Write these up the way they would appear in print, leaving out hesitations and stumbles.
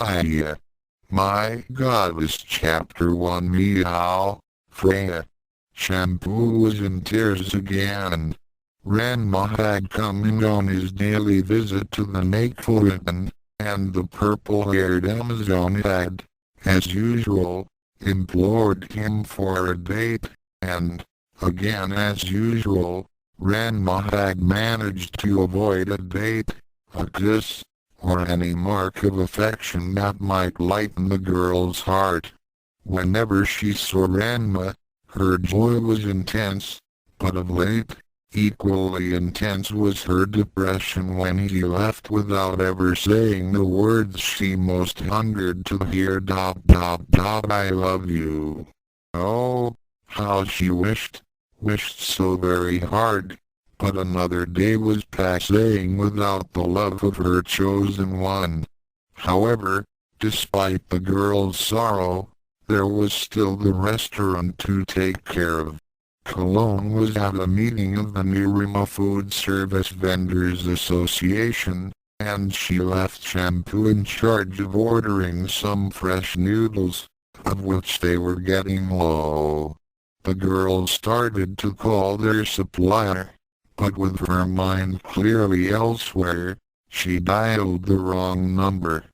Aiyah. My Goddess Chapter 1 Meow. Freya. Shampoo was in tears again. Ranma had come in on his daily visit to the Nakotan, and the purple-haired Amazon had, as usual, implored him for a date, and, again as usual, Ranma had managed to avoid a date, a kiss, or any mark of affection that might lighten the girl's heart. Whenever she saw Ranma, her joy was intense, but of late, equally intense was her depression when he left without ever saying the words she most hungered to hear. I love you. Oh, how she wished so very hard. But another day was passing without the love of her chosen one. However, despite the girl's sorrow, there was still the restaurant to take care of. Cologne was at a meeting of the new Ranma Food Service Vendors Association, and she left Shampoo in charge of ordering some fresh noodles, of which they were getting low. The girl started to call their supplier, but with her mind clearly elsewhere, she dialed the wrong number.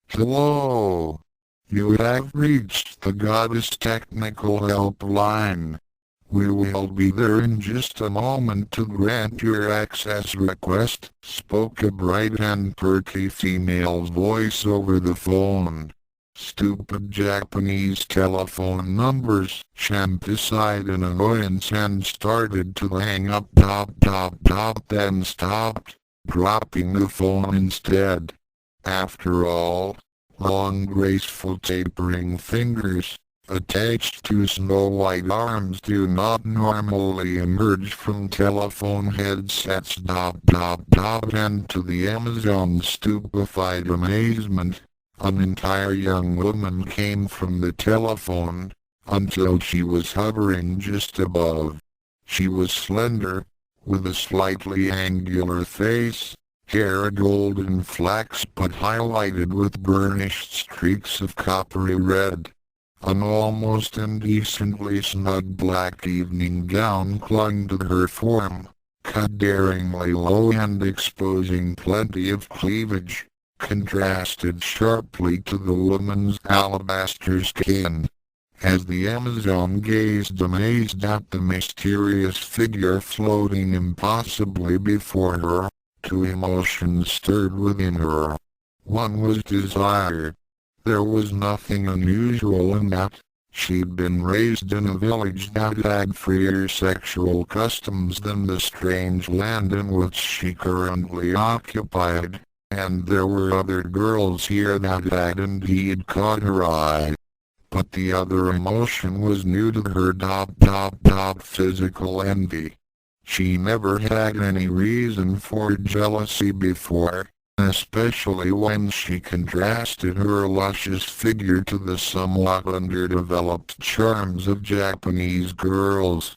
Hello! You have reached the Goddess Technical Helpline. We will be there in just a moment to grant your access request, spoke a bright and perky female voice over the phone. Stupid Japanese telephone numbers, Shampoo sighed in annoyance and started to hang up. Then stopped, dropping the phone instead. After all, long graceful tapering fingers, attached to snow-white arms do not normally emerge from telephone headsets. And to the Amazon's stupefied amazement, an entire young woman came from the telephone, until she was hovering just above. She was slender, with a slightly angular face, hair a golden flax but highlighted with burnished streaks of coppery red. An almost indecently snug black evening gown clung to her form, cut daringly low and exposing plenty of cleavage, contrasted sharply to the woman's alabaster skin. As the Amazon gazed amazed at the mysterious figure floating impossibly before her, two emotions stirred within her. One was desire. There was nothing unusual in that. She'd been raised in a village that had freer sexual customs than the strange land in which she currently occupied, and there were other girls here that had indeed caught her eye. But the other emotion was new to her. Physical envy. She never had any reason for jealousy before, especially when she contrasted her luscious figure to the somewhat underdeveloped charms of Japanese girls.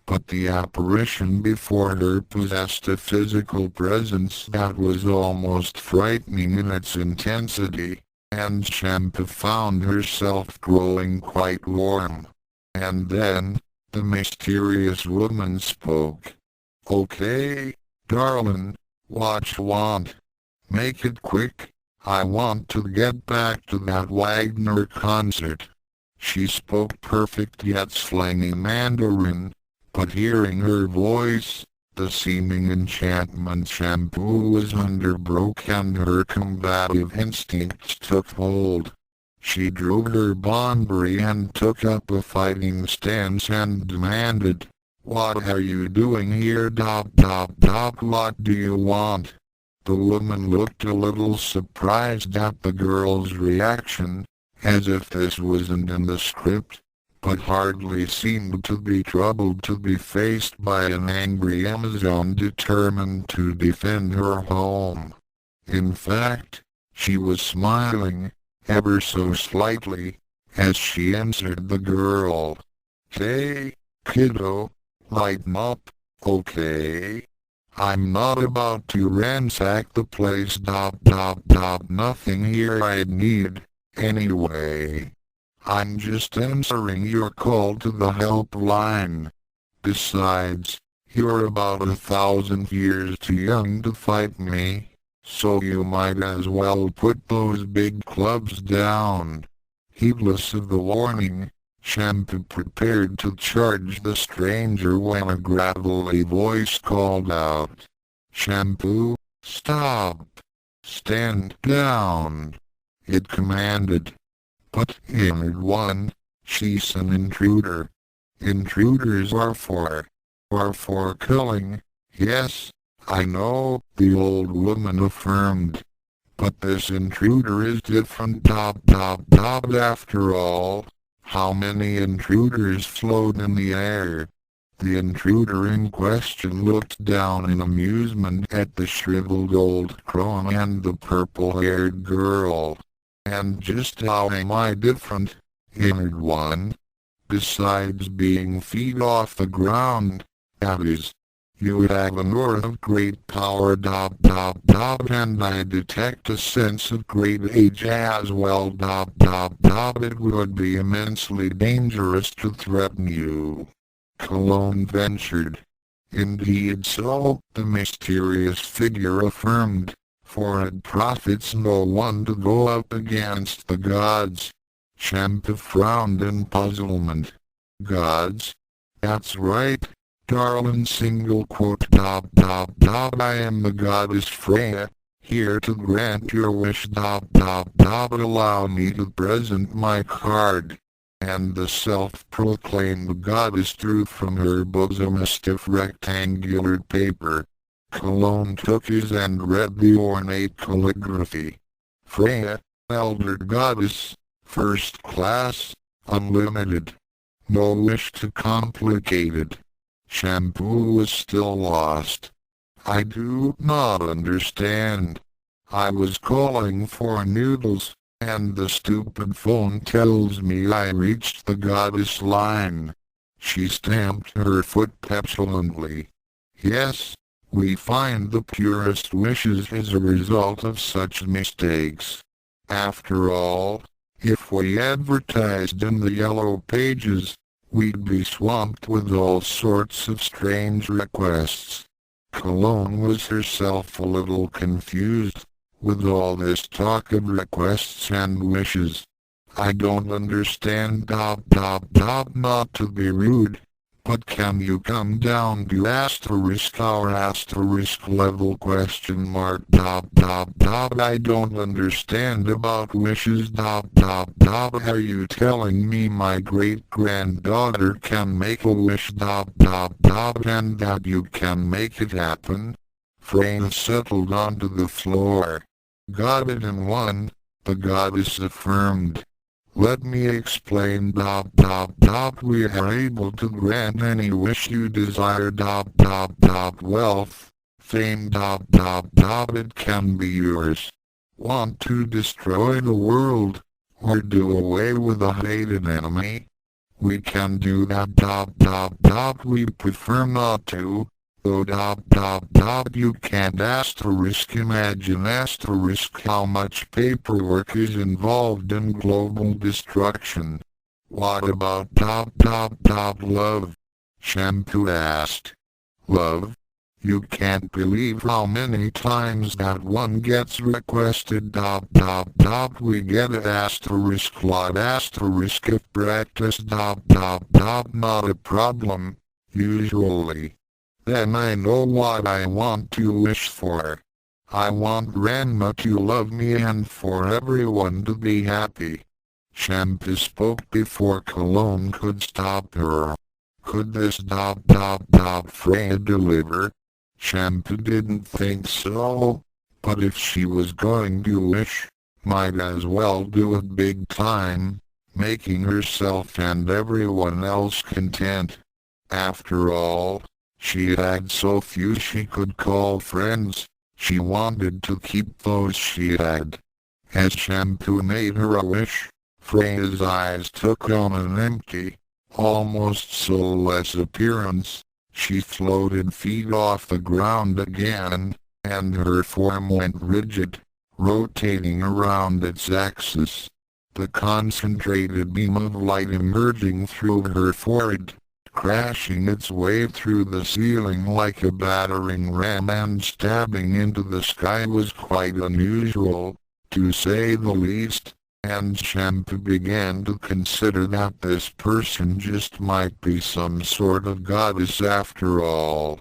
But the apparition before her possessed a physical presence that was almost frightening in its intensity, and Shampoo found herself growing quite warm. And then, the mysterious woman spoke. Okay, darling, what you want? Make it quick, I want to get back to that Wagner concert. She spoke perfect yet slangy Mandarin, but hearing her voice, the seeming enchantment Shampoo was under broke and her combative instincts took hold. She drew her Bonbury and took up a fighting stance and demanded, What are you doing here? What do you want? The woman looked a little surprised at the girl's reaction, as if this wasn't in the script, but hardly seemed to be troubled to be faced by an angry Amazon determined to defend her home. In fact, she was smiling, ever so slightly, as she answered the girl. Hey, kiddo, lighten up, okay? I'm not about to ransack the place. Nothing here I'd need, anyway. I'm just answering your call to the helpline. Besides, you're about 1,000 years too young to fight me, so you might as well put those big clubs down. Heedless of the warning, Shampoo prepared to charge the stranger when a gravelly voice called out, "Shampoo, stop! Stand down!" It commanded. "But, Inner One, she's an intruder. Intruders are for killing." "Yes, I know," the old woman affirmed. "But this intruder is different. After all, how many intruders float in the air?" The intruder in question looked down in amusement at the shriveled old crone and the purple-haired girl. "And just how am I different, Inner One? Besides being feet off the ground, that is, you have an aura of great power. And I detect a sense of great age as well. It would be immensely dangerous to threaten you," Cologne ventured. "Indeed so," the mysterious figure affirmed, "for it profits no one to go up against the gods." Shampoo frowned in puzzlement. "Gods? That's right, darling. Single quote. I am the goddess Freya, here to grant your wish. Allow me to present my card." And the self-proclaimed goddess drew from her bosom a stiff rectangular paper. Cologne took his and read the ornate calligraphy. "Freya, Elder Goddess, First Class, Unlimited. No wish to complicate it." Shampoo was still lost. "I do not understand. I was calling for noodles, and the stupid phone tells me I reached the goddess line." She stamped her foot petulantly. "Yes, we find the purest wishes as a result of such mistakes. After all, if we advertised in the yellow pages, we'd be swamped with all sorts of strange requests." Cologne was herself a little confused, with all this talk of requests and wishes. "I don't understand. Not to be rude, but can you come down to our level question mark. I don't understand about wishes. Are you telling me my great-granddaughter can make a wish. And that you can make it happen?" Freya settled onto the floor. "Got it in one," the goddess affirmed. "Let me explain. We are able to grant any wish you desire. Wealth, fame. It can be yours. Want to destroy the world, or do away with a hated enemy? We can do that. We prefer not to. Though. You can't imagine how much paperwork is involved in global destruction." "What about love?" Shampoo asked. "Love? You can't believe how many times that one gets requested. We get it lot if practice. Not a problem, usually. Then I know what I want to wish for. I want Ranma to love me and for everyone to be happy." Shampoo spoke before Cologne could stop her. Could this Freya deliver? Shampoo didn't think so, but if she was going to wish, might as well do it big time, making herself and everyone else content. After all, she had so few she could call friends. She wanted to keep those she had. As Shampoo made her a wish, Freya's eyes took on an empty, almost soulless appearance. She floated feet off the ground again, and her form went rigid, rotating around its axis. The concentrated beam of light emerging through her forehead, crashing its way through the ceiling like a battering ram and stabbing into the sky was quite unusual, to say the least, and Shampoo began to consider that this person just might be some sort of goddess after all.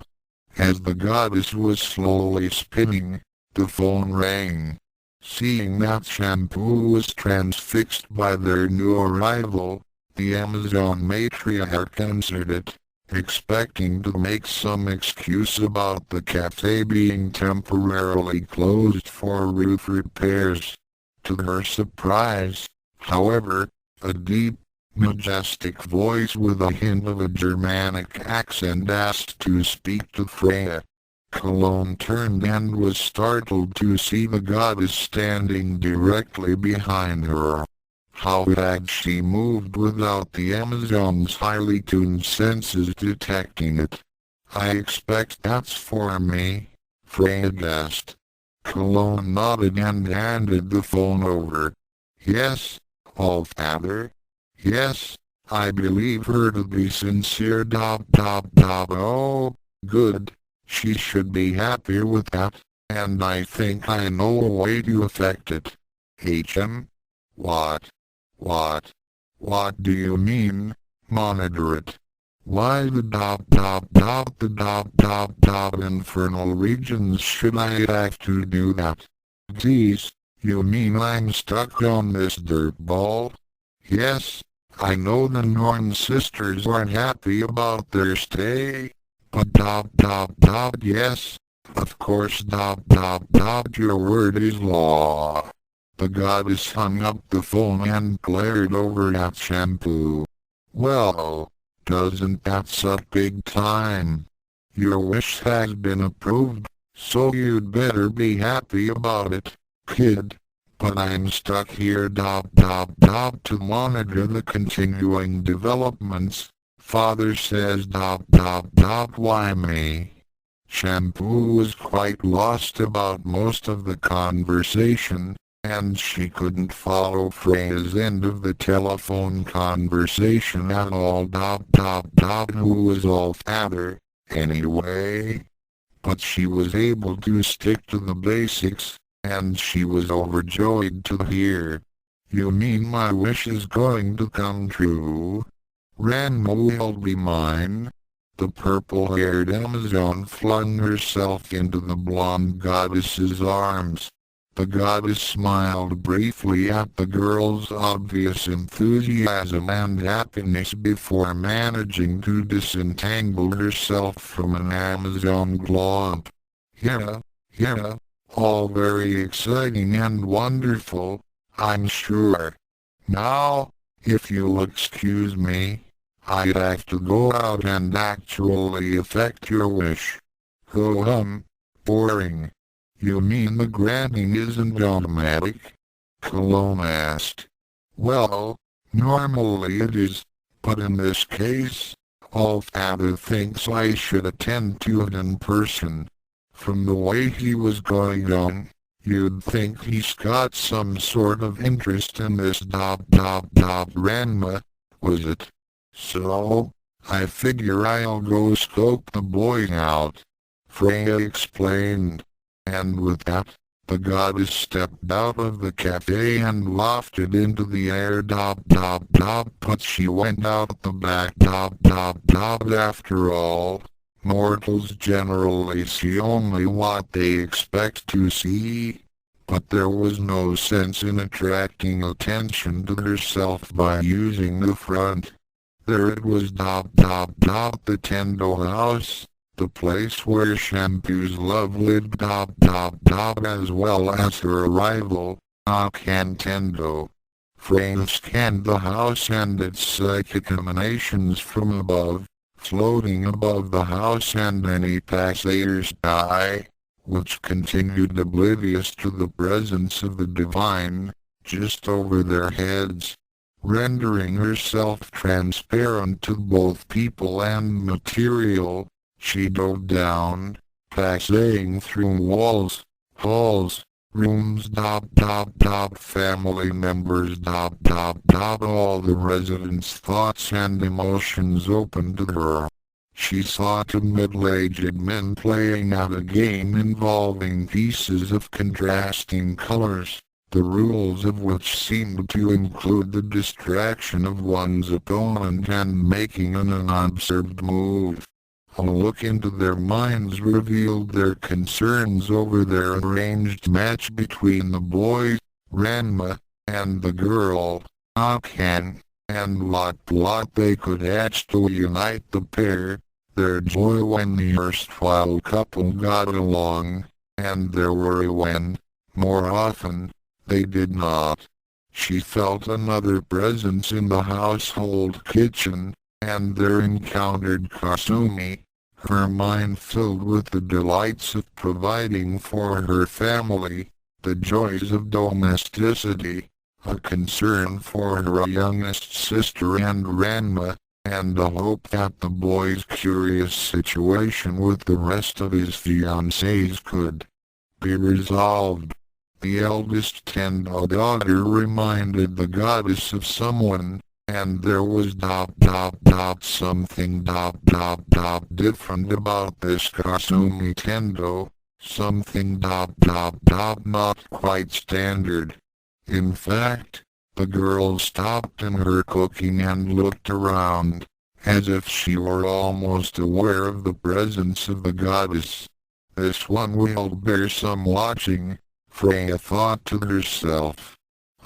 As the goddess was slowly spinning, the phone rang. Seeing that Shampoo was transfixed by their new arrival, the Amazon matriarch answered it, expecting to make some excuse about the cafe being temporarily closed for roof repairs. To her surprise, however, a deep, majestic voice with a hint of a Germanic accent asked to speak to Freya. Cologne turned and was startled to see the goddess standing directly behind her. How had she moved without the Amazon's highly tuned senses detecting it? "I expect that's for me," Freya guessed. Cologne nodded and handed the phone over. "Yes, All-Father? Yes, I believe her to be sincere. Oh, good. She should be happy with that, and I think I know a way to effect it." "HM? What? What do you mean, monitor it? Why the infernal regions should I have to do that? Geez, you mean I'm stuck on this dirt ball?" "Yes, I know the Norn sisters aren't happy about their stay, but yes, of course your word is law." The goddess hung up the phone and glared over at Shampoo. "Well, doesn't that suck big time? Your wish has been approved, so you'd better be happy about it, kid. But I'm stuck here to monitor the continuing developments. Father says why me?" Shampoo was quite lost about most of the conversation, and she couldn't follow Freya's end of the telephone conversation at all. Who was All-Father, anyway? But she was able to stick to the basics, and she was overjoyed to hear. "You mean my wish is going to come true? Ranma will be mine." The purple-haired Amazon flung herself into the blonde goddess's arms. The goddess smiled briefly at the girl's obvious enthusiasm and happiness before managing to disentangle herself from an Amazon glomp. "Yeah, all very exciting and wonderful, I'm sure. Now, if you'll excuse me, I'd have to go out and actually effect your wish." Boring. "You mean the granting isn't automatic?" Cologne asked. "Well, normally it is, but in this case, All-Father thinks I should attend to it in person. From the way he was going on, you'd think he's got some sort of interest in this Ranma, was it? So, I figure I'll go scope the boy out," Freya explained. And with that, the goddess stepped out of the cafe and wafted into the air. But she went out the back. After all, mortals generally see only what they expect to see. But there was no sense in attracting attention to herself by using the front. There it was. The Tendo house. The place where Shampoo's love lived. As well as her arrival, Cantendo. Freya scanned the house and its psychic emanations from above, floating above the house and any passers-by, which continued oblivious to the presence of the divine, just over their heads, rendering herself transparent to both people and material. She dove down, passing through walls, halls, rooms, family members, all the residents' thoughts and emotions opened to her. She saw two middle-aged men playing at a game involving pieces of contrasting colors, the rules of which seemed to include the distraction of one's opponent and making an unobserved move. A look into their minds revealed their concerns over their arranged match between the boy, Ranma, and the girl, Akan, and what they could hatch to unite the pair, their joy when the erstwhile couple got along, and their worry when, more often, they did not. She felt another presence in the household kitchen, and there encountered Kasumi, her mind filled with the delights of providing for her family, the joys of domesticity, a concern for her youngest sister and Ranma, and a hope that the boy's curious situation with the rest of his fiancées could be resolved. The eldest Tendo daughter reminded the goddess of someone, and there was something different about this Kasumi Tendo, something not quite standard. In fact, the girl stopped in her cooking and looked around, as if she were almost aware of the presence of the goddess. This one will bear some watching, Freya thought to herself.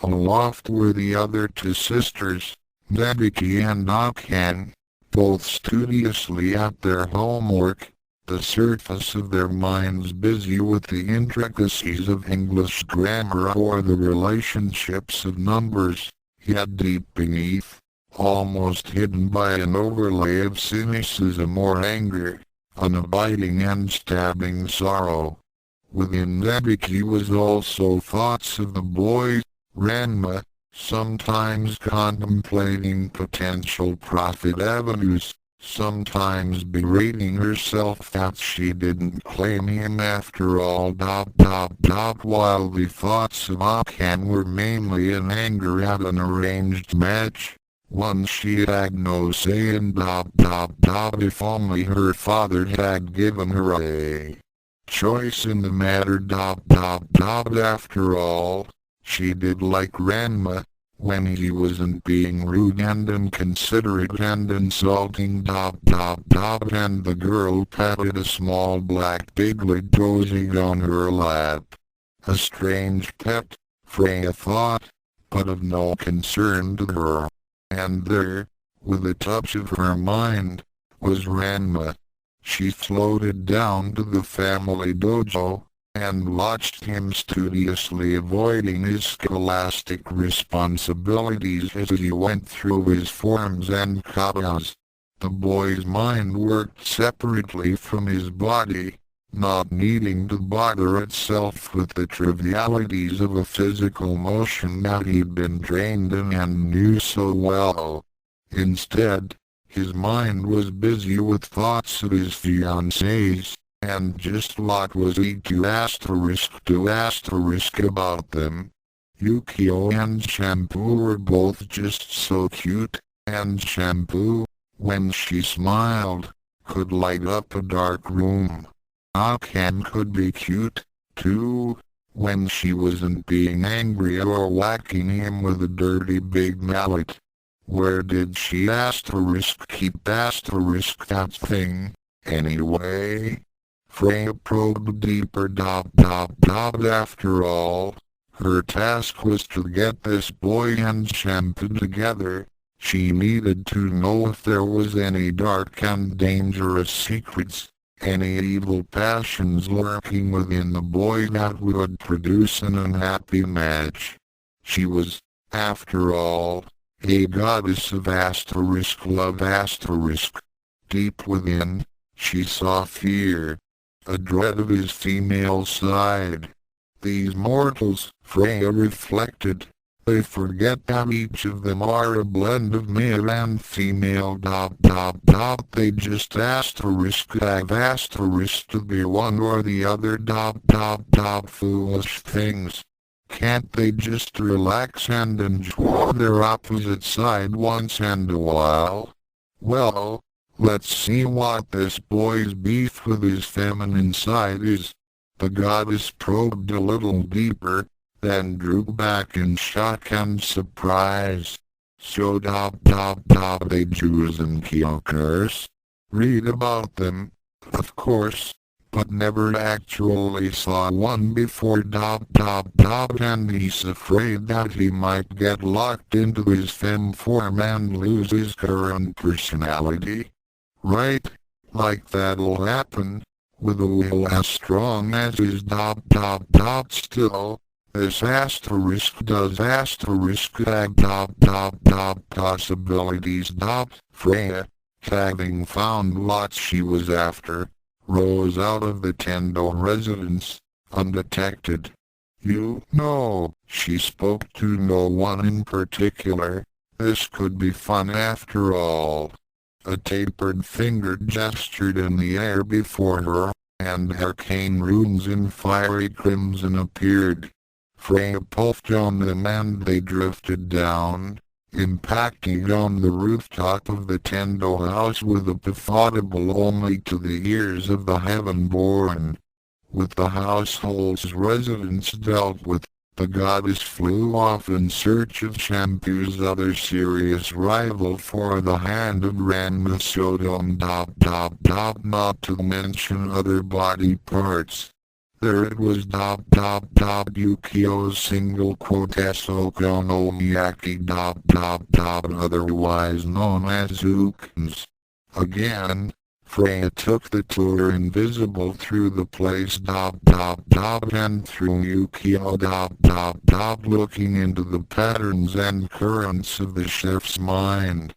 Aloft were the other two sisters, Nebiki and Akan, both studiously at their homework, the surface of their minds busy with the intricacies of English grammar or the relationships of numbers, yet deep beneath, almost hidden by an overlay of cynicism or anger, an abiding and stabbing sorrow. Within Nebiki was also thoughts of the boy, Ranma, sometimes contemplating potential profit avenues, sometimes berating herself that she didn't claim him after all. While the thoughts of Akan were mainly in anger at an arranged match, one she had no say in. If only her father had given her a choice in the matter. After all, she did like Ranma, when he wasn't being rude and inconsiderate and insulting. And the girl patted a small black piglet dozing on her lap. A strange pet, Freya thought, but of no concern to her. And there, with a touch of her mind, was Ranma. She floated down to the family dojo, and watched him studiously avoiding his scholastic responsibilities as he went through his forms and katas. The boy's mind worked separately from his body, not needing to bother itself with the trivialities of a physical motion that he'd been trained in and knew so well. Instead, his mind was busy with thoughts of his fiancées, and just what was he to asterisk about them. Yukio and Shampoo were both just so cute, and Shampoo, when she smiled, could light up a dark room. Akan could be cute, too, when she wasn't being angry or whacking him with a dirty big mallet. Where did she keep that thing, anyway? Freya probed deeper. After all, her task was to get this boy and Shampoo together. She needed to know if there was any dark and dangerous secrets, any evil passions lurking within the boy that would produce an unhappy match. She was, after all, a goddess of love. Deep within, she saw fear, a dread of his female side. These mortals, Freya reflected, They forget that each of them are a blend of male and female. They just have asterisk to be one or the other. Foolish things. Can't they just relax and enjoy their opposite side once in a while? Well, let's see what this boy's beef with his feminine side is. The goddess probed a little deeper, then drew back in shock and surprise. So they Jews and Kyokers? Read about them, of course, but never actually saw one before. And he's afraid that he might get locked into his femme form and lose his current personality. Right? Like that'll happen, with a will as strong as his. Still, this asterisk does asterisk tag. Possibilities. Freya, having found what she was after, rose out of the Tendo residence, undetected. You know, she spoke to no one in particular. This could be fun after all. A tapered finger gestured in the air before her, and arcane runes in fiery crimson appeared. Freya puffed on them and they drifted down, impacting on the rooftop of the Tendo house with a puff audible only to the ears of the heaven-born. With the household's residents dealt with, the goddess flew off in search of Shampoo's other serious rival for the hand of Ranma Sodom. Not to mention other body parts. There it was. Yukio's single quote Sokonomiyaki. Otherwise known as Zookins. Again, Freya took the tour invisible through the place. And through Yukio. Looking into the patterns and currents of the chef's mind.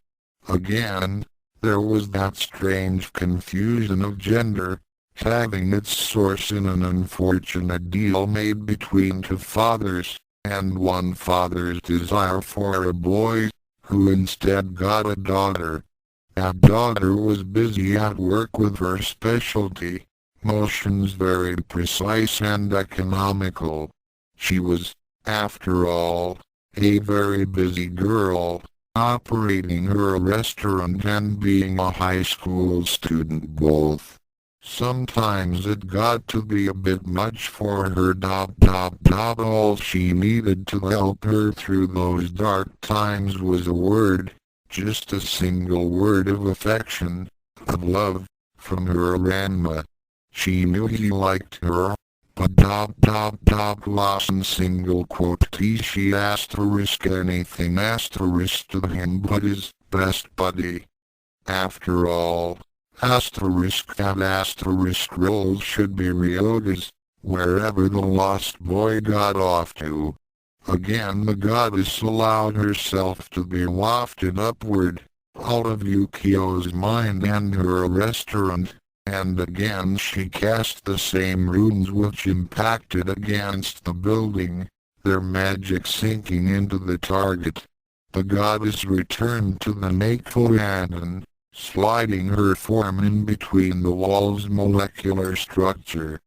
Again, there was that strange confusion of gender, having its source in an unfortunate deal made between two fathers, and one father's desire for a boy, who instead got a daughter. That daughter was busy at work with her specialty, motions very precise and economical. She was, after all, a very busy girl, operating her restaurant and being a high school student both. Sometimes it got to be a bit much for her. All she needed to help her through those dark times was a word, just a single word of affection, of love, from her Ranma. She knew he liked her, but Lawson single quote T she asterisk anything asterisk to him but his best buddy. After all, asterisk that asterisk role should be Ryoga's, wherever the lost boy got off to. Again the goddess allowed herself to be wafted upward, out of Yukio's mind and her restaurant, and again she cast the same runes which impacted against the building, their magic sinking into the target. The goddess returned to the Nakoanon, sliding her form in between the wall's molecular structure.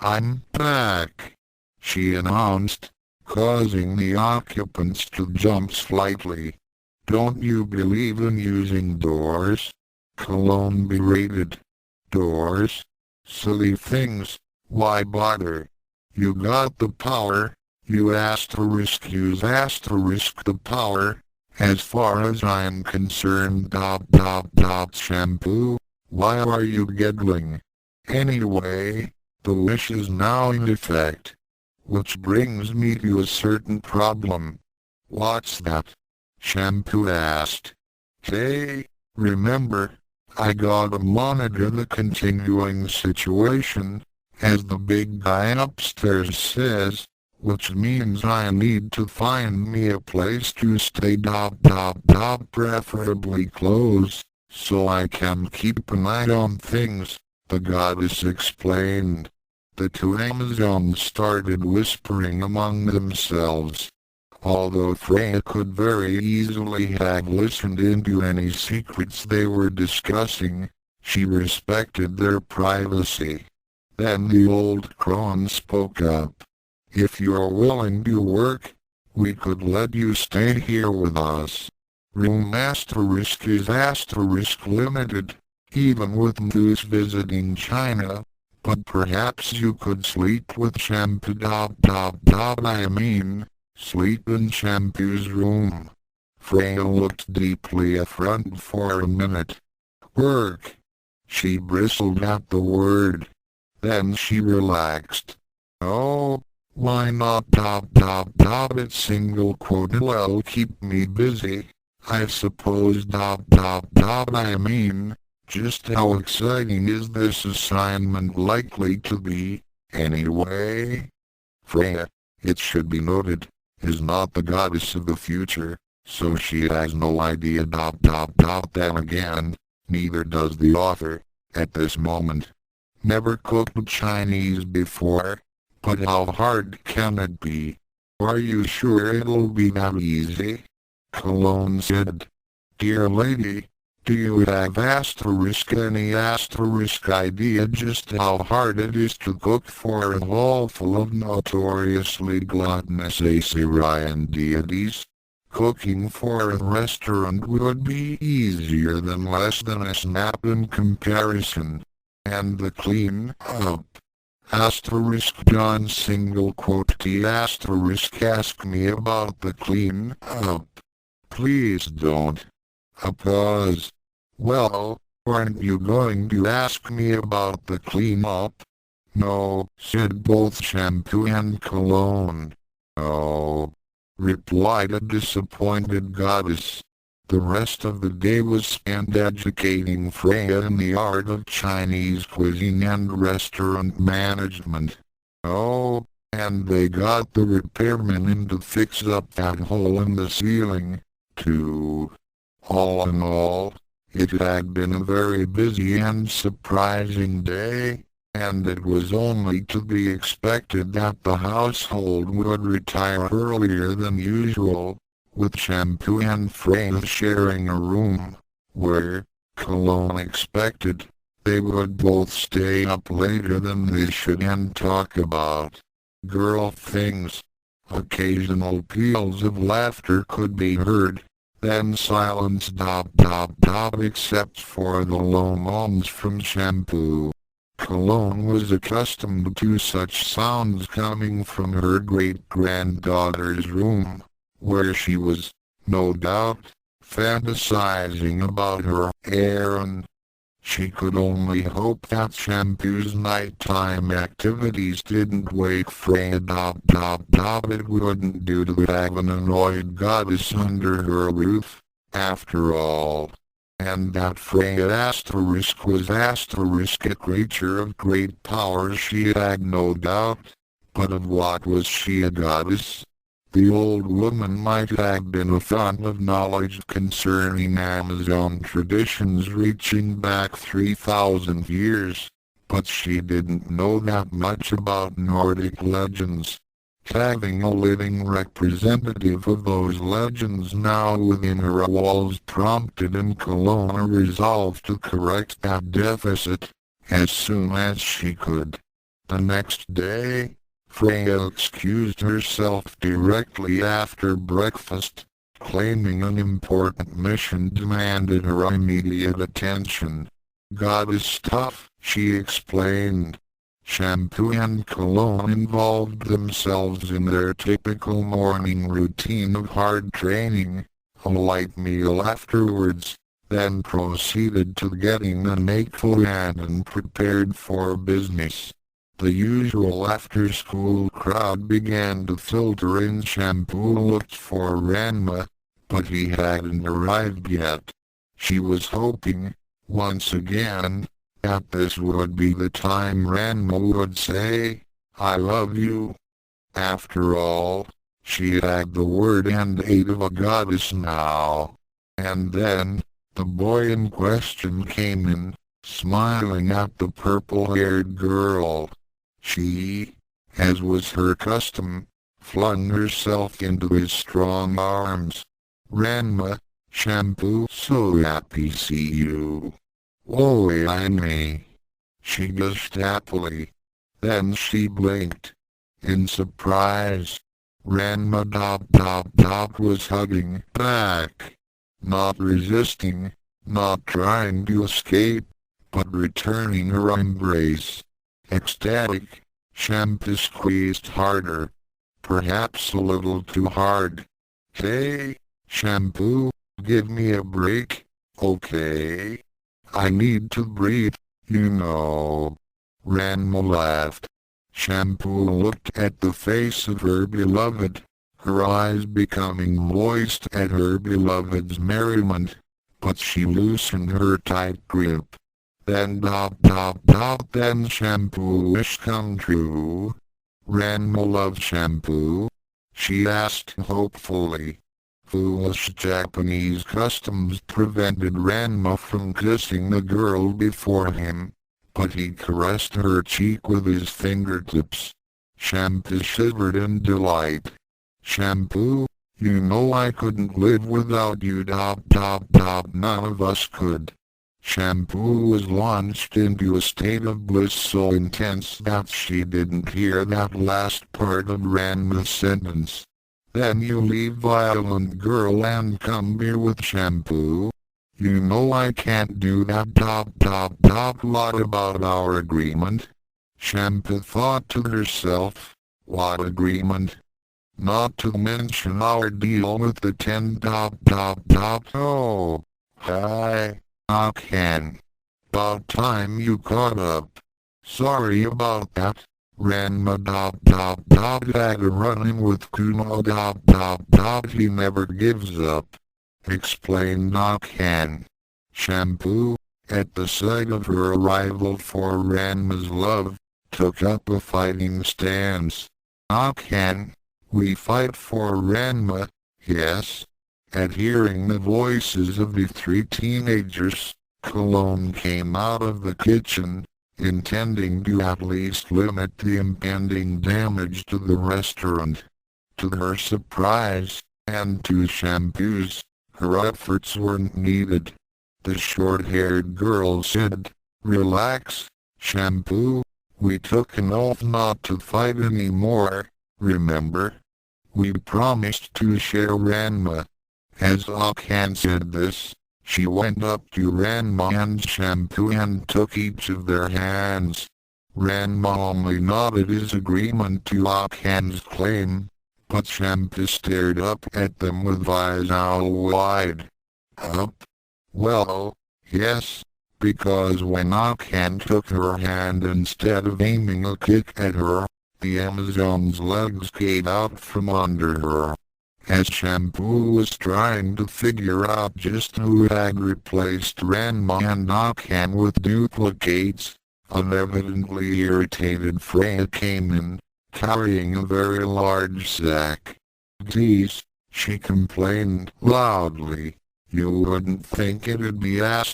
"I'm back," she announced, causing the occupants to jump slightly. "Don't you believe in using doors?" Cologne berated. "Doors? Silly things, why bother? You got the power, you asterisk use asterisk the power. As far as I'm concerned. Shampoo, why are you giggling? Anyway, the wish is now in effect. Which brings me to a certain problem." "What's that?" Shampoo asked. "Hey, remember, I gotta monitor the continuing situation, as the big guy upstairs says, which means I need to find me a place to stay. Preferably close, so I can keep an eye on things," the goddess explained. The two Amazons started whispering among themselves. Although Freya could very easily have listened into any secrets they were discussing, she respected their privacy. Then the old crone spoke up. "If you're willing to work, we could let you stay here with us. Room is limited, even with those visiting China, but perhaps you could sleep with Shampoo sleep in Shampoo's room." Freya looked deeply affronted for a minute. "Work?" She bristled at the word. Then she relaxed. "Oh, why not it's single quote it'll keep me busy, I suppose just how exciting is this assignment likely to be, anyway?" Freya, it should be noted, is not the goddess of the future, so she has no idea then again, neither does the author, at this moment. "Never cooked Chinese before, but how hard can it be? Are you sure it'll be that easy?" Cologne said. "Dear lady, do you have any idea just how hard it is to cook for a hall full of notoriously gluttonous Assyrian deities? Cooking for a restaurant would be easier than less than a snap in comparison. And the clean up. John single quote T ask me about the clean up. Please don't. A pause. Well, aren't you going to ask me about the clean up?" "No," said both Shampoo and Cologne. "Oh," replied a disappointed goddess. The rest of the day was spent educating Freya in the art of Chinese cuisine and restaurant management. "Oh, and they got the repairman in to fix up that hole in the ceiling, too." All in all, it had been a very busy and surprising day, and it was only to be expected that the household would retire earlier than usual, with Shampoo and Freya sharing a room, where, Cologne expected, they would both stay up later than they should and talk about girl things. Occasional peals of laughter could be heard, then silence except for the low moans from Shampoo. Cologne was accustomed to such sounds coming from her great-granddaughter's room, where she was, no doubt, fantasizing about her errand. She could only hope that Shampoo's nighttime activities didn't wake Freya. It wouldn't do to have an annoyed goddess under her roof, after all. And that Freya was a creature of great power she had no doubt. But of what was she a goddess? The old woman might have been a font of knowledge concerning Amazon traditions reaching back 3,000 years, but she didn't know that much about Nordic legends. Having a living representative of those legends now within her walls prompted in Cologne a resolve to correct that deficit, as soon as she could. The next day, Freya excused herself directly after breakfast, claiming an important mission demanded her immediate attention. "Goddess stuff," she explained. Shampoo and Cologne involved themselves in their typical morning routine of hard training, a light meal afterwards, then proceeded to getting the needful and prepared for business. The usual after-school crowd began to filter in. Shampoo looked for Ranma, but he hadn't arrived yet. She was hoping, once again, that this would be the time Ranma would say, "I love you." After all, she had the word and aid of a goddess now. And then, the boy in question came in, smiling at the purple-haired girl. She, as was her custom, flung herself into his strong arms. "Ranma, shampoo, so happy see you." "Oh, Aiyah," she gushed happily. Then she blinked in surprise. Ranma was hugging back, not resisting, not trying to escape, but returning her embrace. Ecstatic, Shampoo squeezed harder, perhaps a little too hard. "Hey, Shampoo, give me a break, okay? I need to breathe, you know." Ranma laughed. Shampoo looked at the face of her beloved, her eyes becoming moist at her beloved's merriment, but she loosened her tight grip. Then then Shampoo wish come true. "Ranma love Shampoo?" she asked hopefully. Foolish Japanese customs prevented Ranma from kissing the girl before him, but he caressed her cheek with his fingertips. Shampoo shivered in delight. "Shampoo, you know I couldn't live without you. None of us could." Shampoo was launched into a state of bliss so intense that she didn't hear that last part of Ranma's sentence. "Then you leave violent girl and come here with Shampoo? You know I can't do that. What about our agreement?" Shampoo thought to herself. "What agreement?" "Not to mention our deal with the 10. Oh, hi. Akan. About time you caught up. Sorry about that." Ranma had a run-in with Kuno. He never gives up, explained Akan. Shampoo, at the sight of her arrival for Ranma's love, took up a fighting stance. "Akan, we fight for Ranma, yes?" At hearing the voices of the three teenagers, Cologne came out of the kitchen, intending to at least limit the impending damage to the restaurant. To her surprise, and to Shampoo's, her efforts weren't needed. The short-haired girl said, "Relax, Shampoo. We took an oath not to fight anymore, remember? We promised to share Ranma." As Akan said this, she went up to Ranma and Shampoo and took each of their hands. Ranma only nodded his agreement to Akan's claim, but Shampoo stared up at them with eyes owl-wide. "Up? Well, yes, because when Akan took her hand instead of aiming a kick at her, the Amazon's legs came out from under her." As Shampoo was trying to figure out just who had replaced Ranma and Akan with duplicates, an evidently irritated Freya came in, carrying a very large sack. "Geez," she complained loudly, "you wouldn't think it'd be hard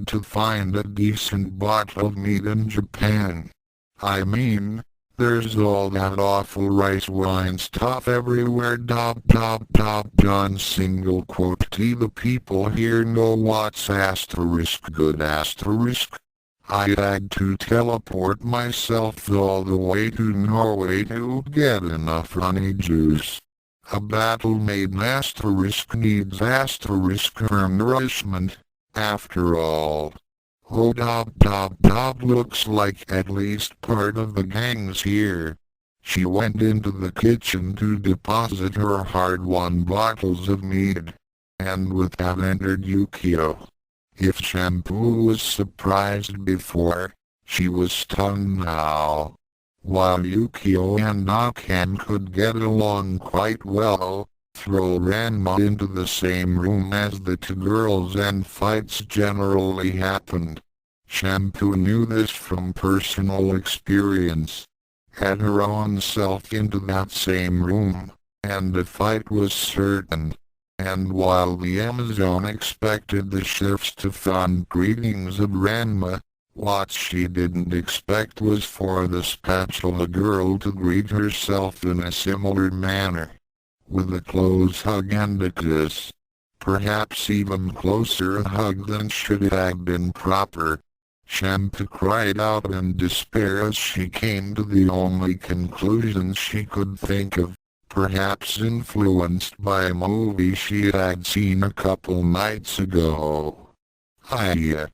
to find a decent bottle of meat in Japan. I mean, there's all that awful rice wine stuff everywhere. Single quote. The people here know what's good. I had to teleport myself all the way to Norway to get enough honey juice. A battle maiden needs nourishment, after all. Oh, looks like at least part of the gang's here." She went into the kitchen to deposit her hard-won bottles of mead, and with that entered Yukio. If Shampoo was surprised before, she was stunned now. While Yukio and Akan could get along quite well, throw Ranma into the same room as the two girls and fights generally happened. Shampoo knew this from personal experience. Had her own self into that same room, and a fight was certain. And while the Amazon expected the chefs to fond greetings of Ranma, What she didn't expect was for the spatula girl to greet herself in a similar manner, with a close hug and a kiss. Perhaps even closer a hug than should have been proper. Shampoo cried out in despair as she came to the only conclusion she could think of, perhaps influenced by a movie she had seen a couple nights ago. Aiyah.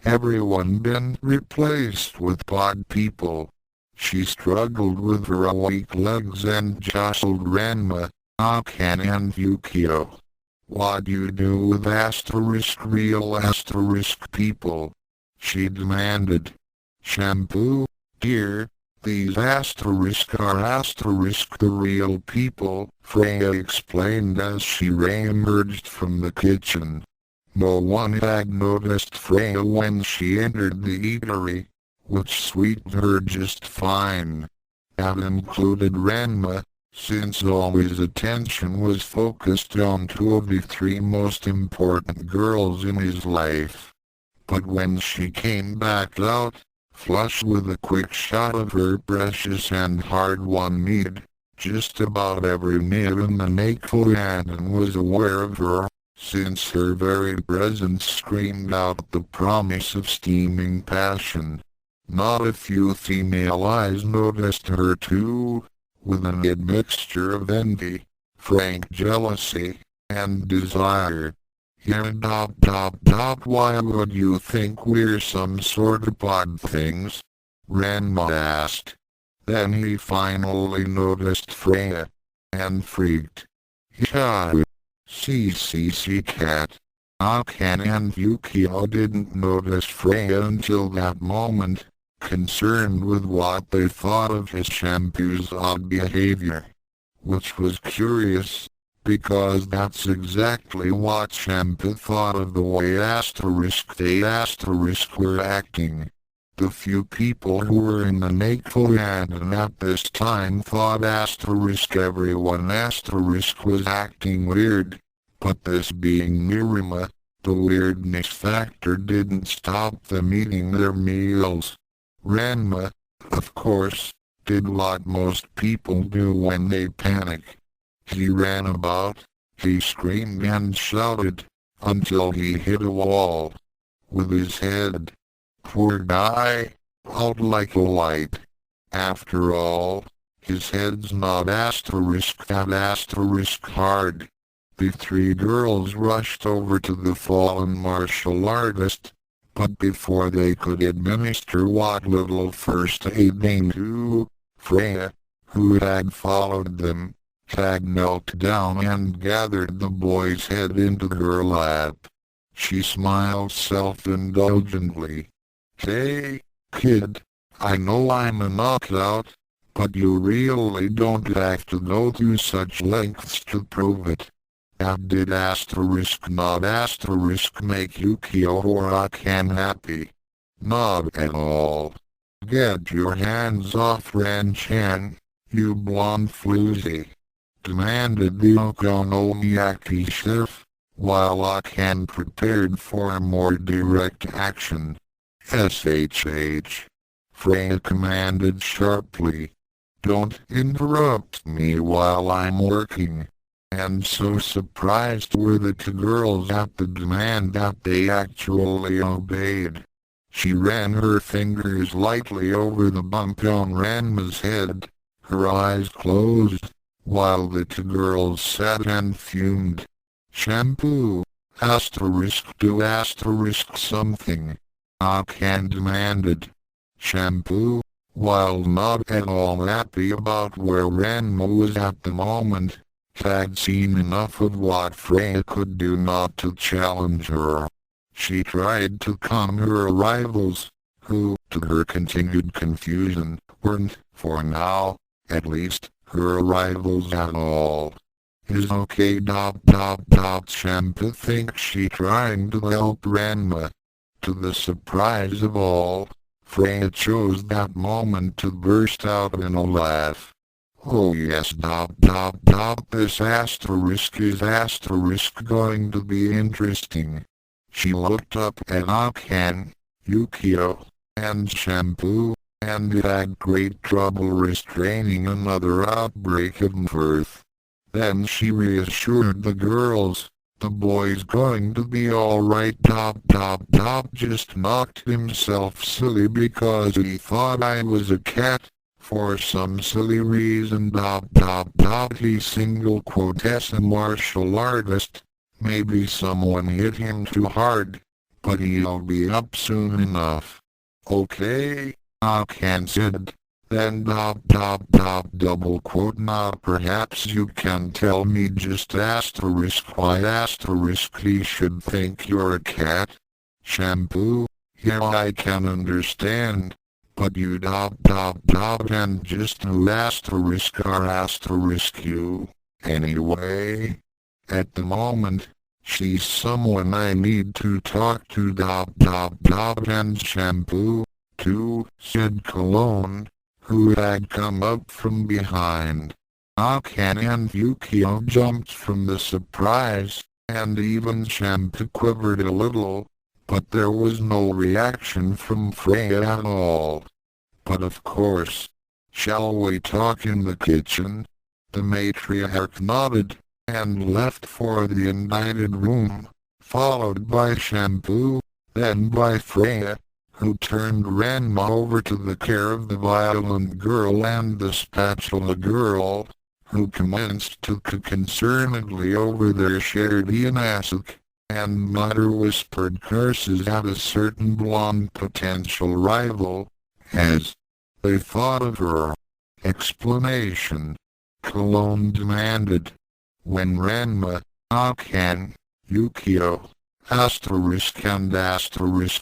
Everyone been replaced with pod people. She struggled with her weak legs and jostled Ranma, Akan and Yukio. What do you do with real people? She demanded. Shampoo, dear, these are the real people, Freya explained as she re-emerged from the kitchen. No one had noticed Freya when she entered the eatery, which suited her just fine. That included Ranma, since all his attention was focused on two of the three most important girls in his life. But when she came back out, flushed with a quick shot of her precious and hard-won mead, just about every nib in the Nakoyan was aware of her, since her very presence screamed out the promise of steaming passion. Not a few female eyes noticed her too, with an admixture of envy, frank jealousy, and desire. Yeah, why would you think we're some sort of odd things? Ranma asked. Then he finally noticed Freya, and freaked. Yeah, see cat. Akan and Yukio didn't notice Freya until that moment, concerned with what they thought of his shampoo's odd behavior. Which was curious, because that's exactly what Shampoo thought of the way they were acting. The few people who were in the Nakoyan at this time thought everyone was acting weird, but this being Mirima, the weirdness factor didn't stop them eating their meals. Ranma, of course, did what most people do when they panic. He ran about, he screamed and shouted, until he hit a wall. With his head, poor guy, out like a light. After all, his head's not hard. The three girls rushed over to the fallen martial artist, but before they could administer what little first aid they knew, Freya, who had followed them, had knelt down and gathered the boy's head into her lap. She smiled self-indulgently. Hey, kid, I know I'm a knockout, but you really don't have to go through such lengths to prove it. And did not make Yukio or Akan happy? Not at all. Get your hands off Ran-chan, you blonde floozy, demanded the okonomiyaki chef, while Akan prepared for a more direct action. SHH. Freya commanded sharply. Don't interrupt me while I'm working. And so surprised were the two girls at the demand that they actually obeyed. She ran her fingers lightly over the bump on Ranma's head, her eyes closed, while the two girls sat and fumed. Shampoo, do something, Akan demanded. Shampoo, while not at all happy about where Ranma was at the moment, had seen enough of what Freya could do not to challenge her. She tried to calm her rivals, who, to her continued confusion, weren't, for now, at least, her rivals at all. Is okay Shampoo thinks she trying to help Ranma. To the surprise of all, Freya chose that moment to burst out in a laugh. Oh yes this is going to be interesting. She looked up at Akan, Yukio, and shampoo, and it had great trouble restraining another outbreak of mirth. Then she reassured the girls, "The boy's going to be alright. Just knocked himself silly because he thought I was a cat. For some silly reason. He single quote as a martial artist. Maybe someone hit him too hard, but he'll be up soon enough." "Okay," Akan said. Then double quote, "Now perhaps you can tell me just why he should think you're a cat?" "Shampoo, yeah, I can understand. But you and just who you anyway?" "At the moment, she's someone I need to talk to and shampoo, too," said Cologne, who had come up from behind. Akan and Yukio jumped from the surprise, and even Shampoo quivered a little, but there was no reaction from Freya at all. "But of course. Shall we talk in the kitchen?" The matriarch nodded, and left for the indicted room, followed by Shampoo, then by Freya, who turned Ranma over to the care of the violent girl and the spatula girl, who commenced to cook concernedly over their shared Ianasuk, and mutter whispered curses at a certain blonde potential rival, as they thought of her. "Explanation," Cologne demanded. When Ranma, Akan, Yukio, and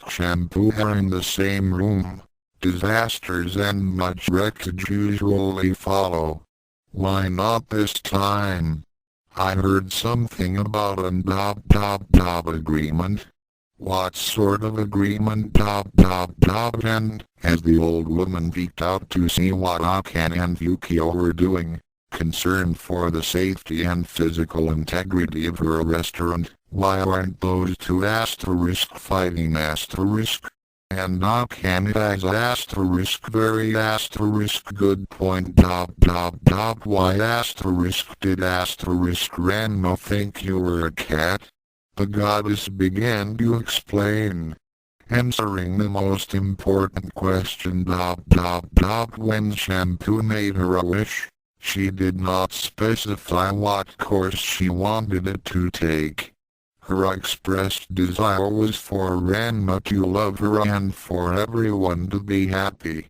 shampoo are in the same room, disasters and much wreckage usually follow. Why not this time? I heard something about an agreement. What sort of agreement? And as the old woman peeked out to see what Akan and Yukio were doing, concerned for the safety and physical integrity of her restaurant, why aren't those two fighting? And Akan has very good point. Why did Ranma think you were a cat? The goddess began to explain, answering the most important question. When Shampoo made her a wish, she did not specify what course she wanted it to take. Her expressed desire was for Ranma to love her and for everyone to be happy.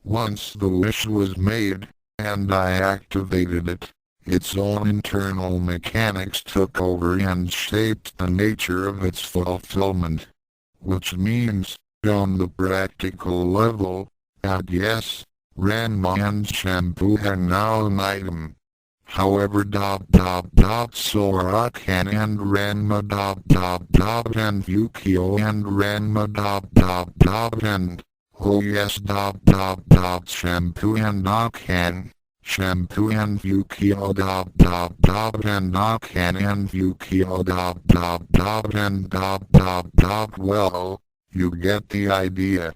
Once the wish was made, and I activated it, its own internal mechanics took over and shaped the nature of its fulfillment. Which means, on the practical level, that yes, Ranma and Shampoo are now an item. However, so are Akan and Ranma, and Yukio and Ranma, and, oh yes, Shampoo and Akan, Shampoo and Yukio, and Akan and Yukio, and, well, you get the idea.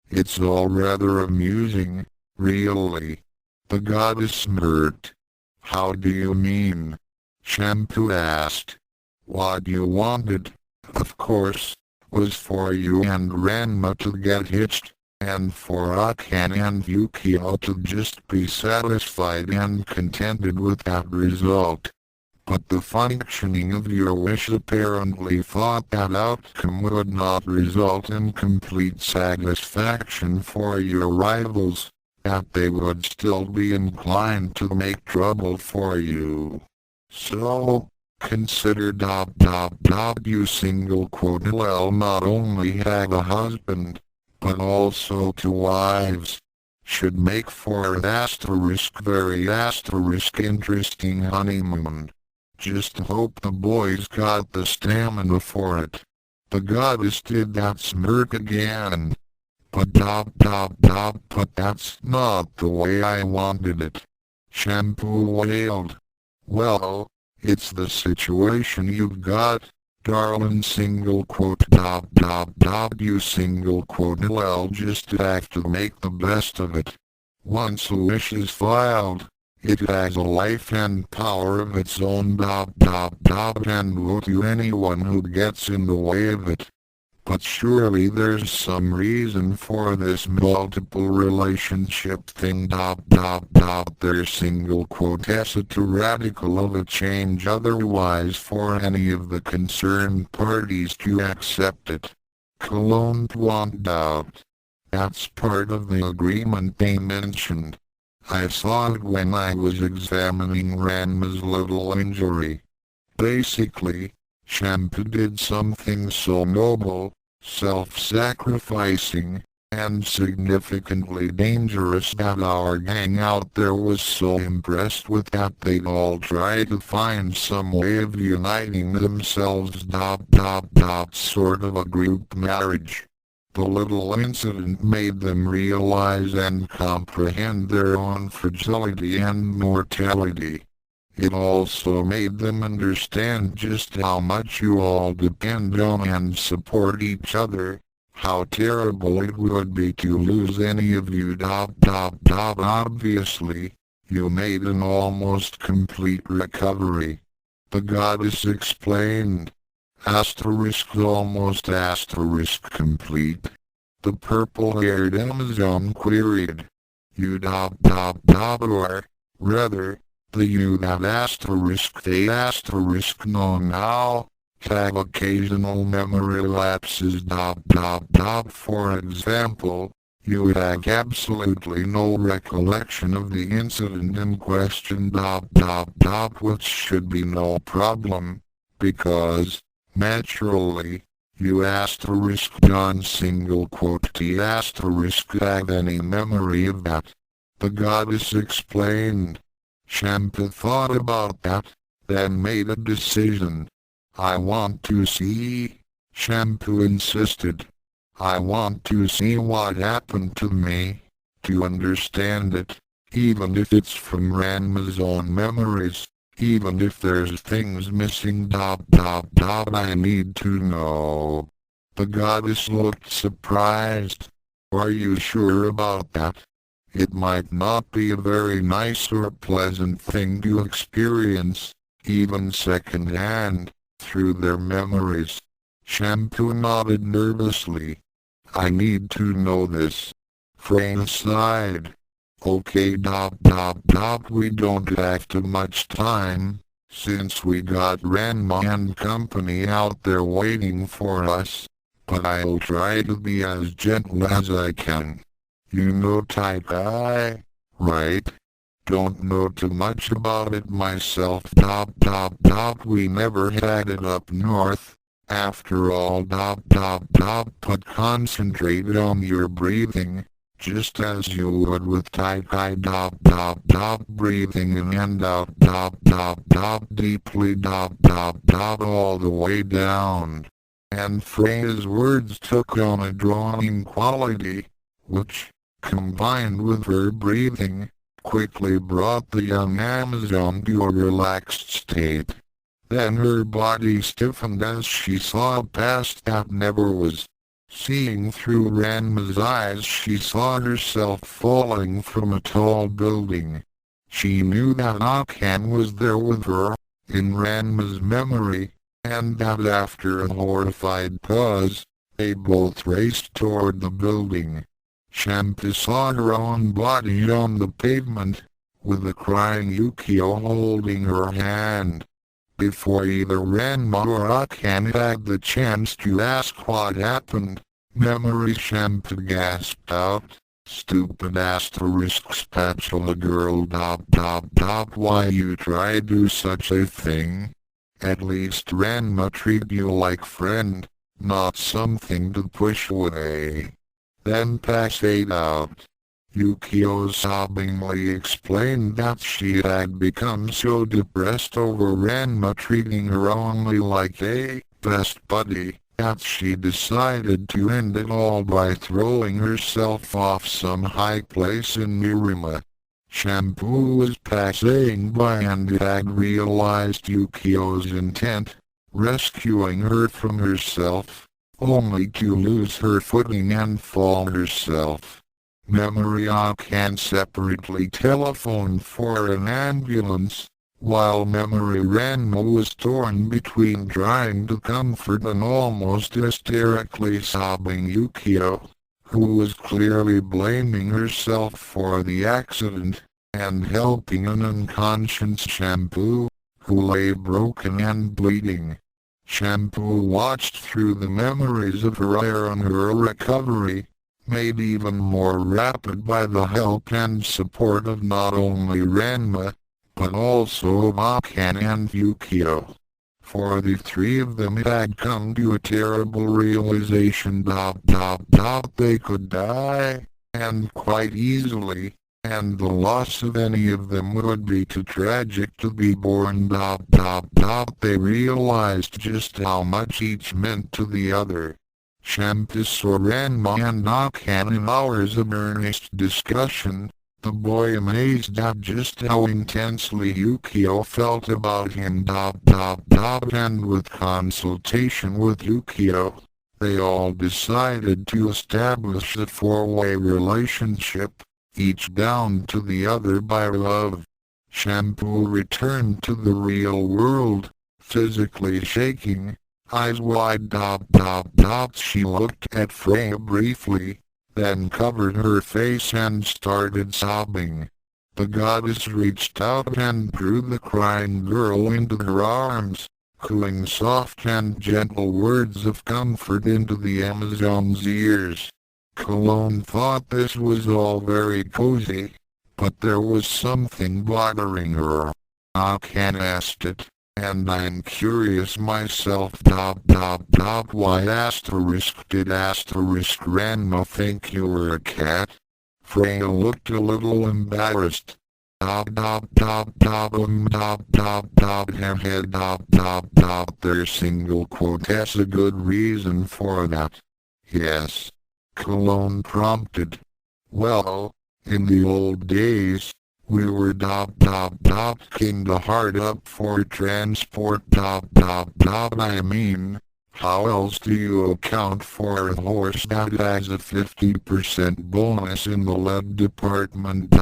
It's all rather amusing, really. The goddess smirked. How do you mean? Shampoo asked. What you wanted, of course, was for you and Ranma to get hitched, and for Akan and Yukio to just be satisfied and contented with that result. But the functioning of your wish apparently thought that outcome would not result in complete satisfaction for your rivals, that they would still be inclined to make trouble for you. So, consider you single quote well not only have a husband, but also 2 wives. Should make for an very interesting honeymoon. Just hope the boys got the stamina for it. The goddess did that smirk again. But that's not the way I wanted it. Shampoo wailed. Well, it's the situation you've got. Darling single quote dot dot dot you single quote well just have to make the best of it. Once a wish is filed, it has a life and power of its own dot dot dot and woe to anyone who gets in the way of it. But surely there's some reason for this multiple relationship thing dot dot dot there's single quote is too radical of a change otherwise for any of the concerned parties to accept it. Cologne won't doubt. That's part of the agreement they mentioned. I saw it when I was examining Ranma's little injury. Basically, Shampoo did something so noble, self-sacrificing, and significantly dangerous that our gang out there was so impressed with that they'd all try to find some way of uniting themselves sort of a group marriage. The little incident made them realize and comprehend their own fragility and mortality. It also made them understand just how much you all depend on and support each other, how terrible it would be to lose any of you obviously, you made an almost complete recovery. The goddess explained. Almost complete. The purple-haired Amazon queried. You or, rather, the you that they know now, have occasional memory lapses for example, you have absolutely no recollection of the incident in question which should be no problem, because, naturally, you John single quote T have any memory of that. The goddess explained. Shampoo thought about that, then made a decision. I want to see, Shampoo insisted. I want to see what happened to me, to understand it, even if it's from Ranma's own memories, even if there's things missing I need to know. The goddess looked surprised. Are you sure about that? It might not be a very nice or pleasant thing to experience, even second-hand, through their memories. Shampoo nodded nervously. I need to know this. Frame sighed. Okay we don't have too much time, since we got Ranma and company out there waiting for us, but I'll try to be as gentle as I can. You know type I, right? Don't know too much about it myself we never had it up north, after all but concentrate on your breathing, just as you would with type I breathing in and out deeply all the way down. And Freya's words took on a drawing quality, which, combined with her breathing, quickly brought the young Amazon to a relaxed state. Then her body stiffened as she saw past that never was. Seeing through Ranma's eyes, she saw herself falling from a tall building. She knew that Akan was there with her, in Ranma's memory, and that after a horrified pause, they both raced toward the building. Shampoo saw her own body on the pavement, with a crying Yukio holding her hand. Before either Ranma or Akan had the chance to ask what happened, Memory Shampoo gasped out, stupid spatula girl why you try do such a thing? At least Ranma treat you like friend, not something to push away. Then passed out. Yukio sobbingly explained that she had become so depressed over Ranma treating her only like a best buddy, that she decided to end it all by throwing herself off some high place in Nirima. Shampoo was passing by and had realized Yukio's intent, rescuing her from herself, only to lose her footing and fall herself. Memory can separately telephone for an ambulance, while Memory Ranma was torn between trying to comfort an almost hysterically sobbing Yukio, who was clearly blaming herself for the accident, and helping an unconscious Shampoo, who lay broken and bleeding. Shampoo watched through the memories of her ire on her recovery, made even more rapid by the help and support of not only Ranma, but also Akan and Yukio. For the three of them it had come to a terrible realization they could die, and quite easily, and the loss of any of them would be too tragic to be borne. They realized just how much each meant to the other. Shampoo saw Ranma and Akan in hours of earnest discussion, the boy amazed at just how intensely Yukio felt about him. And with consultation with Yukio, they all decided to establish a four-way relationship, each bound to the other by love. Shampoo returned to the real world, physically shaking, eyes wide. She looked at Freya briefly, then covered her face and started sobbing. The goddess reached out and drew the crying girl into her arms, cooing soft and gentle words of comfort into the Amazon's ears. Cologne thought this was all very cozy, but there was something bothering her. Akan asked it, and I'm curious myself. Why did Ranma think you were a cat? Freya looked a little embarrassed. Their single quote has a good reason for that. Yes. Cologne prompted. Well, in the old days, we were kinda hard up for transport. I mean, how else do you account for a horse that has a 50% bonus in the lead department?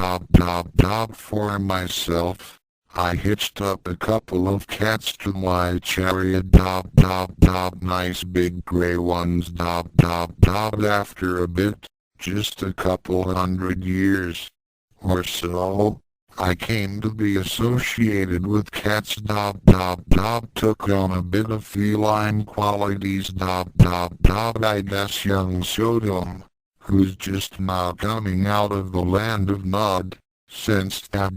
For myself, I hitched up a couple of cats to my chariot. Nice big gray ones. After a bit, just a couple 100 years or so, I came to be associated with cats. Took on a bit of feline qualities. I guess young Sodom, who's just now coming out of the land of Nod, sensed that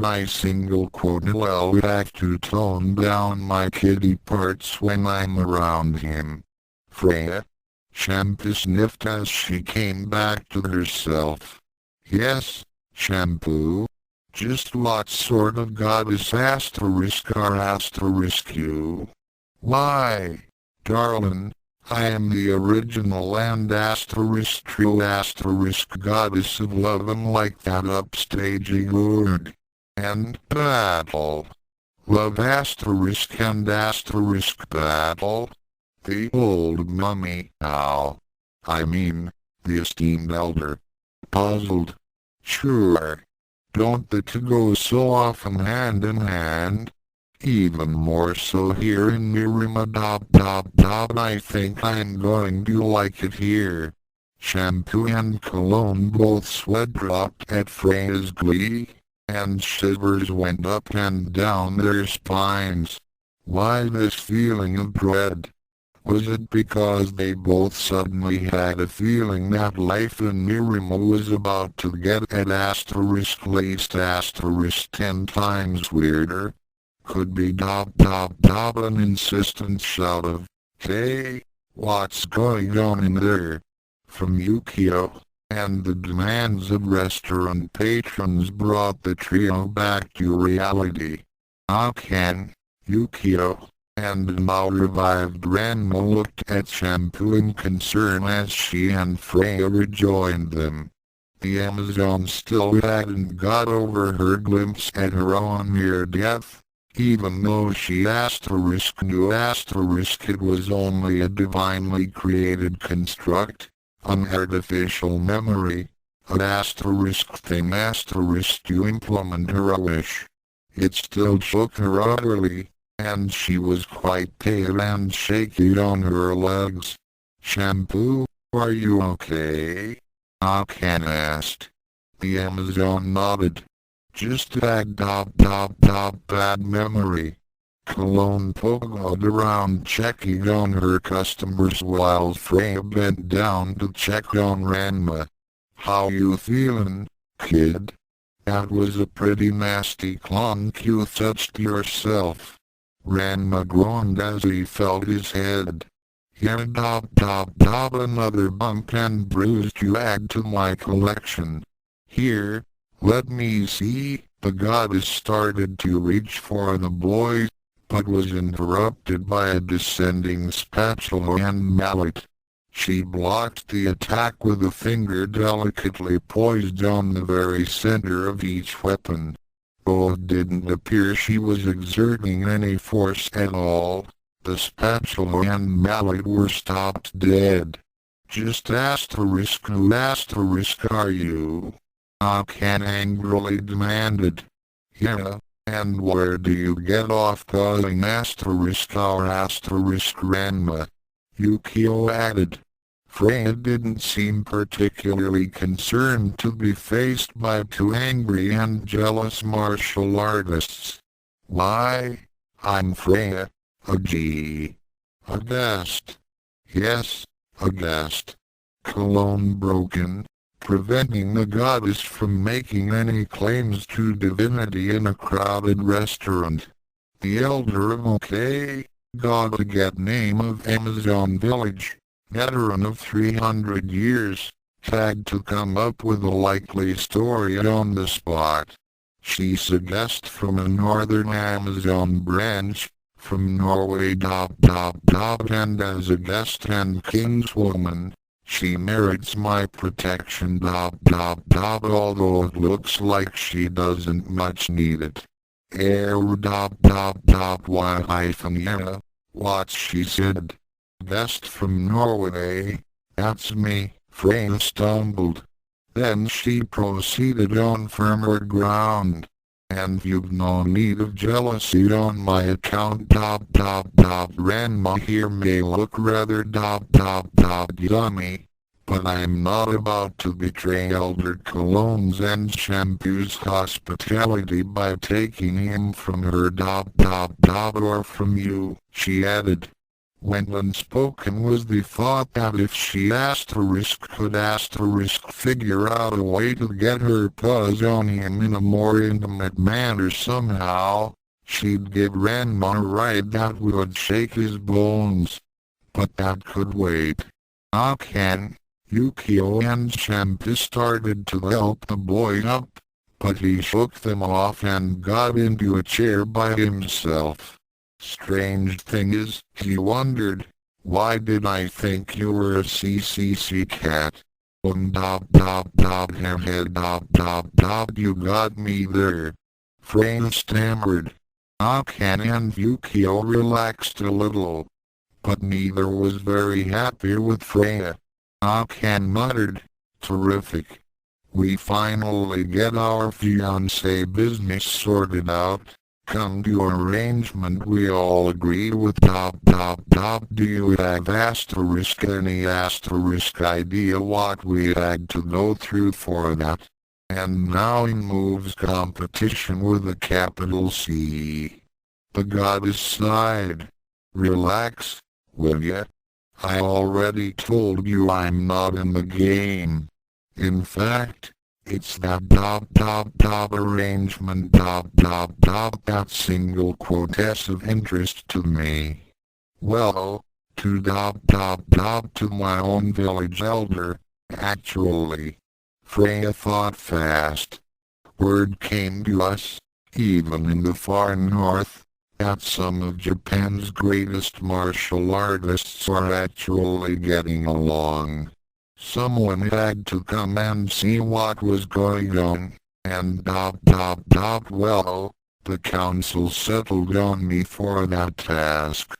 I single quote well have to tone down my kitty parts when I'm around him. Freya? Shampoo sniffed as she came back to herself. Yes, Shampoo. Just what sort of goddess you? Why, darling, I am the original and true goddess of love, and like that upstaging word. And battle. Love and battle. The old mummy, I mean, the esteemed elder. Puzzled. Sure. Don't the two go so often hand in hand? Even more so here in Mirima. I think I'm going to like it here. Shampoo and Cologne both sweat dropped at Freya's glee, and shivers went up and down their spines. Why this feeling of dread? Was it because they both suddenly had a feeling that life in Mirima was about to get at laced 10 times weirder? Could be an insistent shout of, "Hey, what's going on in there?" from Yukio, and the demands of restaurant patrons brought the trio back to reality. Akan, Yukio, and now revived Ranma looked at Shampoo in concern as she and Freya rejoined them. The Amazon still hadn't got over her glimpse at her own near death, even though she knew it was only a divinely created construct, an artificial memory, an thing to implement her wish. It still shook her utterly, and she was quite pale and shaky on her legs. "Shampoo, are you okay?" Akan asked. The Amazon nodded. "Just that bad memory." Cologne pogoed around checking on her customers while Freya bent down to check on Ranma. "How you feelin', kid? That was a pretty nasty clunk you touched yourself." Ranma groaned as he felt his head. "Yeah, another bump and bruise to add to my collection. Here, let me see." The goddess started to reach for the boy, but was interrupted by a descending spatula and mallet. She blocked the attack with a finger delicately poised on the very center of each weapon. Though it didn't appear she was exerting any force at all, the spatula and mallet were stopped dead. "Just who are you?" Akan angrily demanded. "Yeah, and where do you get off calling our Ranma?" Yukio added. Freya didn't seem particularly concerned to be faced by two angry and jealous martial artists. "Why, I'm Freya, a guest." "Yes, a guest." Cologne broke in, preventing the goddess from making any claims to divinity in a crowded restaurant. "The elder of gotta get name of Amazon village, veteran of 300 years, had to come up with a likely story on the spot. She's a guest from a northern Amazon branch, from Norway and as a guest and kingswoman, she merits my protection although it looks like she doesn't much need it. Yeah, what she said. Guest from Norway, that's me." Freya stumbled. Then she proceeded on firmer ground. "And you've no need of jealousy on my account Ranma here may look rather yummy, but I'm not about to betray Elder Cologne's and Shampoo's hospitality by taking him from her or from you," she added. When unspoken was the thought that if she could figure out a way to get her paws on him in a more intimate manner somehow, she'd give Ranma a ride that would shake his bones. But that could wait. Akan, Yukio and Shampoo started to help the boy up, but he shook them off and got into a chair by himself. "Strange thing is," he wondered, "why did I think you were a CCC cat? You got me there." Freya stammered. Akan and Yukio relaxed a little, but neither was very happy with Freya. Akan muttered, "Terrific. We finally get our fiancé business sorted out. Come to arrangement we all agree with Do you have any idea what we had to go through for that? And now in moves competition with a capital C." The goddess sighed. "Relax, will ya? I already told you I'm not in the game. In fact, it's that arrangement that single quotes of interest to me. Well, to my own village elder, actually." Freya thought fast. "Word came to us, even in the far north, that some of Japan's greatest martial artists are actually getting along. Someone had to come and see what was going on, and well, The council settled on me for that task.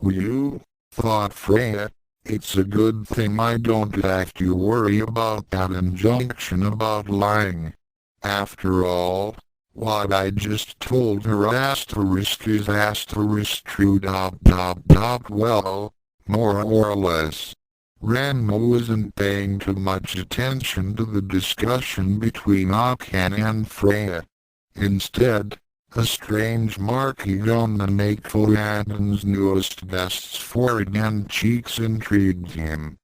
You? Thought Freya. It's a good thing I don't have to worry about that injunction about lying. After all, what I just told her is true. Well, more or less. Ranma wasn't paying too much attention to the discussion between Akan and Freya. Instead, a strange marking on the Nakoadan's newest best's forehead and cheeks intrigued him.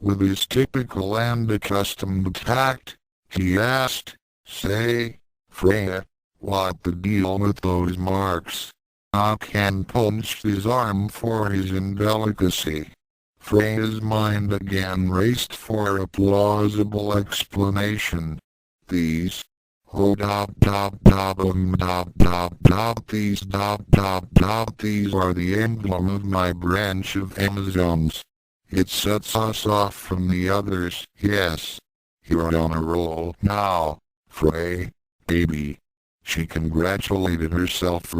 With his typical and accustomed tact, he asked, "Say, Freya, what the deal with those marks?" Akan punched his arm for his indelicacy. Freya's mind again raced for a plausible explanation. These these are the emblem of my branch of Amazons. It sets us off from the others. Yes, you're on a roll now, Frey, baby. She congratulated herself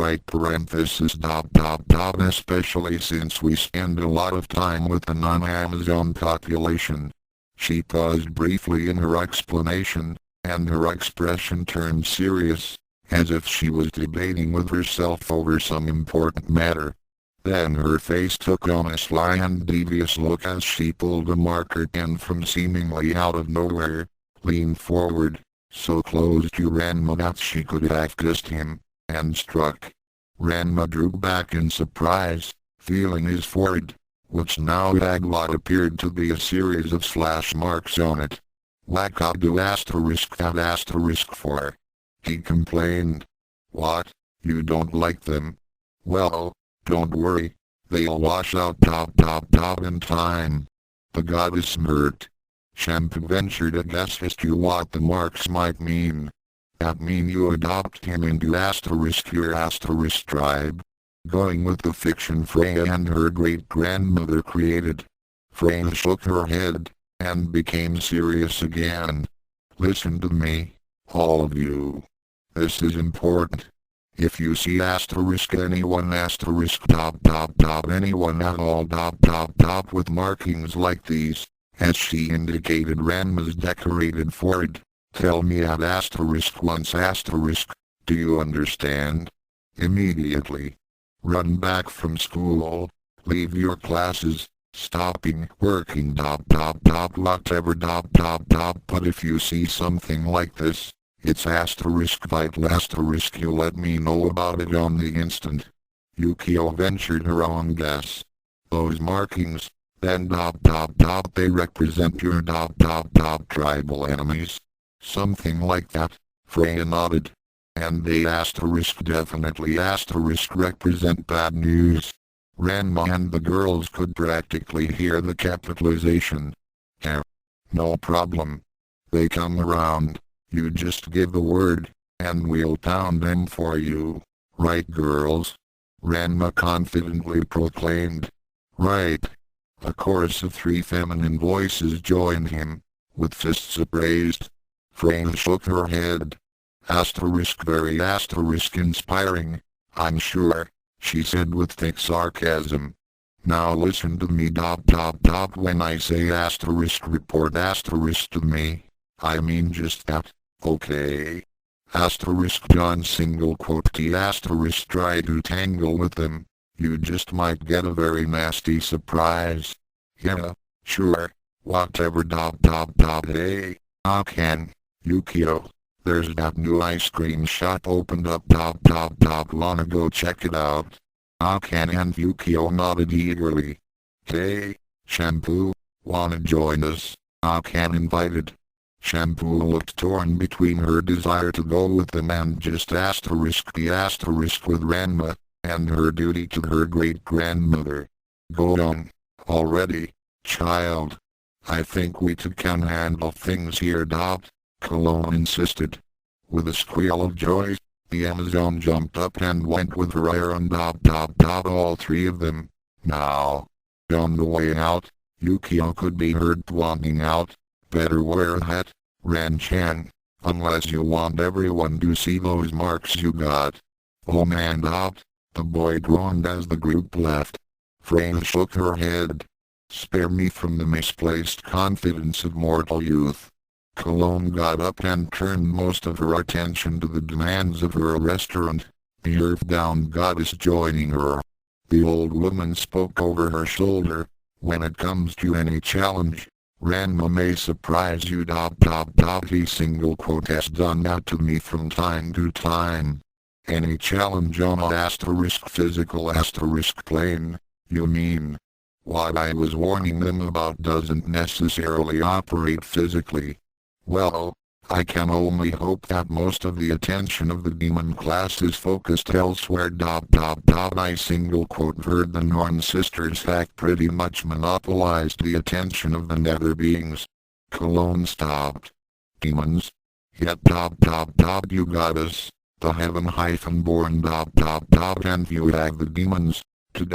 especially since we spend a lot of time with the non-Amazon population. She paused briefly in her explanation, and her expression turned serious, as if she was debating with herself over some important matter. Then her face took on a sly and devious look as she pulled a marker pen from seemingly out of nowhere, leaned forward, so close to Ranma that she could have kissed him, and struck. Ranma drew back in surprise, feeling his forehead, which now had what appeared to be a series of slash marks on it. "What do that for?" he complained. "What, you don't like them? Well, don't worry, they'll wash out in time." The goddess smirked. Shampoo ventured a guess as to what the marks might mean. "That mean you adopt him into your tribe?" Going with the fiction Freya and her great-grandmother created. Freya shook her head, and became serious again. "Listen to me, all of you. This is important. If you see anyone anyone at all with markings like these," as she indicated Ranma's decorated forehead, "tell me at once do you understand? Immediately. Run back from school, leave your classes, stopping working whatever but if you see something like this, it's vital you let me know about it on the instant." Yukio ventured her own guess. "Those markings, then they represent your tribal enemies?" "Something like that," Freya nodded. "And they definitely represent bad news." Ranma and the girls could practically hear the capitalization. "No problem. They come around, you just give the word, and we'll pound them for you. Right, girls?" Ranma confidently proclaimed. "Right." A chorus of 3 feminine voices joined him, with fists upraised. Freya shook her head. Very inspiring, I'm sure," she said with thick sarcasm. "Now listen to me when I say report to me, I mean just that, okay? John single quote T try to tangle with them, you just might get a very nasty surprise." "Yeah, sure, whatever hey, Akan, Yukio, there's that new ice cream shop opened up wanna go check it out?" Akan and Yukio nodded eagerly. "Hey, Shampoo, wanna join us?" Akan invited. Shampoo looked torn between her desire to go with them and just with Ranma, and her duty to her great-grandmother. "Go on, already, child. I think we two can handle things here. Cologne insisted. With a squeal of joy, the Amazon jumped up and went with her iron all 3 of them. Now, on the way out, Yukio could be heard wanting out. "Better wear a hat, Ran-chan, unless you want everyone to see those marks you got." Oh man, the boy groaned as the group left. Freya shook her head. Spare me from the misplaced confidence of mortal youth. Cologne got up and turned most of her attention to the demands of her restaurant, the earth-bound goddess joining her. The old woman spoke over her shoulder. When it comes to any challenge, Ranma may surprise you. He single quote has done that to me from time to time. Any challenge on a physical plane, you mean? What I was warning them about doesn't necessarily operate physically. Well, I can only hope that most of the attention of the demon class is focused elsewhere. I single quote heard the Norn sisters hack pretty much monopolized the attention of the nether beings. Cologne stopped. Demons? Yet you got us. The heaven-born and you have the demons. To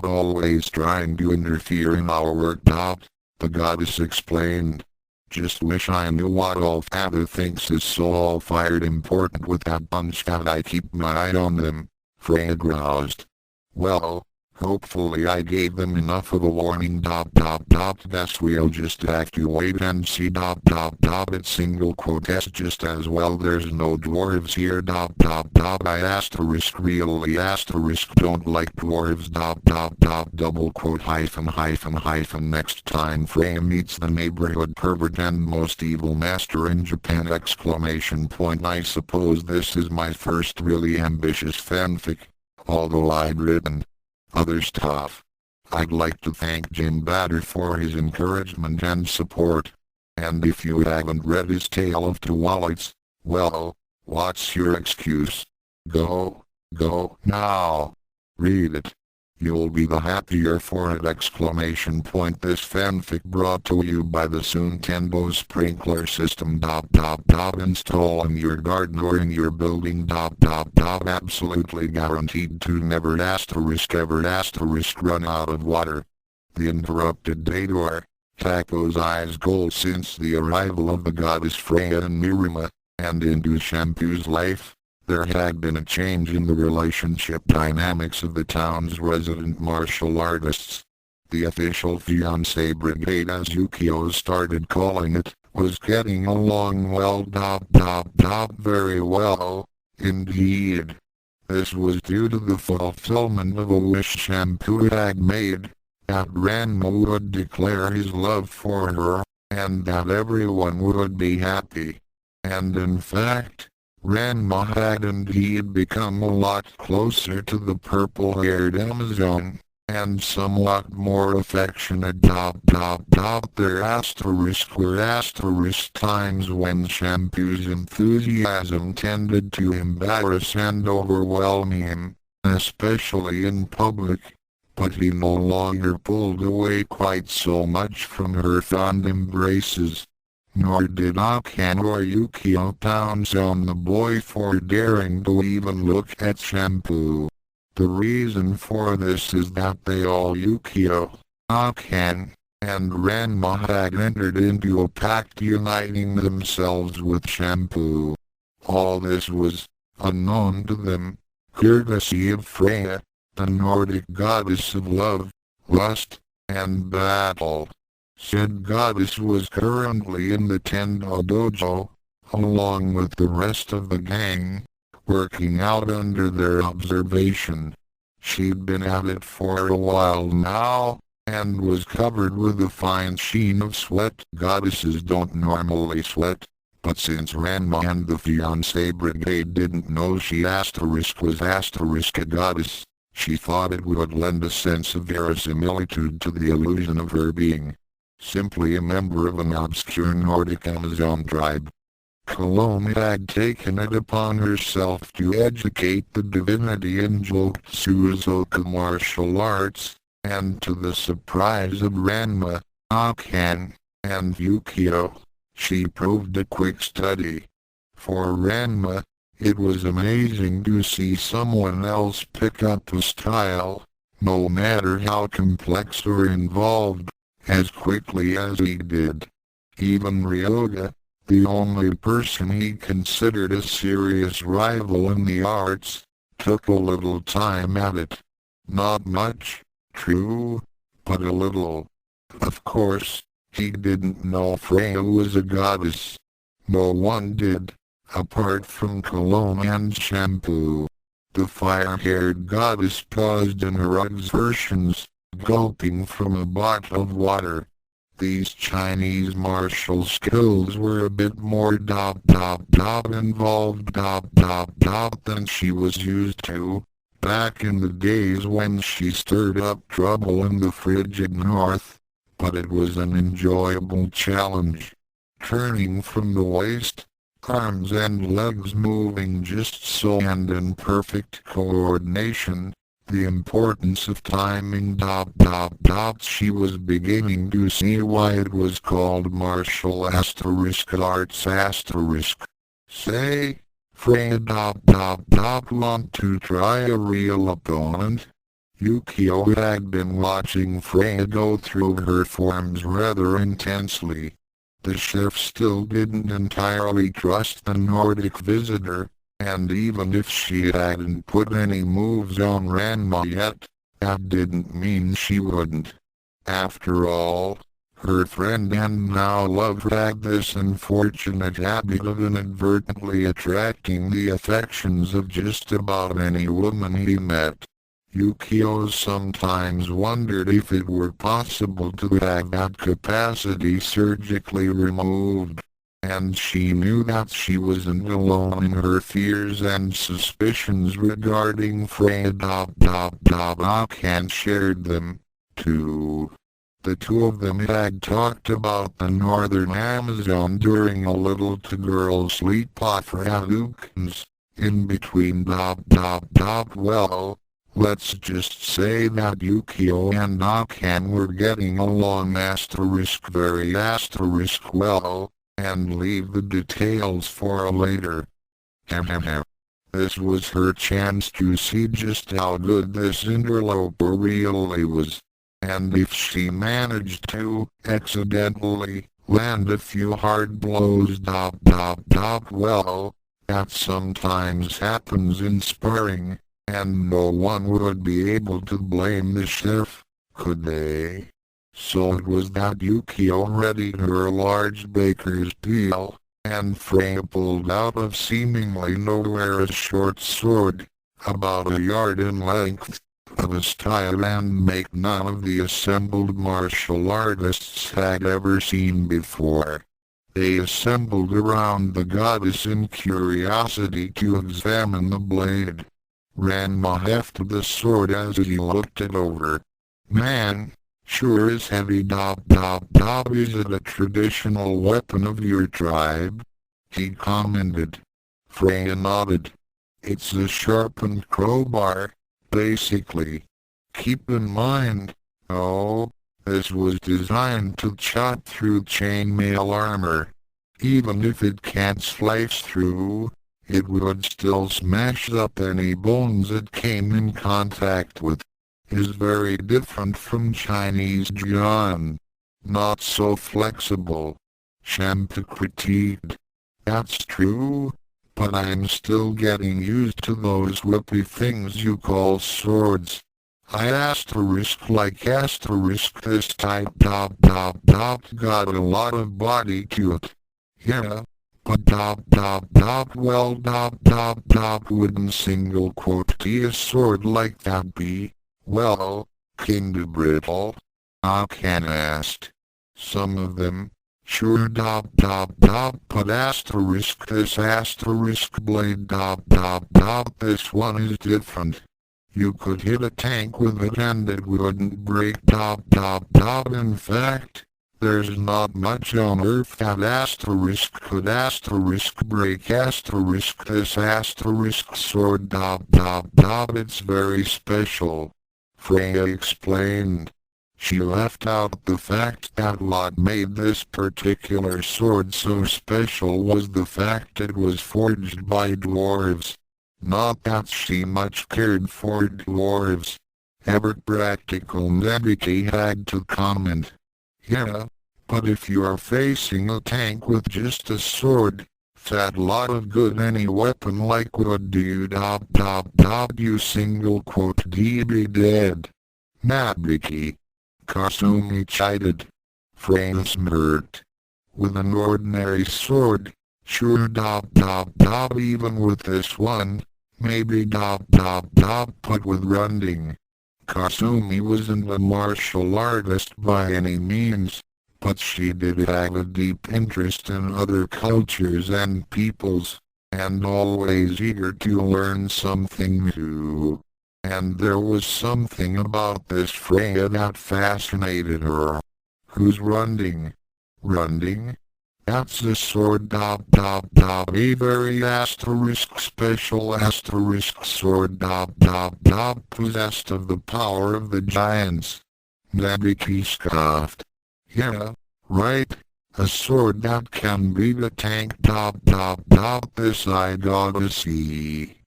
always trying to interfere in our work. The goddess explained. Just wish I knew what all Father thinks is so all-fired important with that bunch that I keep my eye on them, Freya groused. Well, hopefully I gave them enough of a warning. Guess we'll just have to wait and see. It's single quote just as well there's no dwarves here. I really don't like dwarves. Double quote next time Freya meets the neighborhood pervert and most evil master in Japan exclamation point. I suppose this is my first really ambitious fanfic, although I'd written other stuff. I'd like to thank Jim Batter for his encouragement and support. And if you haven't read his Tale of Two Wallets, well, what's your excuse? Go now. Read it. You'll be the happier for it exclamation point. This fanfic brought to you by the Suntendo sprinkler system. Install in your garden or in your building. Absolutely guaranteed to never ever run out of water. The interrupted Daedor. Taco's eyes gold since the arrival of the goddess Freya and Mirima, and into Shampoo's life. There had been a change in the relationship dynamics of the town's resident martial artists. The official fiancé brigade, as Yukio started calling it, was getting along well. Very well, indeed. This was due to the fulfillment of a wish Shampoo had made, that Ranma would declare his love for her, and that everyone would be happy. And in fact, Ranma had indeed become a lot closer to the purple-haired Amazon, and somewhat more affectionate. There were times when Shampoo's enthusiasm tended to embarrass and overwhelm him, especially in public, but he no longer pulled away quite so much from her fond embraces. Nor did Akan or Yukio pounce on the boy for daring to even look at Shampoo. The reason for this is that they all Yukio, Akan, and Ranma had entered into a pact uniting themselves with Shampoo. All this was unknown to them, courtesy of Freya, the Nordic goddess of love, lust, and battle. Said goddess was currently in the Tendo dojo, along with the rest of the gang, working out under their observation. She'd been at it for a while now, and was covered with a fine sheen of sweat. Goddesses don't normally sweat, but since Ranma and the fiancé brigade didn't know she was a goddess, she thought it would lend a sense of verisimilitude to the illusion of her being simply a member of an obscure Nordic Amazon tribe. Cologne had taken it upon herself to educate the divinity in Joksuzoka martial arts, and to the surprise of Ranma, Akan, and Yukio, she proved a quick study. For Ranma, it was amazing to see someone else pick up a style, no matter how complex or involved, as quickly as he did. Even Ryoga, the only person he considered a serious rival in the arts, took a little time at it. Not much, true, but a little. Of course, he didn't know Freya was a goddess. No one did, apart from cologne and shampoo. The fire-haired goddess paused in her exertions, gulping from a bottle of water. These Chinese martial skills were a bit more involved than she was used to, back in the days when she stirred up trouble in the frigid north. But it was an enjoyable challenge. Turning from the waist, arms and legs moving just so and in perfect coordination, the importance of timing she was beginning to see why it was called martial arts Say, Freya want to try a real opponent? Yukio had been watching Freya go through her forms rather intensely. The chef still didn't entirely trust the Nordic visitor, and even if she hadn't put any moves on Ranma yet, that didn't mean she wouldn't. After all, her friend and now lover had this unfortunate habit of inadvertently attracting the affections of just about any woman he met. Yukio sometimes wondered if it were possible to have that capacity surgically removed, and she knew that she wasn't alone in her fears and suspicions regarding Freya. Akan shared them, too. The two of them had talked about the northern Amazon during a little-to-girl sleep-off Hadouken's, in between. Well, let's just say that Yukio and Akan were getting along very well, and leave the details for later. This was her chance to see just how good this interloper really was. And if she managed to, accidentally, land a few hard blows. Well, that sometimes happens in sparring, and no one would be able to blame the chef, could they? So it was that Yukio readied her large baker's peel, and Freya pulled out of seemingly nowhere a short sword, about a yard in length, of a style and make none of the assembled martial artists had ever seen before. They assembled around the goddess in curiosity to examine the blade. Ranma hefted the sword as he looked it over. Man, sure is heavy. Is it a traditional weapon of your tribe? He commented. Freya nodded. It's a sharpened crowbar, basically. Keep in mind, this was designed to chop through chainmail armor. Even if it can't slice through, it would still smash up any bones it came in contact with. Is very different from Chinese jian. Not so flexible. Champa critiqued. That's true, but I'm still getting used to those whippy things you call swords. I like this type got a lot of body to it. Yeah, but wouldn't single quote a sword like that be, well, kinda brittle? Akan asked. Some of them, sure but this blade this one is different. You could hit a tank with it and it wouldn't break. In fact, there's not much on earth that could break this sword. It's very special. Freya explained. She left out the fact that what made this particular sword so special was the fact it was forged by dwarves. Not that she much cared for dwarves. Ever practical Nebiki had to comment. Yeah, but if you're facing a tank with just a sword, That lot of good any weapon like would do you single quote DB dead. Nabiki. Kasumi chided. Freya smirked. With an ordinary sword, sure even with this one, maybe but with Runding. Kasumi wasn't a martial artist by any means, but she did have a deep interest in other cultures and peoples, and always eager to learn something new. And there was something about this Freya that fascinated her. Who's Runding? Runding? That's the sword a very asterisk special asterisk sword possessed of the power of the giants. Nabiki scoffed. Yeah, right. A sword that can beat a tank this I gotta see.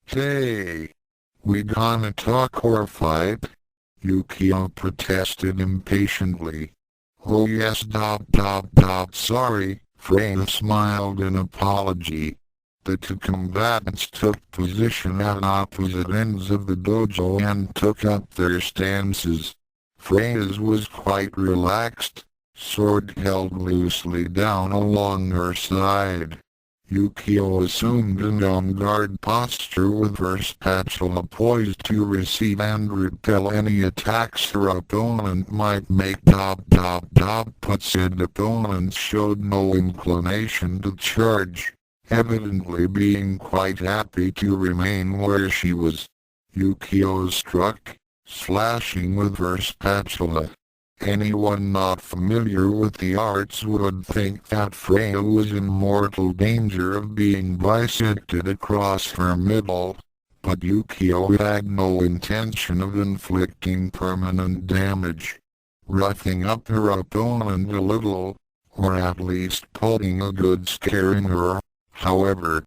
Hey, we gonna talk or fight? Yukio protested impatiently. Oh yes sorry, Freya smiled in apology. The two combatants took position at opposite ends of the dojo and took up their stances. Freya's was quite relaxed, sword held loosely down along her side. Yukio assumed an on-guard posture with her spatula poised to receive and repel any attacks her opponent might make but said opponent showed no inclination to charge, evidently being quite happy to remain where she was. Yukio struck, slashing with her spatula. Anyone not familiar with the arts would think that Freya was in mortal danger of being bisected across her middle, but Yukio had no intention of inflicting permanent damage. Roughing up her opponent a little, or at least putting a good scare in her, however.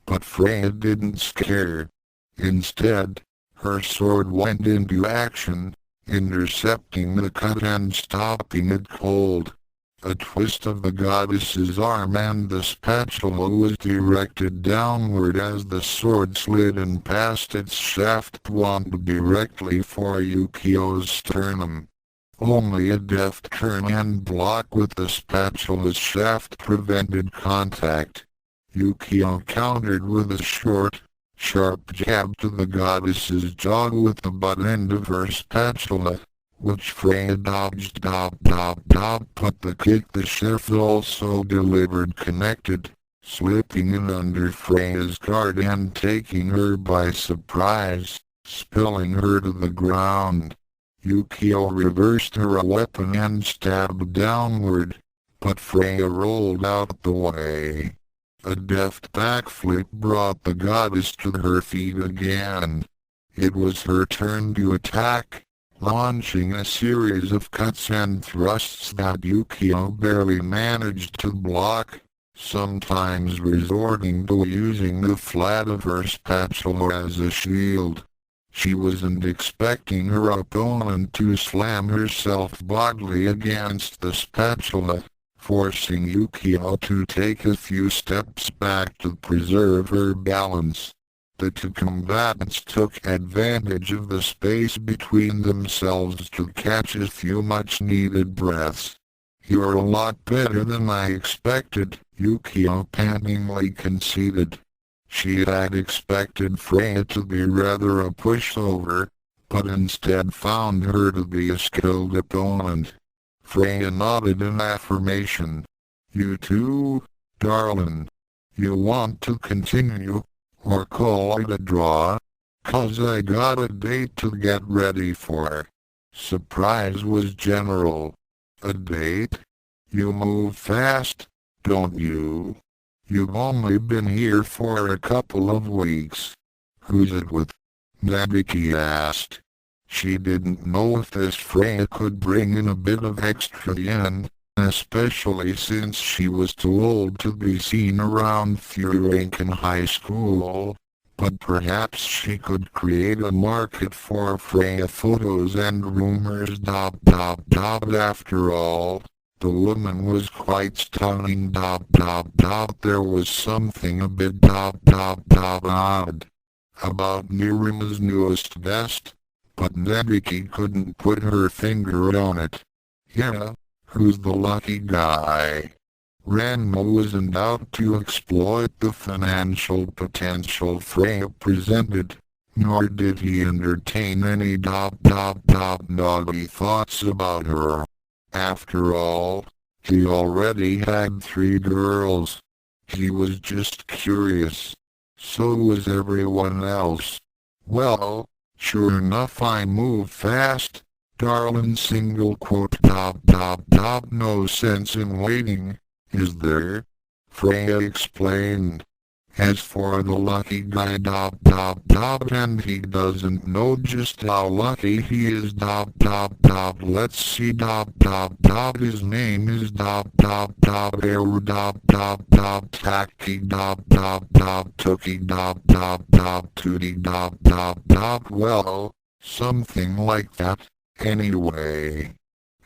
But Freya didn't scare. Instead, her sword went into action, intercepting the cut and stopping it cold. A twist of the goddess's arm and the spatula was directed downward as the sword slid and passed its shaft wand directly for Yukio's sternum. Only a deft turn and block with the spatula's shaft prevented contact. Yukio countered with a short, sharp jab to the goddess's jaw with the butt end of her spatula, which Freya dodged but the kick the chef also delivered connected, slipping it under Freya's guard and taking her by surprise, spilling her to the ground. Yukio reversed her weapon and stabbed downward, but Freya rolled out the way. A deft backflip brought the goddess to her feet again. It was her turn to attack, launching a series of cuts and thrusts that Yukio barely managed to block, sometimes resorting to using the flat of her spatula as a shield. She wasn't expecting her opponent to slam herself bodily against the spatula, forcing Yukio to take a few steps back to preserve her balance. The two combatants took advantage of the space between themselves to catch a few much-needed breaths. "You're a lot better than I expected," Yukio pantingly conceded. She had expected Freya to be rather a pushover, but instead found her to be a skilled opponent. Freya nodded in affirmation. "You too, darling? You want to continue, or call it a draw? 'Cause I got a date to get ready for." Surprise was general. "A date? You move fast, don't you? You've only been here for a couple of weeks." "Who's it with?" Nabiki asked. She didn't know if this Freya could bring in a bit of extra yen, especially since she was too old to be seen around Furankin High School, but perhaps she could create a market for Freya photos and rumors. After all, The woman was quite stunning. There was something a bit odd about Miriam's newest vest, but Nebiki couldn't put her finger on it. Yeah, who's the lucky guy? Ranma wasn't out to exploit the financial potential Freya presented, nor did he entertain any naughty thoughts about her. After all, he already had 3 girls. He was just curious. So was everyone else. Well, sure enough I move fast, darling. No sense in waiting, is there? Freya explained. As for the lucky guy and he doesn't know just how lucky he is let's see his name is Eru Taki Tookie Tootie well, something like that, anyway.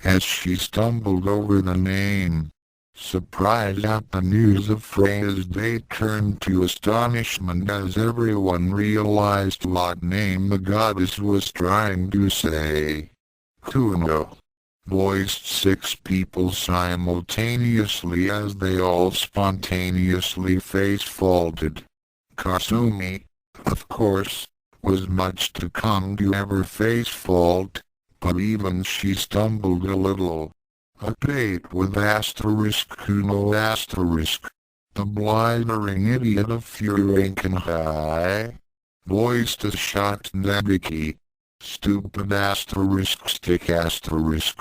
As she stumbled over the name, surprise at the news of Freya's date turned to astonishment as everyone realized what name the goddess was trying to say. Kuno, voiced 6 people simultaneously as they all spontaneously face-faulted. Kasumi, of course, was much too calm to ever face-fault, but even she stumbled a little. A date with Kuno the blithering idiot of Furankenhai, voiced a shocked Nebiki. Stupid stick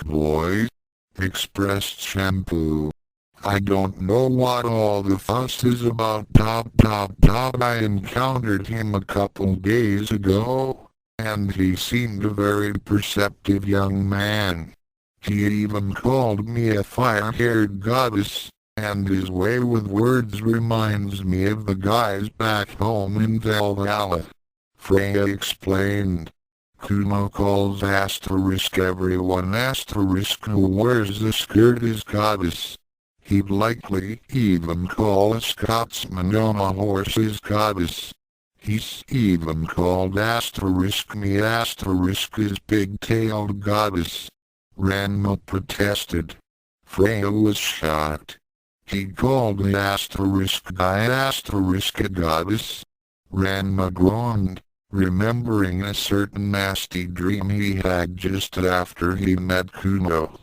voice, expressed Shampoo. I don't know what all the fuss is about I encountered him a couple days ago, and he seemed a very perceptive young man. He even called me a fire-haired goddess, and his way with words reminds me of the guys back home in Valhalla. Freya explained. Kuno calls everyone who wears a skirt is goddess. He'd likely even call a Scotsman on a horse his goddess. He's even called me is big-tailed goddess. Ranma protested. Freya was shocked. He called the guy a goddess. Ranma groaned, remembering a certain nasty dream he had just after he met Kuno.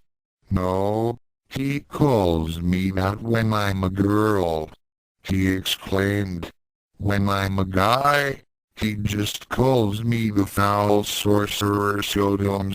No, he calls me that when I'm a girl, he exclaimed. When I'm a guy, he just calls me the foul sorcerer Sodom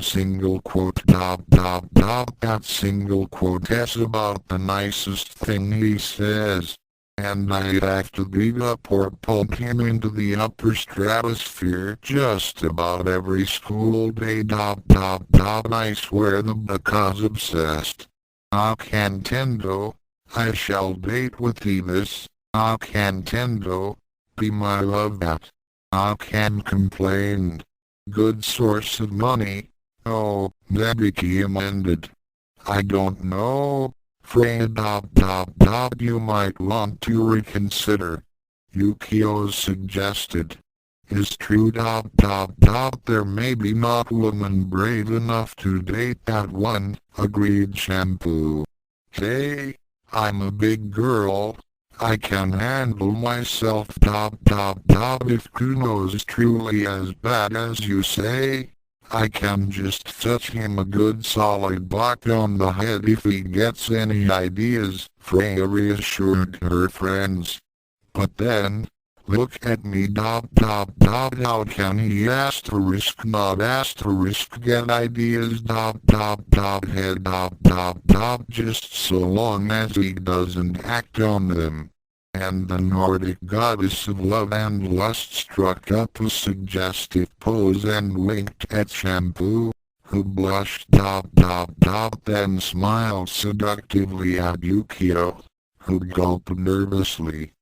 that single quote is about the nicest thing he says, and I'd have to beat up or pump him into the upper stratosphere just about every school day I swear the because obsessed. Contendo, I shall date with thee this, contendo, be my love that. Can complained. Good source of money. Oh, Nebiki amended. I don't know. Freya you might want to reconsider. Yukio suggested. Is true there may be not woman brave enough to date that one, agreed Shampoo. Hey, I'm a big girl. I can handle myself if Kuno's truly as bad as you say. I can just touch him a good solid whack on the head if he gets any ideas, Freya reassured her friends. But then, look at me how can he not get ideas head just so long as he doesn't act on them. And the Nordic goddess of love and lust struck up a suggestive pose and winked at Shampoo, who blushed then smiled seductively at Yukio, who gulped nervously.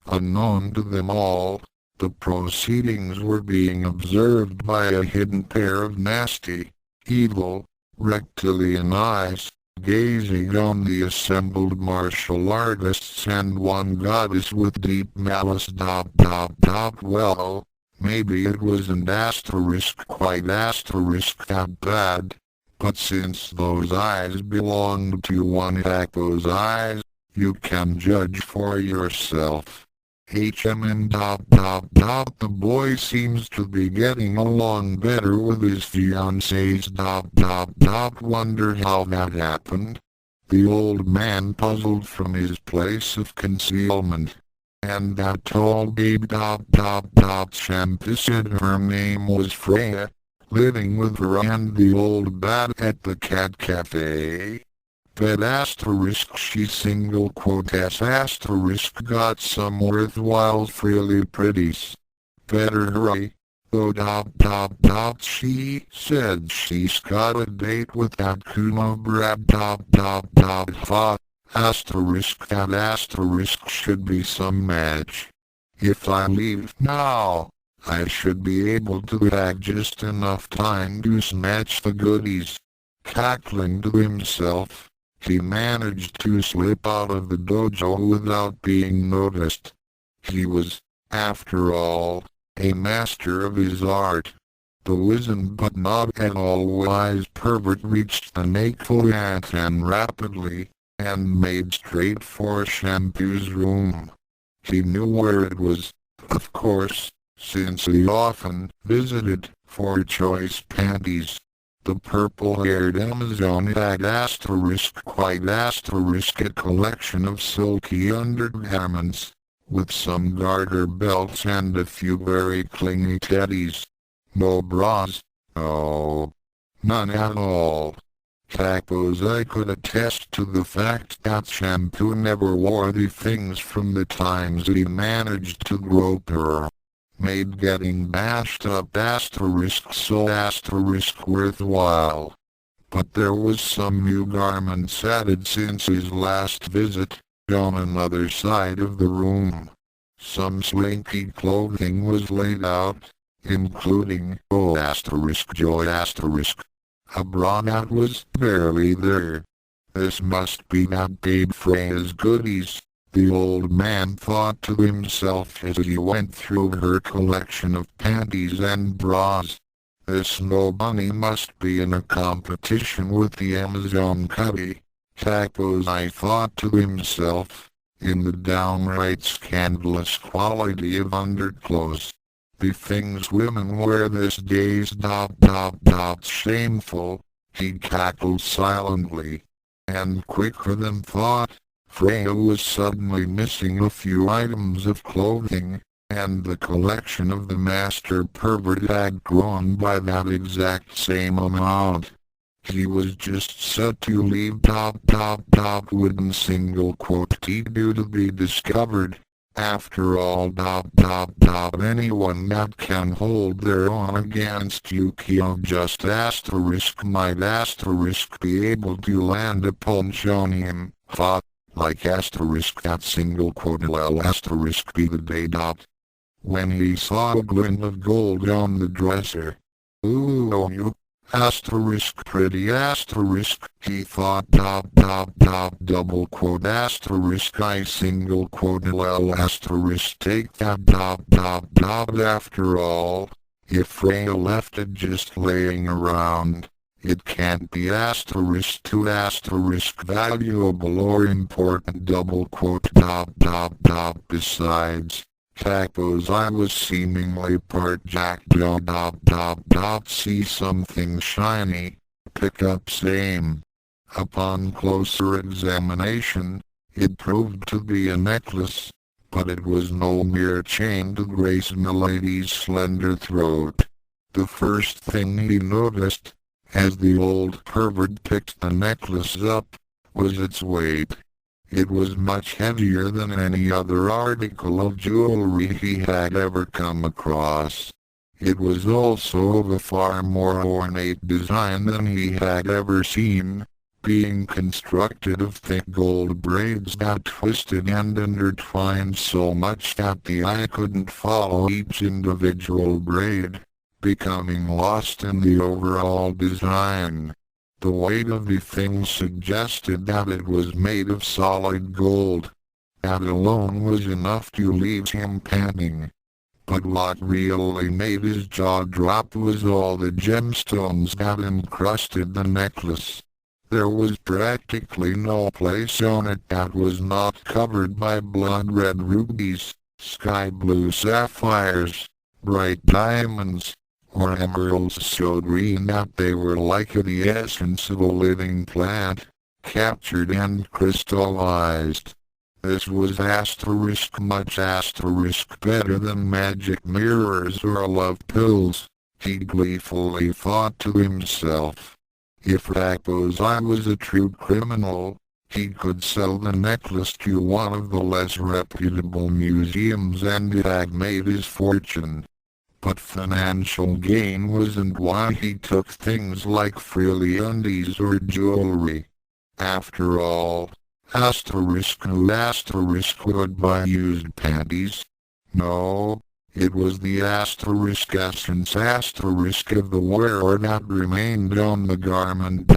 Unknown to them all, the proceedings were being observed by a hidden pair of nasty, evil, reptilian eyes, Gazing on the assembled martial artists and one goddess with deep malice. Well, maybe it wasn't quite that bad. But since those eyes belonged to one those eyes, you can judge for yourself. And the boy seems to be getting along better with his fiancées. Wonder how that happened. The old man puzzled from his place of concealment. And that tall babe. Shampoo said her name was Freya, living with her and the old bat at the cat cafe. But she got some worthwhile frilly pretties. Better hurry, though. She said she's got a date with that Kuno Brad. That should be some match. If I leave now, I should be able to have just enough time to snatch the goodies. Cackling to himself, he managed to slip out of the dojo without being noticed. He was, after all, a master of his art. The wizened but not at all wise pervert reached the nakeful Antan rapidly, and made straight for Shampoo's room. He knew where it was, of course, since he often visited for choice panties. The purple-haired Amazon had a collection of silky undergarments, with some garter belts and a few very clingy teddies. No bras, no, none at all. I could attest to the fact that Shampoo never wore the things from the times he managed to grope her. Made getting bashed up worthwhile. But there was some new garments added since his last visit, on another side of the room. Some swanky clothing was laid out, including joy. A bra that was barely there. This must be that babe Freya's goodies, the old man thought to himself as he went through her collection of panties and bras. This snow bunny must be in a competition with the Amazon cubby. I thought to himself, in the downright scandalous quality of underclothes. The things women wear this days. Shameful, he cackled silently. And quicker than thought, Freya was suddenly missing a few items of clothing, and the collection of the master pervert had grown by that exact same amount. He was just set to leave wouldn't single quote due to be discovered. After all anyone that can hold their own against Yukio just might be able to land a punch on him, like that single quote be the day. When he saw a glint of gold on the dresser. Ooh, you pretty he thought double quote I single quote take that after all, if Freya left it just laying around, it can't be valuable or important double quote besides. I was seemingly part jacked. See something shiny. Pick up same. Upon closer examination, it proved to be a necklace, but it was no mere chain to grace milady's slender throat. The first thing he noticed, as the old pervert picked the necklace up, was its weight. It was much heavier than any other article of jewelry he had ever come across. It was also of a far more ornate design than he had ever seen, being constructed of thick gold braids that twisted and intertwined so much that the eye couldn't follow each individual braid, becoming lost in the overall design. The weight of the thing suggested that it was made of solid gold. That alone was enough to leave him panting. But what really made his jaw drop was all the gemstones that encrusted the necklace. There was practically no place on it that was not covered by blood-red rubies, sky-blue sapphires, bright diamonds, or emeralds so green that they were like the essence of a living plant, captured and crystallized. This was much better than magic mirrors or love pills, he gleefully thought to himself. If Raposi was a true criminal, he could sell the necklace to one of the less reputable museums and it had made his fortune. But financial gain wasn't why he took things like frilly undies or jewelry. After all, who would buy used panties? No, it was the essence of the wearer that remained on the garment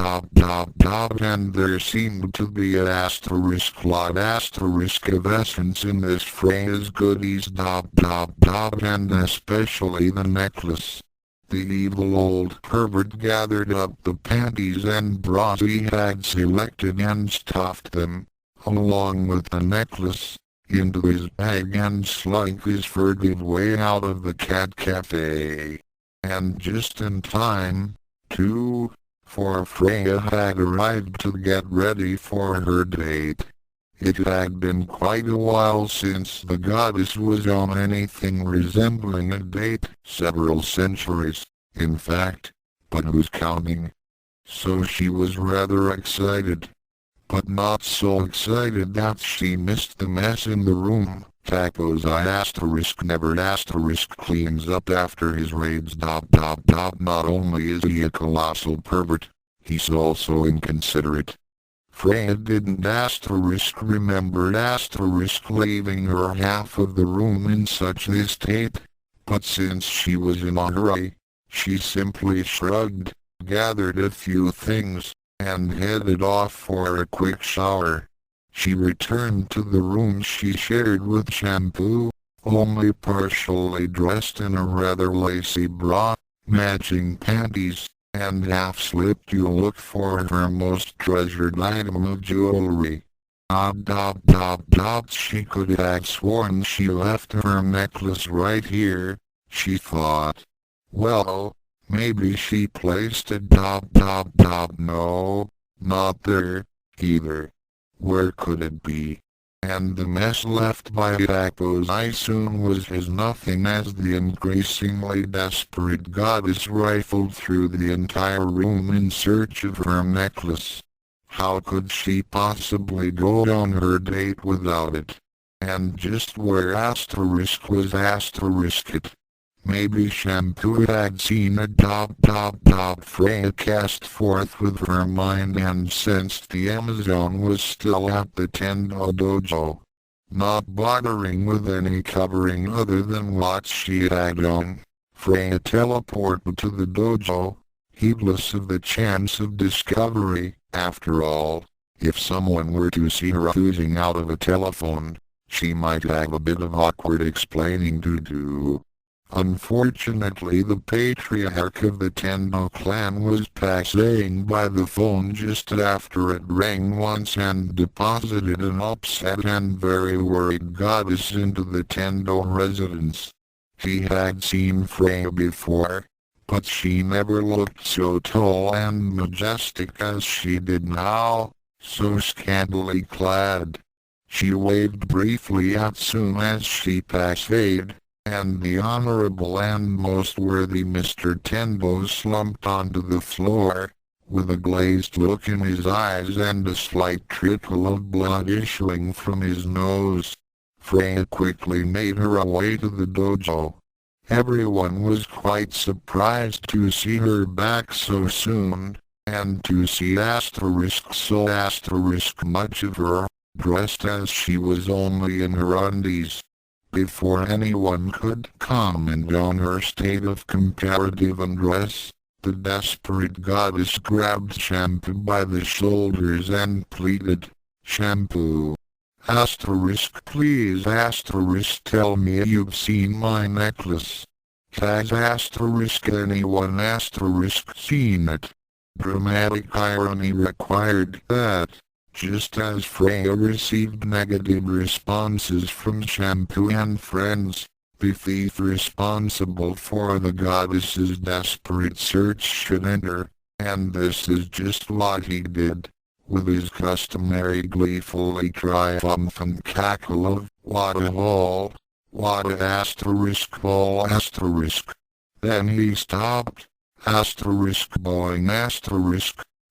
and there seemed to be a lot of essence in this Freya's goodies and especially the necklace. The evil old pervert gathered up the panties and bras he had selected and stuffed them, along with the necklace, into his bag and slunk his furtive way out of the cat cafe. And just in time, too, for Freya had arrived to get ready for her date. It had been quite a while since the goddess was on anything resembling a date, several centuries, in fact, but who's counting? So she was rather excited. But not so excited that she missed the mess in the room. Raposi never cleans up after his raids. Not only is he a colossal pervert, he's also inconsiderate. Freya didn't remember leaving her half of the room in such a state, but since she was in a hurry, she simply shrugged, gathered a few things, and headed off for a quick shower. She returned to the room she shared with Shampoo, only partially dressed in a rather lacy bra, matching panties, and half-slipped to look for her most treasured item of jewelry. She could have sworn she left her necklace right here, she thought. Well, maybe she placed it no, not there, either. Where could it be? And the mess left by Raposi soon was as nothing as the increasingly desperate goddess rifled through the entire room in search of her necklace. How could she possibly go on her date without it? And just where was it? Maybe Shampoo had seen a Freya cast forth with her mind and sensed the Amazon was still at the Tendo dojo, not bothering with any covering other than what she had on. Freya teleported to the dojo, heedless of the chance of discovery. After all, if someone were to see her oozing out of a telephone, she might have a bit of awkward explaining to do. Unfortunately, the patriarch of the Tendo clan was passing by the phone just after it rang once and deposited an upset and very worried goddess into the Tendo residence. He had seen Freya before, but she never looked so tall and majestic as she did now, so scantily clad. She waved briefly as soon as she passed, and the honorable and most worthy Mr. Tendo slumped onto the floor, with a glazed look in his eyes and a slight trickle of blood issuing from his nose. Freya quickly made her way to the dojo. Everyone was quite surprised to see her back so soon, and to see much of her, dressed as she was only in her undies. Before anyone could comment on her state of comparative undress, The desperate goddess grabbed Shampoo by the shoulders and pleaded, "Shampoo. Please tell me you've seen my necklace. Has anyone seen it?" Dramatic irony required that, just as Freya received negative responses from Shampoo and friends, the thief responsible for the goddess's desperate search should enter, and this is just what he did, with his customary gleefully triumphant cackle of, "What a haul! What a ball asterisk." Then he stopped, boing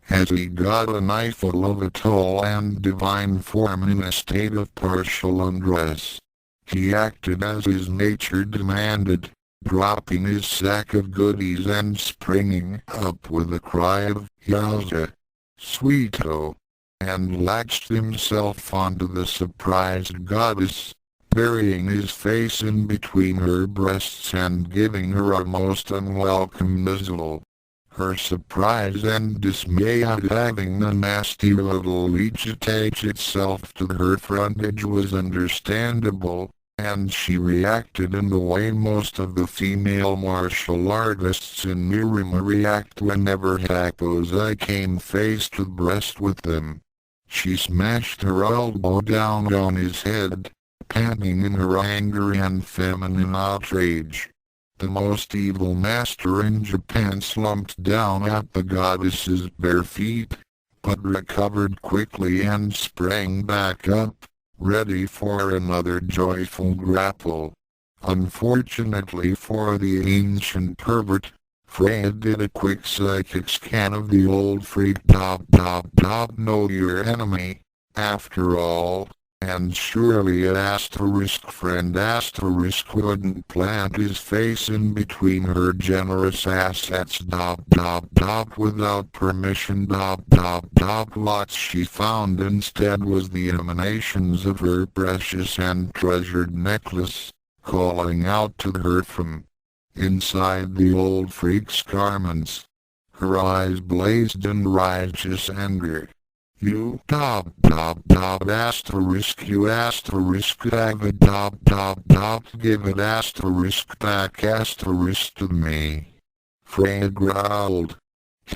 as he got a knifeful of a tall and divine form in a state of partial undress. He acted as his nature demanded, dropping his sack of goodies and springing up with a cry of, "Yowza! Sweeto!" and latched himself onto the surprised goddess, burying his face in between her breasts and giving her a most unwelcome nuzzle. Her surprise and dismay at having the nasty little leech attach itself to her frontage was understandable, and she reacted in the way most of the female martial artists in Nirima react whenever Hakozai came face to breast with them. She smashed her elbow down on his head, panting in her anger and feminine outrage. The most evil master in Japan slumped down at the goddess's bare feet, but recovered quickly and sprang back up, ready for another joyful grapple. Unfortunately for the ancient pervert, Freya did a quick psychic scan of the old freak. Know your enemy, after all. And surely an friend wouldn't plant his face in between her generous assets. Without permission. What she found instead was the emanations of her precious and treasured necklace, calling out to her from inside the old freak's garments. Her eyes blazed in righteous anger. "You you have it give it back to me." Freya growled.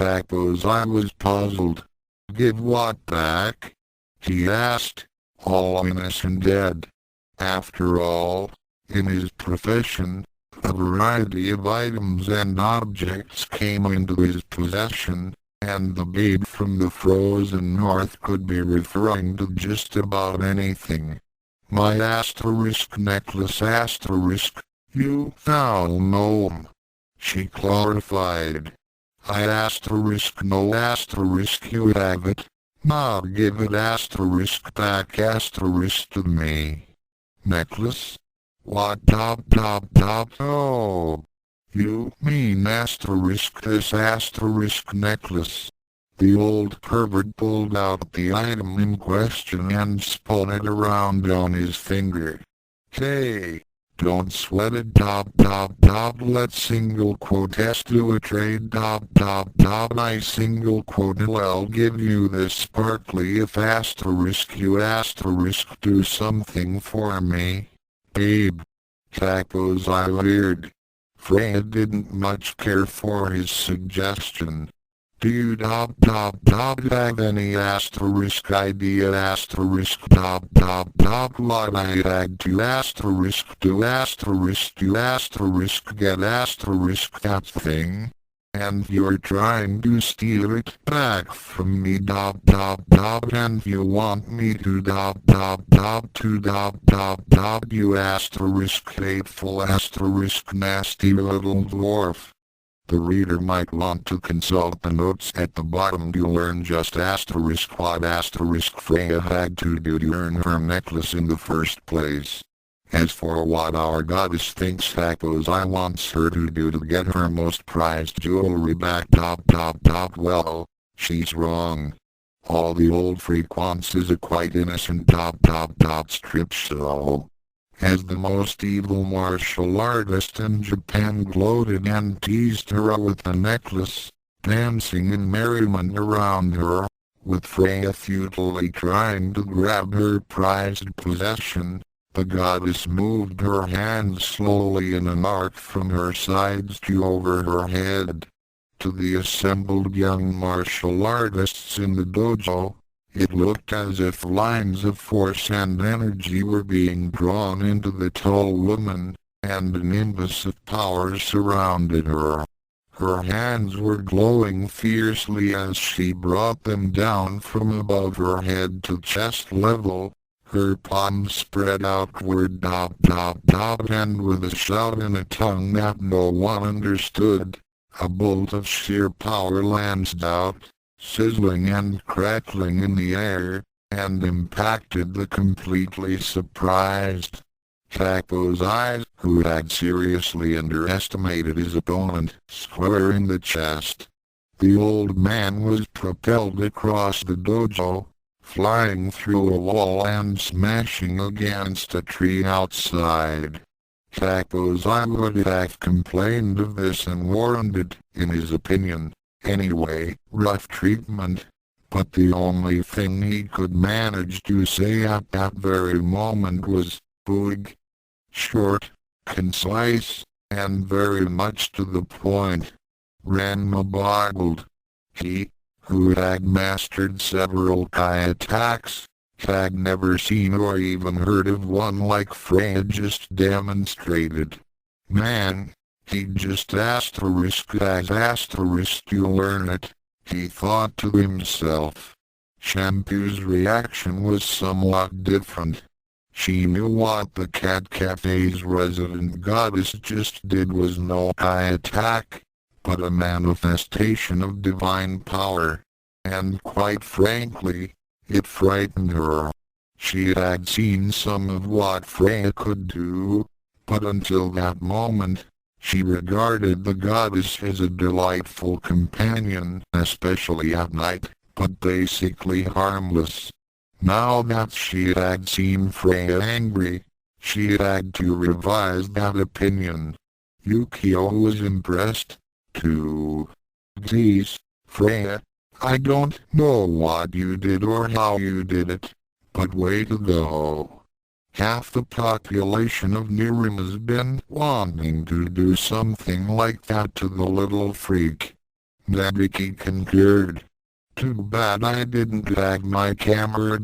I was puzzled. "Give what back?" he asked, all innocent dead. After all, in his profession, a variety of items and objects came into his possession, and the babe from the frozen north could be referring to just about anything. "My necklace you foul gnome," she clarified. "I no you have it. Now give it back to me." "Necklace? What oh. You mean this necklace?" The old pervert pulled out the item in question and spun it around on his finger. "Hey, don't sweat it. Let's single quote do a trade. I single quote I'll give you this sparkly if you do something for me, babe." Taco's eye leered. Freya didn't much care for his suggestion. "Do you have any idea what I had to do get that thing? And you're trying to steal it back from me and you want me to you hateful nasty little dwarf." The reader might want to consult the notes at the bottom to learn just what Freya had to do to earn her necklace in the first place. As for what our goddess thinks Hakozai wants her to do to get her most prized jewelry back well, she's wrong. All the old freak wants is a quite innocent strip show. as the most evil martial artist in Japan gloated and teased her with the necklace, dancing in merriment around her, with Freya futilely trying to grab her prized possession. The goddess moved her hands slowly in an arc from her sides to over her head. To the assembled young martial artists in the dojo, it looked as if lines of force and energy were being drawn into the tall woman, and a nimbus of power surrounded her. Her hands were glowing fiercely as she brought them down from above her head to chest level, her palms spread outward and with a shout in a tongue that no one understood, a bolt of sheer power lanced out, sizzling and crackling in the air, and impacted the completely surprised Tako's eyes, who had seriously underestimated his opponent, square in the chest. The old man was propelled across the dojo, flying through a wall and smashing against a tree outside. Tako's eye would have complained of this and warranted, in his opinion, anyway, rough treatment, but the only thing he could manage to say at that very moment was, "Boog." Short, concise, and very much to the point. Ranma boggled. He, who had mastered several Kai attacks, had never seen or even heard of one like Freya just demonstrated. Man, he'd just asterisk as asterisk you learn it, he thought to himself. Shampoo's reaction was somewhat different. She knew what the Cat Cafe's resident goddess just did was no Kai attack, but a manifestation of divine power, and quite frankly, it frightened her. She had seen some of what Freya could do, but until that moment, she regarded the goddess as a delightful companion, especially at night, but basically harmless. Now that she had seen Freya angry, she had to revise that opinion. Yukio was impressed, too. Geez, Freya, I don't know what you did or how you did it, but way to go. Half the population of Nirima's been wanting to do something like that to the little freak. Nabiki concurred. Too bad I didn't have my camera.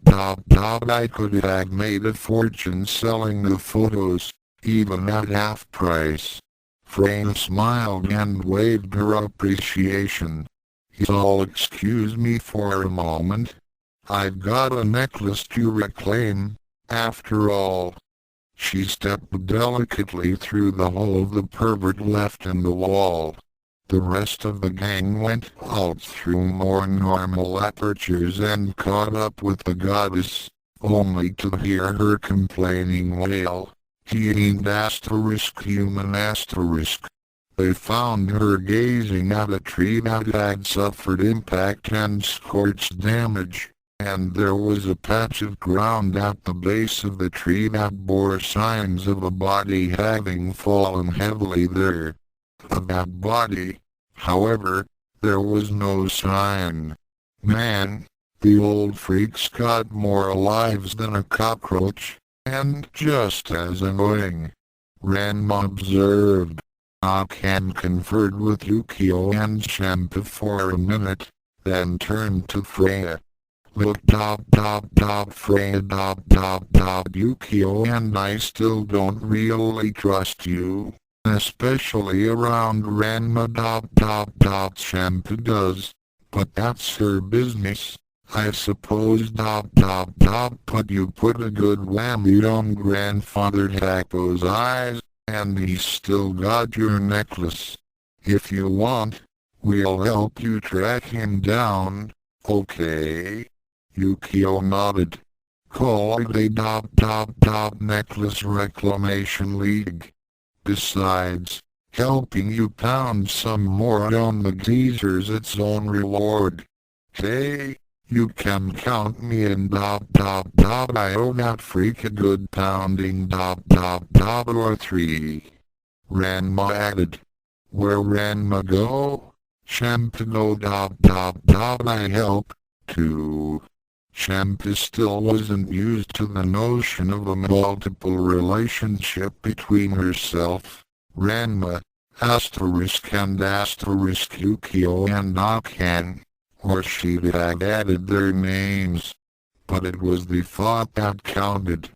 I could have made a fortune selling the photos, even at half price. Freya smiled and waved her appreciation. You'll excuse me for a moment. I've got a necklace to reclaim, after all. She stepped delicately through the hole the pervert left in the wall. The rest of the gang went out through more normal apertures and caught up with the goddess, only to hear her complaining wail. He ain't asterisk human asterisk. They found her gazing at a tree that had suffered impact and scorched damage, and there was a patch of ground at the base of the tree that bore signs of a body having fallen heavily there. Of that body, however, there was no sign. Man, the old freak's got more lives than a cockroach, and just as annoying. Ranma observed. Akan conferred with Yukio and Shampoo for a minute, then turned to Freya. Look Freya Yukio and I still don't really trust you, especially around Ranma Shampoo does, but that's her business, I suppose but you put a good whammy on Grandfather Tako's eyes, and he's still got your necklace. If you want, we'll help you track him down, okay? Yukio nodded. Call the Necklace Reclamation League. Besides, helping you pound some more on the geezer's its own reward. Hey, You can count me in I owe that freak a good pounding or three. Ranma added. Where Ranma go? Champ go I help, too. Champ still wasn't used to the notion of a multiple relationship between herself, Ranma, and Yukio and Akan, or she'd have added their names. But it was the thought that counted.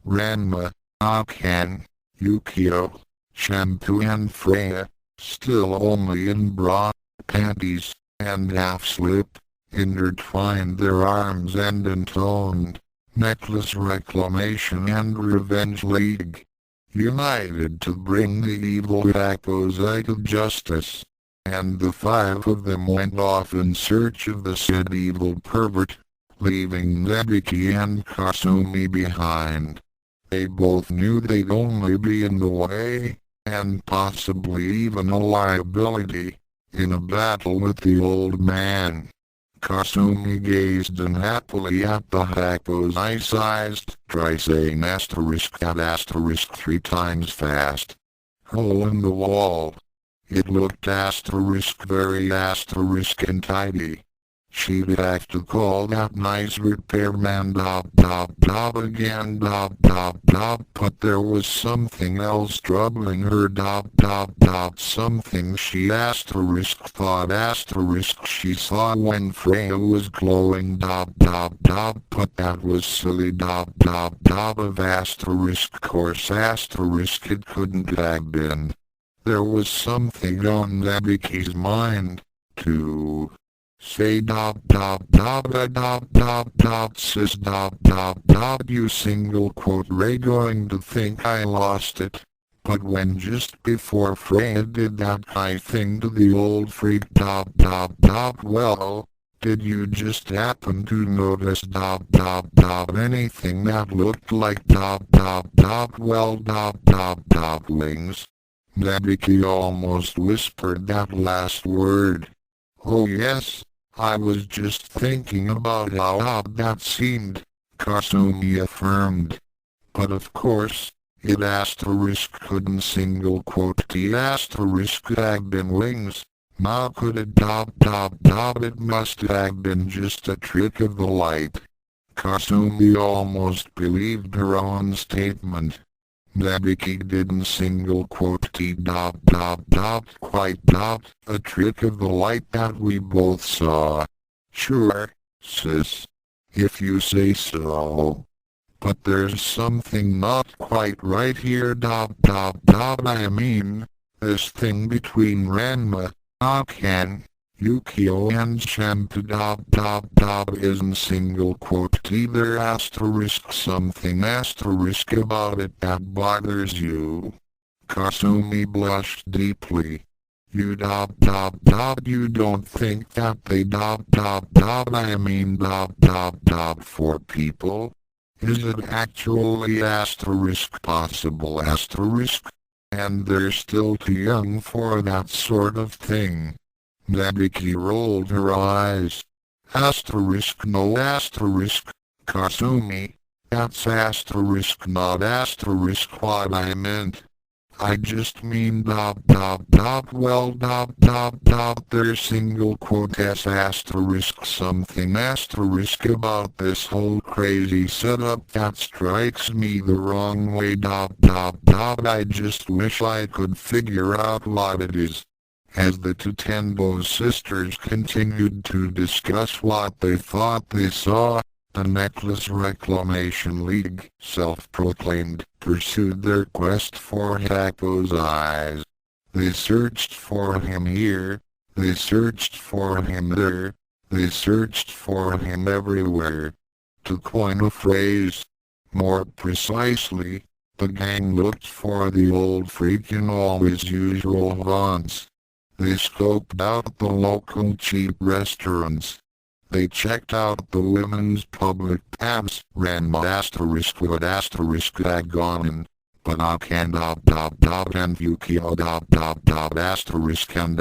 Ranma, Akan, Yukio, Shampoo and Freya, still only in bra, panties, and half-slip, intertwined their arms and intoned, Necklace Reclamation and Revenge League, united to bring the evil Yakuza to justice. And the five of them went off in search of the said evil pervert, leaving Nebiki and Kasumi behind. They both knew they'd only be in the way, and possibly even a liability, in a battle with the old man. Kasumi gazed unhappily at the Hako's eye-sized, try saying *@ 3 times fast. Hole in the wall. It looked very and tidy. She'd have to call that nice repairman again but there was something else troubling her something she thought she saw when Freya was glowing but that was silly of course it couldn't have been. There was something on Nabiki's mind, too. Say sis you single quote Ray going to think I lost it. But when just before Freya did that high thing to the old freak well, did you just happen to notice anything that looked like wings? Nabiki almost whispered that last word. Oh yes, I was just thinking about how odd that seemed, Kasumi affirmed. But of course, it couldn't single quote T have been wings. How could it it must have been just a trick of the light. Kasumi almost believed her own statement. Nabiki didn't single quote T quite a trick of the light that we both saw. Sure, sis. If you say so. But there's something not quite right here I mean, this thing between Ranma, Akan, Yukio and Shampoo isn't single quote either something about it that bothers you. Kasumi blushed deeply. You you don't think that they I mean for people? Is it actually possible and they're still too young for that sort of thing? Nabiki rolled her eyes. No Kasumi, that's not what I meant. I just mean well there's single quote something about this whole crazy setup that strikes me the wrong way I just wish I could figure out what it is. As the two Tenbo sisters continued to discuss what they thought they saw, the Necklace Reclamation League, self-proclaimed, pursued their quest for Hako's eyes. They searched for him here, they searched for him there, they searched for him everywhere. To coin a phrase, more precisely, the gang looked for the old freak in all his usual haunts. They scoped out the local cheap restaurants. They checked out the women's public baths, Ranma would had gone in, but Akan and Yukio and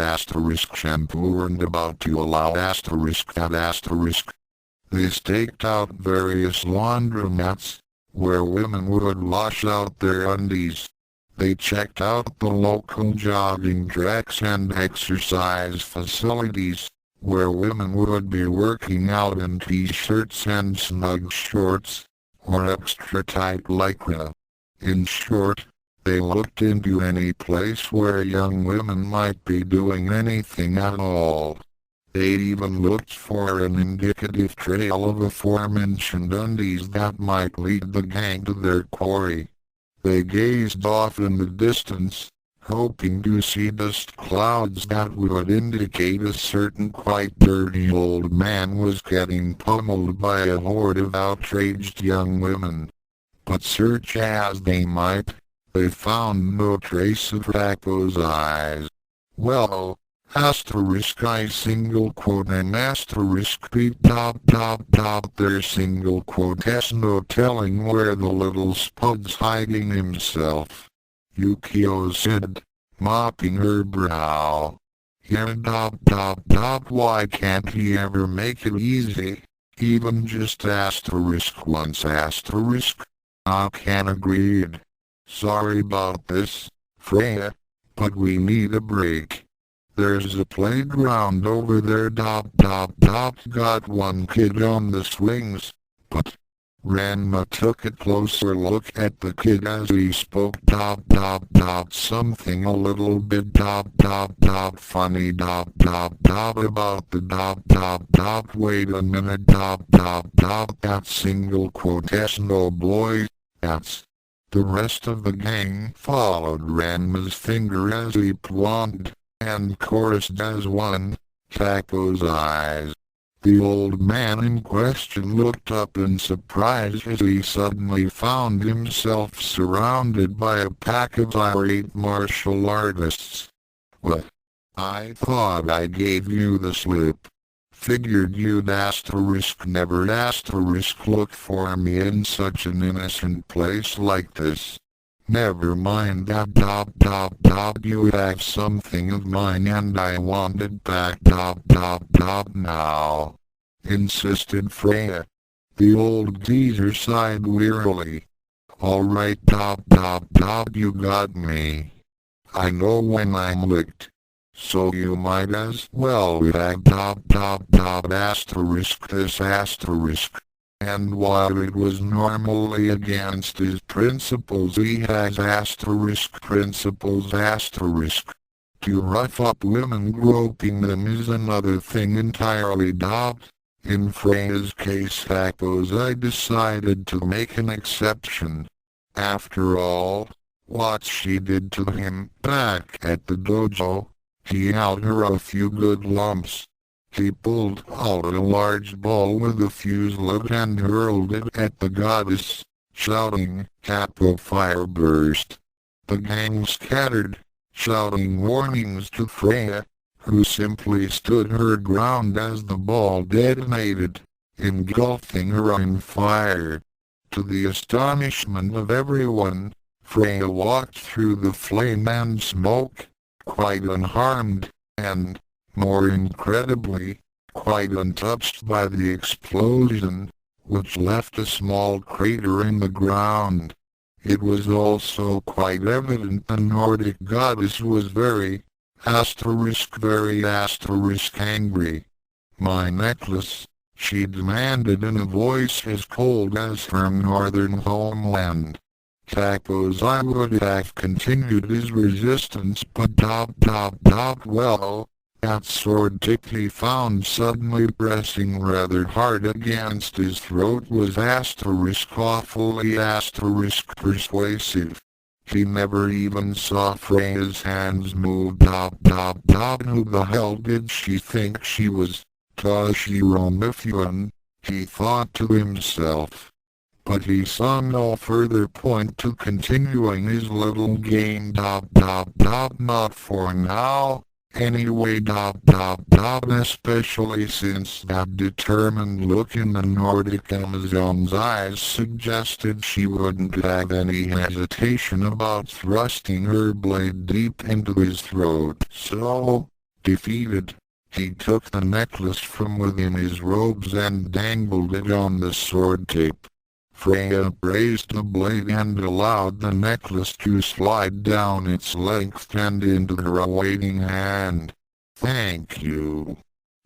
shampoo weren't about to allow that. They staked out various laundromats, where women would wash out their undies. They checked out the local jogging tracks and exercise facilities, where women would be working out in t-shirts and snug shorts, or extra tight lycra. In short, they looked into any place where young women might be doing anything at all. They even looked for an indicative trail of aforementioned undies that might lead the gang to their quarry. They gazed off in the distance, hoping to see dust clouds that would indicate a certain quite dirty old man was getting pummeled by a horde of outraged young women. But search as they might, they found no trace of Racco's eyes. Well, asterisk I single quote and asterisk beat top their single quote has no telling where the little spud's hiding himself. Yukio said, mopping her brow. Yeah why can't he ever make it easy? Even just asterisk once asterisk? I can agreed. Sorry about this, Freya, but we need a break. There's a playground over there got one kid on the swings, but Ranma took a closer look at the kid as he spoke something a little bit funny about the wait a minute that single quote no boy, that's. The rest of the gang followed Ranma's finger as he pointed, and chorused as one, Taco's eyes. The old man in question looked up in surprise as he suddenly found himself surrounded by a pack of irate martial artists. What? I thought I gave you the slip. Figured you'd never look for me in such an innocent place like this. Never mind that you have something of mine and I want it back now, insisted Freya. The old geezer sighed wearily. Alright you got me. I know when I'm licked. So you might as well have asterisk this asterisk. And while it was normally against his principles, he has asterisk principles asterisk. To rough up women groping them is another thing entirely. In Freya's case Tacos I decided to make an exception. After all, what she did to him back at the dojo, he out her a few good lumps. He pulled out a large ball with a fuse lid and hurled it at the goddess, shouting, Capo fire burst. The gang scattered, shouting warnings to Freya, who simply stood her ground as the ball detonated, engulfing her in fire. To the astonishment of everyone, Freya walked through the flame and smoke, quite unharmed, and, more incredibly, quite untouched by the explosion, which left a small crater in the ground. It was also quite evident the Nordic goddess was very angry. My necklace, she demanded in a voice as cold as her northern homeland. Tacos I would have continued his resistance but well, that sword tip he found suddenly pressing rather hard against his throat was awfully persuasive. He never even saw Freya's hands move. Who the hell did she think she was? Toshiro Mifune, he thought to himself. But he saw no further point to continuing his little game. Not for now. Anyway, especially since that determined look in the Nordic Amazon's eyes suggested she wouldn't have any hesitation about thrusting her blade deep into his throat. So, defeated, He took the necklace from within his robes and dangled it on the sword tape. Freya raised the blade and allowed the necklace to slide down its length and into her awaiting hand. "Thank you."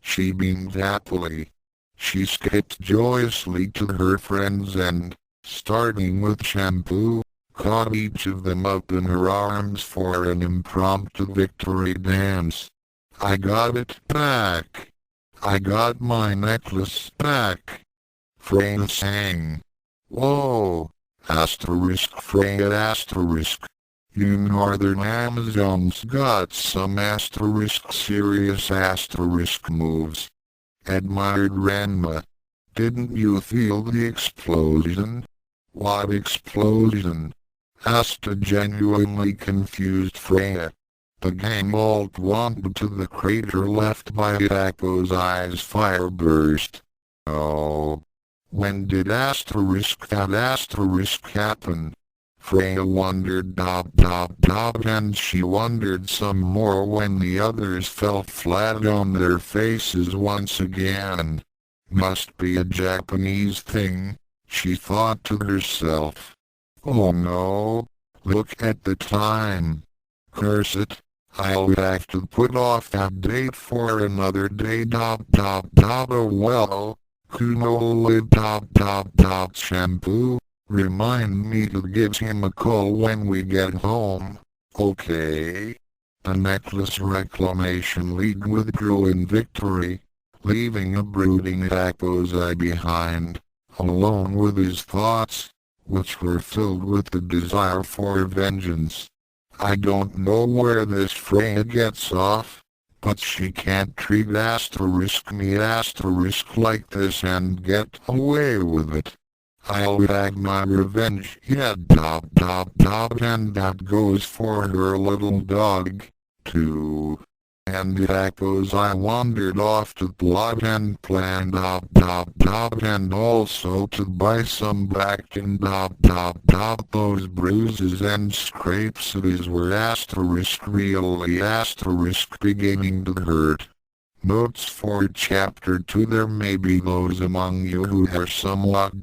She beamed happily. She skipped joyously to her friends and, starting with Shampoo, caught each of them up in her arms for an impromptu victory dance. "I got it back. I got my necklace back," Freya sang. "Whoa! Freya You northern Amazons got some serious moves," admired Ranma. "Didn't you feel the explosion?" "What explosion?" asked a genuinely confused Freya. The gang all wandered to the crater left by Echo's eyes fire burst. "Oh. When did that happen?" Freya wondered and she wondered some more when the others fell flat on their faces once again. "Must be a Japanese thing," she thought to herself. "Oh no, look at the time. Curse it, I'll have to put off that date for another day. Oh well. Kuno Shampoo, remind me to give him a call when we get home, okay?" The necklace reclamation league withdrew in victory, leaving a brooding Eye behind, alone with his thoughts, which were filled with the desire for vengeance. "I don't know where this Freya gets off, but she can't treat me like this and get away with it. I'll have my revenge yet. And that goes for her little dog, too." And I wandered off to plot and plan and also to buy some back and those bruises and scrapes of his were really beginning to hurt. Notes for Chapter 2: There may be those among you who are somewhat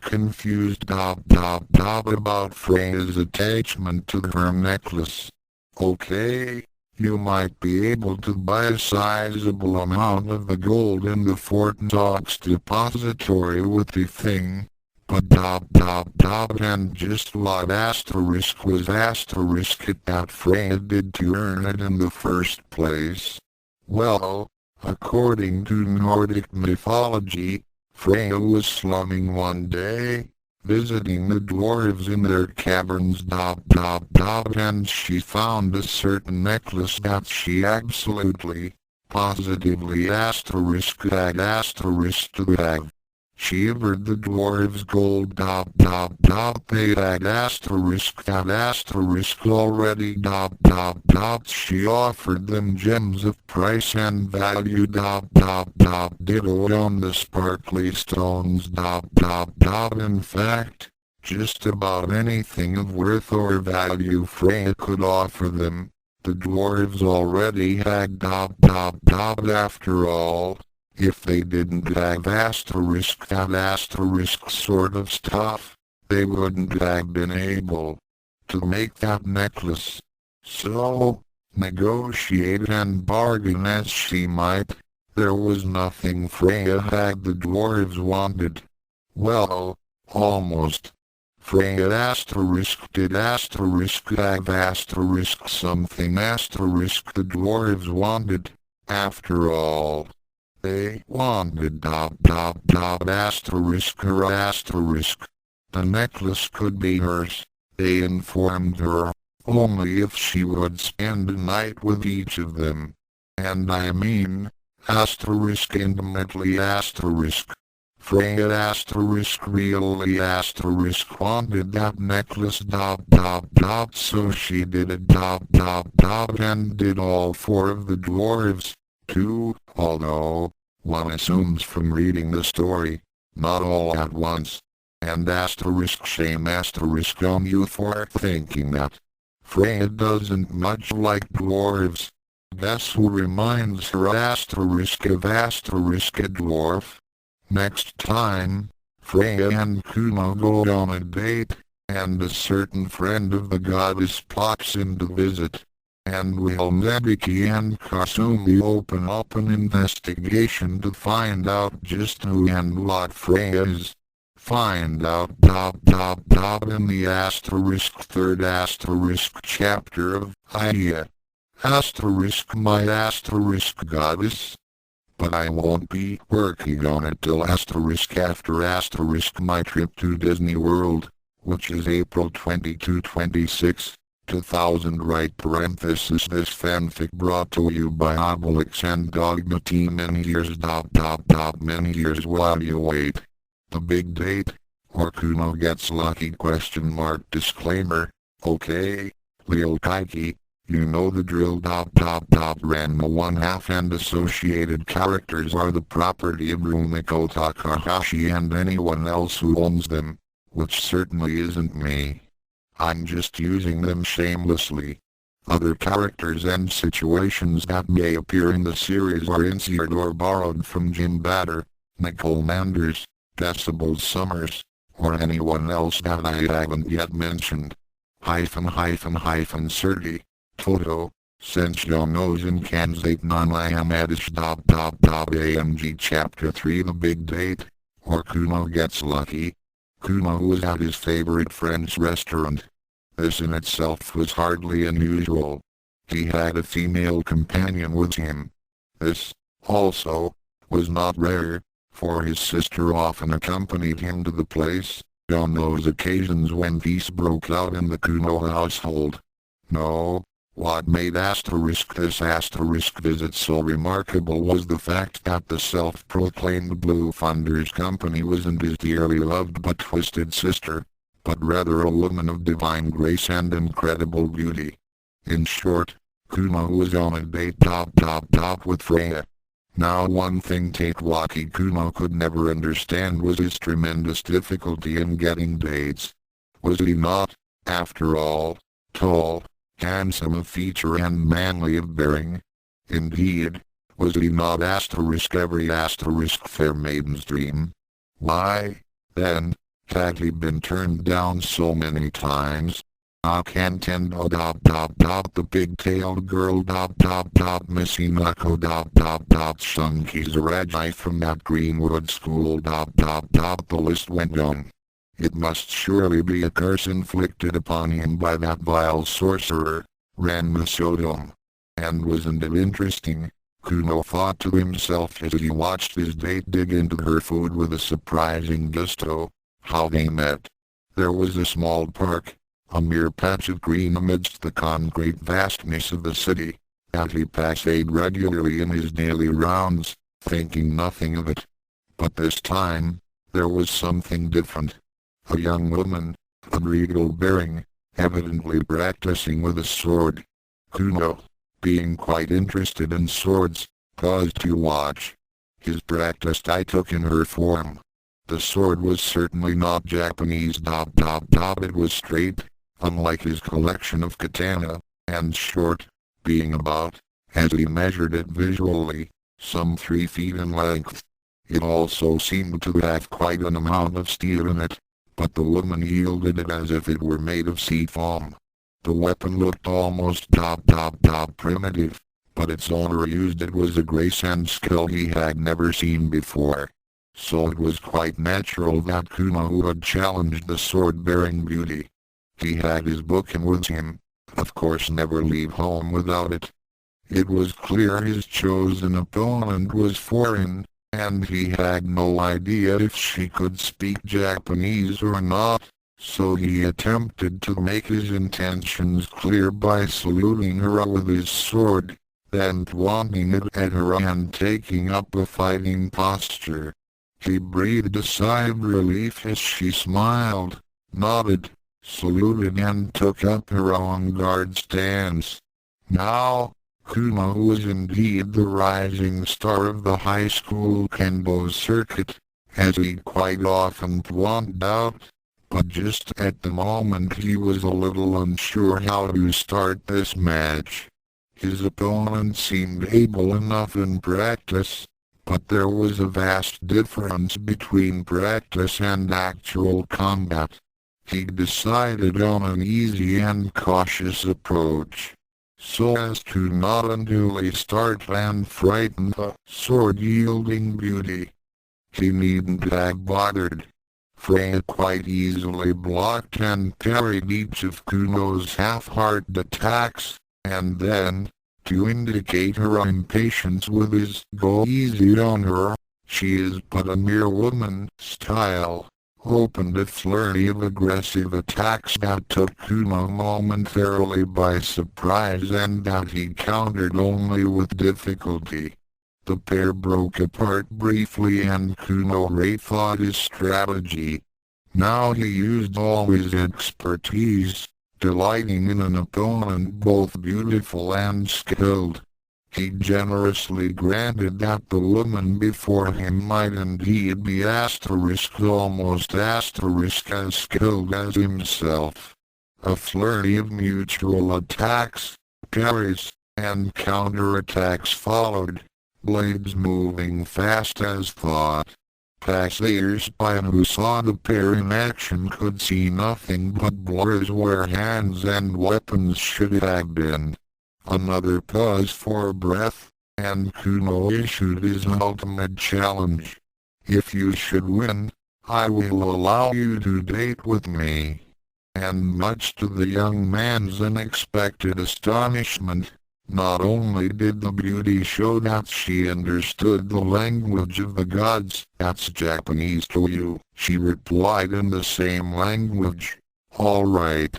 confused about Freya's attachment to her necklace. Okay? You might be able to buy a sizable amount of the gold in the Fort Knox depository with the thing, but and just what was it that Freya did to earn it in the first place? Well, according to Nordic mythology, Freya was slumming one day, visiting the dwarves in their caverns and she found a certain necklace that she absolutely, positively had to have. She offered the dwarves gold they had already she offered them gems of price and value ditto on the sparkly stones in fact, just about anything of worth or value Freya could offer them, the dwarves already had after all. If they didn't have that sort of stuff, they wouldn't have been able to make that necklace. So, negotiate and bargain as she might, there was nothing Freya had the dwarves wanted. Well, almost. Freya did have something the dwarves wanted, after all. They wanted her. The necklace could be hers, they informed her, only if she would spend a night with each of them. And I mean, intimately. Freya really wanted that necklace so she did it and did all four of the dwarves, too, although, one assumes from reading the story, not all at once. And shame on you for thinking that. Freya doesn't much like dwarves. Guess who reminds her asterisk of asterisk a dwarf? Next time, Freya and Kuno go on a date, and a certain friend of the goddess pops in to visit. And will Nebiki and Kasumi open up an investigation to find out just who and what Freya is? Find out in the third chapter of Aiyah. My goddess. But I won't be working on it till after my trip to Disney World, which is April 22-26, 2000 right parenthesis. This fanfic brought to you by Obelix and Dogma Team. Many years many years while you wait. The big date, or Kuno gets lucky ? Disclaimer. Okay, Lil Kaiki, you know the drill. Ranma 1/2 and associated characters are the property of Rumiko Takahashi and anyone else who owns them, which certainly isn't me. I'm just using them shamelessly. Other characters and situations that may appear in the series are inspired or borrowed from Jim Batter, Nicole Manders, Decibel Summers, or anyone else that I haven't yet mentioned. Sergey, Toto, Sensio knows in Kanzate non-Iamadish. AMG Chapter 3 The Big Date, or Kuno gets lucky. Kuno was at his favorite French restaurant. This in itself was hardly unusual. He had a female companion with him. This, also, was not rare, for his sister often accompanied him to the place, on those occasions when peace broke out in the Kuno household. No, what made this visit so remarkable was the fact that the self-proclaimed Blue Thunder's company wasn't his dearly loved but twisted sister, but rather a woman of divine grace and incredible beauty. In short, Kuno was on a date with Freya. Now one thing Tatewaki Kuno could never understand was his tremendous difficulty in getting dates. Was he not, after all, tall, handsome of feature and manly of bearing? Indeed, was he not every fair maiden's dream? Why, then, had he been turned down so many times? I can't tend the pig-tailed girl Missy Nako Shunki from that Greenwood school the list went on. It must surely be a curse inflicted upon him by that vile sorcerer, Ranma Sodom. And wasn't it interesting, Kuno thought to himself as he watched his date dig into her food with a surprising gusto, how they met. There was a small park, a mere patch of green amidst the concrete vastness of the city, that he passed regularly in his daily rounds, thinking nothing of it. But this time, there was something different. A young woman, of regal bearing, evidently practicing with a sword. Kuno, being quite interested in swords, paused to watch. His practice I took in her form. The sword was certainly not Japanese. It was straight, unlike his collection of katana, and short, being about, as he measured it visually, some 3 feet in length. It also seemed to have quite an amount of steel in it, but the woman wielded it as if it were made of sea foam. The weapon looked almost primitive, but its owner used it with a grace and skill he had never seen before. So it was quite natural that Kuno would challenge the sword-bearing beauty. He had his book with him, of course never leave home without it. It was clear his chosen opponent was foreign, and he had no idea if she could speak Japanese or not, so he attempted to make his intentions clear by saluting her with his sword, then pointing it at her and taking up a fighting posture. He breathed a sigh of relief as she smiled, nodded, saluted and took up her on-guard stance. Now, Kuno was indeed the rising star of the high school kendo circuit, as he quite often pointed out, but just at the moment he was a little unsure how to start this match. His opponent seemed able enough in practice, but there was a vast difference between practice and actual combat. He decided on an easy and cautious approach, so as to not unduly startle and frighten the sword-yielding beauty. He needn't have bothered. Freya quite easily blocked and parried each of Kuno's half-hearted attacks, and then, to indicate her impatience with his "go easy on her, she is but a mere woman" style, opened a flurry of aggressive attacks that took Kuno momentarily by surprise and that he countered only with difficulty. The pair broke apart briefly and Kuno rethought his strategy. Now he used all his expertise, delighting in an opponent both beautiful and skilled. He generously granted that the woman before him might indeed be almost as skilled as himself. A flurry of mutual attacks, parries, and counterattacks followed, blades moving fast as thought. Passers-by who saw the pair in action could see nothing but blurs where hands and weapons should have been. Another pause for breath, and Kuno issued his ultimate challenge. "If you should win, I will allow you to date with me." And much to the young man's unexpected astonishment, not only did the beauty show that she understood the language of the gods, "That's Japanese to you," she replied in the same language. "All right."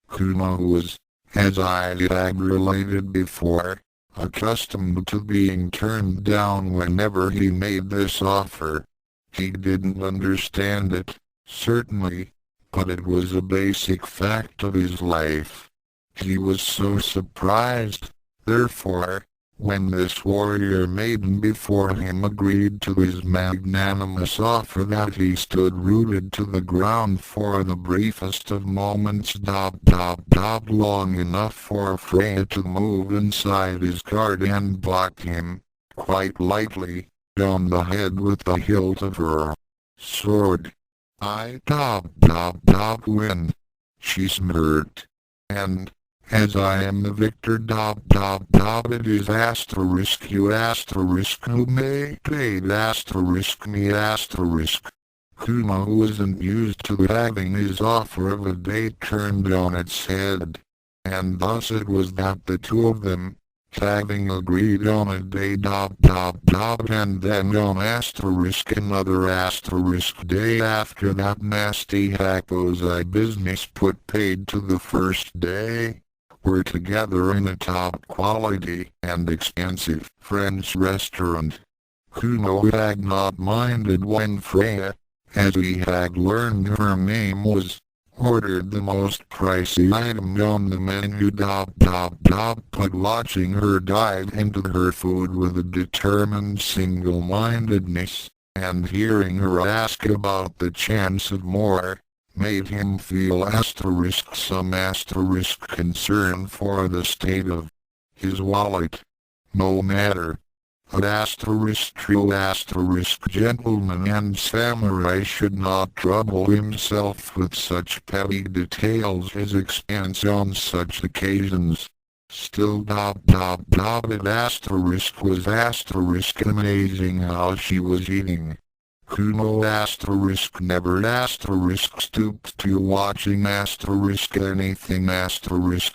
Kuno was, as I had related before, accustomed to being turned down whenever he made this offer. He didn't understand it, certainly, but it was a basic fact of his life. He was so surprised, therefore, when this warrior maiden before him agreed to his magnanimous offer that he stood rooted to the ground for the briefest of moments. Long enough for Freya to move inside his guard and block him, quite lightly, on the head with the hilt of her sword. "I win," she smirked. "And, as I am the victor, it is you who may paid me. Kuno wasn't used to having his offer of a date turned on its head, and thus it was that the two of them, having agreed on a date and then on another day after that nasty Hakozai business put paid to the first day, were together in a top-quality and expensive French restaurant. Kuno had not minded when Freya, as he had learned her name was, ordered the most pricey item on the menu. But watching her dive into her food with a determined single-mindedness, and hearing her ask about the chance of more, made him feel some concern for the state of his wallet. No matter. True gentleman and samurai should not trouble himself with such petty details as expense on such occasions. Still it was amazing how she was eating. Kuno never stooped to watching anything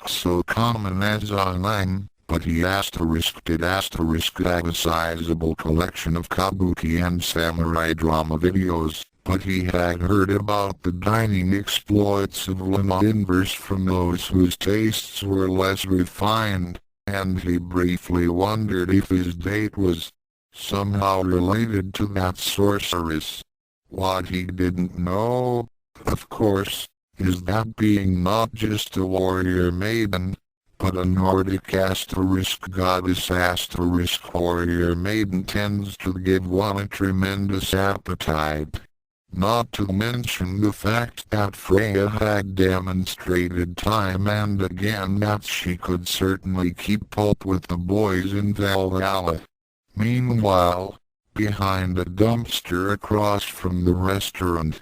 so common as online, but he did have a sizable collection of kabuki and samurai drama videos, but he had heard about the dining exploits of Lena Inverse from those whose tastes were less refined, and he briefly wondered if his date was somehow related to that sorceress. What he didn't know, of course, is that being not just a warrior maiden, but a Nordic goddess warrior maiden tends to give one a tremendous appetite. Not to mention the fact that Freya had demonstrated time and again that she could certainly keep up with the boys in Valhalla. Meanwhile, behind a dumpster across from the restaurant,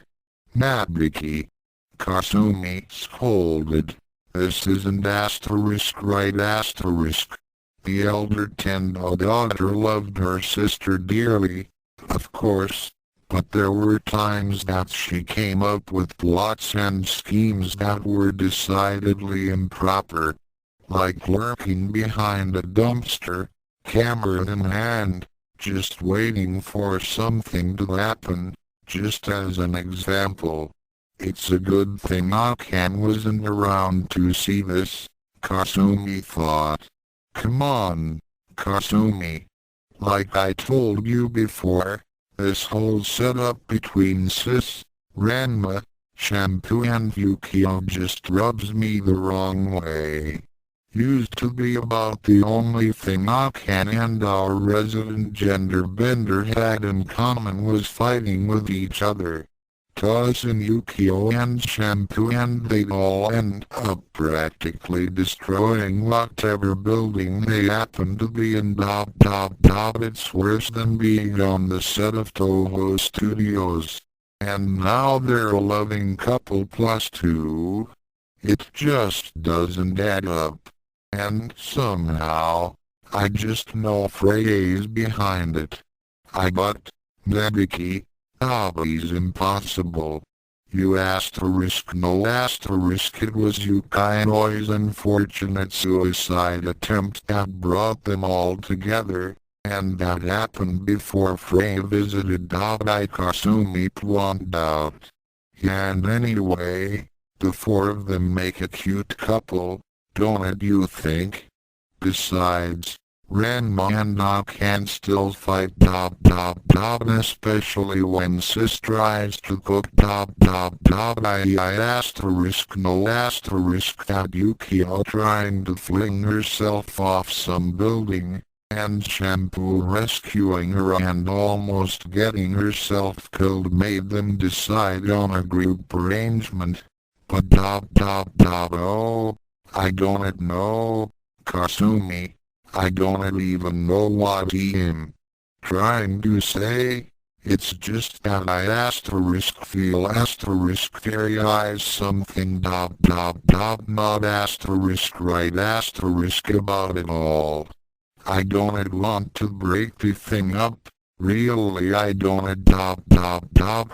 Nabiki, Kasumi scolded. This isn't asterisk right asterisk. The elder Tendo daughter loved her sister dearly, of course, but there were times that she came up with plots and schemes that were decidedly improper, like lurking behind a dumpster, camera in hand, just waiting for something to happen, just as an example. It's a good thing Akan wasn't around to see this, Kasumi thought. Come on, Kasumi. Like I told you before, this whole setup between Sis, Ranma, Shampoo and Yukio just rubs me the wrong way. Used to be about the only thing Akan and our resident gender bender had in common was fighting with each other. Tossing Yukio and Shampoo and they'd all end up practically destroying whatever building they happen to be in. It's worse than being on the set of Toho Studios. And now they're a loving couple plus two. It just doesn't add up. And somehow, I just know Freya's behind it. But, Nebiki, Hobby's impossible. You asterisk no asterisk it was Yukaino's unfortunate suicide attempt that brought them all together, and that happened before Freya visited Dabai Kasumi pointed out. And anyway, the four of them make a cute couple, don't it you think? Besides, Ranma and Akan still fight especially when Sis tries to cook I asterisk no asterisk that Yukio trying to fling herself off some building, and Shampoo rescuing her and almost getting herself killed made them decide on a group arrangement. But oh, I don't know, Kasumi. I don't even know what I'm trying to say. It's just that I feel fairy eyes something not right about it all. I don't want to break the thing up. Really I don't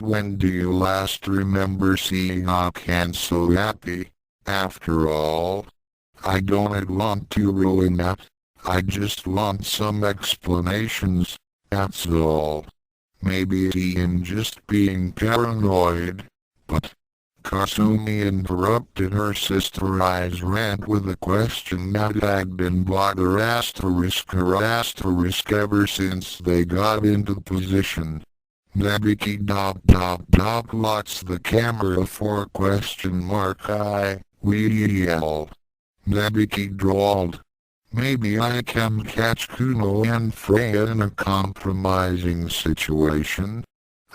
when do you last remember seeing Akan so happy? After all, I don't want to ruin that. I just want some explanations, that's all. Maybe I'm just being paranoid, but Kasumi interrupted her sister-Ai's rant with a question that had been bother asterisk ever since they got into position. Nebiki what's the camera for question mark we yelled. Nebiki drawled. Maybe I can catch Kuno and Freya in a compromising situation.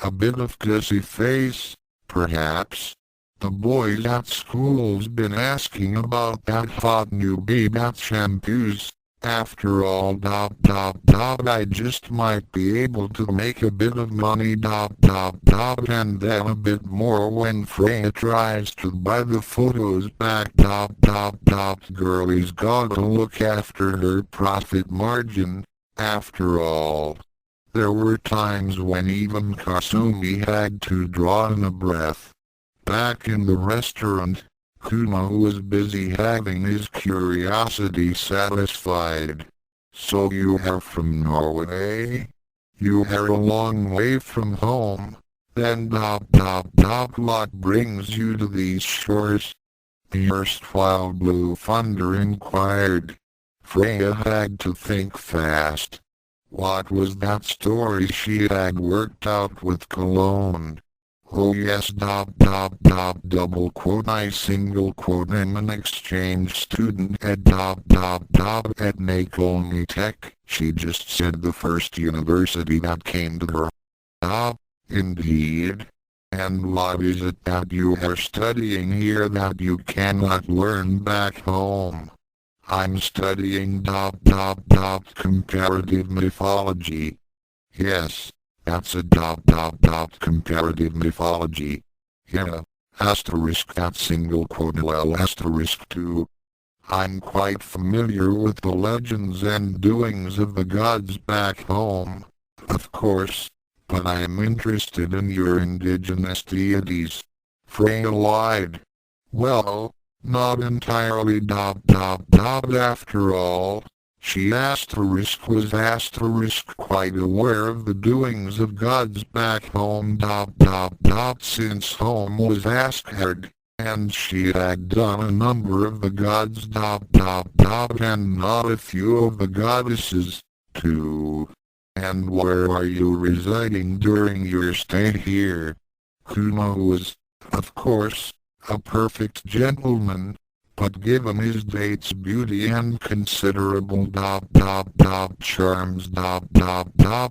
A bit of kissy face, perhaps. The boys at school's been asking about that hot new babe at Shampoo's. After all I just might be able to make a bit of money and then a bit more when Freya tries to buy the photos back Girlie's gotta look after her profit margin, after all. There were times when even Kasumi had to draw in a breath. Back in the restaurant, Kuno was busy having his curiosity satisfied. So you are from Norway? You are a long way from home. Then what brings you to these shores? The erstwhile Blue Thunder inquired. Freya had to think fast. What was that story she had worked out with Cologne? Oh yes double quote I single quote I'm an exchange student at Nakomi Tech. She just said the first university that came to her. Indeed. And what is it that you are studying here that you cannot learn back home? I'm studying comparative mythology. Yes, that's a comparative mythology. Yeah, asterisk that single quote well asterisk 2. I'm quite familiar with the legends and doings of the gods back home, of course, but I am interested in your indigenous deities. Freya lied. Well, not entirely after all. She was quite aware of the doings of gods back home since home was Asgard, and she had done a number of the gods and not a few of the goddesses, too. And where are you residing during your stay here? Kuno was, of course, a perfect gentleman, but given his date's beauty and considerable charms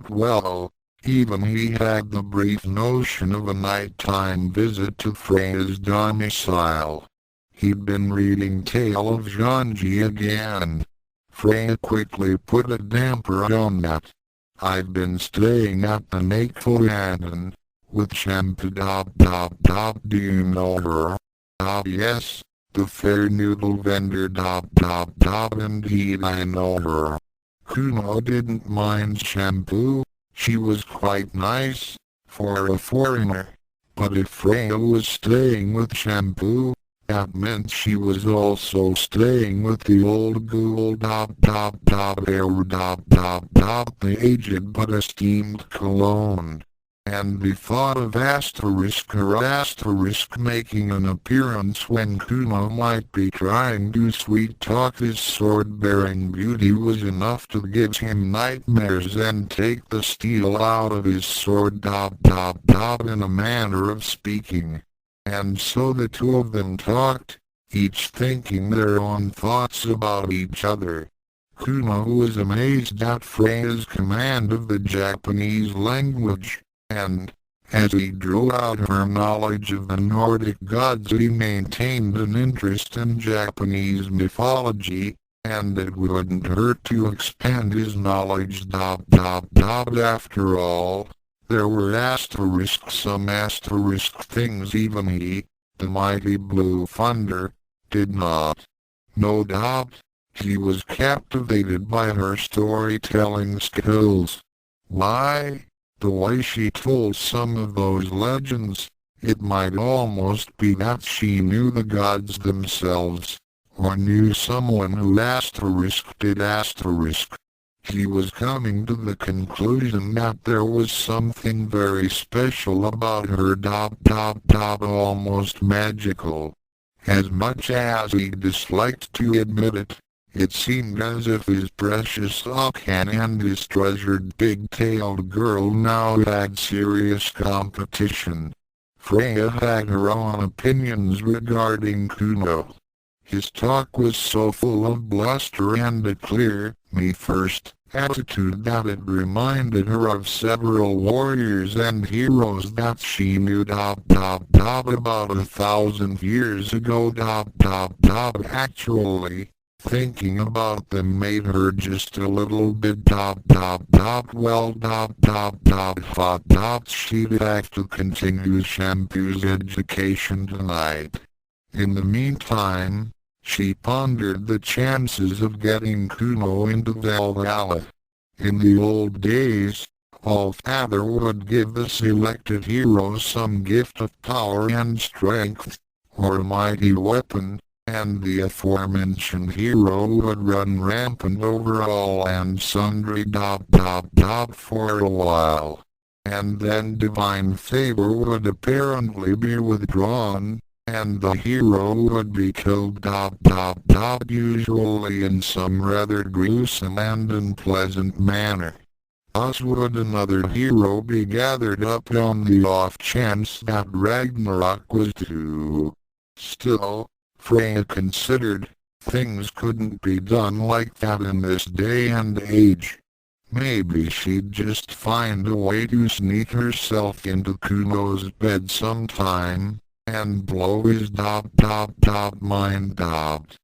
well, even he had the brief notion of a nighttime visit to Freya's domicile. He'd been reading Tale of Janji again. Freya quickly put a damper on that. I've been staying at the Nakefulladen, with Shampoo do you know her? Yes, the fair noodle vendor indeed I know her. Kuno didn't mind Shampoo, she was quite nice, for a foreigner. But if Freya was staying with Shampoo, that meant she was also staying with the old ghoul the aged but esteemed Cologne. And the thought of making an appearance when Kuno might be trying to sweet-talk his sword-bearing beauty was enough to give him nightmares and take the steel out of his sword in a manner of speaking. And so the two of them talked, each thinking their own thoughts about each other. Kuno was amazed at Freya's command of the Japanese language, and, as he drew out her knowledge of the Nordic gods, he maintained an interest in Japanese mythology, and it wouldn't hurt to expand his knowledge after all. There were some things even he, the mighty Blue Thunder, did not. No doubt, he was captivated by her storytelling skills. Why? The way she told some of those legends, it might almost be that she knew the gods themselves, or knew someone who did. He was coming to the conclusion that there was something very special about her almost magical. As much as he disliked to admit it, it seemed as if his precious Akan and his treasured big-tailed girl now had serious competition. Freya had her own opinions regarding Kuno. His talk was so full of bluster and a clear, me-first attitude that it reminded her of several warriors and heroes that she knew about 1,000 years ago. Actually, thinking about them made her just a little bit she'd have to continue Shampoo's education tonight. In the meantime, she pondered the chances of getting Kuno into Valhalla. In the old days, All-Father would give the selected hero some gift of power and strength, or a mighty weapon, and the aforementioned hero would run rampant over all and sundry for a while. And then divine favor would apparently be withdrawn, and the hero would be killed usually in some rather gruesome and unpleasant manner. Thus would another hero be gathered up on the off chance that Ragnarok was due. Still, Freya considered, things couldn't be done like that in this day and age. Maybe she'd just find a way to sneak herself into Kuno's bed sometime, and blow his mind out.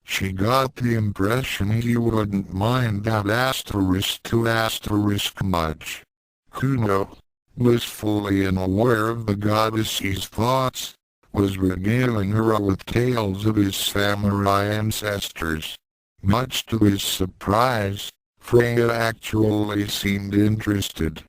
She got the impression he wouldn't mind that **to** much. Kuno, blissfully unaware of the goddess's thoughts, was regaling her with tales of his samurai ancestors. Much to his surprise, Freya actually seemed interested.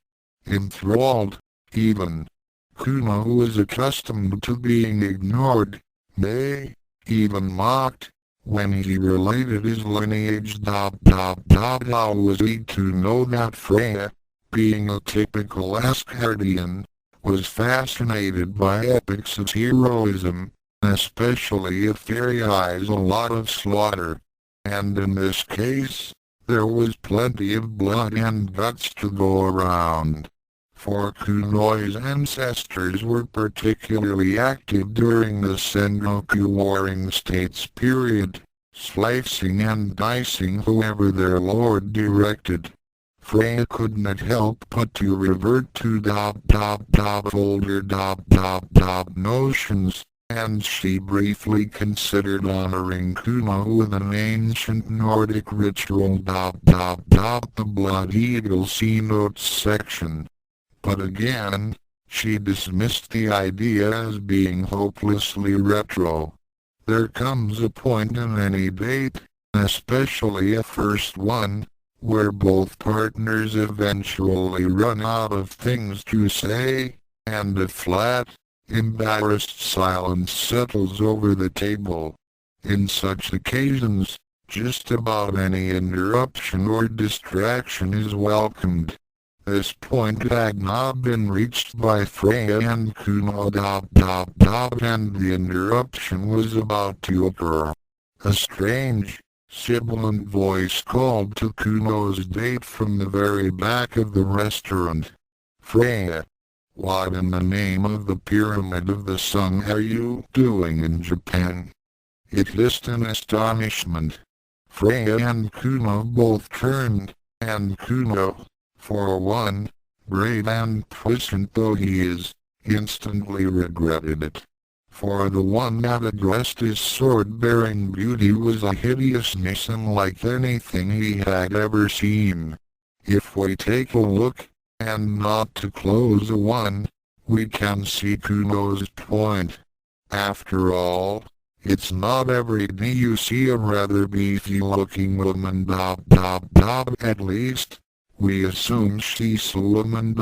Enthralled, even. Kuno was accustomed to being ignored, nay, even mocked, when he related his lineage. How was he to know that Freya, being a typical Asgardian, was fascinated by epics of heroism, especially if theorized a lot of slaughter. And in this case, there was plenty of blood and guts to go around. For Kunoi's ancestors were particularly active during the Sengoku Warring States period, slicing and dicing whoever their lord directed. Freya couldn't help but to revert to older notions, and she briefly considered honoring Kuno with an ancient Nordic ritual. The Blood Eagle See Notes section. But again, she dismissed the idea as being hopelessly retro. There comes a point in any date, especially a first one, where both partners eventually run out of things to say, and a flat, embarrassed silence settles over the table. In such occasions, just about any interruption or distraction is welcomed. This point had not been reached by Freya and Kuno. And the interruption was about to occur. A strange, sibilant voice called to Kuno's date from the very back of the restaurant. Freya, what in the name of the Pyramid of the Sun are you doing in Japan? It hissed in astonishment. Freya and Kuno both turned, and Kuno, for one, brave and puissant though he is, instantly regretted it. For the one that addressed his sword-bearing beauty was a hideousness unlike anything he had ever seen. If we take a look, and not to close a one, we can see Kuno's point. After all, it's not every day you see a rather beefy-looking woman. At least, we assume she's a woman.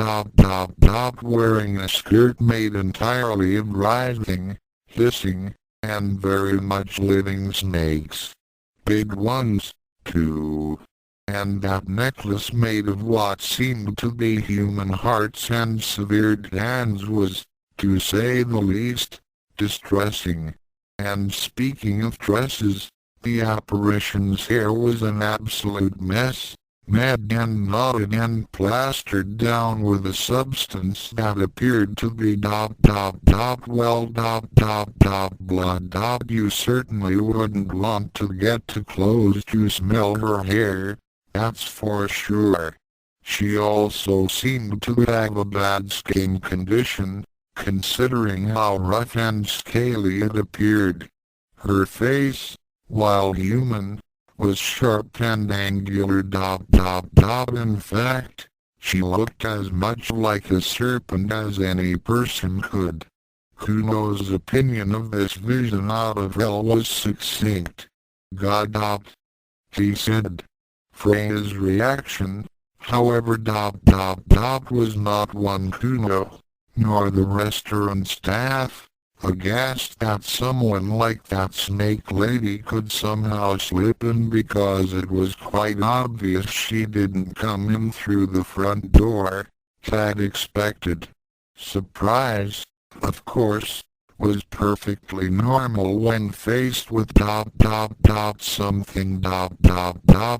Wearing a skirt made entirely of writhing, hissing, and very much living snakes. Big ones, too. And that necklace made of what seemed to be human hearts and severed hands was, to say the least, distressing. And speaking of dresses, the apparition's hair was an absolute mess, mad and knotted and plastered down with a substance that appeared to be blood. You certainly wouldn't want to get too close to smell her hair, that's for sure. She also seemed to have a bad skin condition, considering how rough and scaly it appeared. Her face, while human, was sharp and angular. In fact, she looked as much like a serpent as any person could. Kuno's opinion of this vision out of hell was succinct. God, he said. Freya's reaction, however, was not one Kuno, nor the restaurant staff, aghast that someone like that snake lady could somehow slip in, because it was quite obvious she didn't come in through the front door, had expected. Surprise, of course, was perfectly normal when faced with something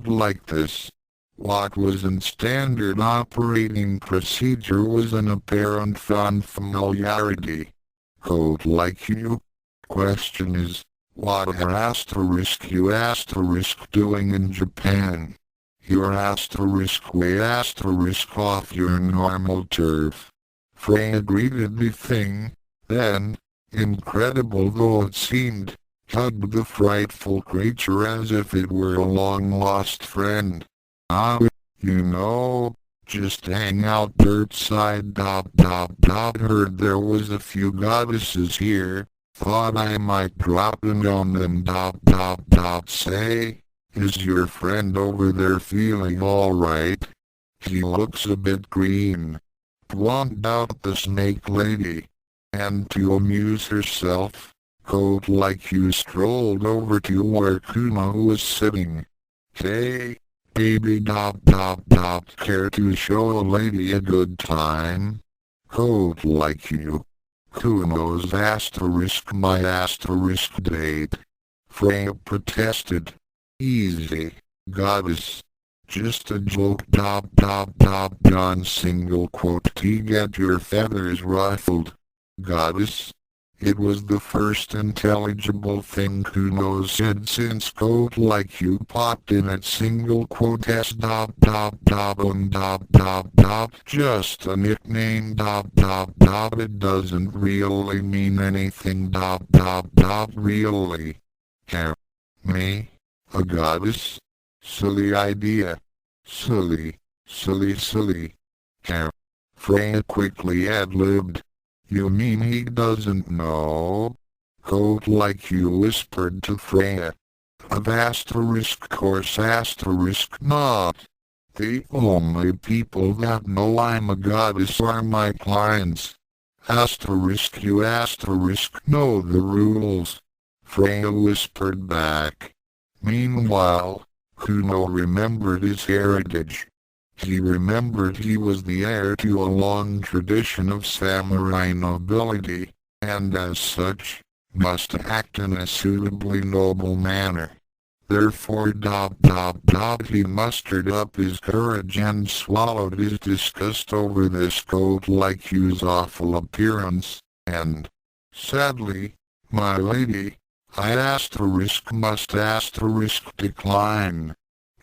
like this. What wasn't standard operating procedure was an apparent unfamiliarity. Code like you? Question is, what are **you** doing in Japan? You're asterisk way asterisk off your normal turf. Freya greeted the thing, then, incredible though it seemed, hugged the frightful creature as if it were a long-lost friend. Ah, you know, just hang out dirt side dot dot dot. Heard there was a few goddesses here, thought I might drop in on them dot dot dot. Say, is your friend over there feeling alright? He looks a bit green, blonde out the snake lady. And to amuse herself, Cold like you strolled over to where Kuno was sitting. Hey, baby dot dot dot, care to show a lady a good time? Cold like you. Kuno's asterisk my asterisk date. Freya protested. Easy, goddess. Just a joke dot dot dot John single quote to get your feathers ruffled. Goddess. It was the first intelligible thing Kuno said since Code like you popped in at single quote s dot dot dot dot dot dot. Just a nickname dot dot dot. It doesn't really mean anything dot dot dot really. Care. Me? A goddess? Silly idea. Silly. Care. Freya quickly ad-libbed. You mean he doesn't know? Code like you whispered to Freya. Of asterisk course asterisk not. The only people that know I'm a goddess are my clients. Asterisk you asterisk know the rules. Freya whispered back. Meanwhile, Kuno remembered his heritage. He remembered he was the heir to a long tradition of samurai nobility, and as such, must act in a suitably noble manner. Therefore he mustered up his courage and swallowed his disgust over this Code-like you's awful appearance, and, sadly, my lady, I must decline.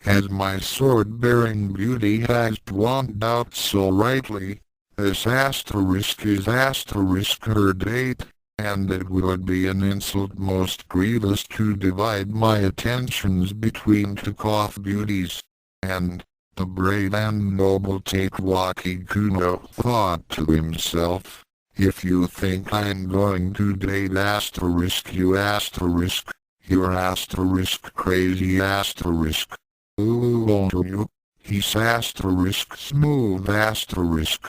As my sword-bearing beauty has pointed out so rightly, this asterisk is asterisk her date, and it would be an insult most grievous to divide my attentions between two cough beauties. And, the brave and noble Tatewaki Kuno thought to himself, if you think I'm going to date asterisk you asterisk, you're asterisk crazy asterisk. Ooh, won't you? He's asterisk smooth asterisk.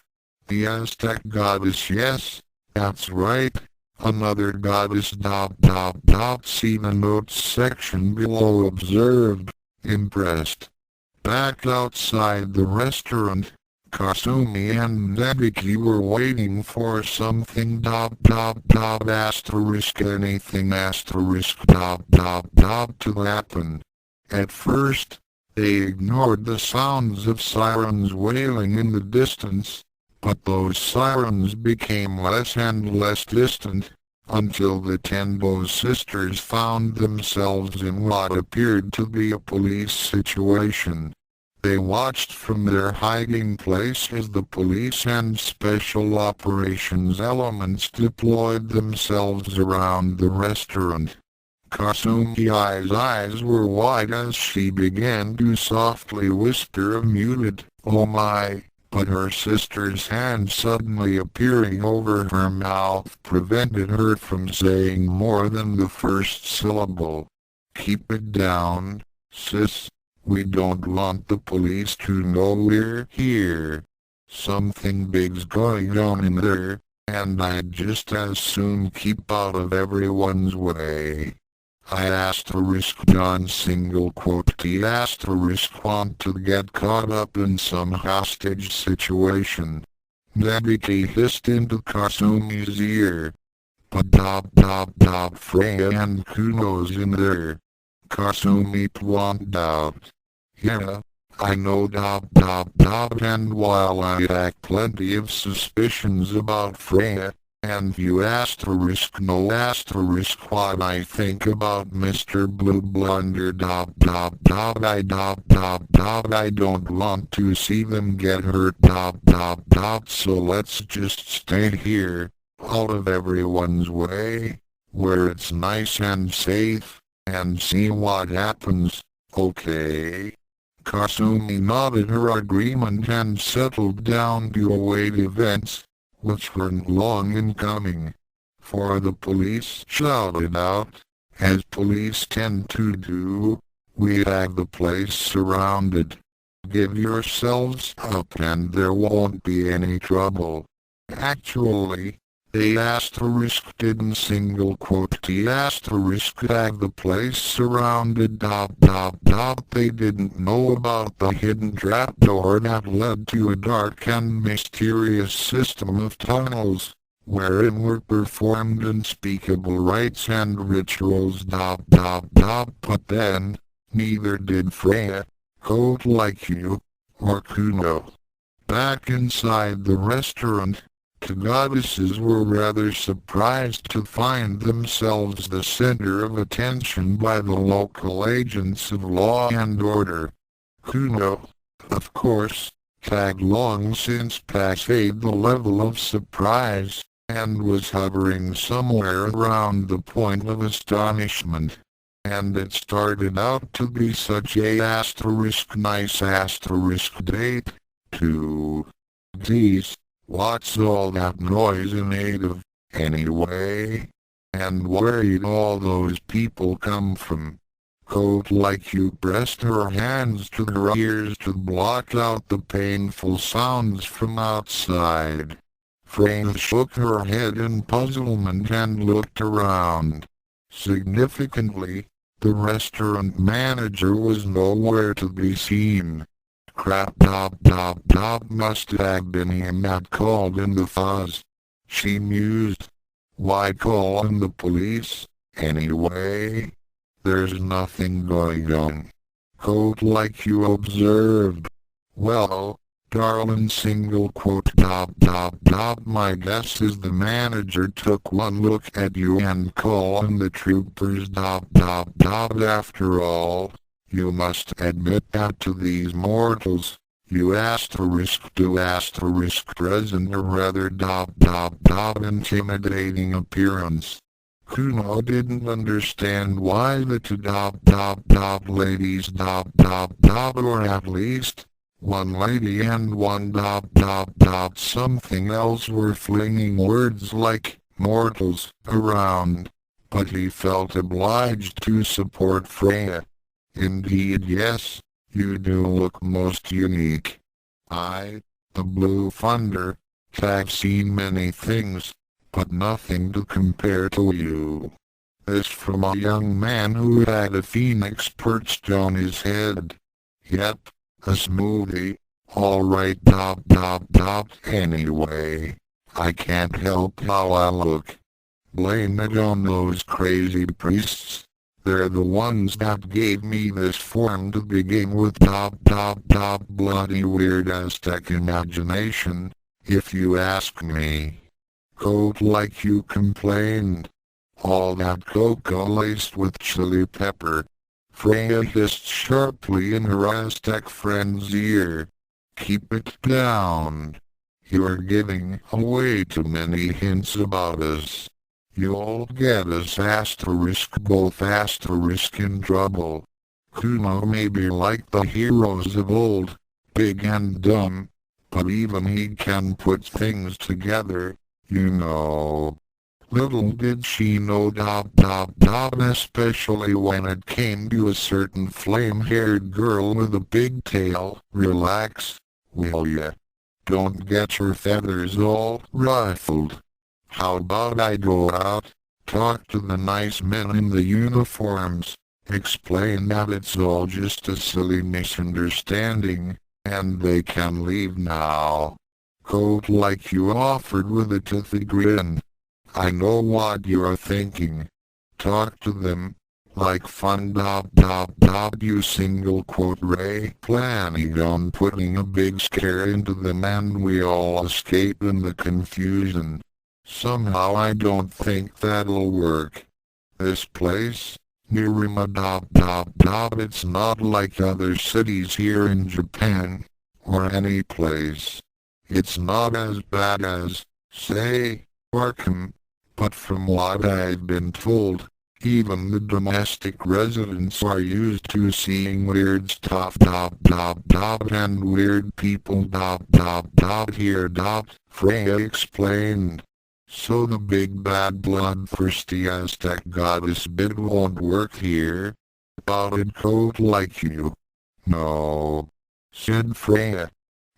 The Aztec goddess, yes, that's right. Another goddess dot dot dot. See the notes section below. Observed, impressed. Back outside the restaurant, Kasumi and Nebiki were waiting for something dot dot dot asterisk anything asterisk dot dot dot to happen. At first, they ignored the sounds of sirens wailing in the distance, but those sirens became less and less distant, until the Tenbo sisters found themselves in what appeared to be a police situation. They watched from their hiding place as the police and special operations elements deployed themselves around the restaurant. Kasumi's eyes were wide as she began to softly whisper a muted, "Oh my," but her sister's hand suddenly appearing over her mouth prevented her from saying more than the first syllable. "Keep it down, sis. We don't want the police to know we're here. Something big's going on in there, and I'd just as soon keep out of everyone's way. I asterisk John single quote T asterisk want to get caught up in some hostage situation." Nebiki hissed into Kasumi's ear. "But Freya and Kuno's in there." Kasumi pointed out. "Yeah, I know and while I had plenty of suspicions about Freya, And you asterisk no asterisk what I think about Mr. Blue Blunder I don't want to see them get hurt so let's just stay here, out of everyone's way, where it's nice and safe, and see what happens, okay? Kasumi nodded her agreement and settled down to await events, which weren't long in coming. For the police shouted out, as police tend to do, "We have the place surrounded. Give yourselves up and there won't be any trouble." Actually, they didn't single quote T have the place surrounded They didn't know about the hidden trapdoor that led to a dark and mysterious system of tunnels, wherein were performed unspeakable rites and rituals But then, neither did Freya, Cold Like You, or Kuno. Back inside the restaurant, the goddesses were rather surprised to find themselves the center of attention by the local agents of law and order. Kuno, of course, had long since passed the level of surprise, and was hovering somewhere around the point of astonishment. And it started out to be such a nice date, too. Geez. What's all that noise in aid of, anyway? And where'd all those people come from? Cold Like You pressed her hands to her ears to block out the painful sounds from outside. Freya shook her head in puzzlement and looked around. Significantly, the restaurant manager was nowhere to be seen. Crap must have been him that called in the fuzz. She mused. Why call in the police, anyway? There's nothing going on. Cold Like You observed. Well, darling single quote my guess is the manager took one look at you and called in the troopers after all. You must admit that to these mortals, you present a rather intimidating appearance. Kuno didn't understand why the two ladies or at least, one lady and one something else were flinging words like mortals around, but he felt obliged to support Freya. Indeed yes, you do look most unique. I, the Blue Thunder, have seen many things, but nothing to compare to you. This from a young man who had a phoenix perched on his head. Yep, a smoothie, alright anyway, I can't help how I look. Blame it on those crazy priests. They're the ones that gave me this form to begin with bloody weird Aztec imagination, if you ask me. Cold Like You complained. All that cocoa laced with chili pepper. Freya hissed sharply in her Aztec friend's ear. Keep it down. You're giving away too many hints about us. You'll get us both in trouble. Kuno may be like the heroes of old, big and dumb, but even he can put things together, you know. Little did she know especially when it came to a certain flame-haired girl with a big tail. Relax, will ya? Don't get your feathers all ruffled. How about I go out, talk to the nice men in the uniforms, explain that it's all just a silly misunderstanding, and they can leave now. Cold Like You offered with a toothy grin. I know what you're thinking. Talk to them, like fun you single quote Ray planning on putting a big scare into them and we all escape in the confusion. Somehow I don't think that'll work. This place, Nirima dot dot dot, it's not like other cities here in Japan, or any place. It's not as bad as, say, Arkham, but from what I've been told, even the domestic residents are used to seeing weird stuff dot dot dot and weird people dot dot dot here dot, Freya explained. So the big bad bloodthirsty Aztec goddess bit won't work here. Spotted coat like you. No, said Freya.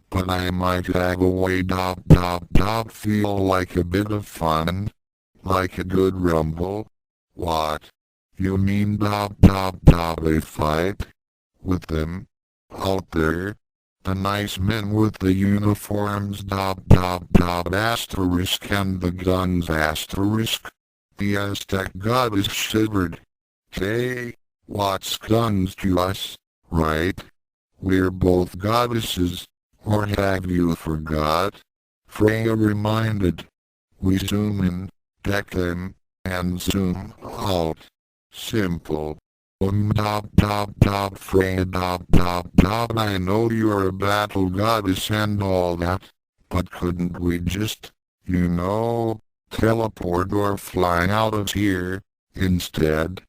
But I might tag away dot dot dot, feel like a bit of fun. Like a good rumble. What? You mean dot dot dot a fight? With them? Out there? The nice men with the uniforms dot dot dot asterisk and the guns asterisk? The Aztec goddess shivered. Hey, what's guns to us, right? We're both goddesses, or have you forgot? Freya reminded. We zoom in, deck them, and zoom out. Simple. Dot dot dot Freya dot dot dot, I know you're a battle goddess and all that, but couldn't we just, teleport or fly out of here, instead?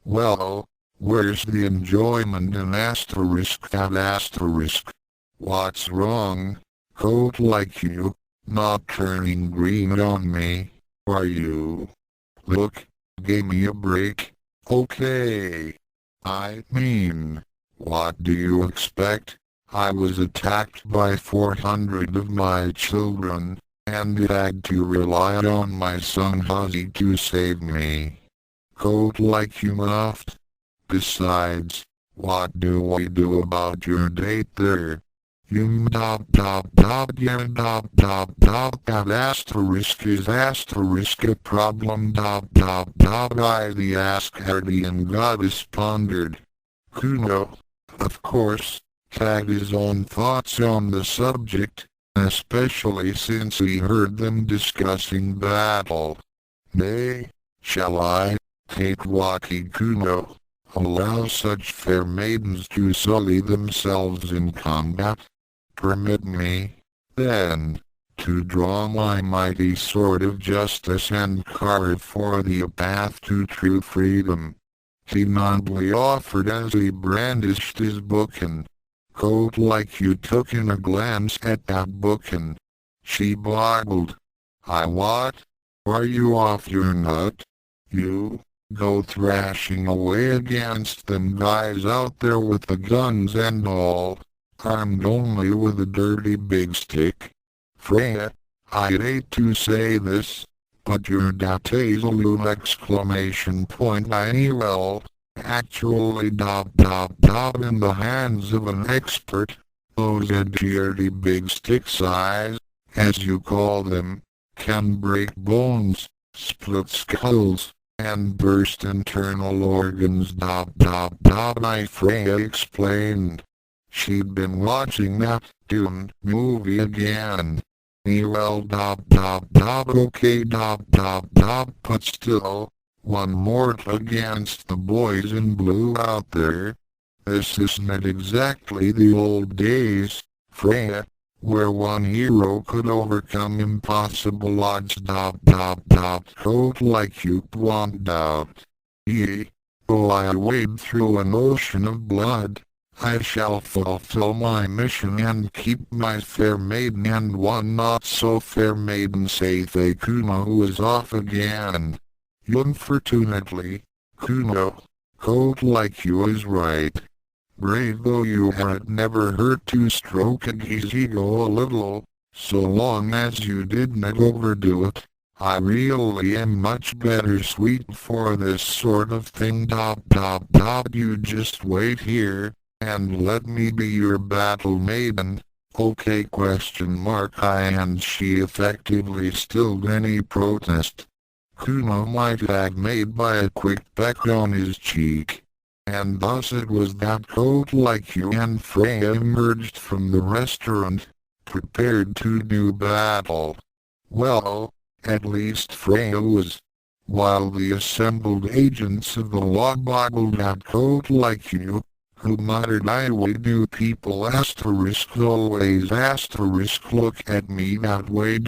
Well, where's the enjoyment in asterisk that asterisk? What's wrong, coat like you, not turning green on me, are you? Look, give me a break. Okay. I mean, what do you expect? I was attacked by 400 of my children, and had to rely on my son Huzzy to save me. Coat like you laughed. Besides, what do we do about your date there? Dot dot dot yeah dot dot dot, that asterisk is asterisk a problem dot dot dot, I the Asgardian goddess pondered. Kuno, of course, had his own thoughts on the subject, especially since he heard them discussing battle. Nay, shall I, take Waki Kuno, allow such fair maidens to sully themselves in combat? Permit me, then, to draw my mighty sword of justice and carve for thee a path to true freedom. He nobly offered as he brandished his bouquin. Coat like you took in a glance at that bouquin. She boggled. I what? Are you off your nut? You, go thrashing away against them guys out there with the guns and all. Armed only with a dirty big stick. Freya, I hate to say this, but your Datazalu exclamation point IEL, actually dot dot dot in the hands of an expert, those dirty big stick size, as you call them, can break bones, split skulls, and burst internal organs dot dot dot, I Freya explained. She'd been watching that Dune movie again. Well dot dot dot okay dot dot dot, but still, one more against the boys in blue out there. This isn't exactly the old days, Freya, where one hero could overcome impossible odds dot dot dot, coat like you pointed out. Ye, though I wade through an ocean of blood, I shall fulfill my mission and keep my fair maiden and one not so fair maiden safe. Kuno who is off again. Unfortunately, Kuno, coat like you is right. Brave though you are, it never hurt to stroke his ego a little, so long as you didn't overdo it. I really am much better suited for this sort of thing dot dot dot, you just wait here. And let me be your battle maiden, okay and she effectively stilled any protest. Kuno might have made by a quick peck on his cheek. And thus it was that coat like you and Freya emerged from the restaurant, prepared to do battle. Well, At least Freya was. While the assembled agents of the law boggled at Code Like You, who muttered, "Why do people always look at me that way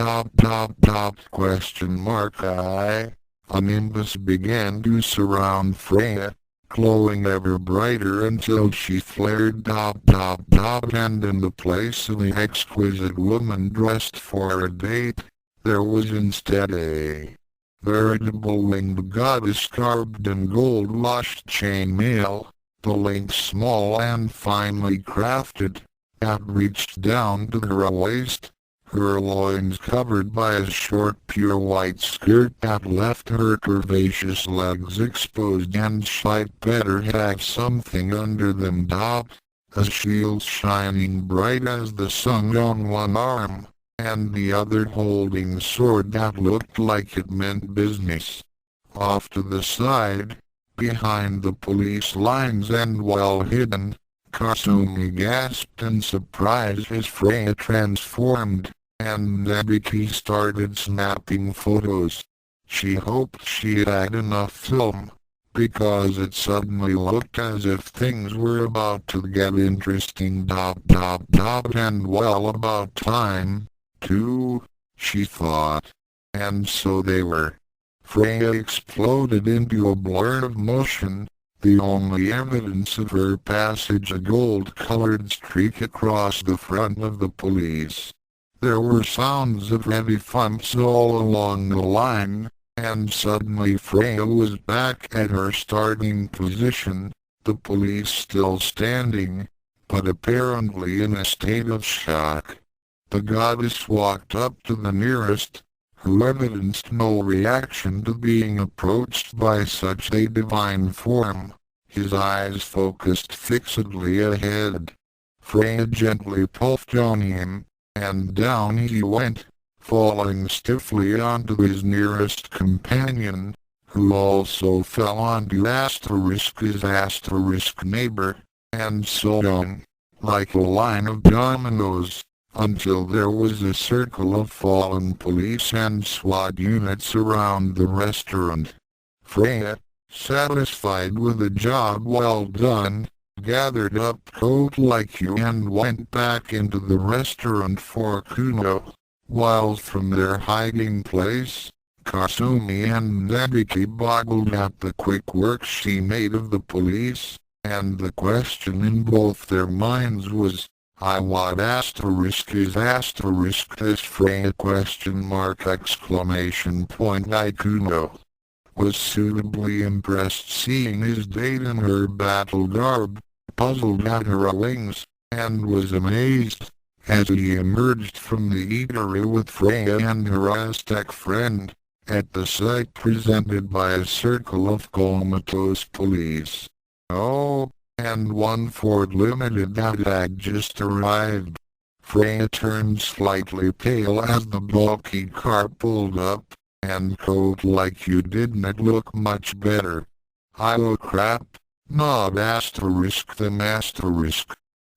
question mark I. A nimbus began to surround Freya, glowing ever brighter until she flared and in the place of the exquisite woman dressed for a date, there was instead a veritable winged goddess carved in gold-washed chainmail, the link small and finely crafted, that reached down to her waist, her loins covered by a short pure white skirt that left her curvaceous legs exposed and she'd better have something under them a shield shining bright as the sun on one arm, and the other holding a sword that looked like it meant business. Off to the side, behind the police lines and well hidden, Kasumi gasped in surprise as Freya transformed, and Nebiki started snapping photos. She hoped she had enough film, because it suddenly looked as if things were about to get interesting and well about time, too, she thought. And so they were. Freya exploded into a blur of motion, the only evidence of her passage a gold-colored streak across the front of the police. There were sounds of heavy thumps all along the line, and suddenly Freya was back at her starting position, the police still standing, but apparently in a state of shock. The goddess walked up to the nearest, who evidenced no reaction to being approached by such a divine form, his eyes focused fixedly ahead. Freya gently puffed on him, and down he went, falling stiffly onto his nearest companion, who also fell onto his neighbor, and so on, like a line of dominoes, until there was a circle of fallen police and SWAT units around the restaurant. Freya, satisfied with a job well done, gathered up Code Like You and went back into the restaurant for Kuno, while from their hiding place, Kasumi and Nebiki boggled at the quick work she made of the police, and the question in both their minds was, what is this Freya Kuno was suitably impressed seeing his date in her battle garb, puzzled at her wings, and was amazed, as he emerged from the eatery with Freya and her Aztec friend, at the sight presented by a circle of comatose police. Oh, and one Ford Limited that had just arrived. Freya turned slightly pale as the bulky car pulled up, and Code Like You didn't look much better. Oh crap, not them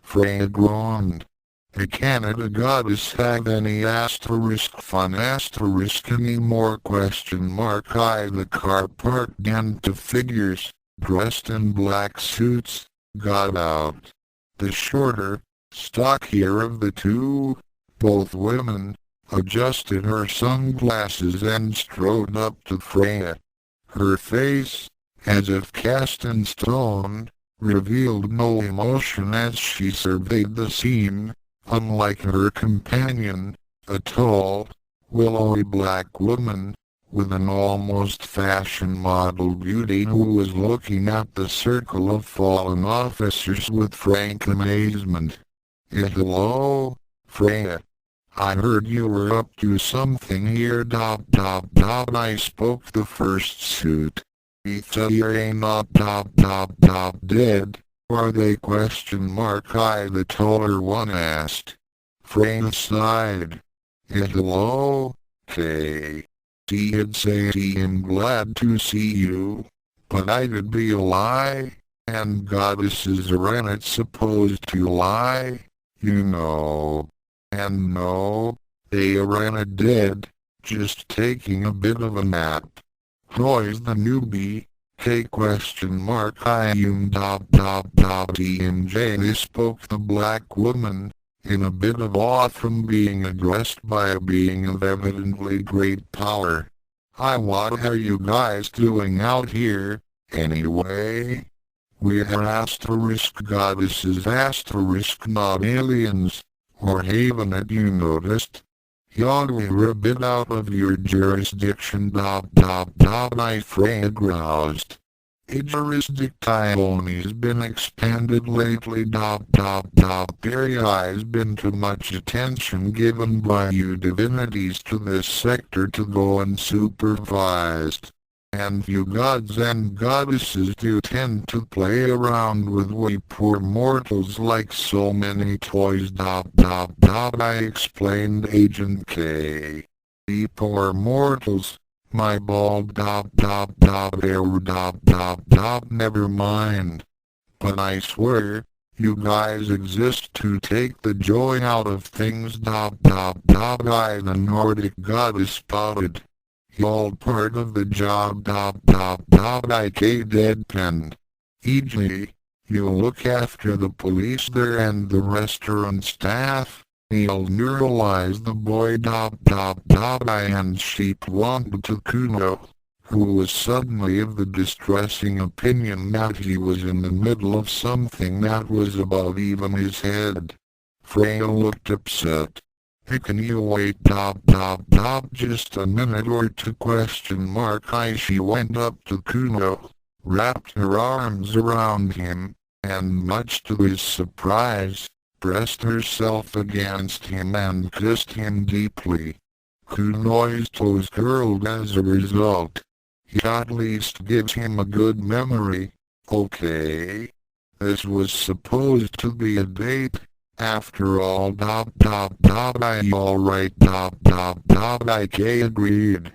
Freya groaned. The Canada goddess have any fun anymore The car parked and two figures, dressed in black suits, got out. The shorter, stockier of the two, both women, adjusted her sunglasses and strode up to Freya. Her face, as if cast in stone, revealed no emotion as she surveyed the scene, unlike her companion, a tall, willowy black woman, with an almost fashion model beauty who was looking at the circle of fallen officers with frank amazement. Hello, Freya. I heard you were up to something here I spoke the first suit. You ain't not dead, are they I the taller one asked. Freya sighed. Hello, Kay. He'd say I'm glad to see you, but I'd be a lie, and goddesses aren't supposed to lie, you know. And no, they aren't dead, Just taking a bit of a nap. Who's the newbie? Hey question mark I TMJ spoke the black woman, in a bit of awe from being addressed by a being of evidently great power. What are you guys doing out here, anyway? We're asterisk goddesses asterisk not aliens, or haven it you noticed. Y'all we're a bit out of your jurisdiction I Freya groused. A jurisdiction's been expanded lately There has been too much attention given by you divinities to this sector to go unsupervised. And you gods and goddesses do tend to play around with we poor mortals like so many toys I explained Agent K. We poor mortals, my bald never mind. But I swear, you guys exist to take the joy out of things I the Nordic goddess spotted. Y'all part of the job IK deadpanned. E.g., you look after the police there and the restaurant staff. You'll neuralize the boy and sheep wanted to Kuno, who was suddenly of the distressing opinion that he was in the middle of something that was above even his head. Freya looked upset. Hey, can you wait just a minute or two question mark she went up to Kuno, wrapped her arms around him, and much to his surprise, pressed herself against him and kissed him deeply. Kuno's toes curled as a result. He at least gives him a good memory. Okay. This was supposed to be a date. After all alright IK agreed.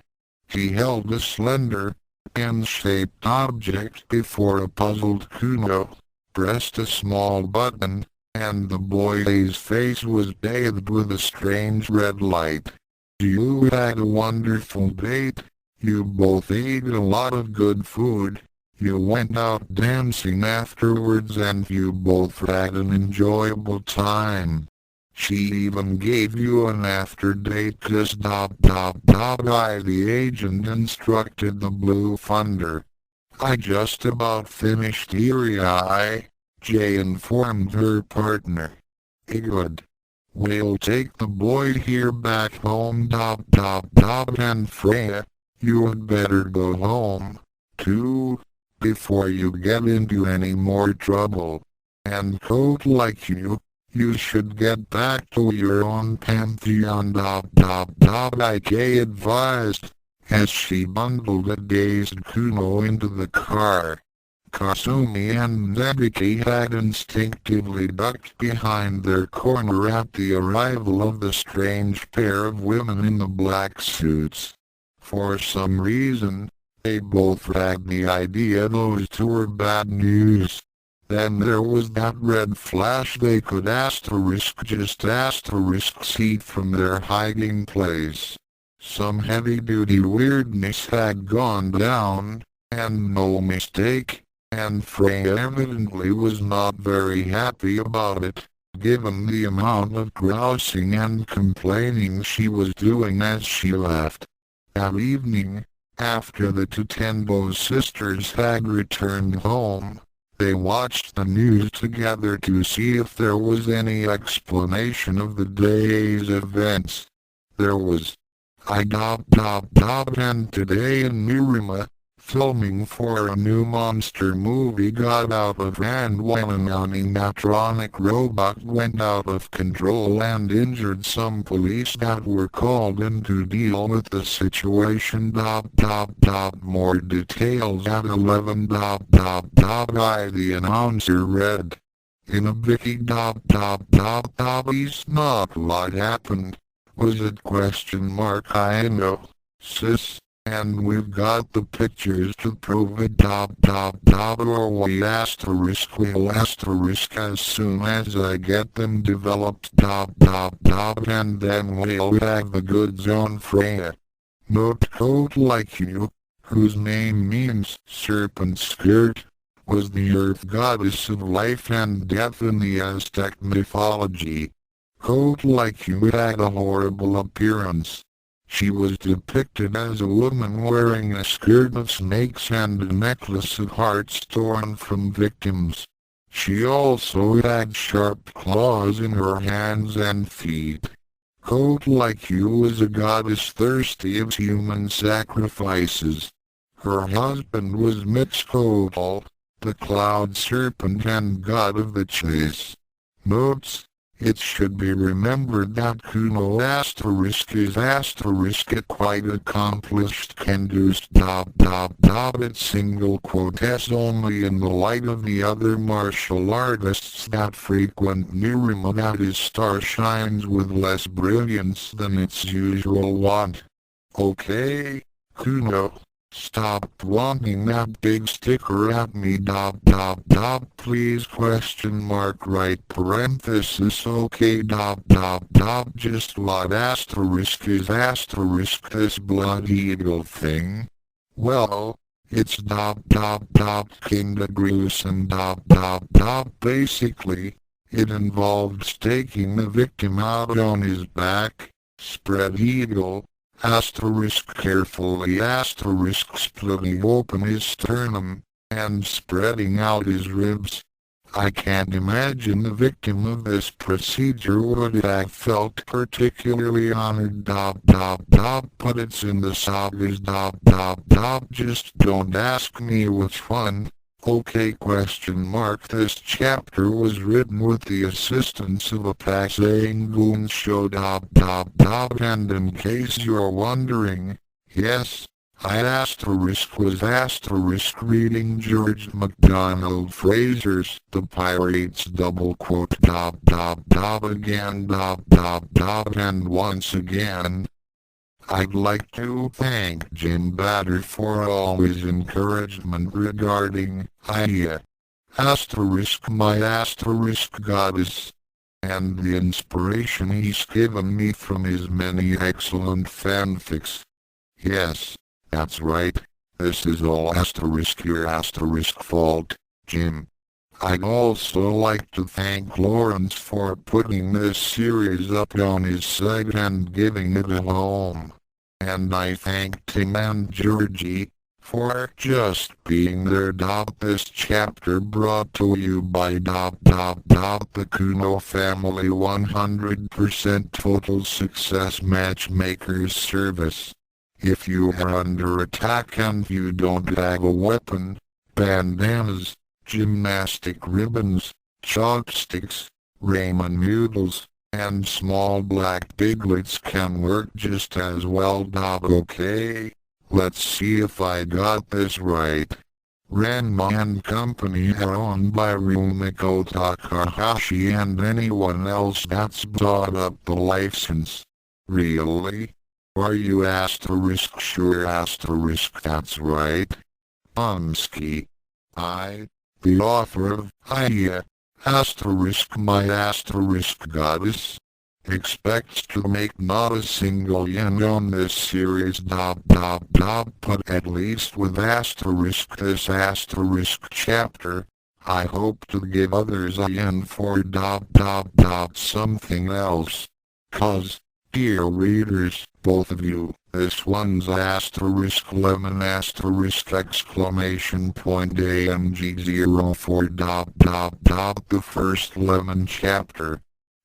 He held a slender, pen-shaped object before a puzzled Kuno, pressed a small button, and the boy's face was bathed with a strange red light. You had a wonderful date. You both ate a lot of good food. You went out dancing afterwards and you both had an enjoyable time. She even gave you an after-date kiss the agent instructed the Blue Thunder. I just about finished here Jay informed her partner. Good. We'll take the boy here back home and Freya, you had better go home, too, before you get into any more trouble. And coat like you should get back to your own pantheon IK advised, as she bundled a dazed Kuno into the car. Kasumi and Nebiki had instinctively ducked behind their corner at the arrival of the strange pair of women in the black suits. For some reason, they both had the idea those two were bad news. Then there was that red flash they could see from their hiding place. Some heavy-duty weirdness had gone down, and no mistake. And Freya evidently was not very happy about it, given the amount of grousing and complaining she was doing as she left. That evening, after the two Tendo sisters had returned home, they watched the news together to see if there was any explanation of the day's events. There was. And today in Mirima, filming for a new monster movie got out of hand when an animatronic robot went out of control and injured some police that were called in to deal with the situation. More details at 11. The announcer read. In a Vicky. He's not a lot happened. Was it question mark I know, sis? And we've got the pictures to prove it. Or we'll asterisk as soon as I get them developed. And then we'll have the goods on Freya. Note coat like you, whose name means serpent skirt, was the earth goddess of life and death in the Aztec mythology. Coat like you had a horrible appearance. She was depicted as a woman wearing a skirt of snakes and a necklace of hearts torn from victims. She also had sharp claws in her hands and feet. Coat like you was a goddess thirsty of human sacrifices. Her husband was Mixcoatl, the cloud serpent and god of the chase. Notes: it should be remembered that Kuno is a quite accomplished Kendus It's single quotes only in the light of the other martial artists that frequent Nirima that his star shines with less brilliance than its usual wont. Okay, Kuno. Stop wanting that big sticker at me please right parenthesis okay just what is this blood eagle thing? Well, it's kinda gruesome basically, it involved staking the victim out on his back, spread eagle, carefully splitting open his sternum, and spreading out his ribs. I can't imagine the victim of this procedure would have felt particularly honored but it's in the sagas just don't ask me which one. Okay This chapter was written with the assistance of a passing goon show and in case you're wondering, yes, I was reading George MacDonald Fraser's The Pirates again and once again. I'd like to thank Jim Batter for all his encouragement regarding Aiyah, my goddess, and the inspiration he's given me from his many excellent fanfics. Yes, that's right, this is all your fault, Jim. I'd also like to thank Lawrence for putting this series up on his site and giving it a home. And I thank Tim and Georgie for just being there. This chapter brought to you by the Kuno Family 100% Total Success Matchmakers Service. If you are under attack and you don't have a weapon, bandanas, gymnastic ribbons, chopsticks, ramen noodles, and small black piglets can work just as well. Okay, let's see if I got this right. Ranma and Company are owned by Rumiko Takahashi and anyone else that's bought up the license. Really? Are you sure that's right? The author of Aiyah, my goddess, expects to make not a single yen on this series but at least with this chapter, I hope to give others a yen for something else. 'Cause, dear readers, both of you, this one's lemon exclamation point AMG04 the first lemon chapter.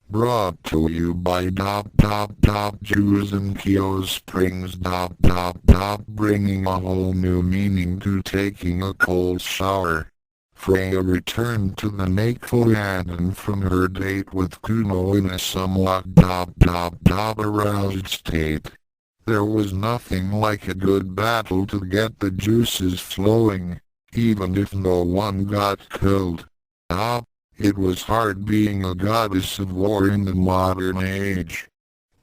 Brought to you by Jews and Kyo Springs bringing a whole new meaning to taking a cold shower. Freya returned to the Nakoyadan from her date with Kuno in a somewhat aroused state. There was nothing like a good battle to get the juices flowing, even if no one got killed. It was hard being a goddess of war in the modern age.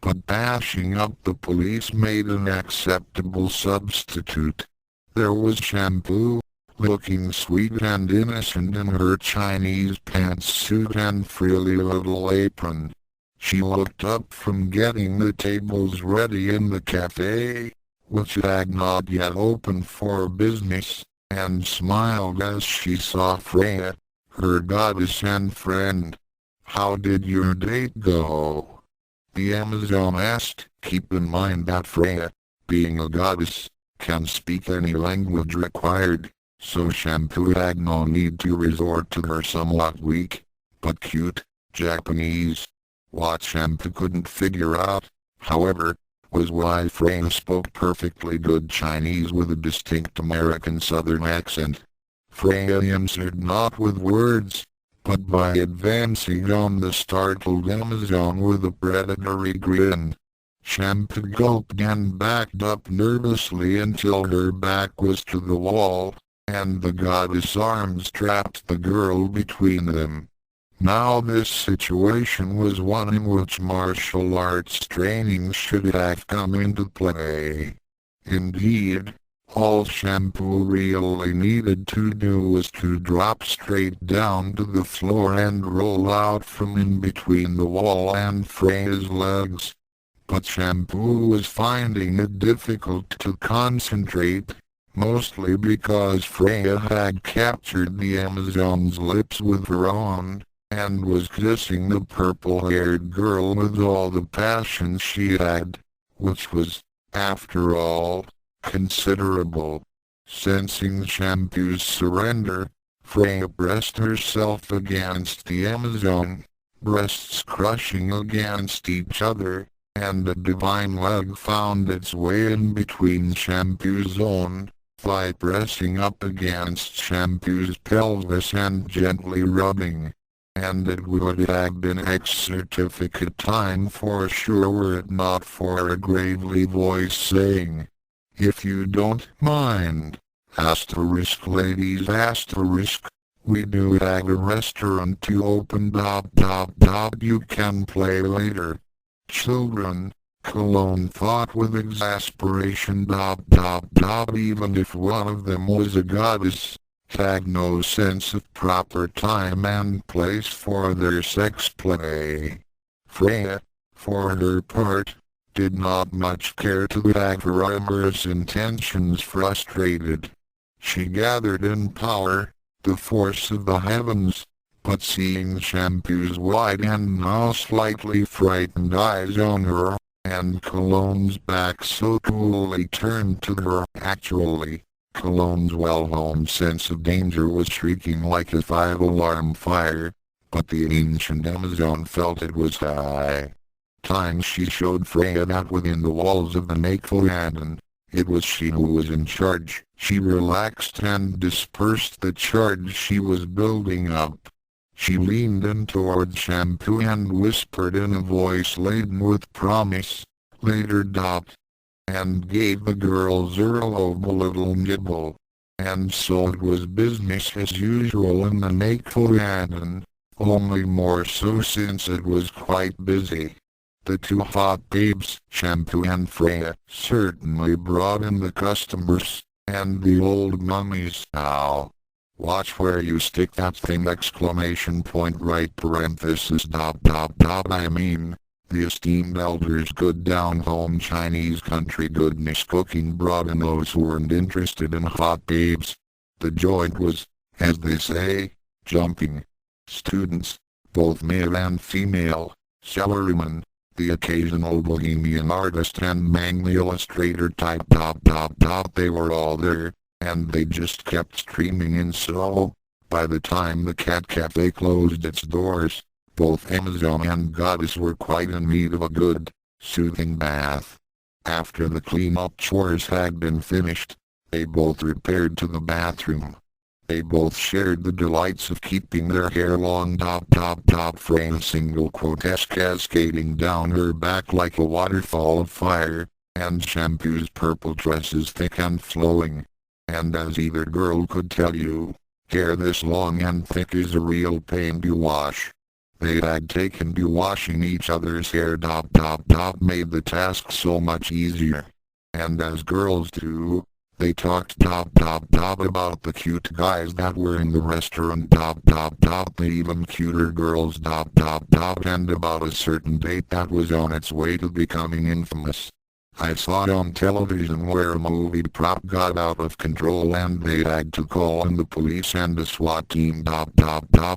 But bashing up the police made an acceptable substitute. There was Shampoo, looking sweet and innocent in her Chinese pantsuit and frilly little apron. She looked up from getting the tables ready in the cafe, which had not yet opened for business, and smiled as she saw Freya, her goddess and friend. "How did your date go?" the Amazon asked. Keep in mind that Freya, being a goddess, can speak any language required, so Shampoo had no need to resort to her somewhat weak, but cute, Japanese. What Shampoo couldn't figure out, however, was why Freya spoke perfectly good Chinese with a distinct American Southern accent. Freya answered not with words, but by advancing on the startled Amazon with a predatory grin. Shampoo gulped and backed up nervously until her back was to the wall, and the goddess' arms trapped the girl between them. Now this situation was one in which martial arts training should have come into play. Indeed, all Shampoo really needed to do was to drop straight down to the floor and roll out from in between the wall and Freya's legs. But Shampoo was finding it difficult to concentrate, mostly because Freya had captured the Amazon's lips with her own, and was kissing the purple-haired girl with all the passion she had, which was, after all, considerable. Sensing Shampoo's surrender, Freya pressed herself against the Amazon, breasts crushing against each other, and a divine leg found its way in between Shampoo's own thigh, pressing up against Shampoo's pelvis and gently rubbing. And it would have been X-certificate time for sure were it not for a gravely voice saying, "If you don't mind, asterisk ladies asterisk, we do have a restaurant to open ... you can play later." Children, Cologne thought with exasperation ... even if one of them was a goddess, had no sense of proper time and place for their sex play. Freya, for her part, did not much care to have her amorous intentions frustrated. She gathered in power, the force of the heavens, but seeing Shampoo's wide and now slightly frightened eyes on her, and Cologne's back so coolly turned to her, actually, Cologne's well-honed sense of danger was shrieking like a five-alarm fire, but the ancient Amazon felt it was high time she showed Freya that within the walls of the Nakeland, it was she who was in charge. She relaxed and dispersed the charge she was building up. She leaned in toward Shampoo and whispered in a voice laden with promise, "Later ... and gave the girl's earlobe a little nibble. And so it was business as usual in the Nakeland, only more so since it was quite busy. The two hot babes, Shampoo and Freya, certainly brought in the customers, and the old mummies. Ow. Watch where you stick that thing! Exclamation point right parenthesis ... I mean, the esteemed elders' good down-home Chinese country goodness cooking brought in those who weren't interested in hot babes. The joint was, as they say, jumping. Students, both male and female, salarymen, the occasional bohemian artist and manly illustrator type ... they were all there, and they just kept streaming in. So, by the time the cat cafe closed its doors, both Amazon and Goddess were quite in need of a good, soothing bath. After the clean-up chores had been finished, they both repaired to the bathroom. They both shared the delights of keeping their hair long ... Freya's single quote cascading down her back like a waterfall of fire, and Shampoo's purple dresses thick and flowing. And as either girl could tell you, hair this long and thick is a real pain to wash. They had taken to washing each other's hair ... made the task so much easier. And as girls do, they talked ... about the cute guys that were in the restaurant ... the even cuter girls ... and about a certain date that was on its way to becoming infamous. I saw it on television where a movie prop got out of control and they had to call in the police and a SWAT team.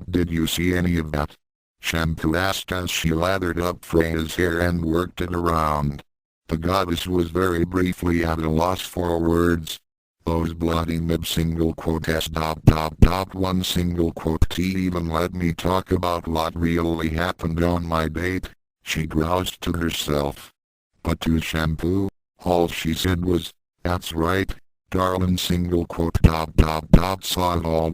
Did you see any of that? Shampoo asked as she lathered up Freya's hair and worked it around. The goddess was very briefly at a loss for words. Those bloody mid single quote s. One single quote t even let me talk about what really happened on my date, she groused to herself. But to Shampoo, all she said was, that's right, darling single quote saw it all.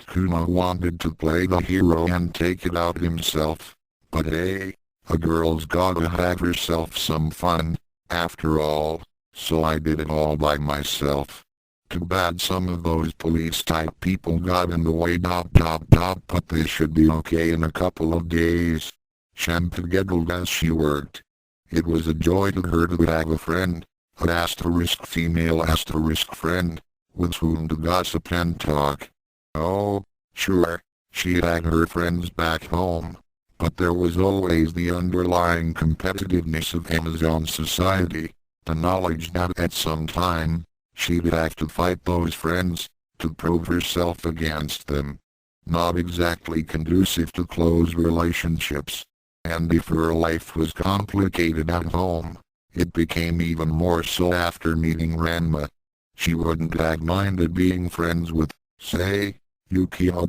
Kuma wanted to play the hero and take it out himself. But hey, a girl's gotta have herself some fun, after all, so I did it all by myself. Too bad some of those police type people got in the way. But they should be okay in a couple of days. Shampoo giggled as she worked. It was a joy to her to have a friend, an asterisk female asterisk friend, with whom to gossip and talk. Oh, sure, she had her friends back home, but there was always the underlying competitiveness of Amazon society, the knowledge that at some time, she'd have to fight those friends, to prove herself against them. Not exactly conducive to close relationships. And if her life was complicated at home, it became even more so after meeting Ranma. She wouldn't have minded being friends with, say, Yukio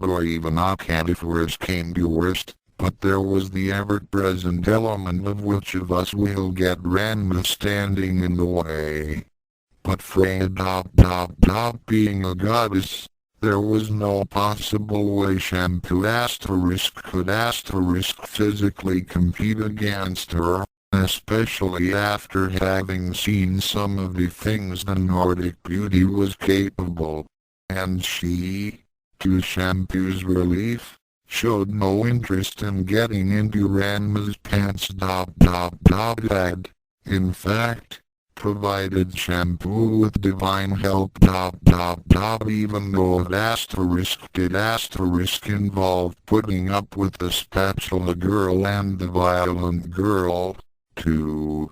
or even Akad if worst came to worst, but there was the ever-present element of which of us will get Ranma standing in the way. But Freya being a goddess, there was no possible way Shampoo could physically compete against her, especially after having seen some of the things the Nordic beauty was capable. And she, to Shampoo's relief, showed no interest in getting into Ranma's pants. In fact, provided Shampoo with divine help. Even though it involved putting up with the spatula girl and the violent girl, too.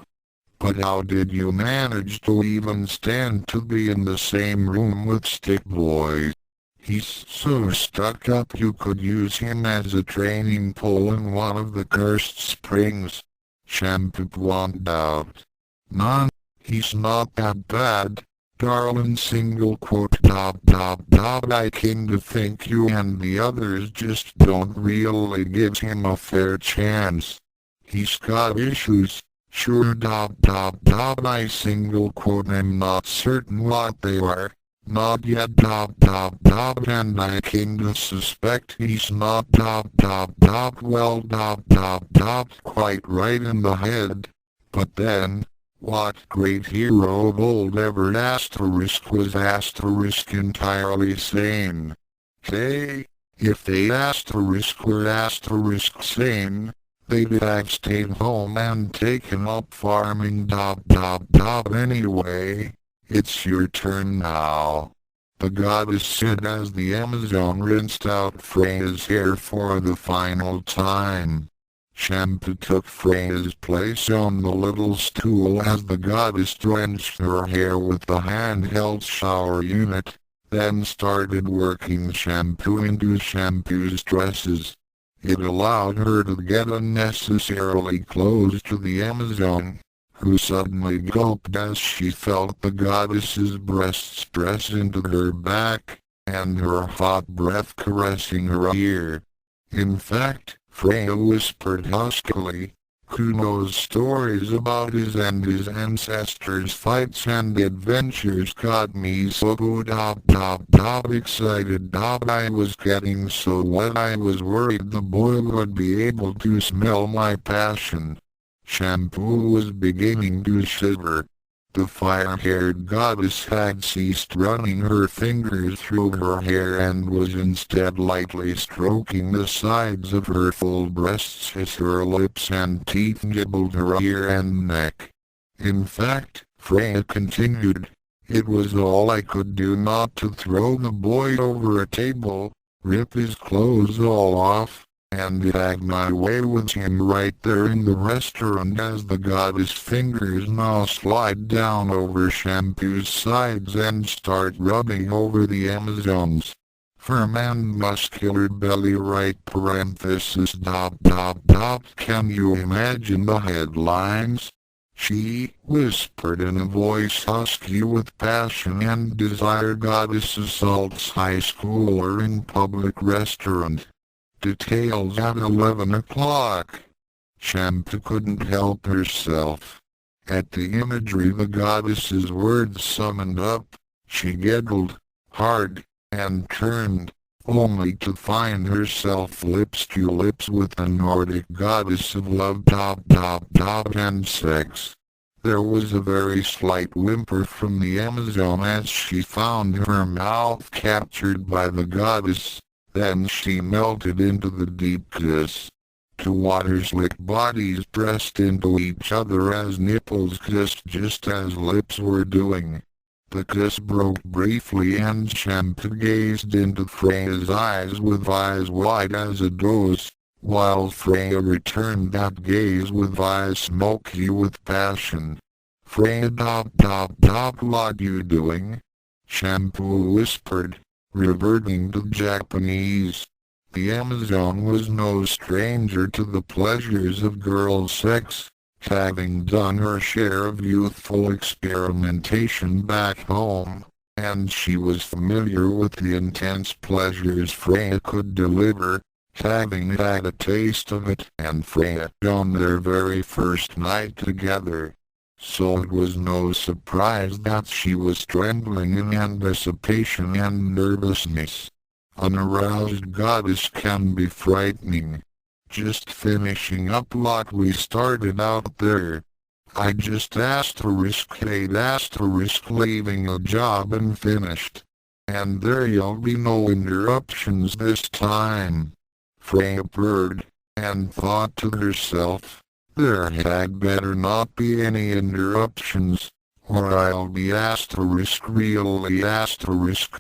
But how did you manage to even stand to be in the same room with Stick Boy? He's so stuck up you could use him as a training pole in one of the cursed springs. Shampoo pointed out. None. He's not that bad, darling single quote I came to think you and the others just don't really give him a fair chance. He's got issues, sure I single quote I'm not certain what they are, not yet and I came to suspect he's not well quite right in the head, but then, what great hero of old ever was entirely sane? Hey, if they were sane, they'd have stayed home and taken up farming. Anyway, it's your turn now. The goddess said as the Amazon rinsed out Freya's hair for the final time. Shampoo took Freya's place on the little stool as the goddess drenched her hair with the handheld shower unit, then started working shampoo into Shampoo's dresses. It allowed her to get unnecessarily close to the Amazon, who suddenly gulped as she felt the goddess's breasts press into her back, and her hot breath caressing her ear. In fact, Freya whispered huskily, Kuno's stories about his and his ancestors' fights and adventures got me so excited. I was getting so wet I was worried the boy would be able to smell my passion. Shampoo was beginning to shiver. The fire-haired goddess had ceased running her fingers through her hair and was instead lightly stroking the sides of her full breasts as her lips and teeth nibbled her ear and neck. In fact, Freya continued, it was all I could do not to throw the boy over a table, rip his clothes all off, and had my way with him right there in the restaurant as the goddess fingers now slide down over Shampoo's sides and start rubbing over the Amazon's firm and muscular belly right parenthesis dot dot dot. Can you imagine the headlines? She whispered in a voice husky with passion and desire. Goddess assaults high schooler in public restaurant. Details at 11 o'clock. Shampoo couldn't help herself. At the imagery the goddess's words summoned up, she giggled hard and turned, only to find herself lips to lips with the Nordic goddess of love and sex. There was a very slight whimper from the Amazon as she found her mouth captured by the goddess. Then she melted into the deep kiss. Two water-slick bodies pressed into each other as nipples kissed just as lips were doing. The kiss broke briefly and Shampoo gazed into Freya's eyes with eyes wide as a doe's, while Freya returned that gaze with eyes smoky with passion. Freya what you doing? Shampoo whispered, reverting to Japanese. The Amazon was no stranger to the pleasures of girl sex, having done her share of youthful experimentation back home, and she was familiar with the intense pleasures Freya could deliver, having had a taste of it and Freya on their very first night together. So it was no surprise that she was trembling in anticipation and nervousness. An aroused goddess can be frightening. Just finishing up what we started out there. I just leaving a job and finished. And there'll be no interruptions this time. Freya purred, and thought to herself, there had better not be any interruptions, or I'll be really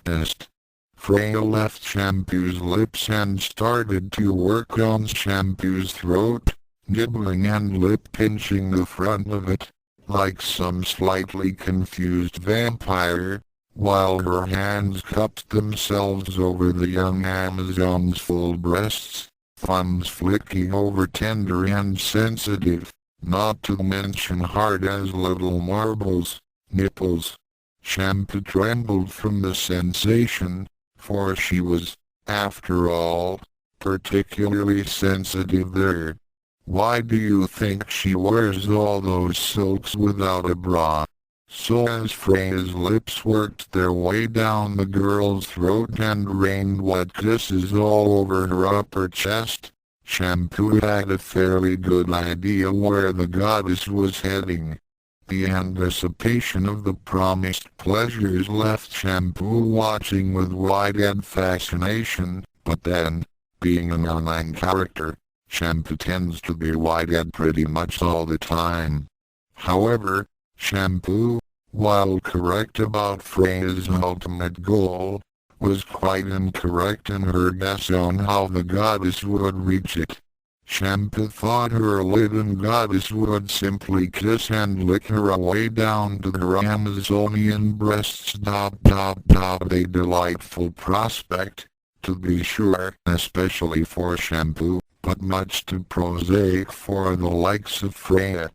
pissed. Freya left Shampoo's lips and started to work on Shampoo's throat, nibbling and lip-pinching the front of it, like some slightly confused vampire, while her hands cupped themselves over the young Amazon's full breasts, thumbs flicking over tender and sensitive, not to mention hard as little marbles, nipples. Shampoo trembled from the sensation, for she was, after all, particularly sensitive there. Why do you think she wears all those silks without a bra? So as Freya's lips worked their way down the girl's throat and rained wet kisses all over her upper chest, Shampoo had a fairly good idea where the goddess was heading. The anticipation of the promised pleasures left Shampoo watching with wide-eyed fascination, but then, being an online character, Shampoo tends to be wide-eyed pretty much all the time. However, Shampoo, while correct about Freya's ultimate goal, was quite incorrect in her guess on how the goddess would reach it. Shampoo thought her Lydian goddess would simply kiss and lick her away down to her Amazonian breasts. A delightful prospect, to be sure, especially for Shampoo, but much too prosaic for the likes of Freya.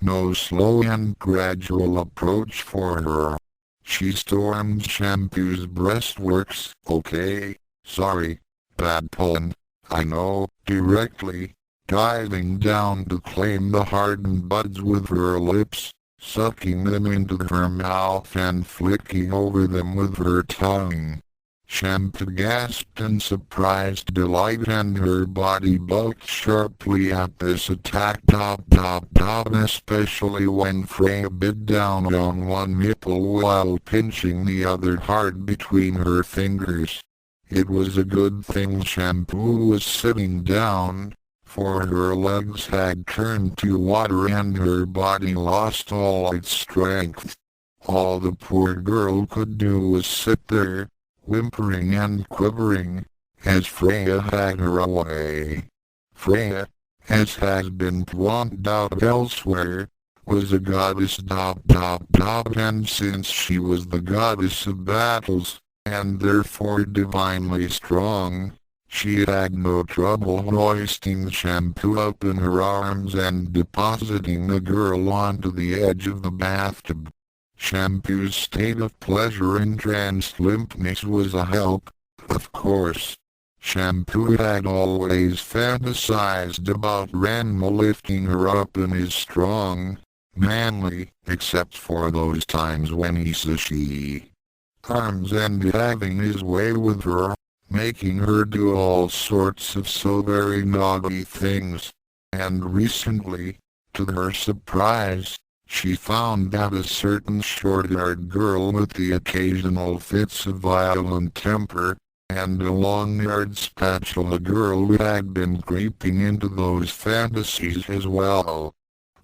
No slow and gradual approach for her. She stormed Shampoo's breastworks, okay, sorry, bad pun, I know, directly, diving down to claim the hardened buds with her lips, sucking them into her mouth and flicking over them with her tongue. Shampoo gasped in surprised delight and her body bulked sharply at this attack. Especially when Freya bit down on one nipple while pinching the other hard between her fingers. It was a good thing Shampoo was sitting down, for her legs had turned to water and her body lost all its strength. All the poor girl could do was sit there, whimpering and quivering, as Freya had her away. Freya, as has been pointed out elsewhere, was a goddess and since she was the goddess of battles, and therefore divinely strong, she had no trouble hoisting Shampoo up in her arms and depositing the girl onto the edge of the bathtub. Shampoo's state of pleasure and trance limpness was a help, of course. Shampoo had always fantasized about Ranma lifting her up in his strong, manly, except for those times when he saw she arms and having his way with her, making her do all sorts of so very naughty things. And recently, to her surprise, she found that a certain short-haired girl with the occasional fits of violent temper, and a long-haired spatula girl who had been creeping into those fantasies as well.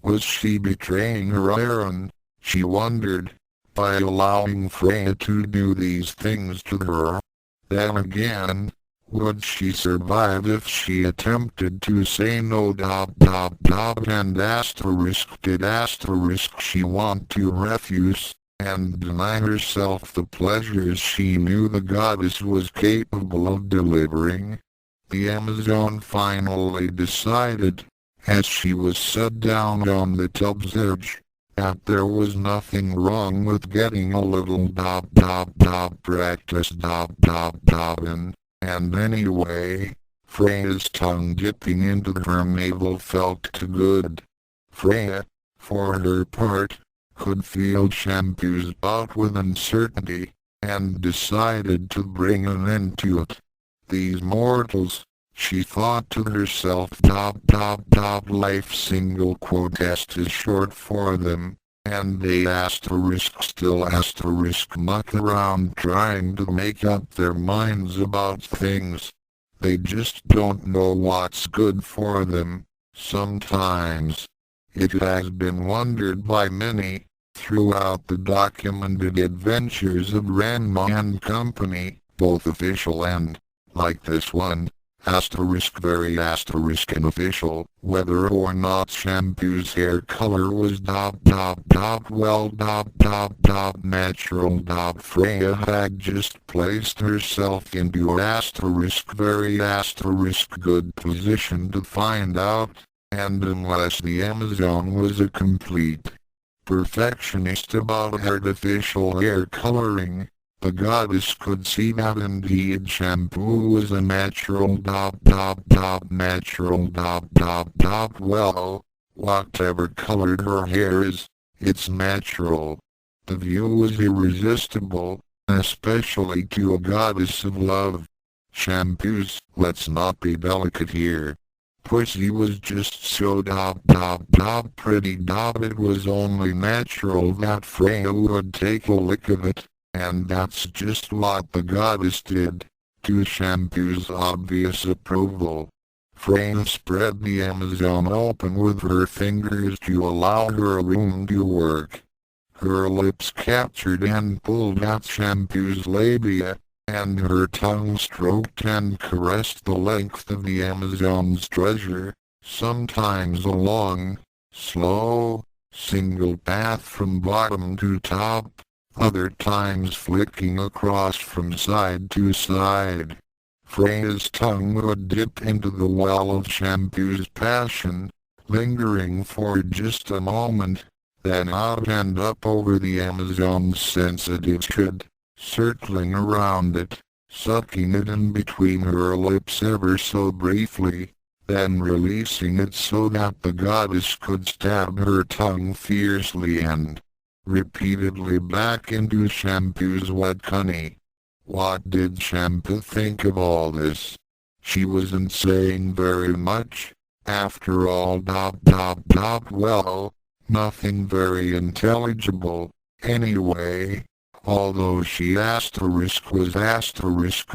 Was she betraying her errand, she wondered, by allowing Freya to do these things to her? Then again, would she survive if she attempted to say no and did she want to refuse, and deny herself the pleasures she knew the goddess was capable of delivering? The Amazon finally decided, as she was set down on the tub's edge, that there was nothing wrong with getting a little practice in, and anyway, Freya's tongue dipping into her navel felt too good. Freya, for her part, could feel Shampoo's bout with uncertainty, and decided to bring an end to it. These mortals, she thought to herself, life single quote S is short for them, and they still muck around trying to make up their minds about things. They just don't know what's good for them, sometimes. It has been wondered by many, throughout the documented adventures of Ranma and company, both official and, like this one, very unofficial, whether or not Shampoo's hair color was natural. Freya had just placed herself into very good position to find out, and unless the Amazon was a complete perfectionist about artificial hair coloring, the goddess could see that indeed Shampoo was a natural. Well, whatever colored her hair is, it's natural. The view was irresistible, especially to a goddess of love. Shampoo's, let's not be delicate here, pussy was just so pretty. It was only natural that Freya would take a lick of it. And that's just what the goddess did, to Shampoo's obvious approval. Freya spread the Amazon open with her fingers to allow her room to work. Her lips captured and pulled at Shampoo's labia, and her tongue stroked and caressed the length of the Amazon's treasure, sometimes a long, slow, single path from bottom to top, other times flicking across from side to side. Freya's tongue would dip into the well of Shampoo's passion, lingering for just a moment, then out and up over the Amazon's sensitive head, circling around it, sucking it in between her lips ever so briefly, then releasing it so that the goddess could stab her tongue fiercely and repeatedly back into Shampoo's wet honey. What did Shampoo think of all this? She wasn't saying very much, after all. Well, nothing very intelligible, anyway, although she was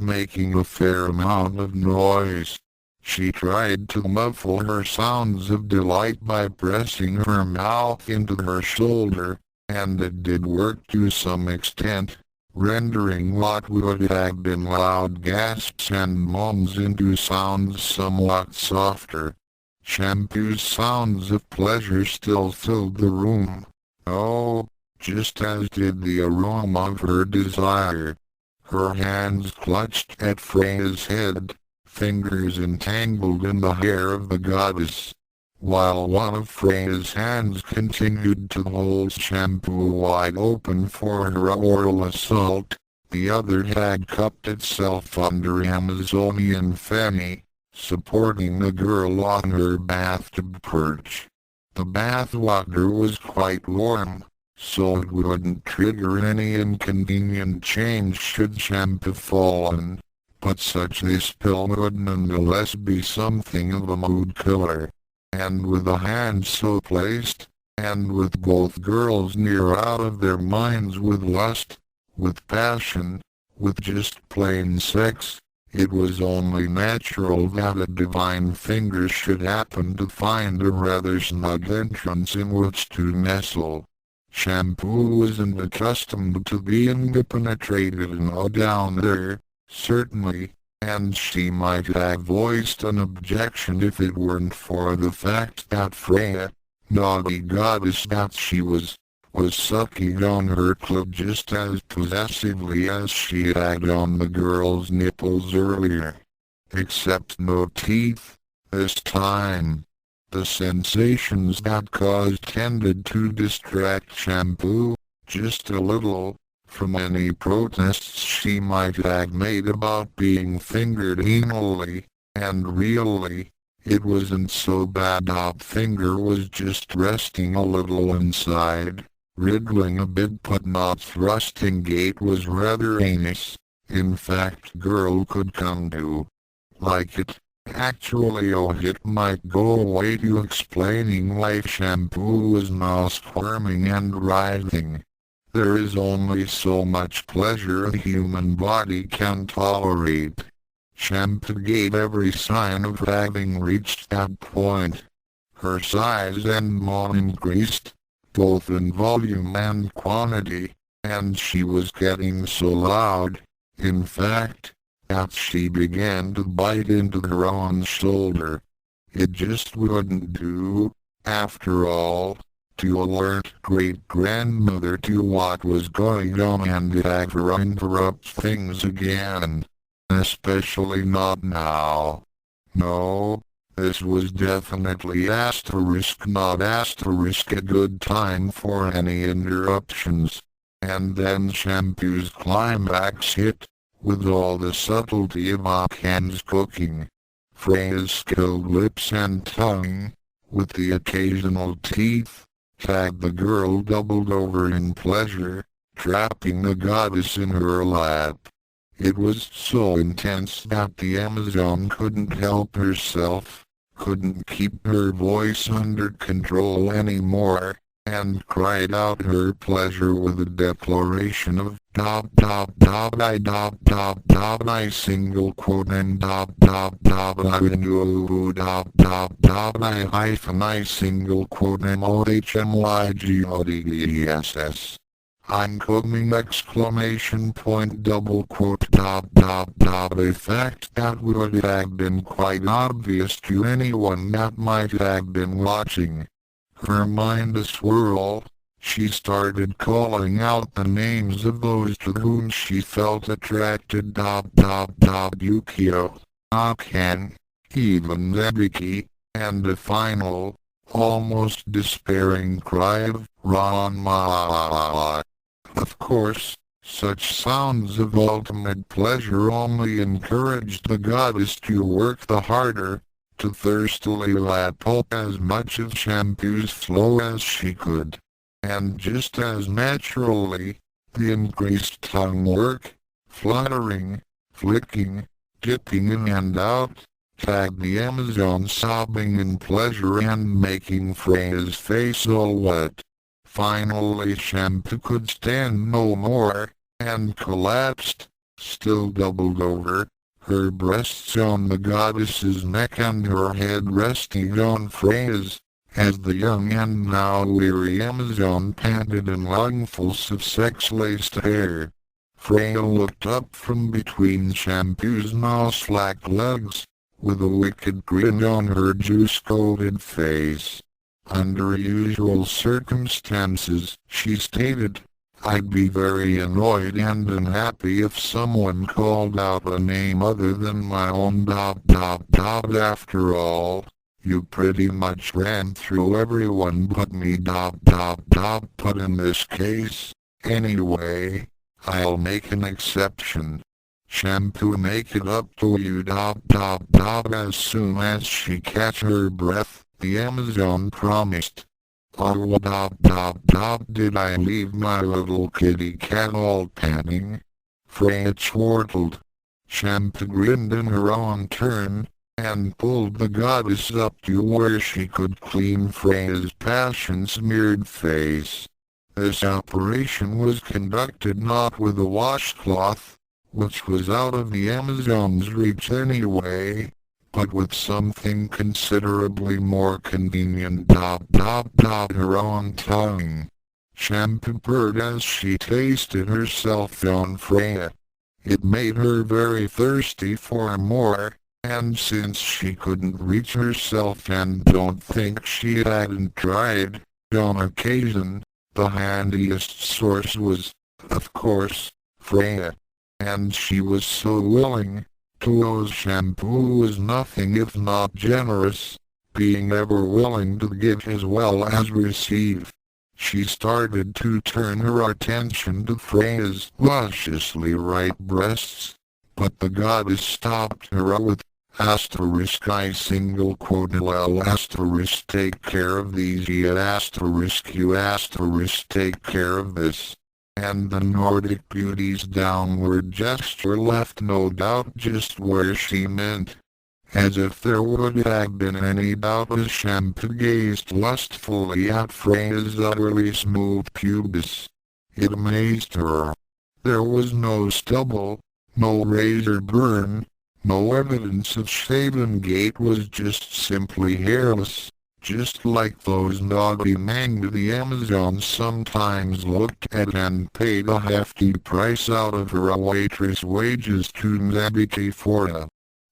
making a fair amount of noise. She tried to muffle her sounds of delight by pressing her mouth into her shoulder, and it did work to some extent, rendering what would have been loud gasps and moans into sounds somewhat softer. Shampoo's sounds of pleasure still filled the room. Oh, just as did the aroma of her desire. Her hands clutched at Freya's head, fingers entangled in the hair of the goddess. While one of Freya's hands continued to hold Shampoo wide open for her oral assault, the other had cupped itself under Amazonian Fanny, supporting the girl on her bathtub perch. The bathwater was quite warm, so it wouldn't trigger any inconvenient change should Shampoo fallen, but such a spill would nonetheless be something of a mood killer. And with a hand so placed, and with both girls near out of their minds with lust, with passion, with just plain sex, it was only natural that a divine finger should happen to find a rather snug entrance in which to nestle. Shampoo wasn't accustomed to being penetrated down there, certainly, and she might have voiced an objection if it weren't for the fact that Freya, naughty goddess that she was sucking on her clit just as possessively as she had on the girl's nipples earlier. Except no teeth, this time. The sensations that caused tended to distract Shampoo, just a little, from any protests she might have made about being fingered anally, and really, it wasn't so bad. That finger was just resting a little inside, wriggling a bit but not thrusting. Gait was rather heinous. In fact, girl could come to like it. Actually, it might go away to explaining why Shampoo was now squirming and writhing. There is only so much pleasure a human body can tolerate. Shampoo gave every sign of having reached that point. Her sighs and moan increased, both in volume and quantity, and she was getting so loud, in fact, that she began to bite into her own shoulder. It just wouldn't do, after all, to alert great-grandmother to what was going on and have her interrupt things again. Especially not now. No, this was definitely not a good time for any interruptions. And then Shampoo's climax hit, with all the subtlety of Akan's cooking. Freya's skilled lips and tongue, with the occasional teeth, had the girl doubled over in pleasure, trapping the goddess in her lap. It was so intense that the Amazon couldn't help herself, couldn't keep her voice under control anymore, and cried out her pleasure with a declaration of I single quote and I hyphen I single quote MOHMYGODESS. I'm coming exclamation point double quote a fact that would have been quite obvious to anyone that might have been watching. Her mind a swirl, she started calling out the names of those to whom she felt attracted Yukio, Akan, even Zebiki, and a final, almost despairing cry of Ranma. Of course, such sounds of ultimate pleasure only encouraged the goddess to work the harder, to thirstily lap up as much of Shampoo's flow as she could. And just as naturally, the increased tongue work, fluttering, flicking, dipping in and out, had the Amazon sobbing in pleasure and making Freya's face all wet. Finally Shampoo could stand no more, and collapsed, still doubled over, her breasts on the goddess's neck and her head resting on Freya's, as the young and now weary Amazon panted in lungfuls of sex-laced hair. Freya looked up from between Shampoo's mouse-like legs, with a wicked grin on her juice-coated face. Under usual circumstances, she stated, I'd be very annoyed and unhappy if someone called out a name other than my own ... After all, you pretty much ran through everyone but me ... But in this case, anyway, I'll make an exception. Shampoo make it up to you ... As soon as she catch her breath, the Amazon promised. Oh ... Did I leave my little kitty cat all panting? Freya chortled. Shampoo grinned in her own turn, and pulled the goddess up to where she could clean Freya's passion-smeared face. This operation was conducted not with a washcloth, which was out of the Amazon's reach anyway, but with something considerably more convenient ... Her own tongue. Shampoo purred as she tasted herself on Freya. It made her very thirsty for more, and since she couldn't reach herself and don't think she hadn't tried, on occasion, the handiest source was, of course, Freya. And she was so willing. Tuo's Shampoo was nothing if not generous, being ever willing to give as well as receive. She started to turn her attention to Freya's lusciously ripe breasts, but the goddess stopped her with, I single quote lol take care of these you take care of this. And the Nordic beauty's downward gesture left no doubt just where she meant. As if there would have been any doubt as Shampoo gazed lustfully at Freya's utterly smooth pubis. It amazed her. There was no stubble, no razor burn, no evidence of shaven gait, was just simply hairless. Just like those naughty manga the Amazon sometimes looked at and paid a hefty price out of her waitress wages to navigate for her.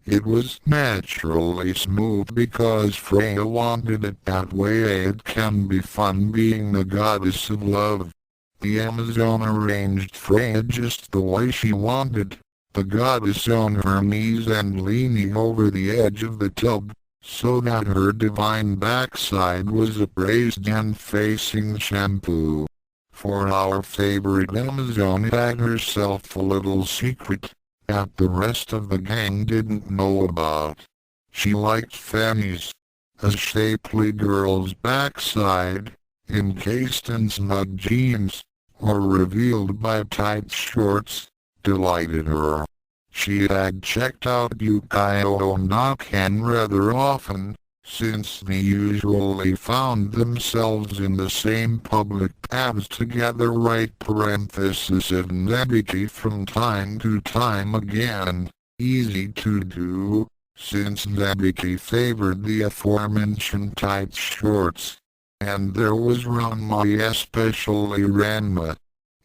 It was naturally smooth because Freya wanted it that way. It can be fun being the goddess of love. The Amazon arranged Freya just the way she wanted, the goddess on her knees and leaning over the edge of the tub, so that her divine backside was upraised and facing Shampoo. For our favorite Amazon had herself a little secret that the rest of the gang didn't know about. She liked fannies, a shapely girl's backside, encased in snug jeans, or revealed by tight shorts, delighted her. She had checked out Yukio and Nakan rather often, since they usually found themselves in the same public paths together (of navigate from time to time again, easy to do, since navigate favored the aforementioned tight shorts. And there was Ranma, especially Ranma.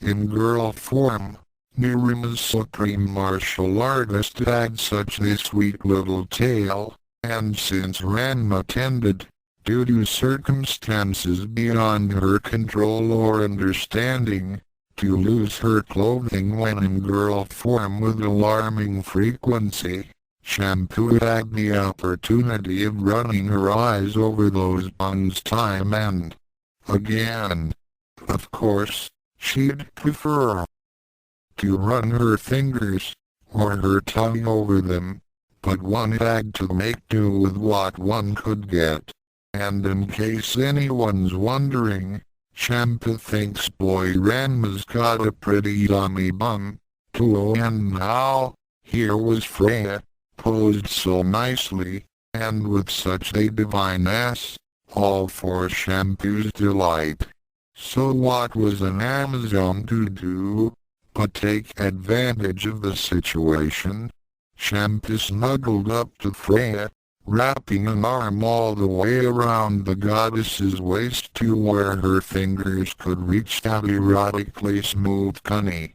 In girl form, Nirima's supreme martial artist had such a sweet little tail, and since Ranma tended, due to circumstances beyond her control or understanding, to lose her clothing when in girl form with alarming frequency, Shampoo had the opportunity of running her eyes over those buns time and again. Of course, she'd prefer to run her fingers, or her tongue over them, but one had to make do with what one could get. And in case anyone's wondering, Shampoo thinks boy Ranma's got a pretty yummy bum, too. And now, here was Freya, posed so nicely, and with such a divine ass, all for Shampoo's delight. So what was an Amazon to do but take advantage of the situation? Shampoo snuggled up to Freya, wrapping an arm all the way around the goddess's waist to where her fingers could reach that erotically smooth cunny.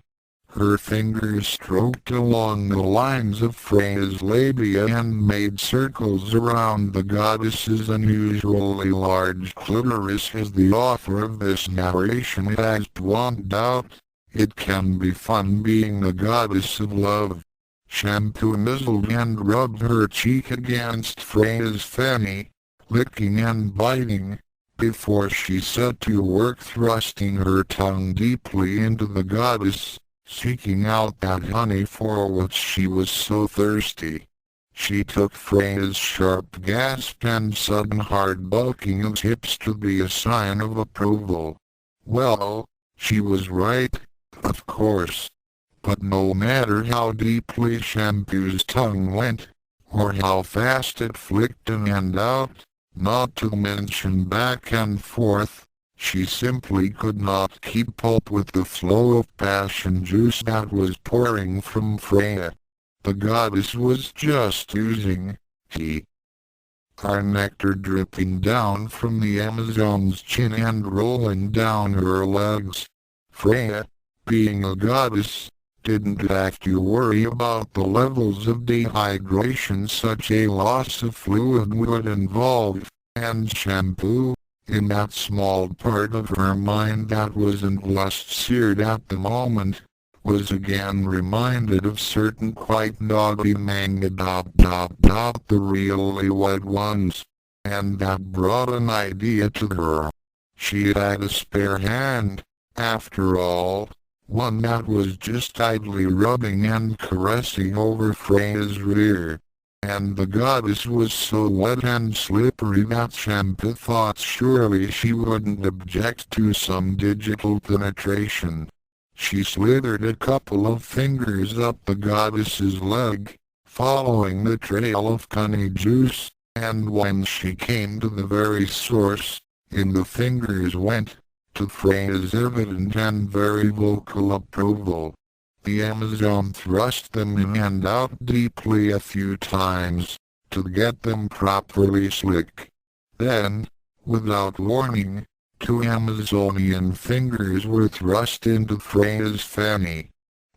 Her fingers stroked along the lines of Freya's labia and made circles around the goddess's unusually large clitoris. As the author of this narration has pointed out, it can be fun being the goddess of love. Shampoo nuzzled and rubbed her cheek against Freya's fanny, licking and biting, before she set to work thrusting her tongue deeply into the goddess, seeking out that honey for which she was so thirsty. She took Freya's sharp gasp and sudden hard bulking of hips to be a sign of approval. Well, she was right, of course. But no matter how deeply Shampoo's tongue went, or how fast it flicked in and out, not to mention back and forth, she simply could not keep up with the flow of passion juice that was pouring from Freya. The goddess was just oozing her nectar dripping down from the Amazon's chin and rolling down her legs. Freya, being a goddess, didn't have to worry about the levels of dehydration such a loss of fluid would involve, and Shampoo, in that small part of her mind that wasn't lust-seared at the moment, was again reminded of certain quite naughty manga the really wet ones, and that brought an idea to her. She had a spare hand, after all, one that was just idly rubbing and caressing over Freya's rear. And the goddess was so wet and slippery that Shampoo thought surely she wouldn't object to some digital penetration. She slithered a couple of fingers up the goddess's leg, following the trail of honey juice, and when she came to the very source, in the fingers went, to Freya's evident and very vocal approval. The Amazon thrust them in and out deeply a few times, to get them properly slick. Then, without warning, 2 Amazonian fingers were thrust into Freya's fanny.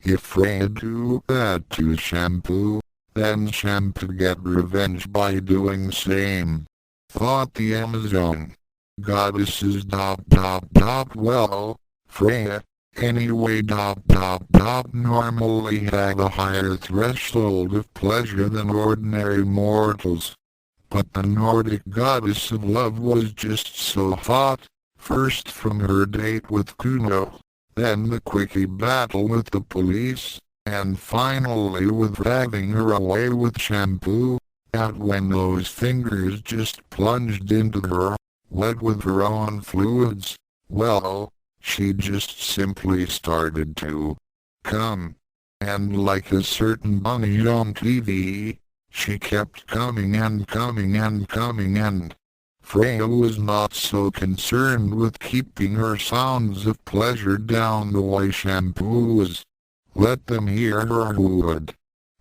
If Freya do that to Shampoo, then Shampoo get revenge by doing same, thought the Amazon. Goddesses well, Freya, anyway normally had a higher threshold of pleasure than ordinary mortals. But the Nordic goddess of love was just so hot, first from her date with Kuno, then the quickie battle with the police, and finally with dragging her away with Shampoo, that when those fingers just plunged into her, wet with her own fluids, well, she just simply started to come. And like a certain bunny on TV, she kept coming and coming and coming, and Freya was not so concerned with keeping her sounds of pleasure down the way Shampoo was. Let them hear her who would.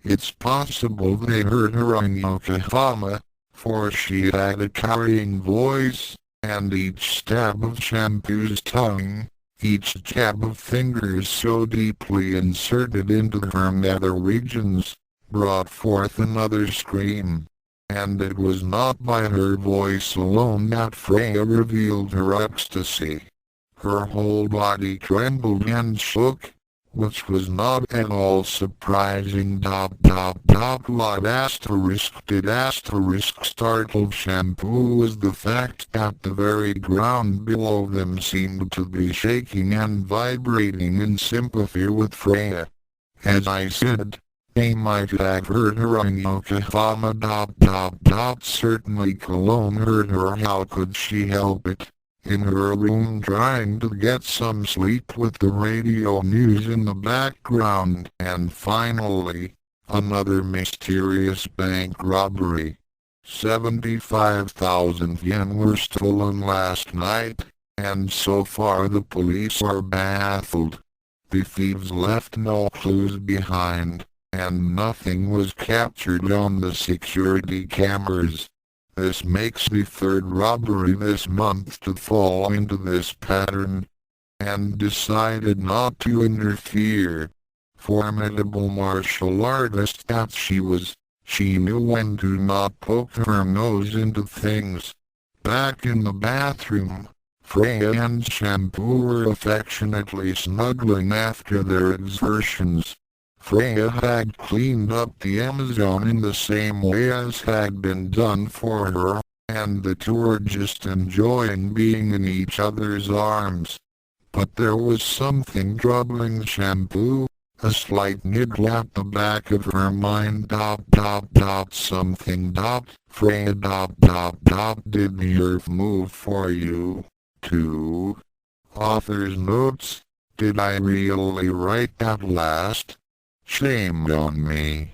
It's possible they heard her on Yokohama, for she had a carrying voice, and each stab of Shampoo's tongue, each jab of fingers so deeply inserted into her nether regions, brought forth another scream. And it was not by her voice alone that Freya revealed her ecstasy. Her whole body trembled and shook, which was not at all surprising. What asterisk startled Shampoo was the fact that the very ground below them seemed to be shaking and vibrating in sympathy with Freya. As I said, they might have heard her on Yokohama. Certainly Cologne heard her. How could she help it? In her room trying to get some sleep with the radio news in the background. And finally, another mysterious bank robbery. 75,000 yen were stolen last night, and so far the police are baffled. The thieves left no clues behind, and nothing was captured on the security cameras. This makes the 3rd robbery this month to fall into this pattern, and decided not to interfere. formidable martial artist that she was, she knew when to not poke her nose into things. Back in the bathroom, Freya and Shampoo were affectionately snuggling after their exertions. Freya had cleaned up the Amazon in the same way as had been done for her, and the two were just enjoying being in each other's arms. But there was something troubling Shampoo, a slight niggle at the back of her mind. Something. Freya. Did the earth move for you, too? Author's notes. Did I really write that last? Shame on me.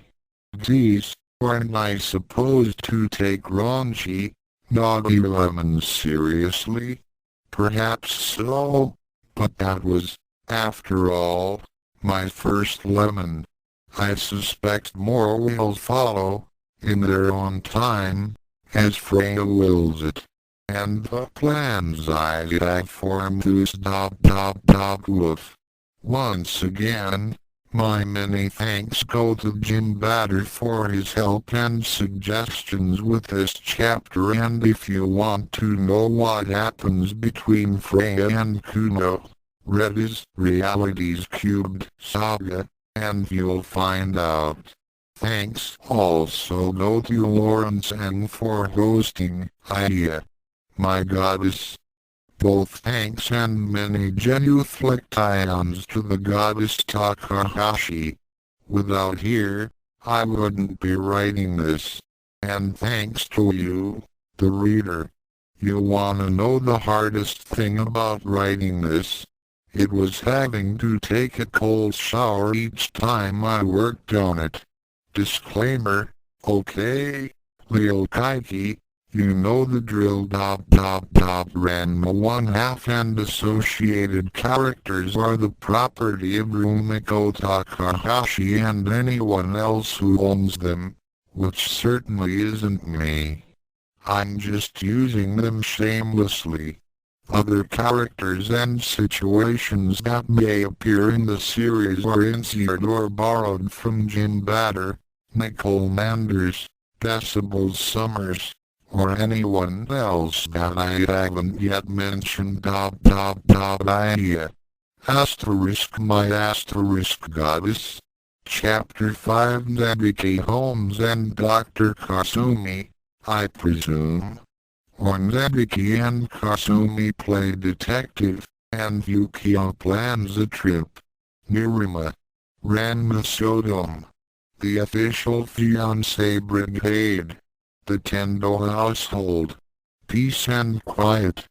Geez, weren't I supposed to take raunchy, naughty lemons seriously? Perhaps so, but that was, after all, my first lemon. I suspect more will follow, in their own time, as Freya wills it. And the plans I have formed to woof. Once again, my many thanks go to Jim Batter for his help and suggestions with this chapter, and if you want to know what happens between Freya and Kuno, read his Realities Cubed saga, and you'll find out. Thanks also go to Lawrence N for hosting Aiyah, my goddess. Both thanks and many genuflections to the goddess Takahashi. Without her, I wouldn't be writing this. And thanks to you, the reader. You wanna know the hardest thing about writing this? It was having to take a cold shower each time I worked on it. Disclaimer, okay, Lil Kaiki. You know the drill. Ranma 1/2 and associated characters are the property of Rumiko Takahashi and anyone else who owns them, which certainly isn't me. I'm just using them shamelessly. Other characters and situations that may appear in the series are inspired or borrowed from Jim Batter, Nicole Manders, Decibels Summers, or anyone else that I haven't yet mentioned. Aiyah. My goddess. Chapter 5 Nebiki Holmes and Dr. Kasumi, I presume. Or Nebiki and Kasumi play detective, and Yukio plans a trip. Nirima. Ranma Sodom. The official fiancé brigade. The Tendo household. Peace and quiet.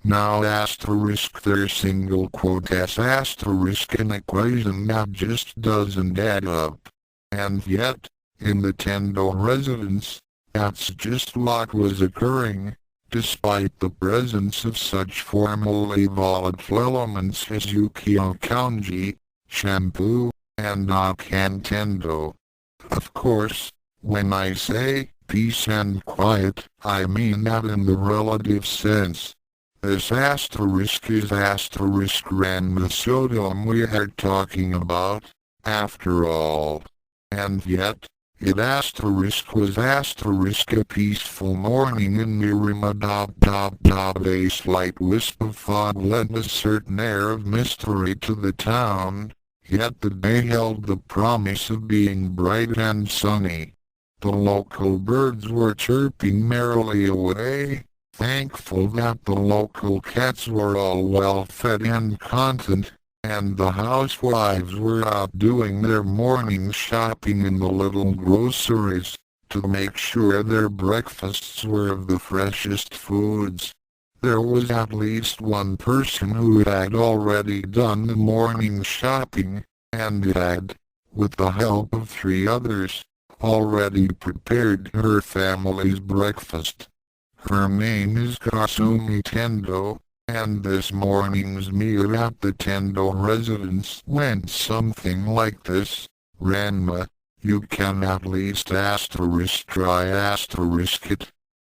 Now their single quote s an equation that just doesn't add up. And yet, in the Tendo residence, that's just what was occurring, despite the presence of such formally volatile elements as Yukio Kanji, Shampoo, and Akan Tendo. Of course, when I say peace and quiet, I mean that in the relative sense. This asterisk is Ranma Sodom we are talking about, after all. And yet, it was a peaceful morning in Nirima. A slight wisp of fog lent a certain air of mystery to the town, yet the day held the promise of being bright and sunny. The local birds were chirping merrily away, thankful that the local cats were all well fed and content, and the housewives were out doing their morning shopping in the little groceries, to make sure their breakfasts were of the freshest foods. There was at least one person who had already done the morning shopping, and had, with the help of 3 others, already prepared her family's breakfast. Her name is Kasumi Tendo, and this morning's meal at the Tendo residence went something like this. Ranma, you can at least try it.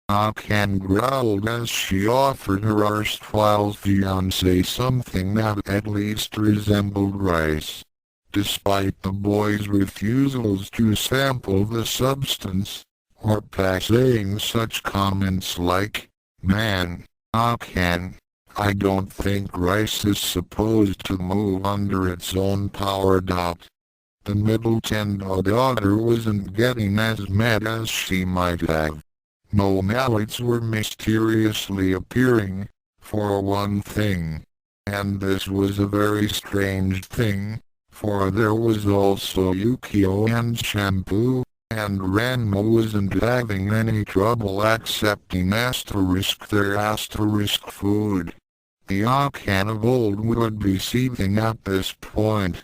Akan growled as she offered her erstwhile fiancé something that at least resembled rice. Despite the boy's refusals to sample the substance, or saying such comments like, "Man, I can. I don't think rice is supposed to move under its own power." The Middleton daughter wasn't getting as mad as she might have. No mallets were mysteriously appearing, for one thing. And this was a very strange thing, for there was also Yukio and shampoo, and Ranma wasn't having any trouble accepting their food. The Akan of old would be seething at this point.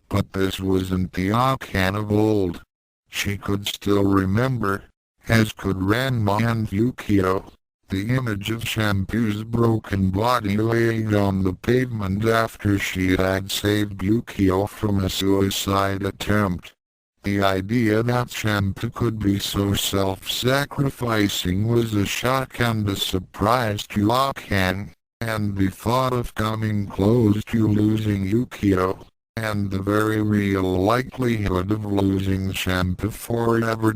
But this wasn't the Akan of old. She could still remember, as could Ranma and Yukio, the image of Shampoo's broken body laying on the pavement after she had saved Yukio from a suicide attempt. The idea that Shampoo could be so self-sacrificing was a shock and a surprise to Akan, and the thought of coming close to losing Yukio, and the very real likelihood of losing Shampoo forever.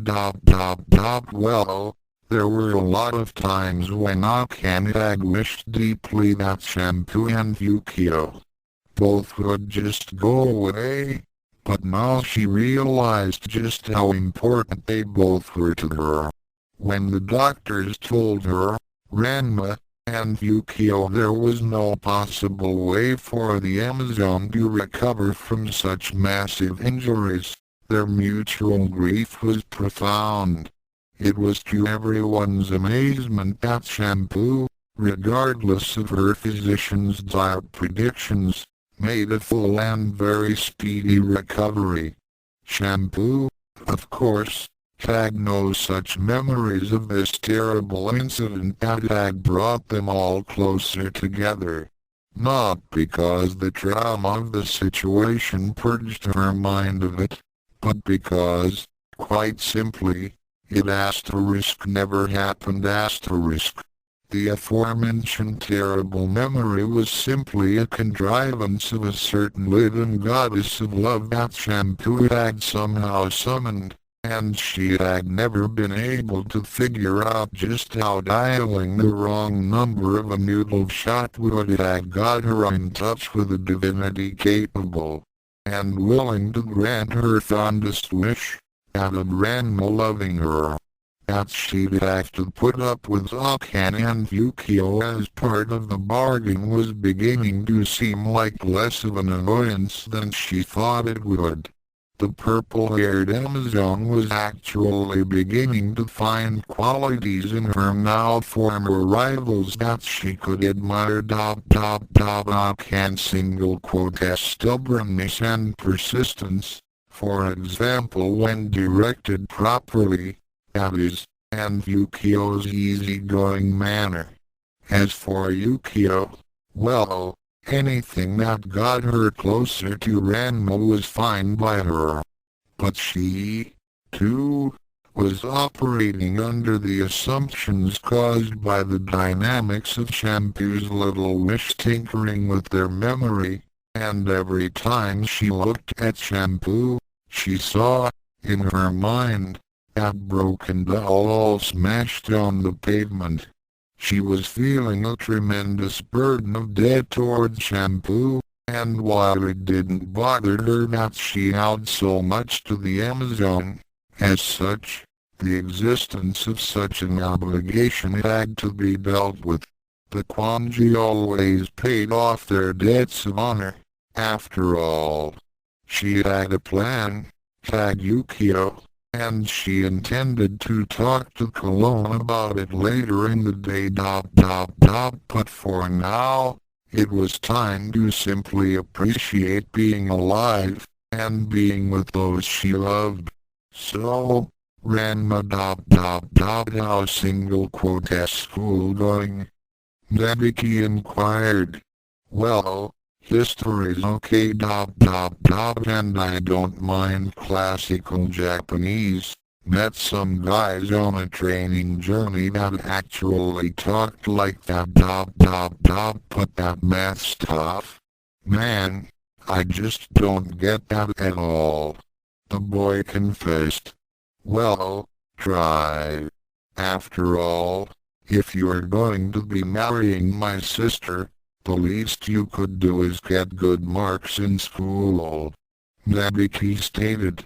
Well, there were a lot of times when Akan had wished deeply that Shampoo and Yukio both would just go away, but now she realized just how important they both were to her. When the doctors told her, Ranma, and Yukio there was no possible way for the Amazon to recover from such massive injuries, their mutual grief was profound. It was to everyone's amazement that Shampoo, regardless of her physician's dire predictions, made a full and very speedy recovery. Shampoo, of course, had no such memories of this terrible incident that had brought them all closer together. Not because the trauma of the situation purged her mind of it, but because, quite simply, it never happened. The aforementioned terrible memory was simply a contrivance of a certain living goddess of love that Shampoo had somehow summoned, and she had never been able to figure out just how dialing the wrong number of a noodle shot would have got her in touch with a divinity capable and willing to grant her fondest wish, that of Ranma loving her. That she'd have to put up with Akan and Yukio as part of the bargain was beginning to seem like less of an annoyance than she thought it would. The purple-haired Amazon was actually beginning to find qualities in her now former rivals that she could admire. Akan's single quote as stubbornness and persistence, for example when directed properly, that is, and Yukio's easygoing manner. As for Yukio, well, anything that got her closer to Ranma was fine by her. But she, too, was operating under the assumptions caused by the dynamics of Shampoo's little wish tinkering with their memory, and every time she looked at Shampoo, she saw, in her mind, that broken doll all smashed on the pavement. She was feeling a tremendous burden of debt towards Shampoo, and while it didn't bother her that she owed so much to the Amazon, as such, the existence of such an obligation had to be dealt with. The Quanji always paid off their debts of honor, after all. She had a plan, Yukio, and she intended to talk to Cologne about it later in the day. But for now, it was time to simply appreciate being alive, and being with those she loved. So, Ranma. How single quote as school going? Mediki inquired. Well, history's okay. And I don't mind classical Japanese. Met some guys on a training journey that actually talked like that. But that math stuff, man, I just don't get that at all. The boy confessed. Well, try. After all, if you're going to be marrying my sister, the least you could do is get good marks in school. Nabiki stated.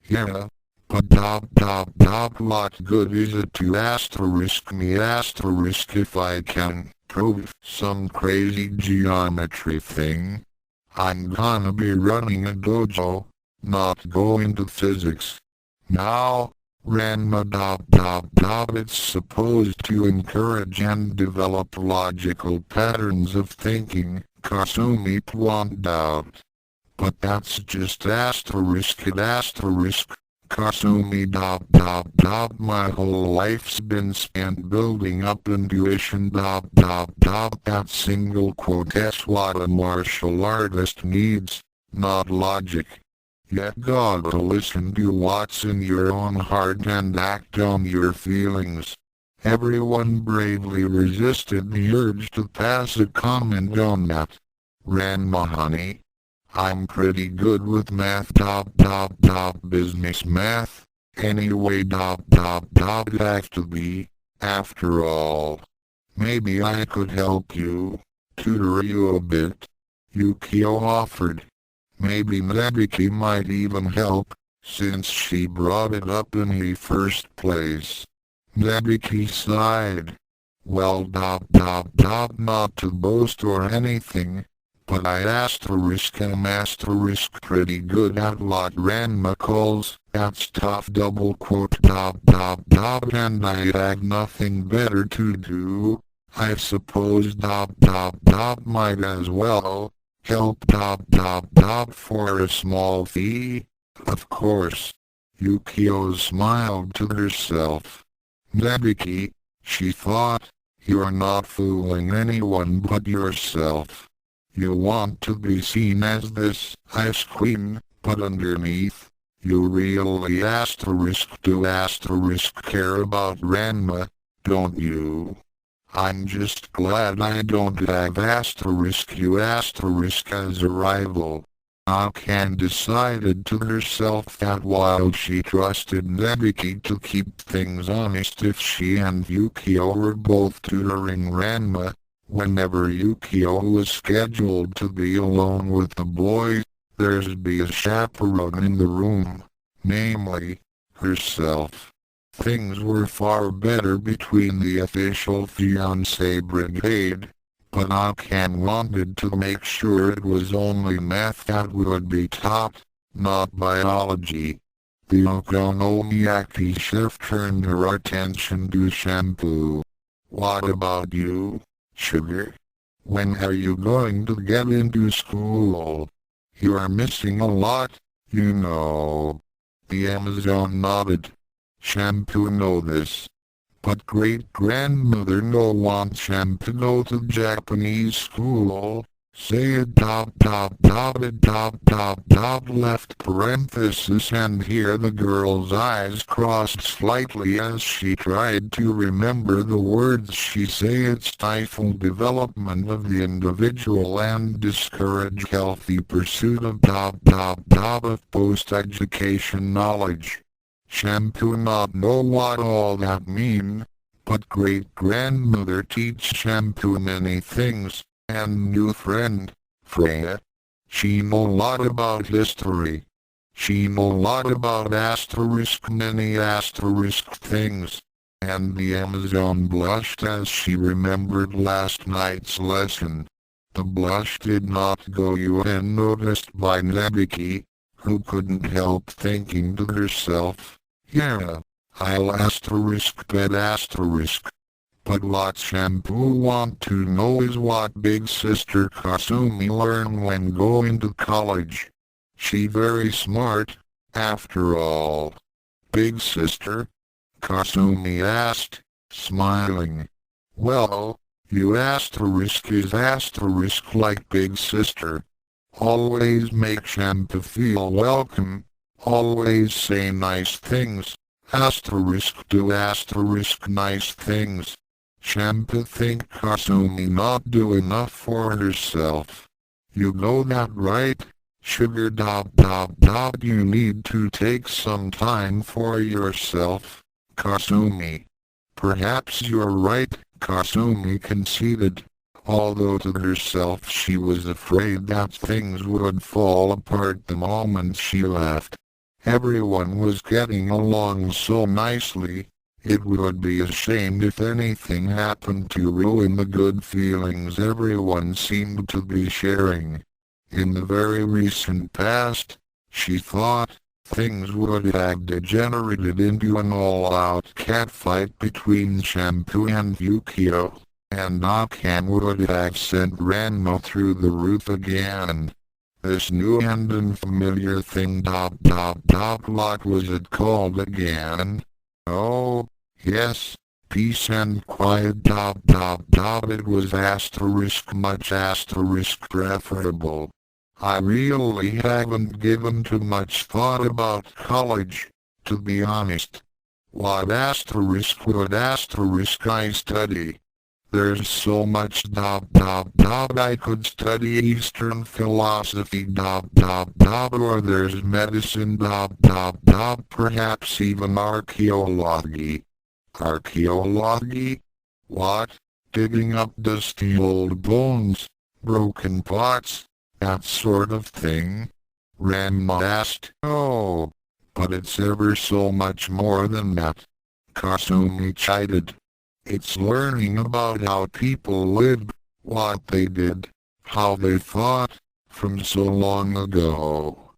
Yeah, but what good is it to asterisk me asterisk if I can prove some crazy geometry thing? I'm gonna be running a dojo, not going to physics. Now, Ranma it's supposed to encourage and develop logical patterns of thinking, Kasumi pointed out. But that's just asterisk it asterisk. Kasumi my whole life's been spent building up intuition that single quote is what a martial artist needs, not logic. Yet gotta listen to what's in your own heart and act on your feelings. Everyone bravely resisted the urge to pass a comment on that. Ranma honey. I'm pretty good with math business math. Anyway it has to be, after all. Maybe I could help you, tutor you a bit. Yukio offered. Maybe Nabiki might even help, since she brought it up in the first place. Nabiki sighed. Well not to boast or anything, but I am pretty good at what Ranma calls, that's tough double quote and I had nothing better to do. I suppose might as well help for a small fee. Of course. Yukio smiled to herself. Nabiki, she thought, you're not fooling anyone but yourself. You want to be seen as this ice queen, but underneath, you really do care about Ranma, don't you? I'm just glad I don't have you as a rival. Akan decided to herself that while she trusted Nebiki to keep things honest if she and Yukio were both tutoring Ranma, whenever Yukio was scheduled to be alone with the boys, there'd be a chaperone in the room, namely, herself. Things were far better between the official fiancé brigade, but Akan wanted to make sure it was only math that would be taught, not biology. The okonomiyaki chef turned her attention to shampoo. What about you, sugar? When are you going to get into school? You're missing a lot, you know. The Amazon nodded. Shampoo know this. But great-grandmother no want Shampoo go to Japanese school. Say it left parenthesis and here the girl's eyes crossed slightly as she tried to remember the words she say it stifle development of the individual and discourage healthy pursuit of post-education knowledge. Shampoo not know what all that mean, but great-grandmother teach Shampoo many things, and new friend, Freya. She know lot about history. She know lot about many things, and the Amazon blushed as she remembered last night's lesson. The blush did not go unnoticed by Nebiki, who couldn't help thinking to herself, yeah, I'll bet. But what Shampoo want to know is what Big Sister Kasumi learned when going to college. She very smart, after all. Big Sister? Kasumi asked, smiling. Well, you is like Big Sister. Always make Shampoo feel welcome. Always say nice things. Do nice things. Shampoo think Kasumi not do enough for herself. You know that right? Sugar. You need to take some time for yourself, Kasumi. Perhaps you're right, Kasumi conceded, although to herself she was afraid that things would fall apart the moment she left. Everyone was getting along so nicely, it would be a shame if anything happened to ruin the good feelings everyone seemed to be sharing. In the very recent past, she thought, things would have degenerated into an all-out catfight between Shampoo and Yukio, and Akan would have sent Ranma through the roof again. This new and unfamiliar thing. What was it called again? Oh, yes, peace and quiet. It was much preferable. I really haven't given too much thought about college, to be honest. What would I study? There's so much. I could study Eastern philosophy. Or there's medicine. Perhaps even archaeology. Archaeology? What? Digging up dusty old bones, broken pots, that sort of thing? Ranma asked. Oh, but it's ever so much more than that. Kasumi chided. It's learning about how people lived, what they did, how they thought, from so long ago.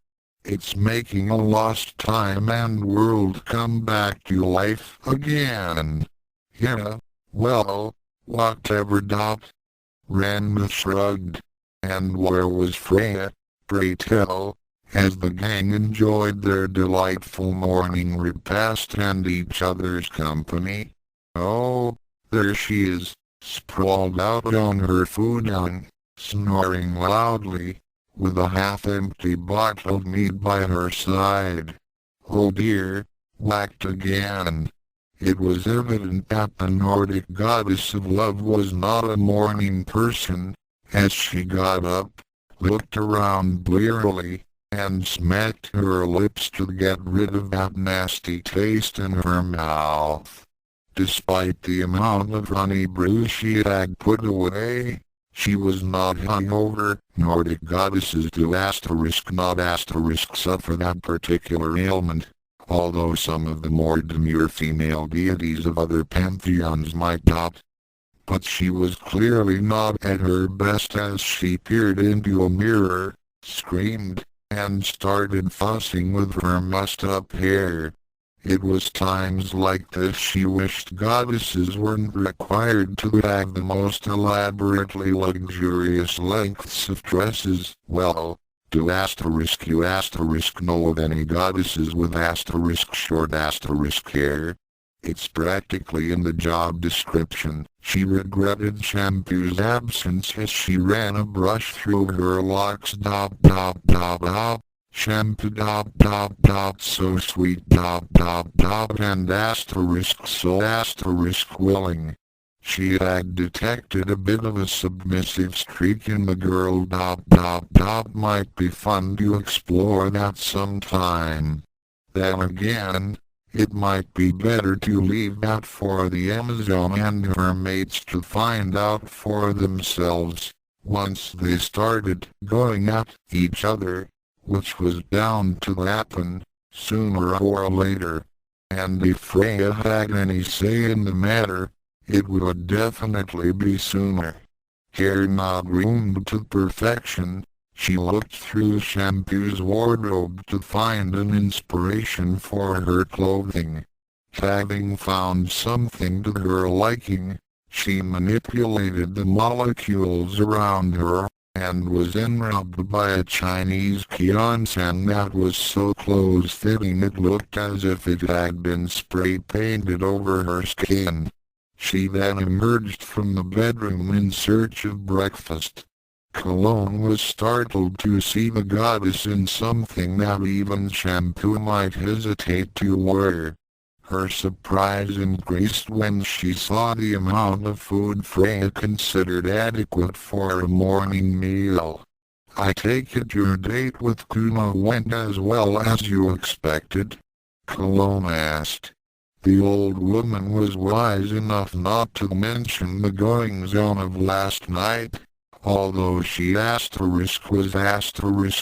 It's making a lost time and world come back to life again. Yeah, well, whatever. Ranma shrugged. And where was Freya, pray tell, as the gang enjoyed their delightful morning repast and each other's company? Oh, there she is, sprawled out on her futon, snoring loudly, with a half-empty bottle of mead by her side. Oh dear, whacked again. It was evident that the Nordic goddess of love was not a morning person, as she got up, looked around blearily, and smacked her lips to get rid of that nasty taste in her mouth. Despite the amount of honey brew she had put away, she was not hungover. Nordic goddesses do not suffer that particular ailment, although some of the more demure female deities of other pantheons might not. But she was clearly not at her best as she peered into a mirror, screamed, and started fussing with her mussed-up hair. It was times like this she wished goddesses weren't required to have the most elaborately luxurious lengths of dresses. Well, do you know of any goddesses with short hair? It's practically in the job description. She regretted Shampoo's absence as she ran a brush through her locks. Shampoo. So sweet. And so willing. She had detected a bit of a submissive streak in the girl. Might be fun to explore that sometime. Then again, it might be better to leave that for the Amazon and her mates to find out for themselves, once they started going at each other, which was bound to happen, sooner or later. And if Freya had any say in the matter, it would definitely be sooner. Hair not groomed to perfection, she looked through Shampoo's wardrobe to find an inspiration for her clothing. Having found something to her liking, she manipulated the molecules around her, and was enwrapped by a Chinese kionsan that was so close-fitting it looked as if it had been spray-painted over her skin. She then emerged from the bedroom in search of breakfast. Cologne was startled to see the goddess in something that even Shampoo might hesitate to wear. Her surprise increased when she saw the amount of food Freya considered adequate for a morning meal. I take it your date with Kuma went as well as you expected? Cologne asked. The old woman was wise enough not to mention the goings-on of last night, although she was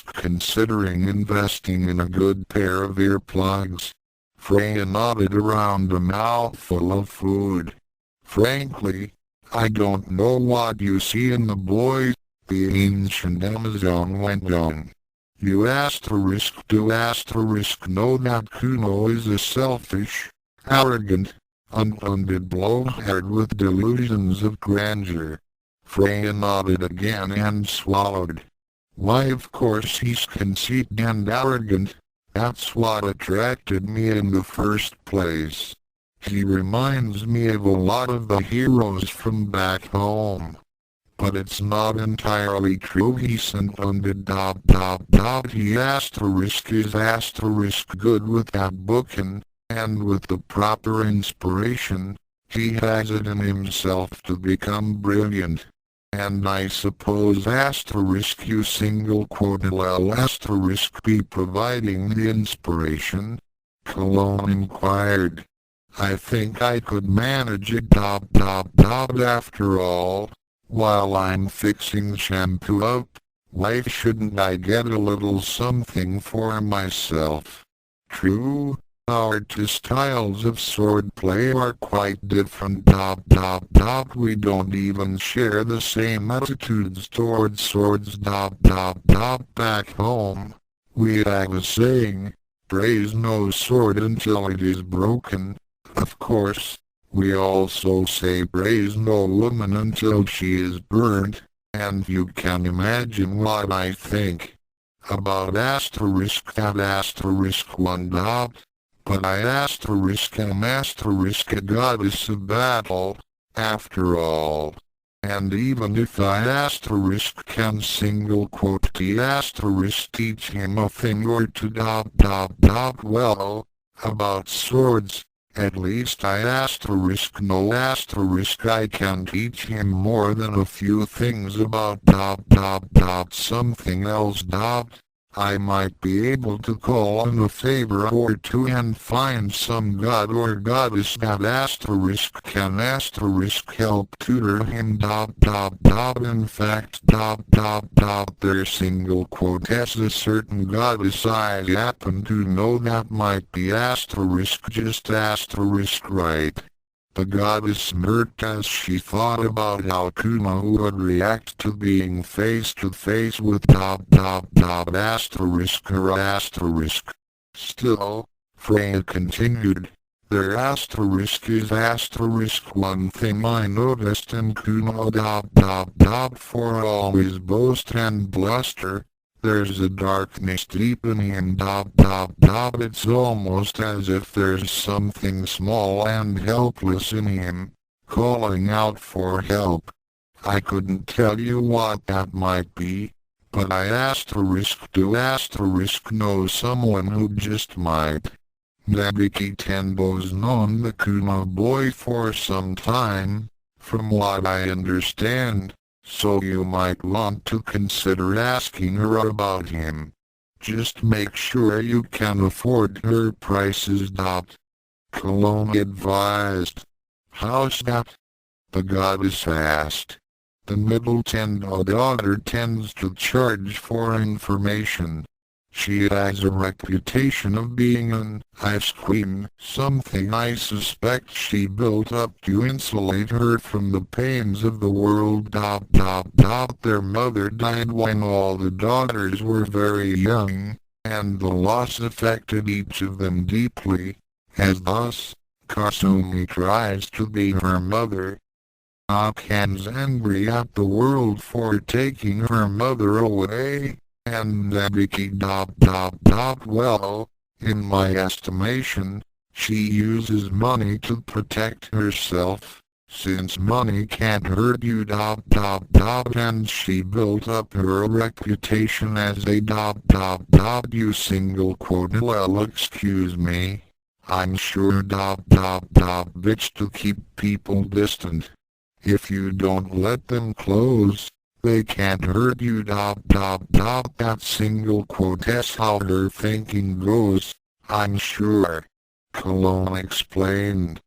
considering investing in a good pair of earplugs. Freya nodded around a mouthful of food. Frankly, I don't know what you see in the boys, the ancient Amazon went on. You do know that Kuno is a selfish, arrogant, unfunded blowhard with delusions of grandeur. Freya nodded again and swallowed. Why, of course he's conceited and arrogant. That's what attracted me in the first place. He reminds me of a lot of the heroes from back home. But it's not entirely true, he unfunded ... He is good with that bookin', and with the proper inspiration, he has it in himself to become brilliant. And I suppose you single quote LL be providing the inspiration? Cologne inquired. I think I could manage it ... After all, while I'm fixing shampoo up, why shouldn't I get a little something for myself? True, our two styles of swordplay are quite different ... We don't even share the same attitudes towards swords ... Back home, we have a saying, praise no sword until it is broken. Of course, we also say praise no woman until she is burnt, and you can imagine what I think about that ... one ... But I am a goddess of battle, after all. And even if I can single quote teach him a thing or two ... Well, about swords, at least I know I can teach him more than a few things about ... something else ... I might be able to call on a favor or two and find some god or goddess that can help tutor him ... In fact ... their single quote has a certain goddess I happen to know that might be just right. The goddess smirked as she thought about how Kuma would react to being face to face with ... Still, Freya continued, there is one thing I noticed in Kuma ... For all his boast and bluster, there's a darkness deep in him ... It's almost as if there's something small and helpless in him, calling out for help. I couldn't tell you what that might be, but I do know someone who just might. Nabiki Tenbo's known the Kuma boy for some time, from what I understand. So you might want to consider asking her about him. Just make sure you can afford her prices. Cologne advised. How's that? The goddess asked. The middle daughter tends to charge for information. She has a reputation of being an ice queen, something I suspect she built up to insulate her from the pains of the world. Their mother died when all the daughters were very young, and the loss affected each of them deeply. As thus, Kasumi tries to be her mother. Akan's angry at the world for taking her mother away. And Nabiki ... Well, in my estimation, she uses money to protect herself, since money can't hurt you ... And she built up her reputation as a ... You single quote well excuse me. I'm sure ... bitch to keep people distant. If you don't let them close, They can't hurt you. That single quote is how her thinking goes, I'm sure. Cologne explained.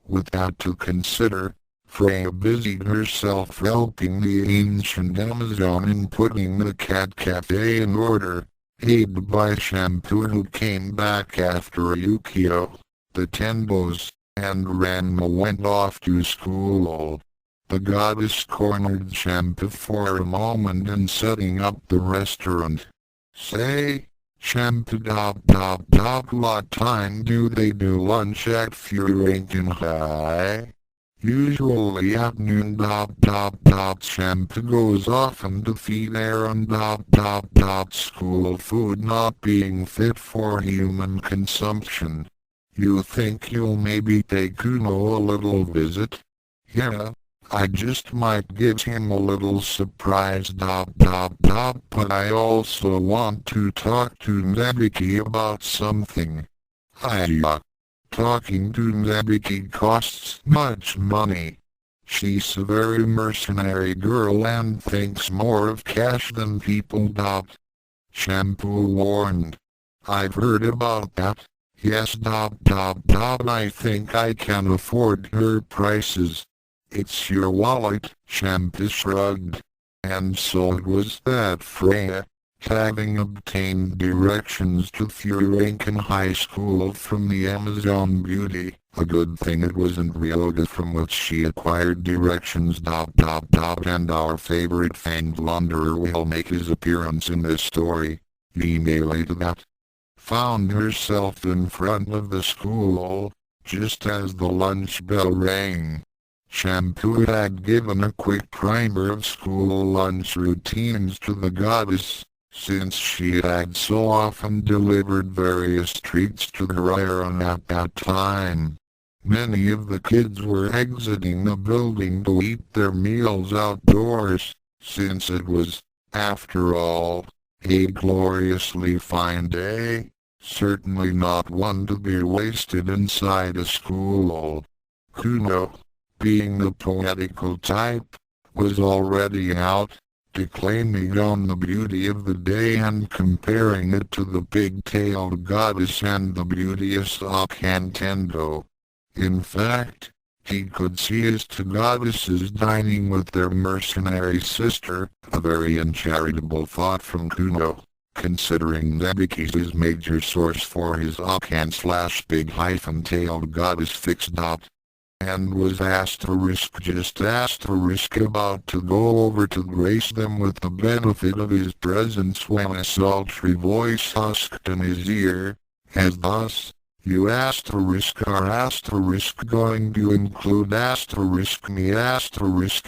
With that to consider, Freya busied herself helping the ancient Amazon in putting the cat cafe in order, aided by Shampoo who came back after Yukio, the Tenbos, and Ranma went off to school. The goddess cornered Shampoo for a moment in setting up the restaurant. Say, Shampoo what time do they do lunch at Furankin High? Usually at noon. Shampoo goes often to feed Aaron. School food not being fit for human consumption. You think you'll maybe take Kuno a little visit? Yeah, I just might give him a little surprise. But I also want to talk to Nebiki about something. Aiyah. Talking to Nebiki costs much money. She's a very mercenary girl and thinks more of cash than people. Shampoo warned. I've heard about that. Yes. I think I can afford her prices. It's your wallet, Shampoo shrugged. And so it was that Freya, having obtained directions to Furankin High School from the Amazon Beauty, a good thing it wasn't Ryoga from which she acquired directions. And our favorite fanged wanderer will make his appearance in this story. Email to that. Found herself in front of the school, just as the lunch bell rang. Shampoo had given a quick primer of school lunch routines to the goddess, since she had so often delivered various treats to her Iron at that time. Many of the kids were exiting the building to eat their meals outdoors, since it was, after all, a gloriously fine day, certainly not one to be wasted inside a school. Kuno, being the poetical type, was already out, declaiming on the beauty of the day and comparing it to the pig-tailed goddess and the beauteous Akantendo. In fact, he could see his two goddesses dining with their mercenary sister, a very uncharitable thought from Kuno, considering Nebiki his major source for his Akan/big-tailed goddess fixed. And was just about to go over to grace them with the benefit of his presence when a sultry voice husked in his ear, as thus, you are going to include me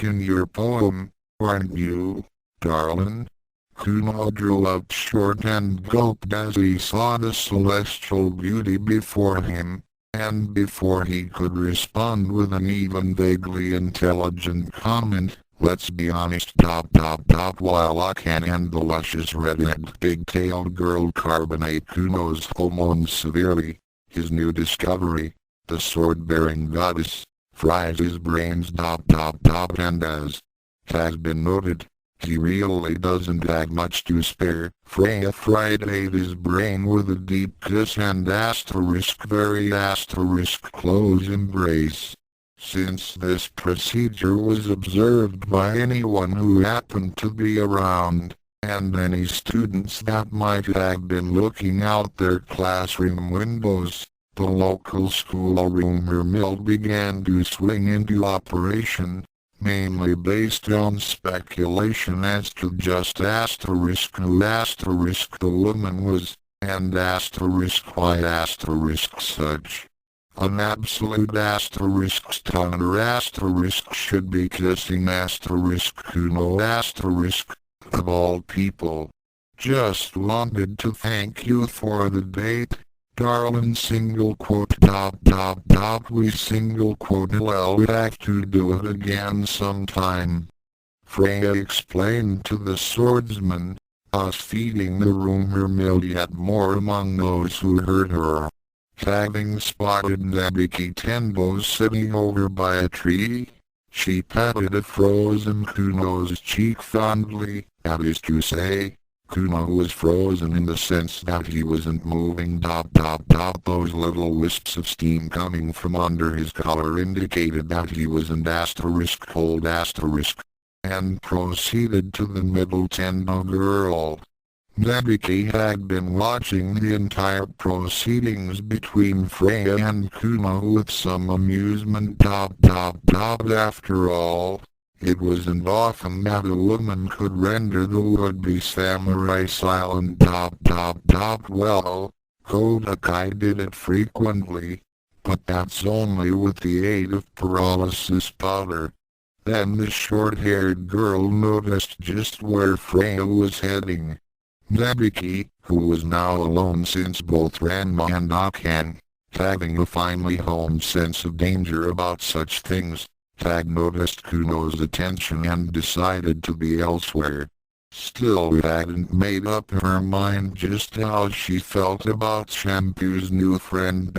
in your poem, aren't you, darling? Kuno drew up short and gulped as he saw the celestial beauty before him. And before he could respond with an even vaguely intelligent comment, let's be honest. While Akan and the luscious red-headed pig-tailed girl carbonate Kuno's hormones severely, his new discovery, the sword-bearing goddess, fries his brains. And as has been noted, he really doesn't have much to spare. Freya fried his brain with a deep kiss and very close embrace. Since this procedure was observed by anyone who happened to be around, and any students that might have been looking out their classroom windows, the local school rumor mill began to swing into operation, mainly based on speculation as to just who the woman was, and why such an absolute stunner should be kissing Kuno of all people. Just wanted to thank you for the date, darling. We'll have to do it again sometime. Freya explained to the swordsman, us feeding the rumor mill yet more among those who heard her. Having spotted Nebiki Tenbo sitting over by a tree, She patted a frozen Kuno's cheek fondly, that is to say, Kuno was frozen in the sense that he wasn't moving. Those little wisps of steam coming from under his collar indicated that he wasn't cold and proceeded to the middle Tendo girl. Nebiki had been watching the entire proceedings between Freya and Kuno with some amusement. After all, it wasn't often that a woman could render the would-be samurai silent. Well, Kodakai did it frequently, but that's only with the aid of paralysis powder. Then the short-haired girl noticed just where Freya was heading. Nebiki, who was now alone since both Ranma and Akan, having a finely honed sense of danger about such things, had noticed Kuno's attention and decided to be elsewhere. Still hadn't made up her mind just how she felt about Shampoo's new friend.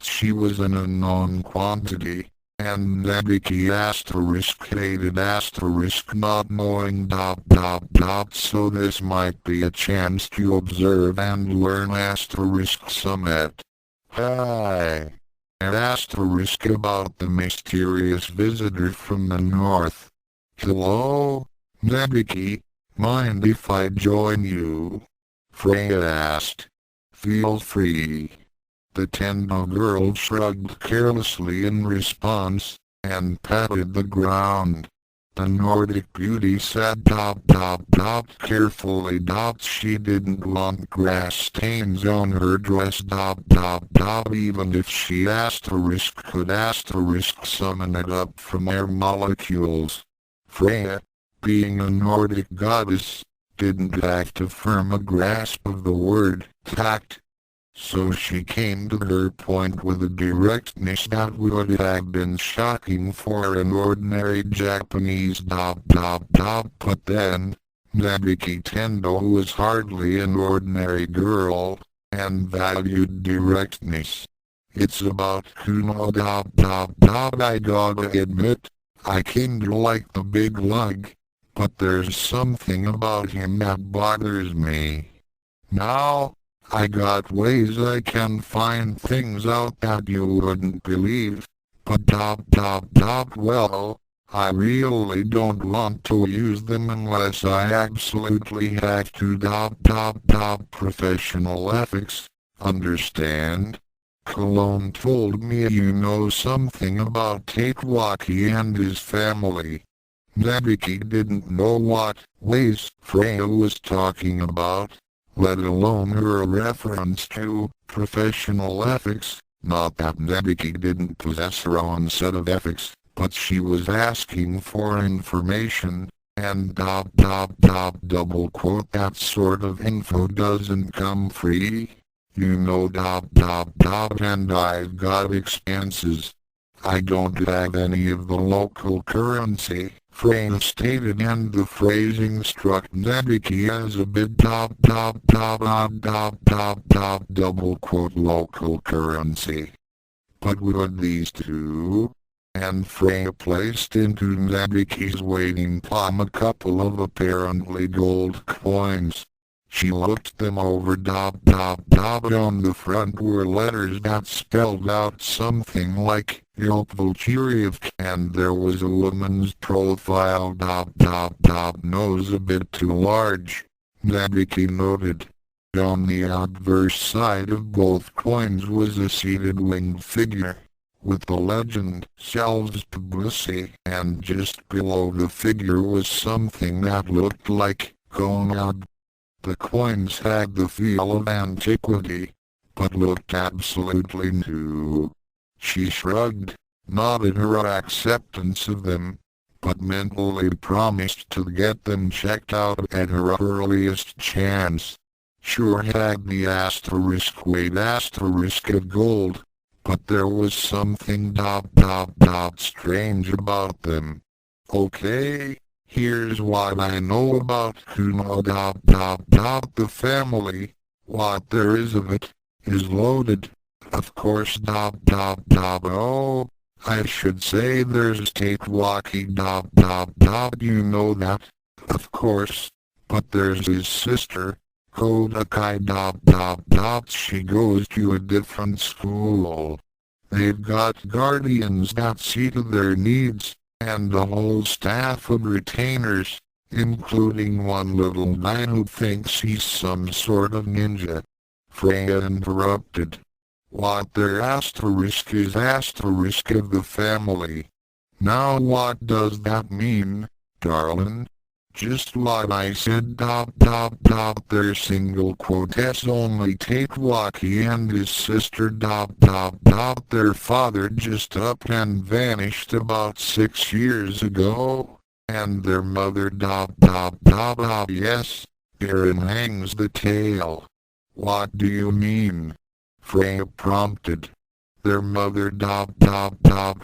She was an unknown quantity, and Nebiki hated not knowing. So this might be a chance to observe and learn Summit. Hi. About the mysterious visitor from the north. Hello? Nebiki, mind if I join you? Freya asked. Feel free. The Tendo girl shrugged carelessly in response, and patted the ground. The Nordic beauty said carefully. She didn't want grass stains on her dress. Even if she could summon it up from air molecules. Freya, being a Nordic goddess, didn't have to firm a grasp of the word tact. So she came to her point with a directness that would have been shocking for an ordinary Japanese. But then, Nebiki Tendo was hardly an ordinary girl, and valued directness. It's about Kuno. I gotta admit, I kinda like the big lug, but there's something about him that bothers me. Now, I got ways I can find things out that you wouldn't believe, but well, I really don't want to use them unless I absolutely have to. Professional ethics, understand? Cologne told me you know something about Tatewaki and his family. Nebiki didn't know what ways Freya was talking about, let alone her reference to professional ethics. Not that Nebiki didn't possess her own set of ethics, but she was asking for information, and double quote that sort of info doesn't come free. You know and I've got expenses. I don't have any of the local currency, Freya stated, and the phrasing struck Nebiki as a bit double quote local currency. But would these two? And Freya placed into Nebiki's waiting palm a couple of apparently gold coins. She looked them over. On the front were letters that spelled out something like Yokvulchiriev, and there was a woman's profile. Nose a bit too large, Nebiki noted. On the obverse side of both coins was a seated winged figure, with the legend, Shelves Publicity, and just below the figure was something that looked like Konag. The coins had the feel of antiquity, but looked absolutely new. She shrugged, nodded her acceptance of them, but mentally promised to get them checked out at her earliest chance. Sure had the weight of gold, but there was something strange about them. Okay. Here's what I know about Kuno. The family, what there is of it, is loaded. Of course. Oh, I should say there's Tatewaki you know that, of course, but there's his sister, Kodakai she goes to a different school. They've got guardians that see to their needs, and a whole staff of retainers, including one little guy who thinks he's some sort of ninja. Freya interrupted. What their asterisk is asterisk of the family. Now what does that mean, darling? Just what I said their single quotes only Tatewaki and his sister their father just up and vanished about 6 years ago, and their mother yes, Aaron hangs the tail. What do you mean? Freya prompted. Their mother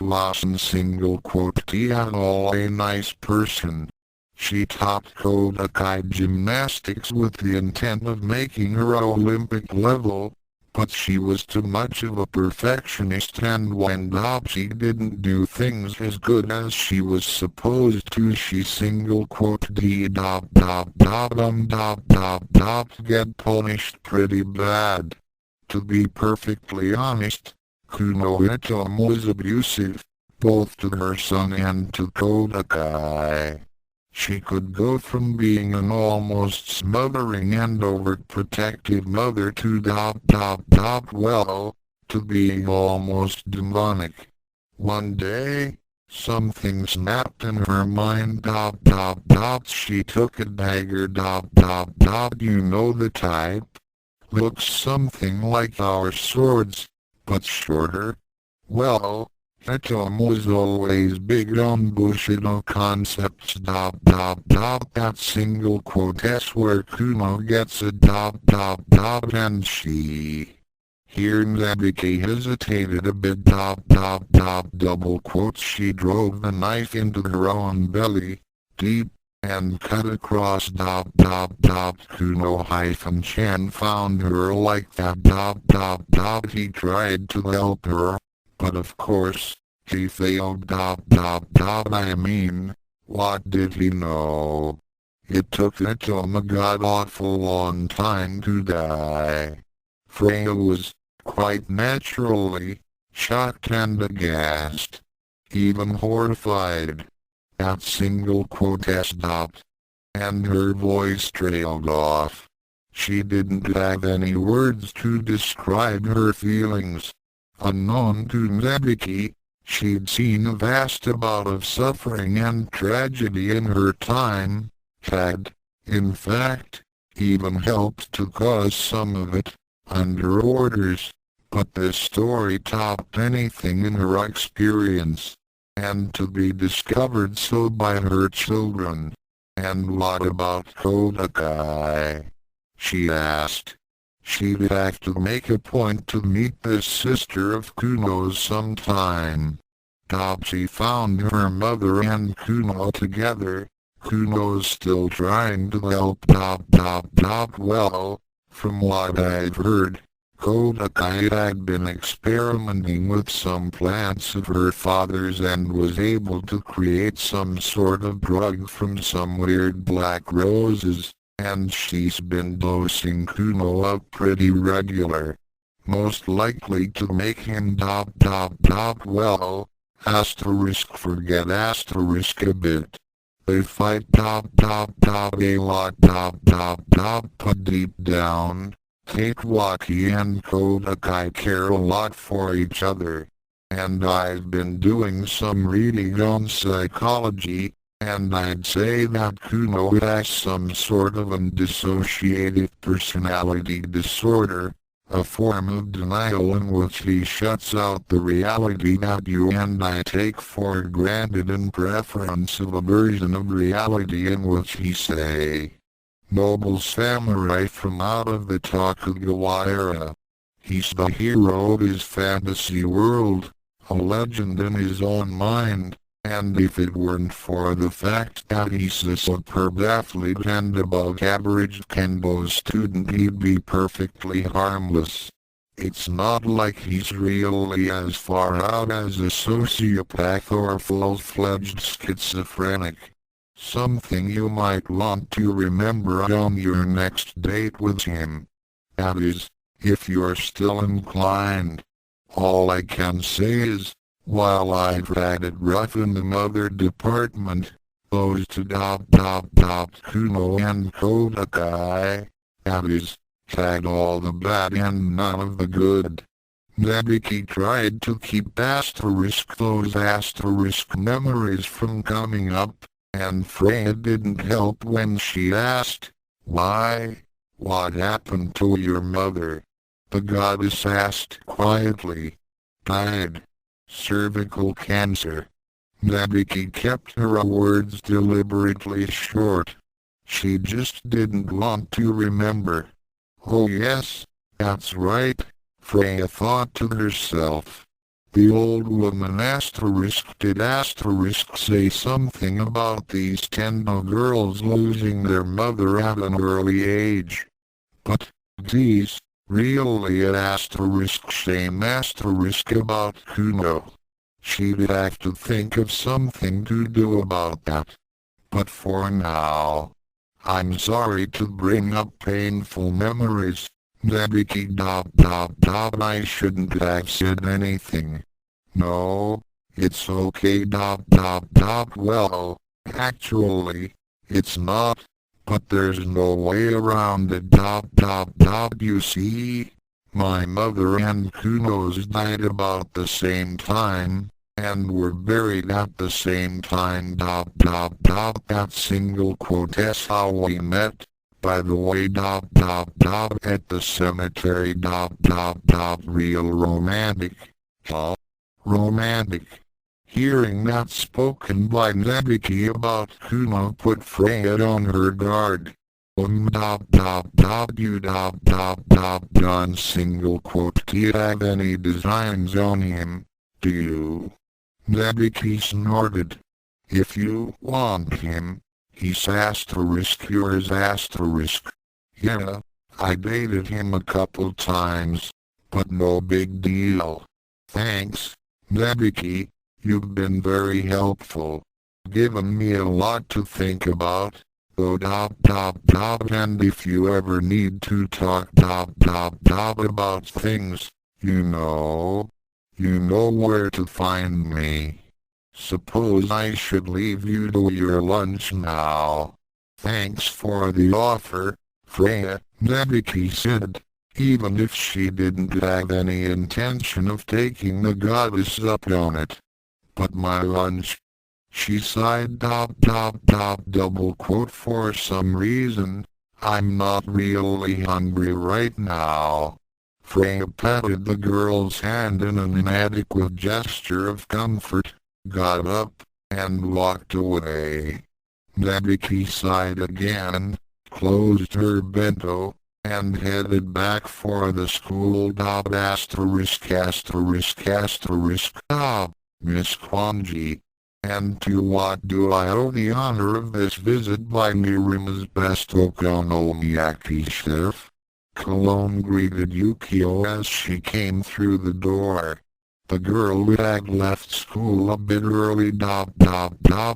wasn't single quote at all a nice person. She taught Kodakai gymnastics with the intent of making her Olympic level, but she was too much of a perfectionist, and when she didn't do things as good as she was supposed to, she single quote get punished pretty bad. To be perfectly honest, Kuno Itom was abusive, both to her son and to Kodakai. She could go from being an almost smothering and overprotective mother to well, to being almost demonic. One day, something snapped in her mind she took a dagger you know the type. Looks something like our swords, but shorter. Well, Itom was always big on Bushido concepts that single quotes where Kuno gets a and she. Here Nabuki hesitated a bit double quotes she drove the knife into her own belly, deep, and cut across Kuno-Chan found her like that he tried to help her. But of course, he failed I mean, what did he know? It took Itom a god-awful long time to die. Freya was, quite naturally, shocked and aghast. Even horrified. That single quote stopped. And her voice trailed off. She didn't have any words to describe her feelings. Unknown to Nabuki, she'd seen a vast amount of suffering and tragedy in her time, had, in fact, even helped to cause some of it, under orders, but this story topped anything in her experience, and to be discovered so by her children. And what about Kodakai? She asked. She'd have to make a point to meet this sister of Kuno's sometime. She found her mother and Kuno together. Kuno's still trying to help well, from what I've heard, Kodakai had been experimenting with some plants of her father's and was able to create some sort of drug from some weird black roses. And she's been dosing Kuno up pretty regular. Most likely to make him well, asterisk forget asterisk a bit. They fight a lot but deep down, Tatewaki and Kodakai care a lot for each other. And I've been doing some reading on psychology, and I'd say that Kuno has some sort of a dissociative personality disorder, a form of denial in which he shuts out the reality that you and I take for granted in preference of a version of reality in which he say. Noble samurai from out of the Tokugawa era. He's the hero of his fantasy world, a legend in his own mind. And if it weren't for the fact that he's a superb athlete and above average Kendo student, he'd be perfectly harmless. It's not like he's really as far out as a sociopath or full-fledged schizophrenic. Something you might want to remember on your next date with him. That is, if you're still inclined. All I can say is, while I've had it rough in the mother department, those two Kuno and Kodakai, that is, had all the bad and none of the good. Nebiki tried to keep those asterisk memories from coming up, and Freya didn't help when she asked, "Why? What happened to your mother?" The goddess asked quietly. "Died. Cervical cancer." Nebiki kept her words deliberately short. She just didn't want to remember. Oh yes, that's right, Freya thought to herself. The old woman did say something about these Tendo girls losing their mother at an early age. But, geez, really it shame about Kuno. She'd have to think of something to do about that. But for now, I'm sorry to bring up painful memories. Nebiki. I shouldn't have said anything. No, it's okay. Well, actually, it's not. But there's no way around it. You see, my mother and Kuno's died about the same time, and were buried at the same time. That single quote is how we met. By the way, at the cemetery. Real romantic. Huh? Romantic. Hearing that spoken by Nebiki about Kuno put Freya on her guard. John single quote. Do you have any designs on him? Do you? Nebiki snorted. If you want him, he's yours asterisk. Yeah, I dated him a couple times, but no big deal. Thanks, Nebiki, you've been very helpful. Given me a lot to think about. Though and if you ever need to talk about things, you know where to find me. Suppose I should leave you to your lunch now. Thanks for the offer, Freya, Nebiki said, even if she didn't have any intention of taking the goddess up on it. But my lunch. She sighed double quote for some reason. I'm not really hungry right now. Freya patted the girl's hand in an inadequate gesture of comfort, got up, and walked away. Nebiki sighed again, closed her bento, and headed back for the school. Miss Kwanji. And to what do I owe the honor of this visit by Mirima's best okonomiyaki chef? Cologne greeted Yukio as she came through the door. The girl had left school a bit early.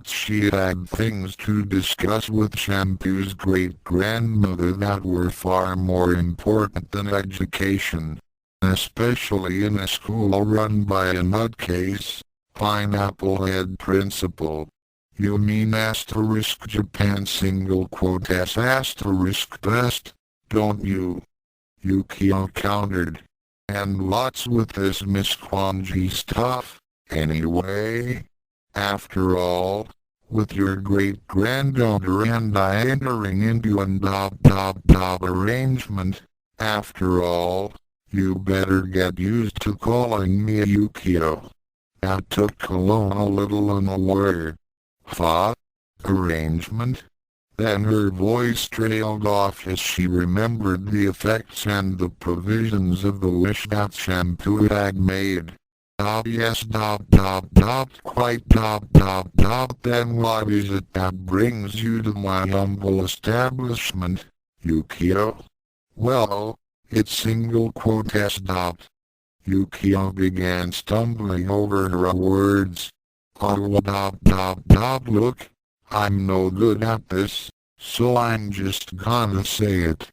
She had things to discuss with Shampoo's great-grandmother that were far more important than education. Especially in a school run by a nutcase. Pineapple Head Principal. You mean asterisk Japan single quote s asterisk best, don't you? Yukio countered. And lots with this Miss Kwanji stuff, anyway. After all, with your great-granddaughter and I entering into an arrangement, after all, you better get used to calling me Yukio. That took Cologne a little unaware. Huh? Arrangement? Then her voice trailed off as she remembered the effects and the provisions of the wish that Shampoo had made. Yes, quite, then what is it that brings you to my humble establishment, Yukio? Well, It's single quote S. Yukio began stumbling over her words. Oh, look, I'm no good at this, so I'm just gonna say it.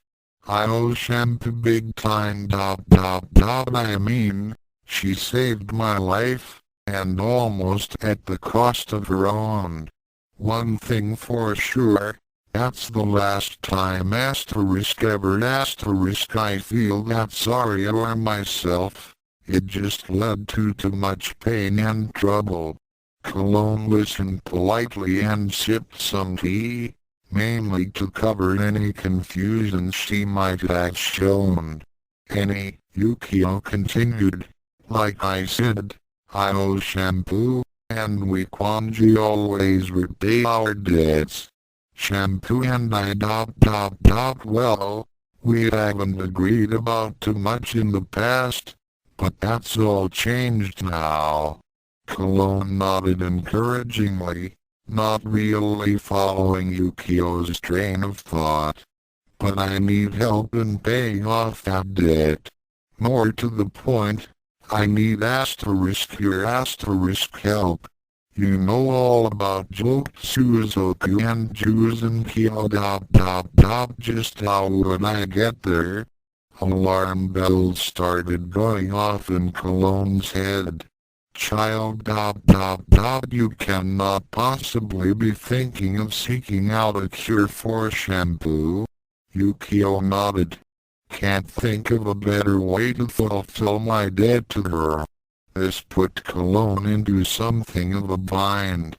I owe shampoo big time. I mean, she saved my life, and almost at the cost of her own. One thing for sure, that's the last time ever I feel that sorry for myself. It just led to too much pain and trouble. Cologne listened politely and sipped some tea, mainly to cover any confusion she might have shown. Yukio continued. Like I said, I owe shampoo, and we Kwanji always repay our debts. Shampoo and I. Well, we haven't agreed about too much in the past, but that's all changed now. Cologne nodded encouragingly, not really following Yukio's train of thought. But I need help in paying off that debt. More to the point, I need your help. You know all about Jotsuzoku and Juzenkyo. Just how would I get there? Alarm bells started going off in Cologne's head. Child. You cannot possibly be thinking of seeking out a cure for shampoo. Yukio nodded. Can't think of a better way to fulfill my debt to her. This put Cologne into something of a bind.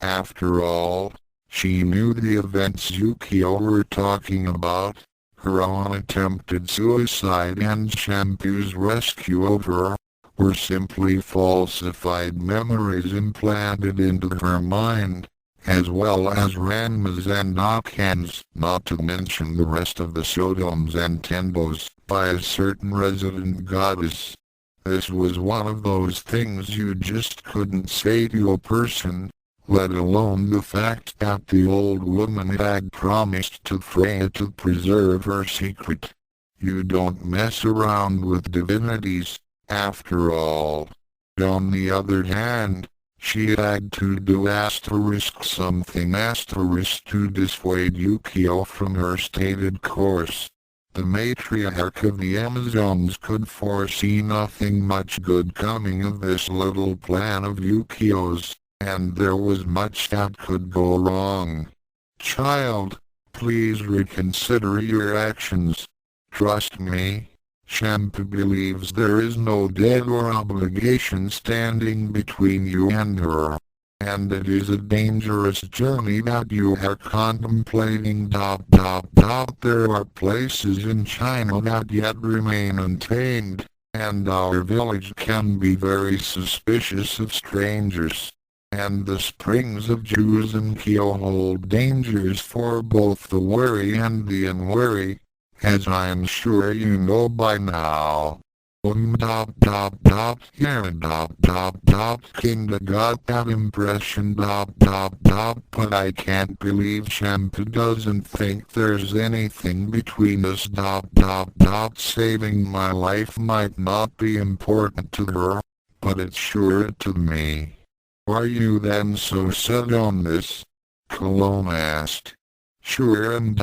After all, she knew the events Yukio were talking about, her own attempted suicide and Shampoo's rescue of her, were simply falsified memories implanted into her mind, as well as Ranma's and Akan's, not to mention the rest of the Sodoms and Tenbos, by a certain resident goddess. This was one of those things you just couldn't say to a person, let alone the fact that the old woman had promised to Freya to preserve her secret. You don't mess around with divinities, after all. On the other hand, she had to do something to dissuade Yukio from her stated course. The matriarch of the Amazons could foresee nothing much good coming of this little plan of Yukio's, and there was much that could go wrong. Child, please reconsider your actions. Trust me. Shampoo believes there is no debt or obligation standing between you and her, and it is a dangerous journey that you are contemplating. There are places in China that yet remain untamed, and our village can be very suspicious of strangers. And the springs of Juzenkyo hold dangers for both the wary and the unwary, as I am sure you know by now. Kinda got that impression. But I can't believe Shampoo doesn't think there's anything between us. Saving my life might not be important to her, but it's sure to me. Are you then so set on this? Cologne asked. Sure and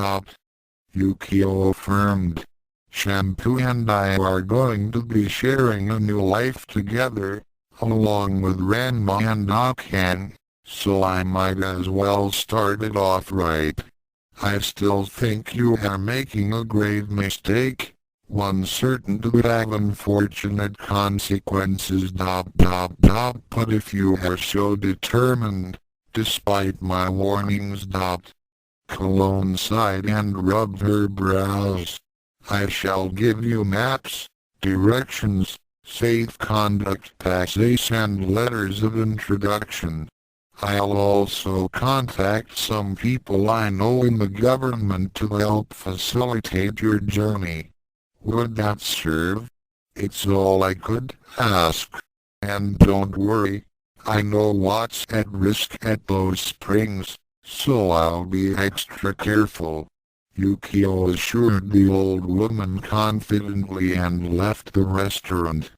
Yukio affirmed. Shampoo and I are going to be sharing a new life together, along with Ranma and Akan, so I might as well start it off right. I still think you are making a grave mistake, one certain to have unfortunate consequences. But if you are so determined, despite my warnings. Cologne sighed and rubbed her brows. I shall give you maps, directions, safe conduct passes and letters of introduction. I'll also contact some people I know in the government to help facilitate your journey. Would that serve? It's all I could ask. And don't worry, I know what's at risk at those springs, so I'll be extra careful. Yukio assured the old woman confidently and left the restaurant.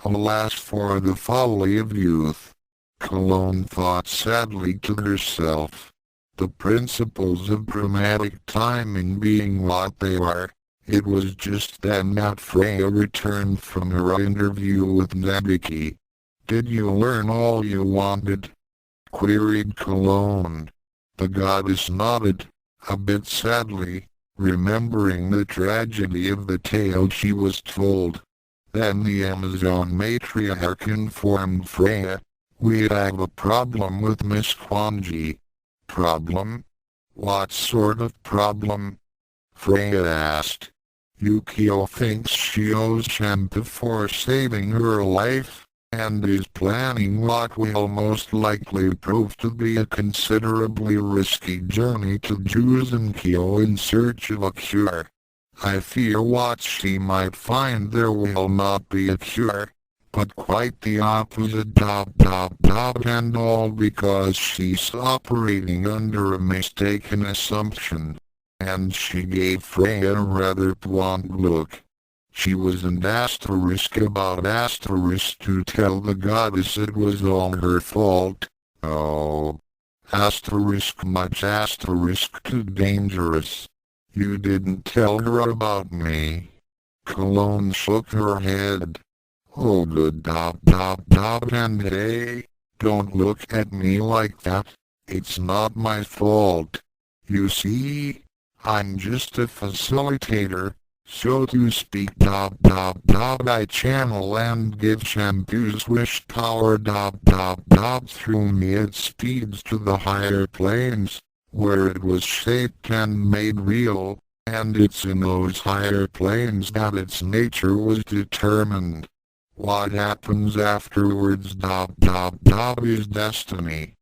Alas for the folly of youth. Cologne thought sadly to herself. The principles of dramatic timing being what they are, it was just then that Freya returned from her interview with Nebiki. "Did you learn all you wanted?" queried Cologne. The goddess nodded, a bit sadly, remembering the tragedy of the tale she was told. Then the Amazon matriarch informed Freya, "We have a problem with Miss Kwanji." "Problem? What sort of problem?" Freya asked. "Yukio thinks she owes Shempa for saving her life, and is planning what will most likely prove to be a considerably risky journey to Juzenkyo in search of a cure. I fear what she might find there will not be a cure, but quite the opposite and all because she's operating under a mistaken assumption." And she gave Freya a rather blunt look. She wasn't about to tell the goddess it was all her fault. Oh. Much too dangerous. You didn't tell her about me. Cologne shook her head. Oh good and hey, don't look at me like that. It's not my fault. You see, I'm just a facilitator, so to speak. I channel and give Shampoo's wish power through me at speeds to the higher planes, where it was shaped and made real, and it's in those higher planes that its nature was determined. What happens afterwards is destiny.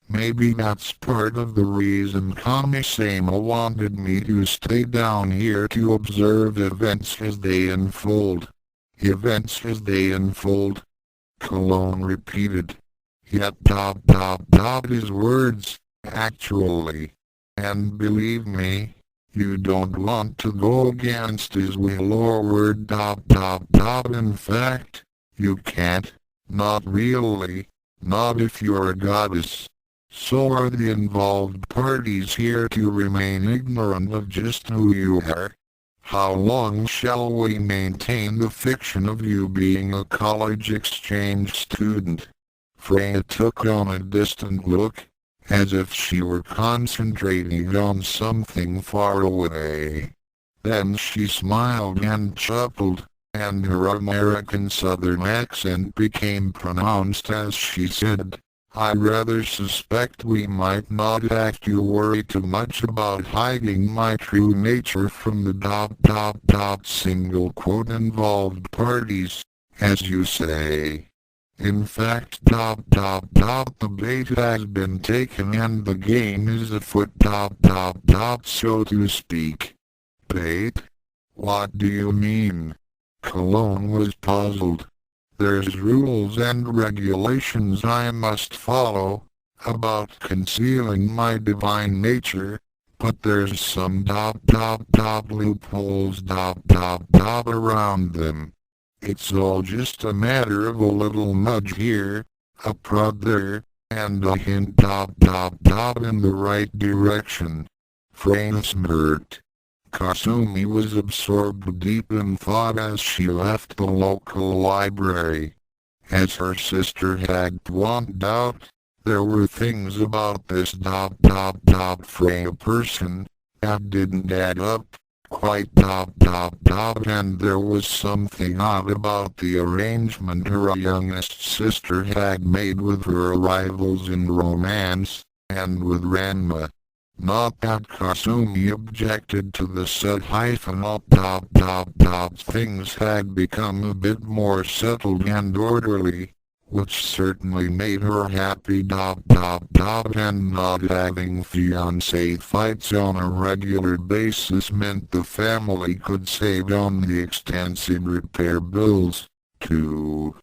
Maybe that's part of the reason Kami-sama wanted me to stay down here to observe events as they unfold. Events as they unfold? Cologne repeated. Yet his words, actually. And believe me, you don't want to go against his will or word. In fact, you can't. Not really. Not if you're a goddess. So are the involved parties here to remain ignorant of just who you are? How long shall we maintain the fiction of you being a college exchange student? Freya took on a distant look, as if she were concentrating on something far away. Then she smiled and chuckled, and her American Southern accent became pronounced as she said, "I rather suspect we might not have to worry too much about hiding my true nature from the single quote involved parties, as you say. In fact the bait has been taken and the game is afoot so to speak." "Bait? What do you mean?" Cologne was puzzled. "There's rules and regulations I must follow, about concealing my divine nature, but there's some loopholes around them. It's all just a matter of a little nudge here, a prod there, and a hint in the right direction." Freya smirked. Kasumi was absorbed deep in thought as she left the local library. As her sister had pointed out, there were things about this Freya person that didn't add up quite and there was something odd about the arrangement her youngest sister had made with her rivals in romance, and with Ranma. Not that Kasumi objected to the set things had become a bit more settled and orderly, which certainly made her happy and not having fiancé fights on a regular basis meant the family could save on the extensive repair bills, too.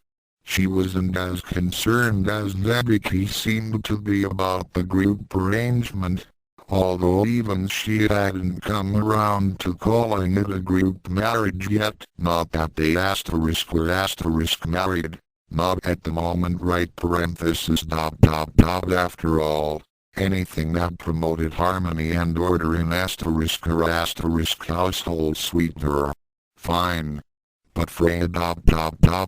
She wasn't as concerned as Nebiki seemed to be about the group arrangement, although even she hadn't come around to calling it a group marriage yet. Not that they were married. Not at the moment, right? Parenthesis. After all, anything that promoted harmony and order in her household sweetener. Fine. But Freya.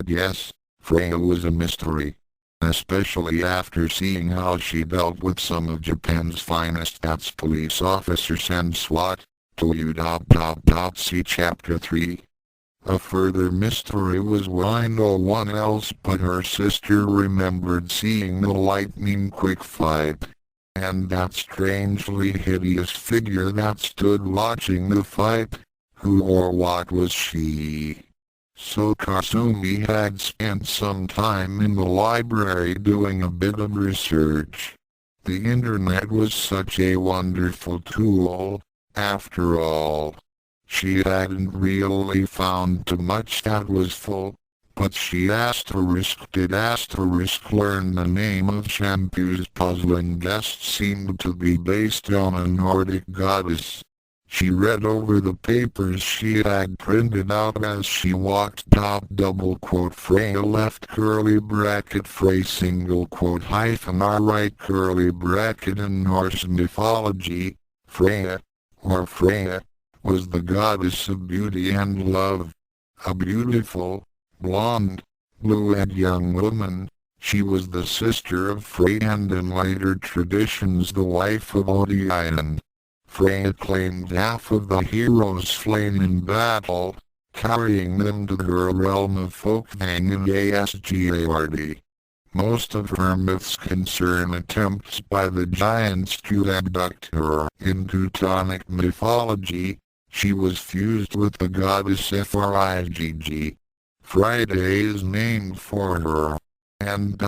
Yes, Freya was a mystery. Especially after seeing how she dealt with some of Japan's finest police officers and SWAT. To you. See Chapter 3. A further mystery was why no one else but her sister remembered seeing the lightning-quick fight, and that strangely hideous figure that stood watching the fight. Who or what was she? So Kasumi had spent some time in the library doing a bit of research. The internet was such a wonderful tool, after all. She hadn't really found too much that was full, but she did learn the name of Shampoo's puzzling guest seemed to be based on a Nordic goddess. She read over the papers she had printed out as she walked. Freya left curly bracket Frey single quote hyphen R right curly bracket. In Norse mythology, Freya, or Freya, was the goddess of beauty and love. A beautiful, blonde, blue-eyed young woman, she was the sister of Frey and in later traditions the wife of Aiyah. Freya claimed half of the heroes slain in battle, carrying them to her realm of folktale in Asgard. Most of her myths concern attempts by the giants to abduct her. In Teutonic mythology, she was fused with the goddess Frigg. Friday is named for her. And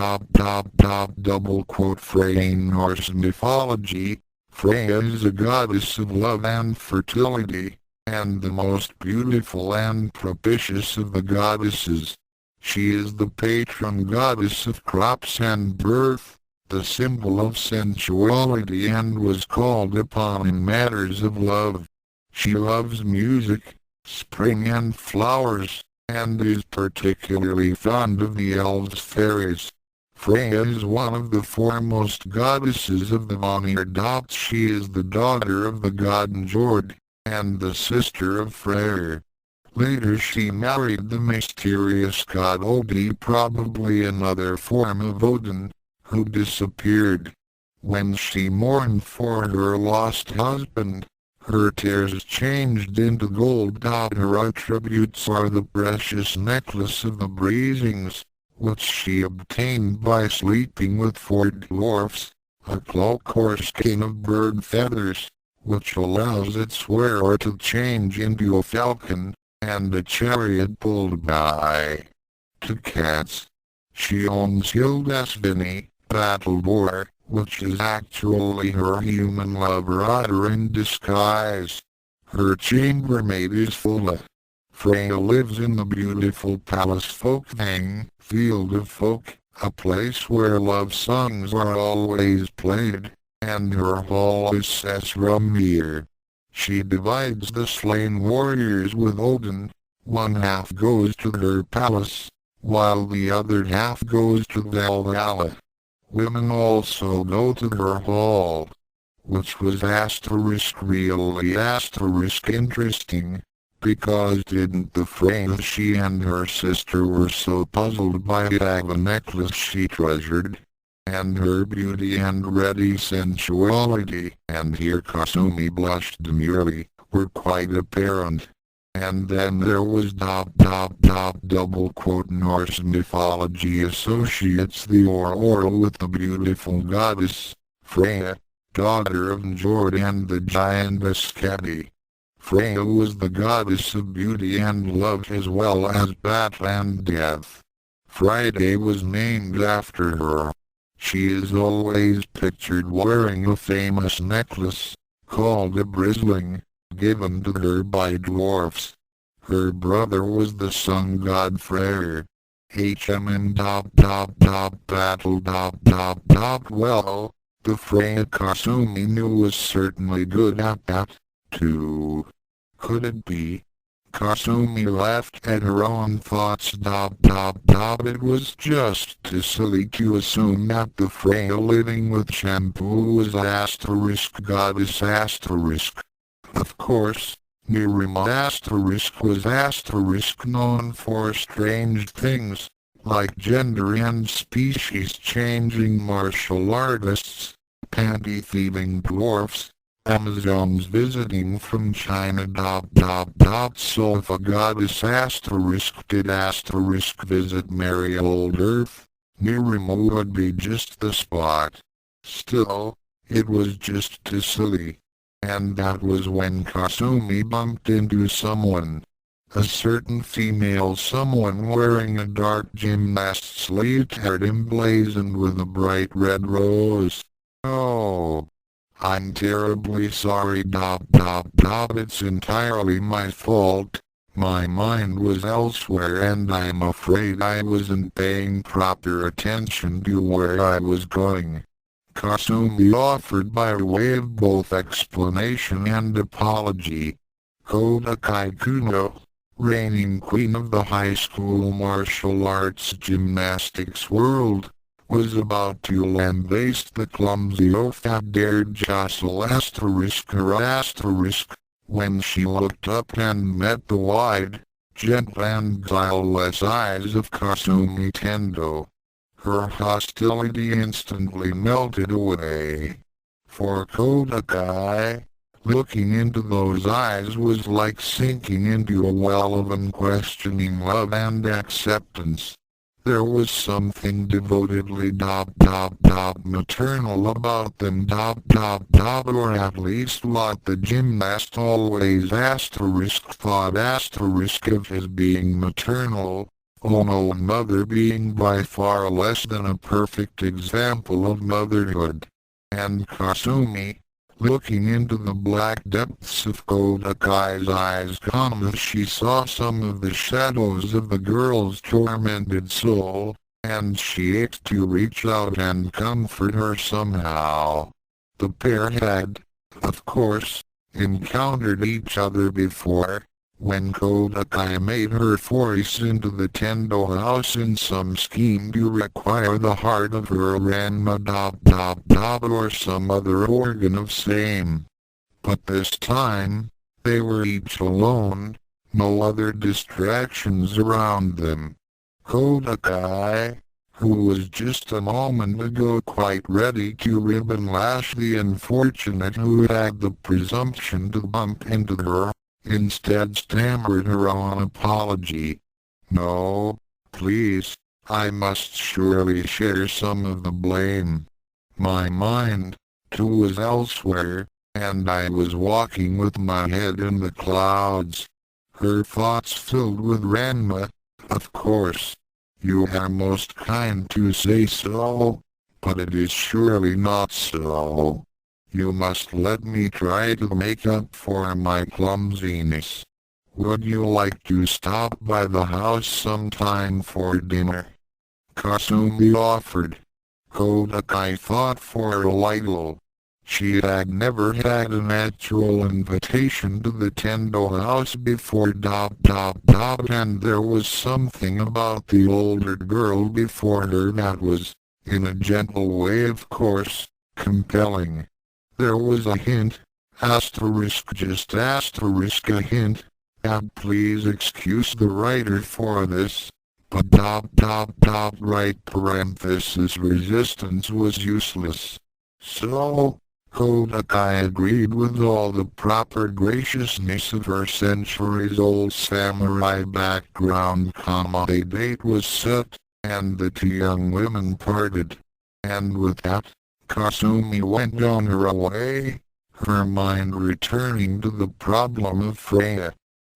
Freya in Norse mythology, Freya is a goddess of love and fertility, and the most beautiful and propitious of the goddesses. She is the patron goddess of crops and birth, the symbol of sensuality, and was called upon in matters of love. She loves music, spring and flowers, and is particularly fond of the elves fairies. Freya is one of the foremost goddesses of the Vanir. She is the daughter of the god Njord, and the sister of Freyr. Later she married the mysterious god Odi, probably another form of Odin, who disappeared. When she mourned for her lost husband, her tears changed into gold. Her attributes are the precious necklace of the Breezings, which she obtained by sleeping with 4 dwarfs, a cloak or skein of bird feathers, which allows its wearer to change into a falcon, and a chariot pulled by 2 cats. She owns Hildesvini, Battle Boar, which is actually her human lover Otter in disguise. Her chambermaid is Fulla. Freya lives in the beautiful palace folktale, Field of Folk, a place where love songs are always played, and her hall is Sessrumnir. She divides the slain warriors with Odin. One half goes to her palace, while the other half goes to Valhalla. Women also go to her hall, which was really interesting, because didn't the Freya she and her sister were so puzzled by the necklace she treasured, and her beauty and ready sensuality, and here Kasumi blushed demurely, were quite apparent. And then there was Norse mythology associates the Oral with the beautiful goddess, Freya, daughter of Njord and the giant Skadi. Freya was the goddess of beauty and love as well as battle and death. Friday was named after her. She is always pictured wearing a famous necklace, called a bristling, given to her by dwarfs. Her brother was the sun god Freyr. Battle. Well, The Freya Kasumi knew was certainly good at that, too. Could it be? Kasumi laughed at her own thoughts. It was just too silly to assume that the Freya living with shampoo was goddess Of course, Nirima was known for strange things, like gender and species-changing martial artists, panty-thieving dwarfs, Amazons visiting from China. So if a goddess did visit Merry Old Earth, Nirima would be just the spot. Still, it was just too silly. And that was when Kasumi bumped into someone. A certain female someone wearing a dark gymnast's leotard emblazoned with a bright red rose. Oh, I'm terribly sorry. It's entirely my fault. My mind was elsewhere and I'm afraid I wasn't paying proper attention to where I was going. Kasumi offered by way of both explanation and apology. Kodakai Kuno, reigning queen of the high school martial arts gymnastics world, was about to lambaste the clumsy oaf that dared jostle her when she looked up and met the wide, gentle and guileless eyes of Kasumi Tendo. Her hostility instantly melted away. For Kodakai, looking into those eyes was like sinking into a well of unquestioning love and acceptance. There was something devotedly maternal about them or at least what the gymnast always thought of his being maternal. Ono and mother being by far less than a perfect example of motherhood. And Kasumi, looking into the black depths of Kodakai's eyes, she saw some of the shadows of the girl's tormented soul, and she ached to reach out and comfort her somehow. The pair had, of course, encountered each other before, when Kodakai made her force into the Tendo house in some scheme to acquire the heart of her Ranma or some other organ of same. But this time, they were each alone, no other distractions around them. Kodakai, who was just a moment ago quite ready to ribbon lash the unfortunate who had the presumption to bump into her, instead stammered her own apology. No, please, I must surely share some of the blame. My mind, too, was elsewhere, and I was walking with my head in the clouds. Her thoughts filled with Ranma, of course. You are most kind to say so, but it is surely not so. You must let me try to make up for my clumsiness. Would you like to stop by the house sometime for dinner? Kasumi offered. Kodakai thought for a while. She had never had an actual invitation to the Tendo house before and there was something about the older girl before her that was, in a gentle way of course, compelling. There was a hint, just a hint, and please excuse the writer for this, but right parenthesis resistance was useless. So, Kodakai agreed with all the proper graciousness of her centuries-old samurai background, a date was set, and the two young women parted. And with that, Kasumi went on her way, her mind returning to the problem of Freya.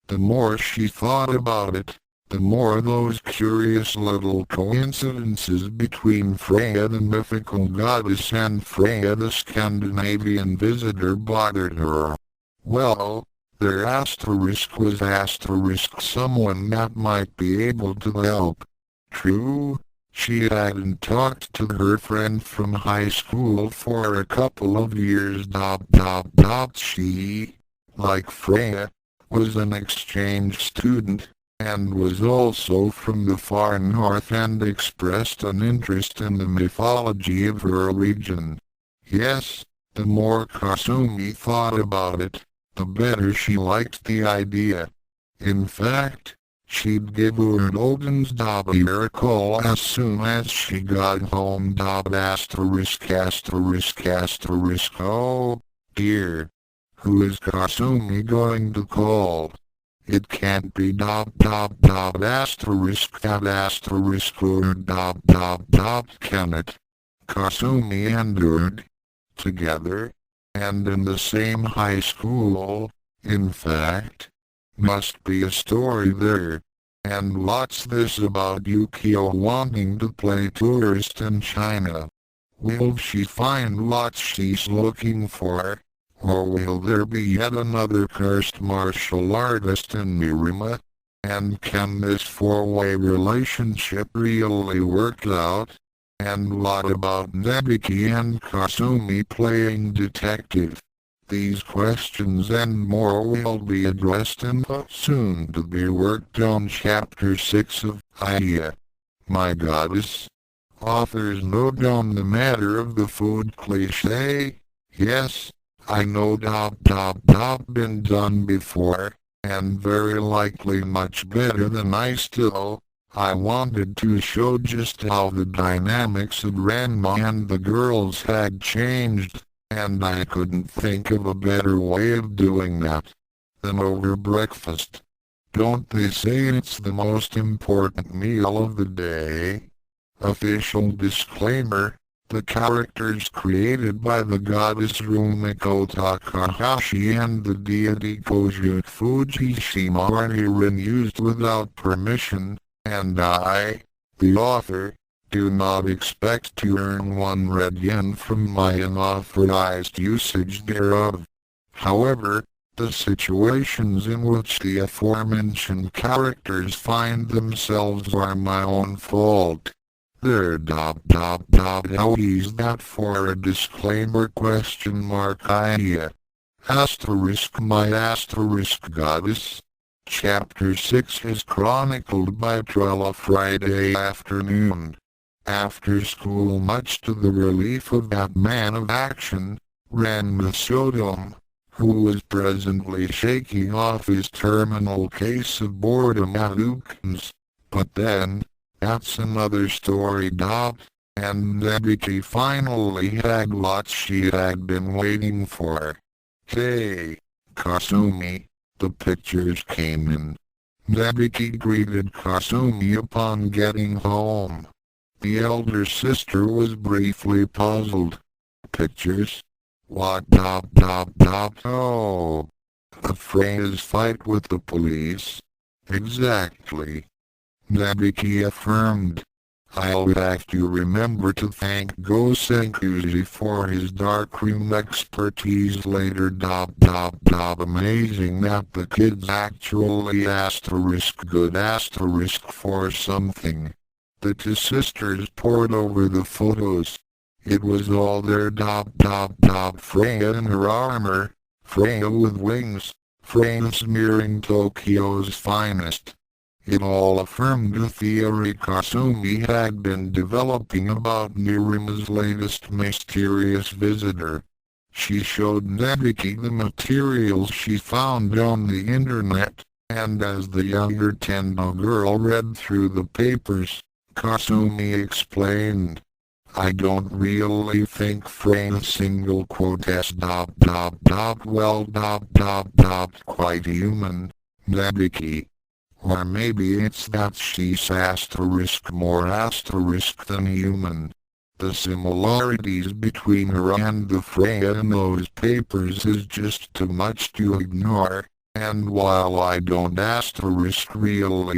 The more she thought about it, the more those curious little coincidences between Freya the mythical goddess and Freya the Scandinavian visitor bothered her. Well, there was someone that might be able to help. True, She hadn't talked to her friend from high school for a couple of years. She, like Freya, was an exchange student, and was also from the far north and expressed an interest in the mythology of her region. Yes, the more Kasumi thought about it, the better she liked the idea. In fact, she'd give her Odin's ear a call as soon as she got home. Oh, dear. Who is Kasumi going to call? It can't be can it? Kasumi endured together, and in the same high school, in fact. Must be a story there. And what's this about Yukio wanting to play tourist in China? Will she find what she's looking for? Or will there be yet another cursed martial artist in Mirima? And can this four-way relationship really work out? And what about Nebiki and Kasumi playing detective? These questions and more will be addressed in the soon-to-be-worked-on Chapter 6 of Aiyah, My Goddess. Author's note on the matter of the food cliché. Yes, I know been done before, and very likely much better than I wanted to show just how the dynamics of Ranma and the girls had changed. And I couldn't think of a better way of doing that than over breakfast. Don't they say it's the most important meal of the day? Official disclaimer, the characters created by the goddess Rumiko Takahashi and the deity Koju Fujishima are used without permission, and I, the author, do not expect to earn 1 red yen from my unauthorized usage thereof. However, the situations in which the aforementioned characters find themselves are my own fault. How is that for a disclaimer? Aiyah. My goddess. Chapter 6 is chronicled by Trella Friday afternoon. After school, much to the relief of that man of action, Ranma Sodom, who was presently shaking off his terminal case of boredom at Ukens. But then, that's another story. And Nebiki finally had what she had been waiting for. Hey, Kasumi, the pictures came in. Nebiki greeted Kasumi upon getting home. The elder sister was briefly puzzled. Pictures? What? Oh. Freya's fight with the police? Exactly. Nebiki affirmed. I'll have to remember to thank Gosenkuji for his darkroom expertise later. Amazing that the kids actually good for something. The two sisters pored over the photos. It was all there. Freya in her armor, Freya with wings, Freya smearing Tokyo's finest. It all affirmed the theory Kasumi had been developing about Mirima's latest mysterious visitor. She showed Nebiki the materials she found on the internet, and as the younger Tendo girl read through the papers, Kasumi explained, I don't really think Freya's single quote s well quite human, Nebiki. Or maybe it's that she's more than human. The similarities between her and the Freya in those papers is just too much to ignore. And while I don't really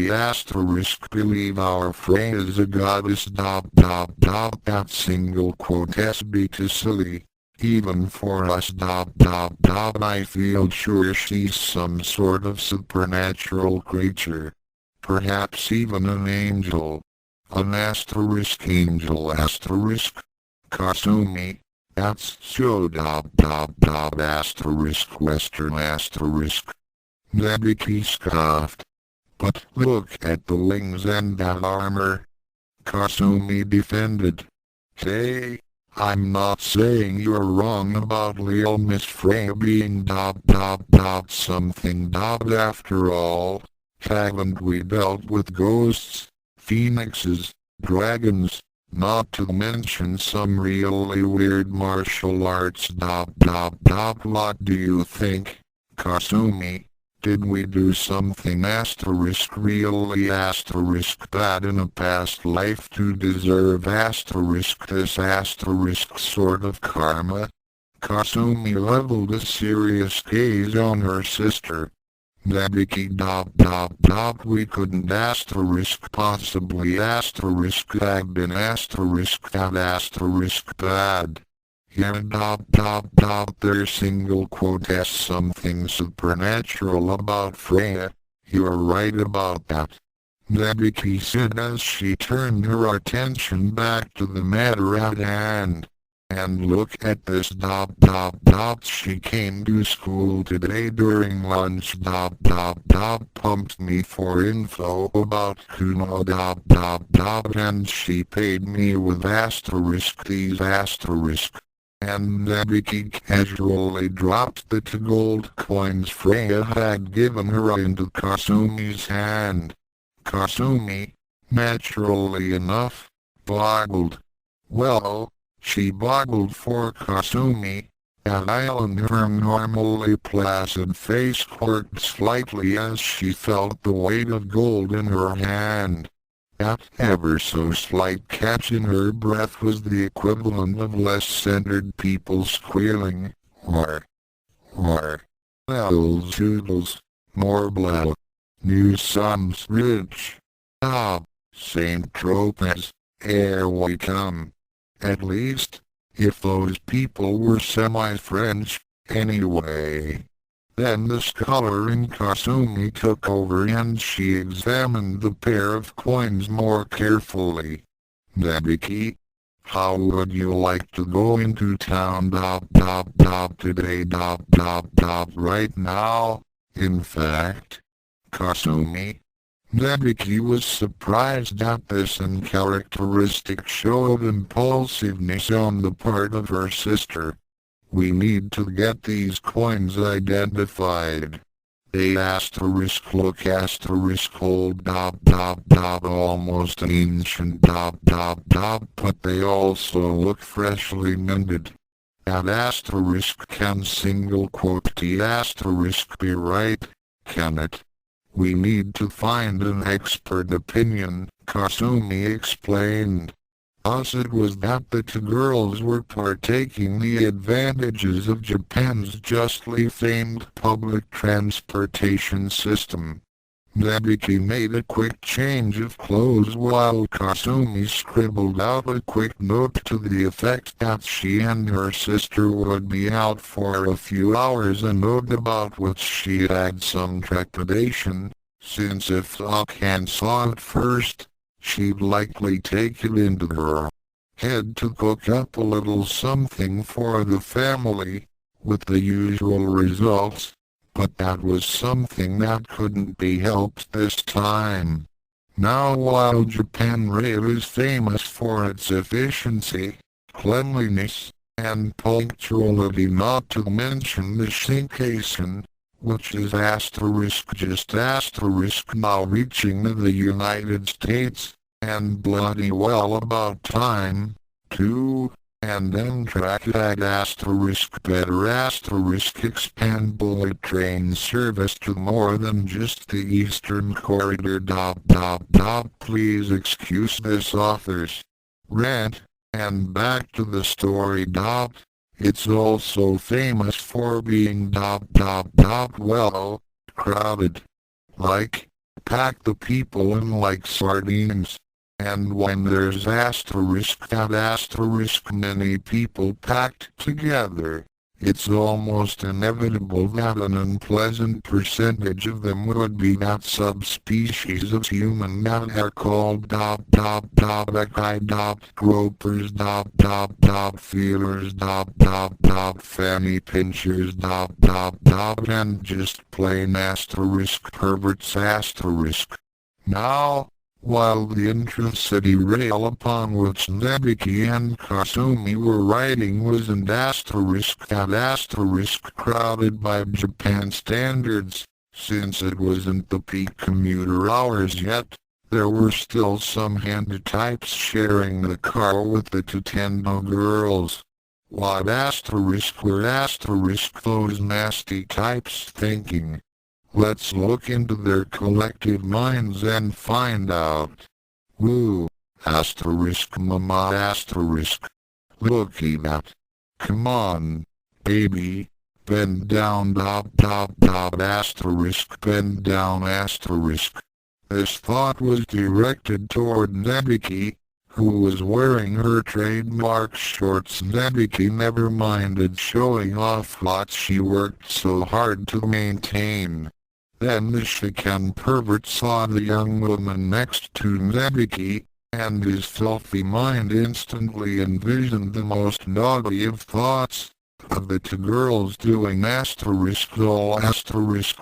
believe our Freya's a goddess that single quote be too silly, even for us I feel sure she's some sort of supernatural creature. Perhaps even an angel. An asterisk angel asterisk. Kasumi. That's so asterisk western asterisk. Nebiki scoffed. But look at the wings and that armor. Kasumi defended. Hey, I'm not saying you're wrong about little Miss Freya being something after all. Haven't we dealt with ghosts, phoenixes, dragons, not to mention some really weird martial arts What do you think, Kasumi? Did we do something asterisk really asterisk bad in a past life to deserve asterisk this asterisk sort of karma? Kasumi leveled a serious gaze on her sister. Nebiki we couldn't asterisk possibly asterisk have been asterisk that asterisk bad. Here their single quote has something supernatural about Freya. You're right about that. Nebiki said as she turned her attention back to the matter at hand. And look at this she came to school today during lunch pumped me for info about Kuno and she paid me with asterisk these asterisk. And Nebiki casually dropped the 2 gold coins Freya had given her into Kasumi's hand. Kasumi, naturally enough, boggled. Well, she boggled for Kasumi. At Island her normally placid face quirked slightly as she felt the weight of gold in her hand. That ever so slight catch in her breath was the equivalent of less centered people squealing, or, ells toodles, more blah. New sums rich. Same trope as, here we come. At least, if those people were semi-French, anyway. Then the scholar in Kasumi took over and she examined the pair of coins more carefully. Nebiki, how would you like to go into town today right now? In fact, Kasumi. Nebiki was surprised at this uncharacteristic show of impulsiveness on the part of her sister. We need to get these coins identified. They look old almost ancient but they also look freshly minted. That asterisk can single quote the asterisk be right, can it? We need to find an expert opinion, Kasumi explained. It was that the 2 girls were partaking the advantages of Japan's justly famed public transportation system. Nebiki made a quick change of clothes while Kasumi scribbled out a quick note to the effect that she and her sister would be out for a few hours, a note about which she had some trepidation, since if Akan saw it first, she'd likely take it into her head to cook up a little something for the family, with the usual results, but that was something that couldn't be helped this time. Now while Japan Rail is famous for its efficiency, cleanliness, and punctuality, not to mention the Shinkansen, which is just now reaching the United States, and bloody well about time, too, and Amtrak had better expand bullet train service to more than just the Eastern Corridor. Please excuse this author's rant, and back to the story. It's also famous for being well, crowded. Like, pack the people in like sardines. And when there's many people packed together, It's almost inevitable that an unpleasant percentage of them would be that subspecies of human that are called gropers, feelers, fanny pinchers, and just plain asterisk perverts asterisk. Now, while the intra-city rail upon which Nebiki and Kasumi were riding was an asterisk crowded by Japan standards, since it wasn't the peak commuter hours yet, there were still some handy types sharing the car with the Tutendo girls. What were those nasty types thinking? Let's look into their collective minds and find out. Woo! Mama Looky that. Come on, baby. Bend down bend down . This thought was directed toward Nebiki, who was wearing her trademark shorts. Nebiki never minded showing off what she worked so hard to maintain. Then the Shikan pervert saw the young woman next to Nebiki, and his filthy mind instantly envisioned the most naughty of thoughts, of the two girls doing all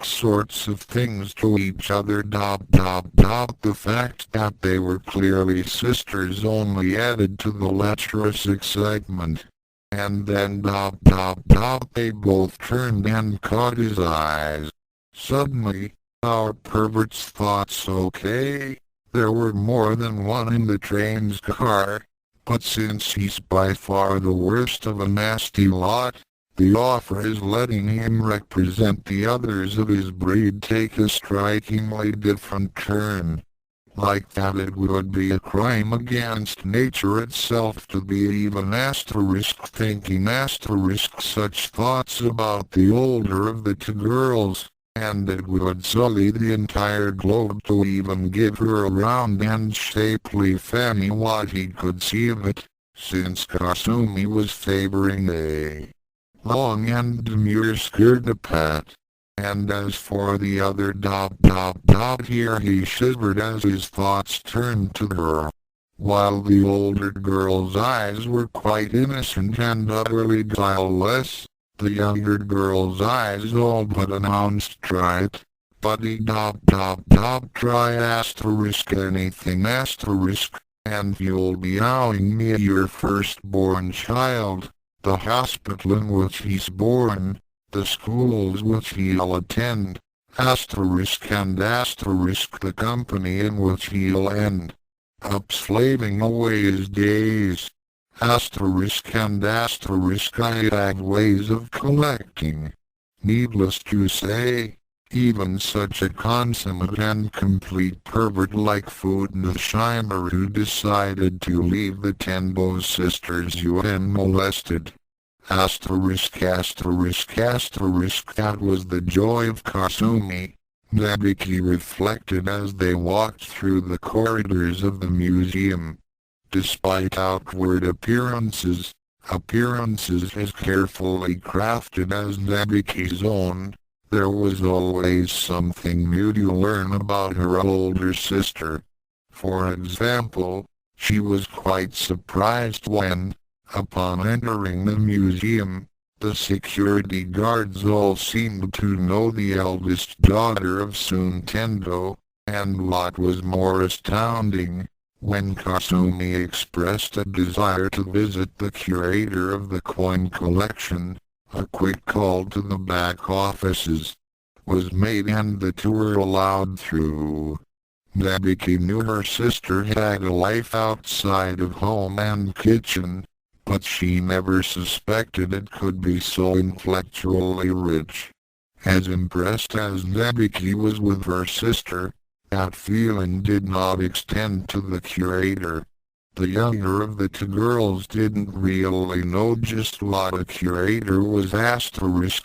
sorts of things to each other. The fact that they were clearly sisters only added to the lecherous excitement. And then they both turned and caught his eyes. Suddenly, our pervert's thoughts, okay, there were more than one in the train's car, but since he's by far the worst of a nasty lot, the offer is letting him represent the others of his breed take a strikingly different turn. Like that it would be a crime against nature itself to be even thinking such thoughts about the older of the two girls. And it would sully the entire globe to even give her a round and shapely fanny what he could see of it, since Kasumi was favoring a long and demure skirt pat. And as for the other here he shivered as his thoughts turned to her. While the older girl's eyes were quite innocent and utterly guileless, the younger girl's all but announced try it, buddy try anything and you'll be owing me your firstborn child, the hospital in which he's born, the schools which he'll attend, and the company in which he'll end up slaving away his days. I have ways of collecting. Needless to say, even such a consummate and complete pervert like Shimaru decided to leave the Tenbo sisters unmolested. That was the joy of Kasumi, Nebiki reflected as they walked through the corridors of the museum. Despite outward appearances as carefully crafted as Nebiki's own, there was always something new to learn about her older sister. For example, she was quite surprised when, upon entering the museum, the security guards all seemed to know the eldest daughter of Tendo, and what was more astounding, when Kasumi expressed a desire to visit the curator of the coin collection, a quick call to the back offices was made and the tour allowed through. Nebiki knew her sister had a life outside of home and kitchen, but she never suspected it could be so intellectually rich. As impressed as Nebiki was with her sister, that feeling did not extend to the curator. The younger of the two girls didn't really know just what a curator was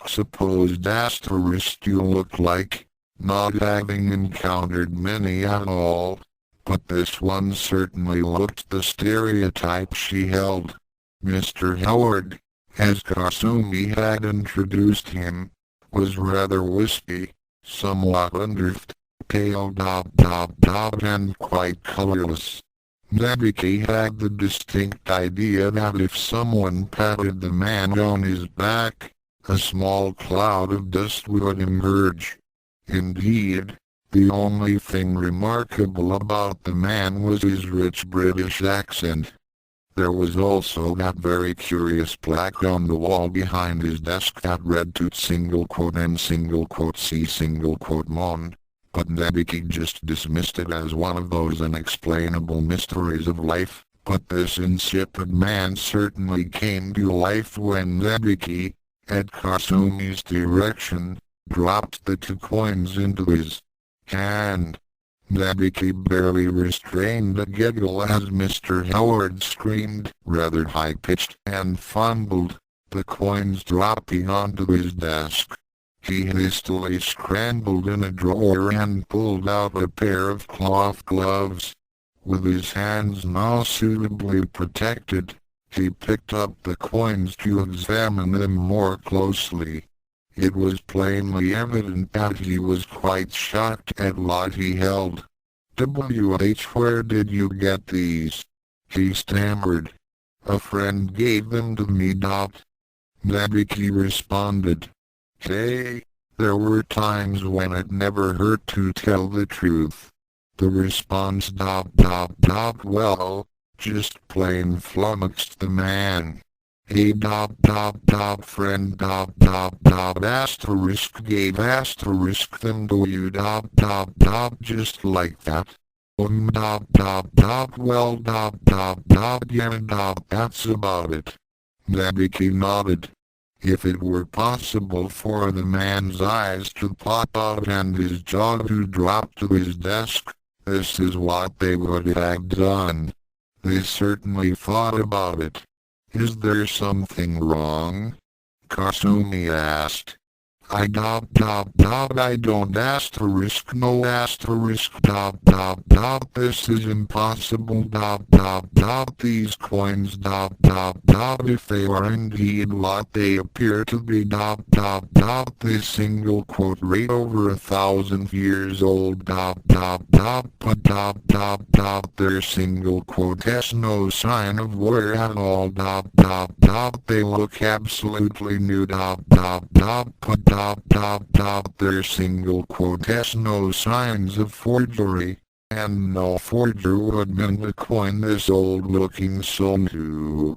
supposed to look like, not having encountered many at all, but this one certainly looked the stereotype she held. Mr. Howard, as Kasumi had introduced him, was rather wispy, somewhat underfed, pale and quite colorless. Nabuki had the distinct idea that if someone patted the man on his back, a small cloud of dust would emerge. Indeed, the only thing remarkable about the man was his rich British accent. There was also that very curious plaque on the wall behind his desk that read "Toot C Mon," but Nabuki just dismissed it as one of those unexplainable mysteries of life. But this insipid man certainly came to life when Nabuki, at Kasumi's direction, dropped the 2 coins into his hand. Nabuki barely restrained a giggle as Mr. Howard screamed, rather high-pitched, and fumbled, the coins dropping onto his desk. He hastily scrambled in a drawer and pulled out a pair of cloth gloves. With his hands now suitably protected, he picked up the coins to examine them more closely. It was plainly evident that he was quite shocked at what he held. Where did you get these?" he stammered. "A friend gave them to me. Nabuki responded. Hey, there were times when it never hurt to tell the truth. The response well, just plain flummoxed the man. A friend asterisk gave asterisk them to you just like that. Well yeah that's about it. Nabuki nodded. If it were possible for the man's eyes to pop out and his jaw to drop to his desk, this is what they would have done. They certainly thought about it. Is there something wrong? Kasumi asked. I don't asterisk no asterisk this is impossible these coins if they are indeed what they appear to be this single quote rate over 1,000 years old but their single quote has no sign of wear at all they look absolutely new their single quote has no signs of forgery, and no forger would mint a coin this old looking so new.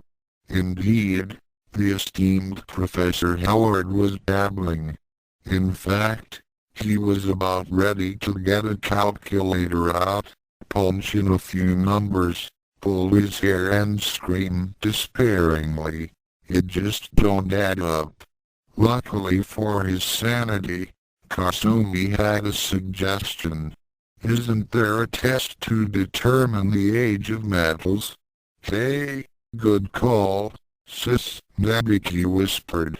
Indeed, the esteemed Professor Howard was babbling. In fact, he was about ready to get a calculator out, punch in a few numbers, pull his hair and scream despairingly. It just don't add up. Luckily for his sanity, Kasumi had a suggestion. Isn't there a test to determine the age of metals? Hey, good call, sis, Nabuki whispered.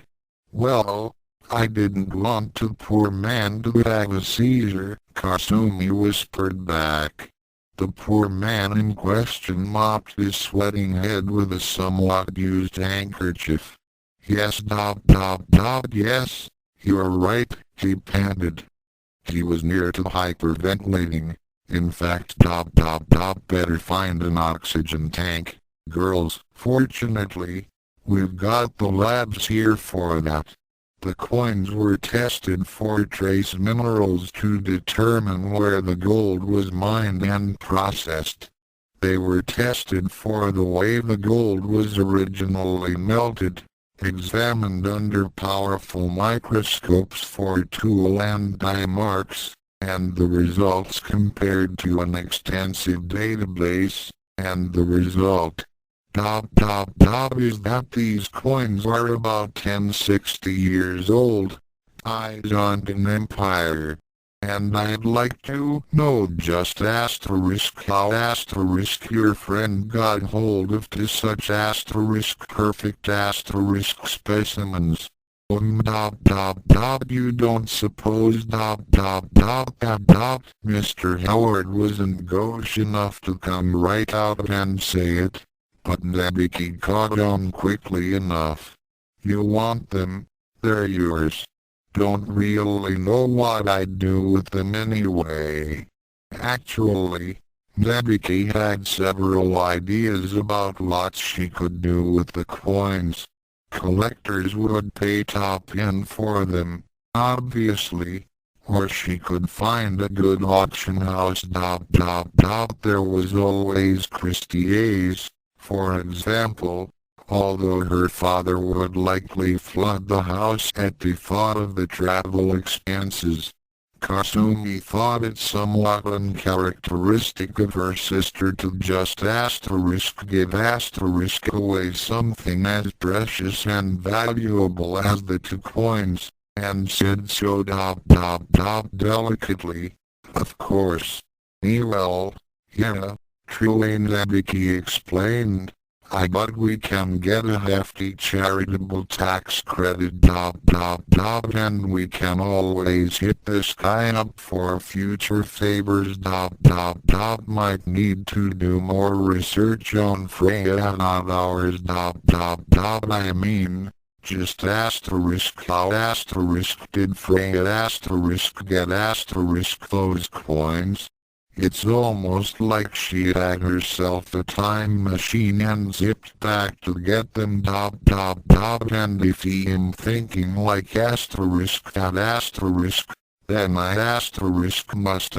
Well, I didn't want the poor man to have a seizure, Kasumi whispered back. The poor man in question mopped his sweating head with a somewhat used handkerchief. Yes yes, you're right, he panted. He was near to hyperventilating. In fact better find an oxygen tank. Girls, fortunately, we've got the labs here for that. The coins were tested for trace minerals to determine where the gold was mined and processed. They were tested for the way the gold was originally melted, examined under powerful microscopes for tool and die marks, and the results compared to an extensive database, and the result is that these coins are about 1060 years old. Eyes on an empire. And I'd like to know just asterisk how asterisk your friend got hold of to such asterisk perfect asterisk specimens. You don't suppose Mr. Howard wasn't gauche enough to come right out and say it, but Nabuki caught on quickly enough. You want them, they're yours. Don't really know what I'd do with them anyway. Actually, Nebiki had several ideas about what she could do with the coins. Collectors would pay top end for them, obviously, or she could find a good auction house. There was always Christie's, for example, although her father would likely flood the house at the thought of the travel expenses. Kasumi thought it somewhat uncharacteristic of her sister to just give away something as precious and valuable as the 2 coins, and said so delicately. Of course. Well, yeah, truly, Nebiki explained. But we can get a hefty charitable tax credit. And we can always hit this guy up for future favors. Might need to do more research on Freya, not ours. I mean, just how did Freya get those coins? It's almost like she had herself a time machine and zipped back to get them. And if he am thinking like then I must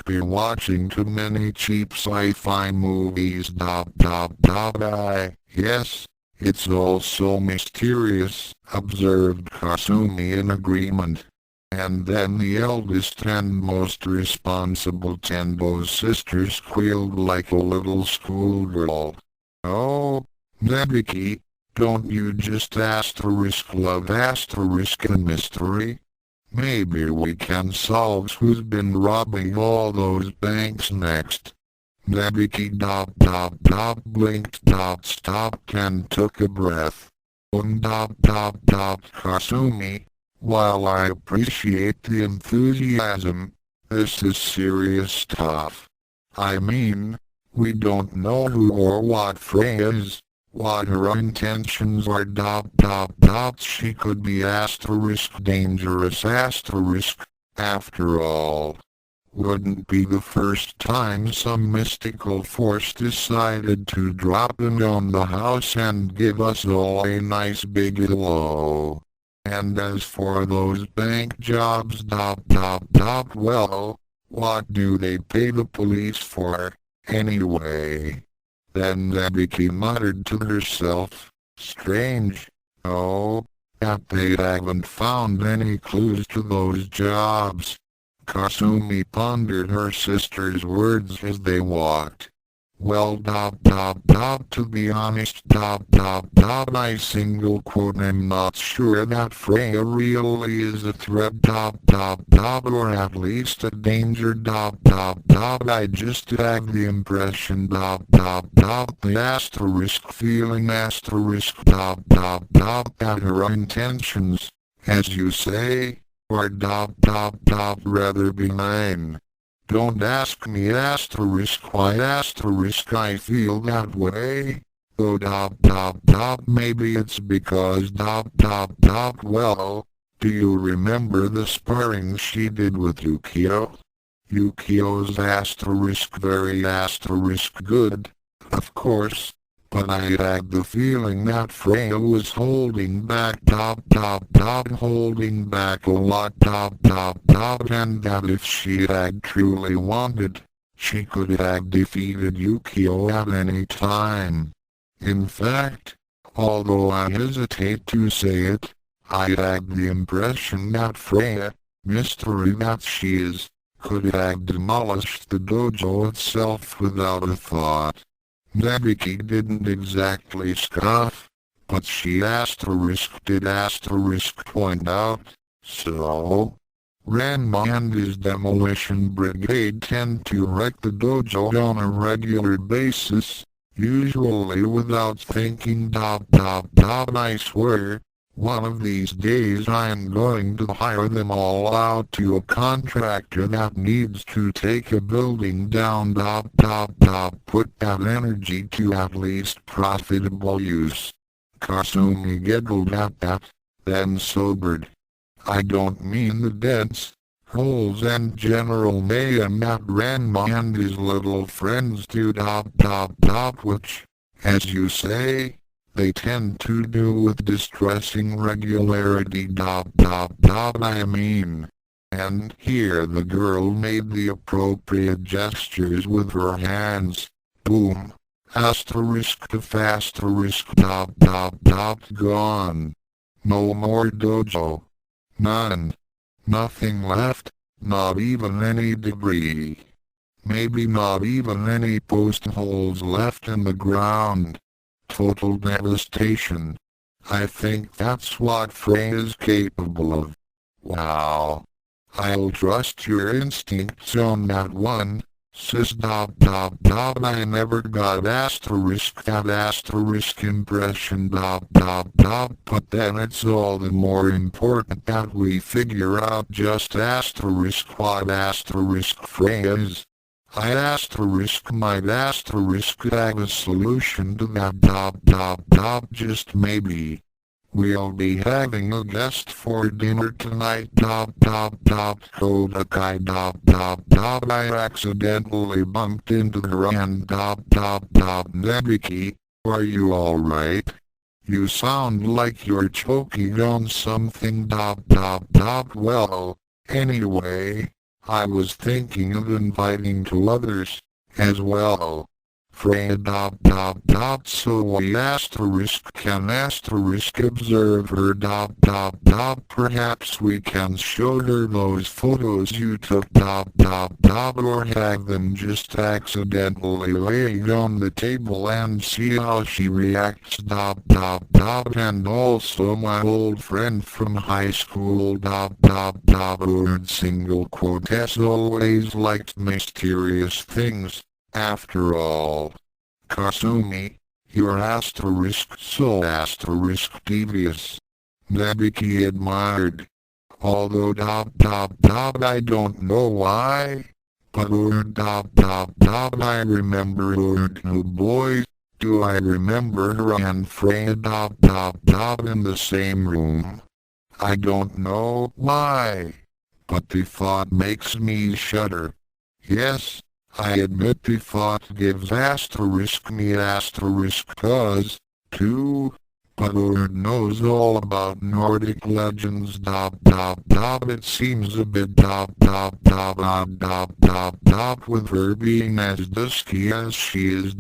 be watching too many cheap sci-fi movies. Yes, it's all so mysterious, observed Kasumi in agreement. And then the eldest and most responsible Tenbo's sister squealed like a little schoolgirl. Oh, Nebiki, don't you just love a mystery? Maybe we can solve who's been robbing all those banks next. Nebiki blinked stopped and took a breath. Kasumi. While I appreciate the enthusiasm, this is serious stuff. I mean, we don't know who or what Freya is, what her intentions are. She could be dangerous. After all, wouldn't be the first time some mystical force decided to drop in on the house and give us all a nice big hello. And as for those bank jobs, well, what do they pay the police for, anyway? Then Nebiki muttered to herself, strange, oh, that they haven't found any clues to those jobs. Kasumi pondered her sister's words as they walked. Well, to be honest, I single quote am not sure that Freya really is a threat, or at least a danger, I just have the impression, the asterisk feeling, that her intentions, as you say, are, rather benign. Don't ask me why I feel that way, though maybe it's because well, do you remember the sparring she did with Yukio? Yukio's very good, of course, but I had the feeling that Freya was holding back a lot and that if she had truly wanted, she could have defeated Yukio at any time. In fact, although I hesitate to say it, I had the impression that Freya, mystery that she is, could have demolished the dojo itself without a thought. Nebiki didn't exactly scoff, but she did point out, so? Ranma and his demolition brigade tend to wreck the dojo on a regular basis, usually without thinking. I swear, one of these days I am going to hire them all out to a contractor that needs to take a building down. Put that energy to at least profitable use. Kasumi giggled at that, then sobered. I don't mean the deaths, holes and general mayhem that Ranma and his little friends do which, as you say, they tend to do with distressing regularity I mean. And here the girl made the appropriate gestures with her hands. Boom. Asterisk to asterisk gone. No more dojo. None. Nothing left, not even any debris. Maybe not even any post holes left in the ground. Total devastation. I think that's what Frey is capable of. Wow. I'll trust your instincts on that one, sis I never got that asterisk impression but then it's all the more important that we figure out just asterisk what asterisk Frey is. I might have a solution to that just maybe. We'll be having a guest for dinner tonight Kodakai I accidentally bumped into her and Nebiki, are you alright? You sound like you're choking on something well, anyway, I was thinking of inviting two others, as well. Frey so we can observe her perhaps we can show her those photos you took or have them just accidentally laid on the table and see how she reacts and also my old friend from high school word single quote has always liked mysterious things. After all, Kasumi, you're so devious. Nebiki admired. Although I don't know why, but I remember no boys. Do I remember her and Frey in the same room? I don't know why, but the thought makes me shudder. Yes. I admit the thought gives me cause, too, but Ord knows all about Nordic legends it seems a bit with her being as dusky as she is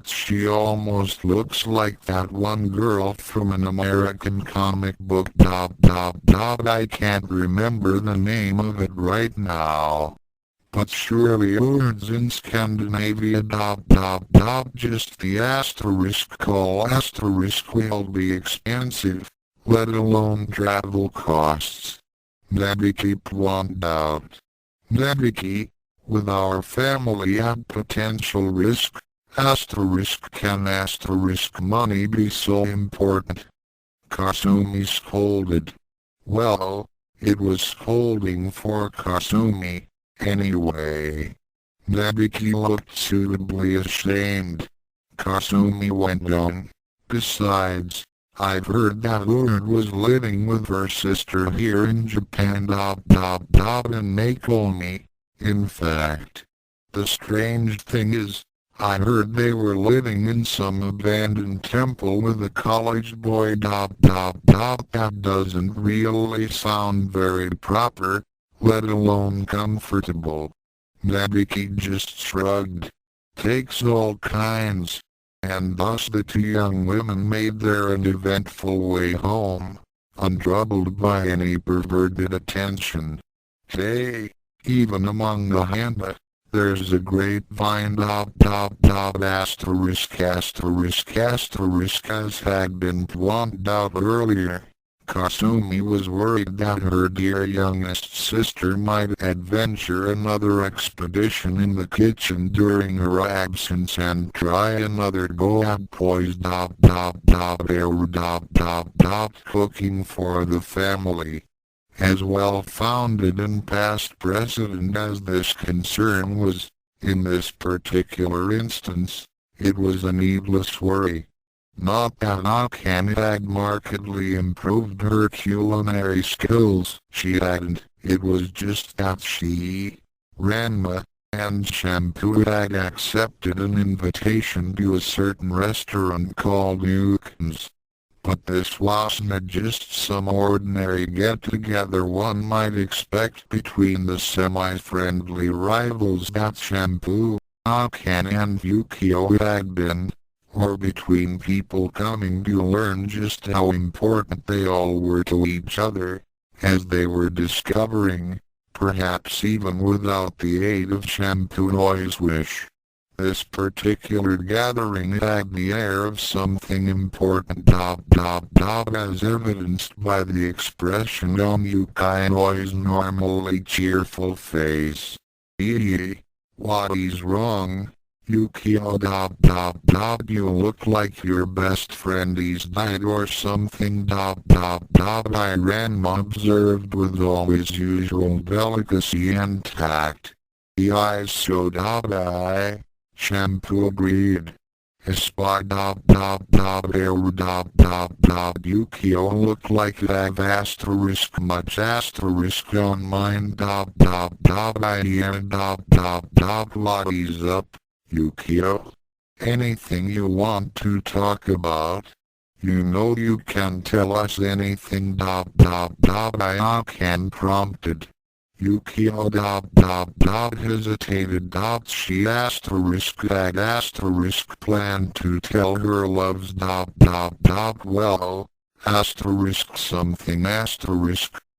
she almost looks like that one girl from an American comic book I can't remember the name of it right now. But surely words in Scandinavia just the call will be expensive, let alone travel costs. Nebiki pointed out. Nebiki, with our family at potential risk, can money be so important? Kasumi scolded. Well, it was scolding for Kasumi. Anyway, Nebiki looked suitably ashamed. Kasumi went on. Besides, I've heard that Ord was living with her sister here in Japan and they told me. In fact, the strange thing is, I heard they were living in some abandoned temple with a college boy that doesn't really sound very proper. Let alone comfortable. Nebiki just shrugged. Takes all kinds. And thus the two young women made their uneventful way home, untroubled by any perverted attention. Hey, even among the Handa, there's a grapevine asterisk as had been pointed out earlier. Kasumi was worried that her dear youngest sister might adventure another expedition in the kitchen during her absence and try another go at poised cooking for the family. As well-founded and past precedent as this concern was, in this particular instance, it was a needless worry. Not that Akan had markedly improved her culinary skills, she hadn't. It was just that she, Ranma, and Shampoo had accepted an invitation to a certain restaurant called Yukin's. But this wasn't just some ordinary get-together one might expect between the semi-friendly rivals that Shampoo, Akan and Yukio had been, or between people coming to learn just how important they all were to each other, as they were discovering, perhaps even without the aid of Shampoo's wish. This particular gathering had the air of something important as evidenced by the expression on Yukino's normally cheerful face. Eee, what is wrong? Yukio you look like your best friend is died or something Ranma observed with all his usual delicacy and tact. The eyes so Shampoo agreed. Yukio looked like have much on mind what is up, Yukio? Anything you want to talk about? You know you can tell us anything Akan prompted. Yukio hesitated she had planned to tell her loves well, something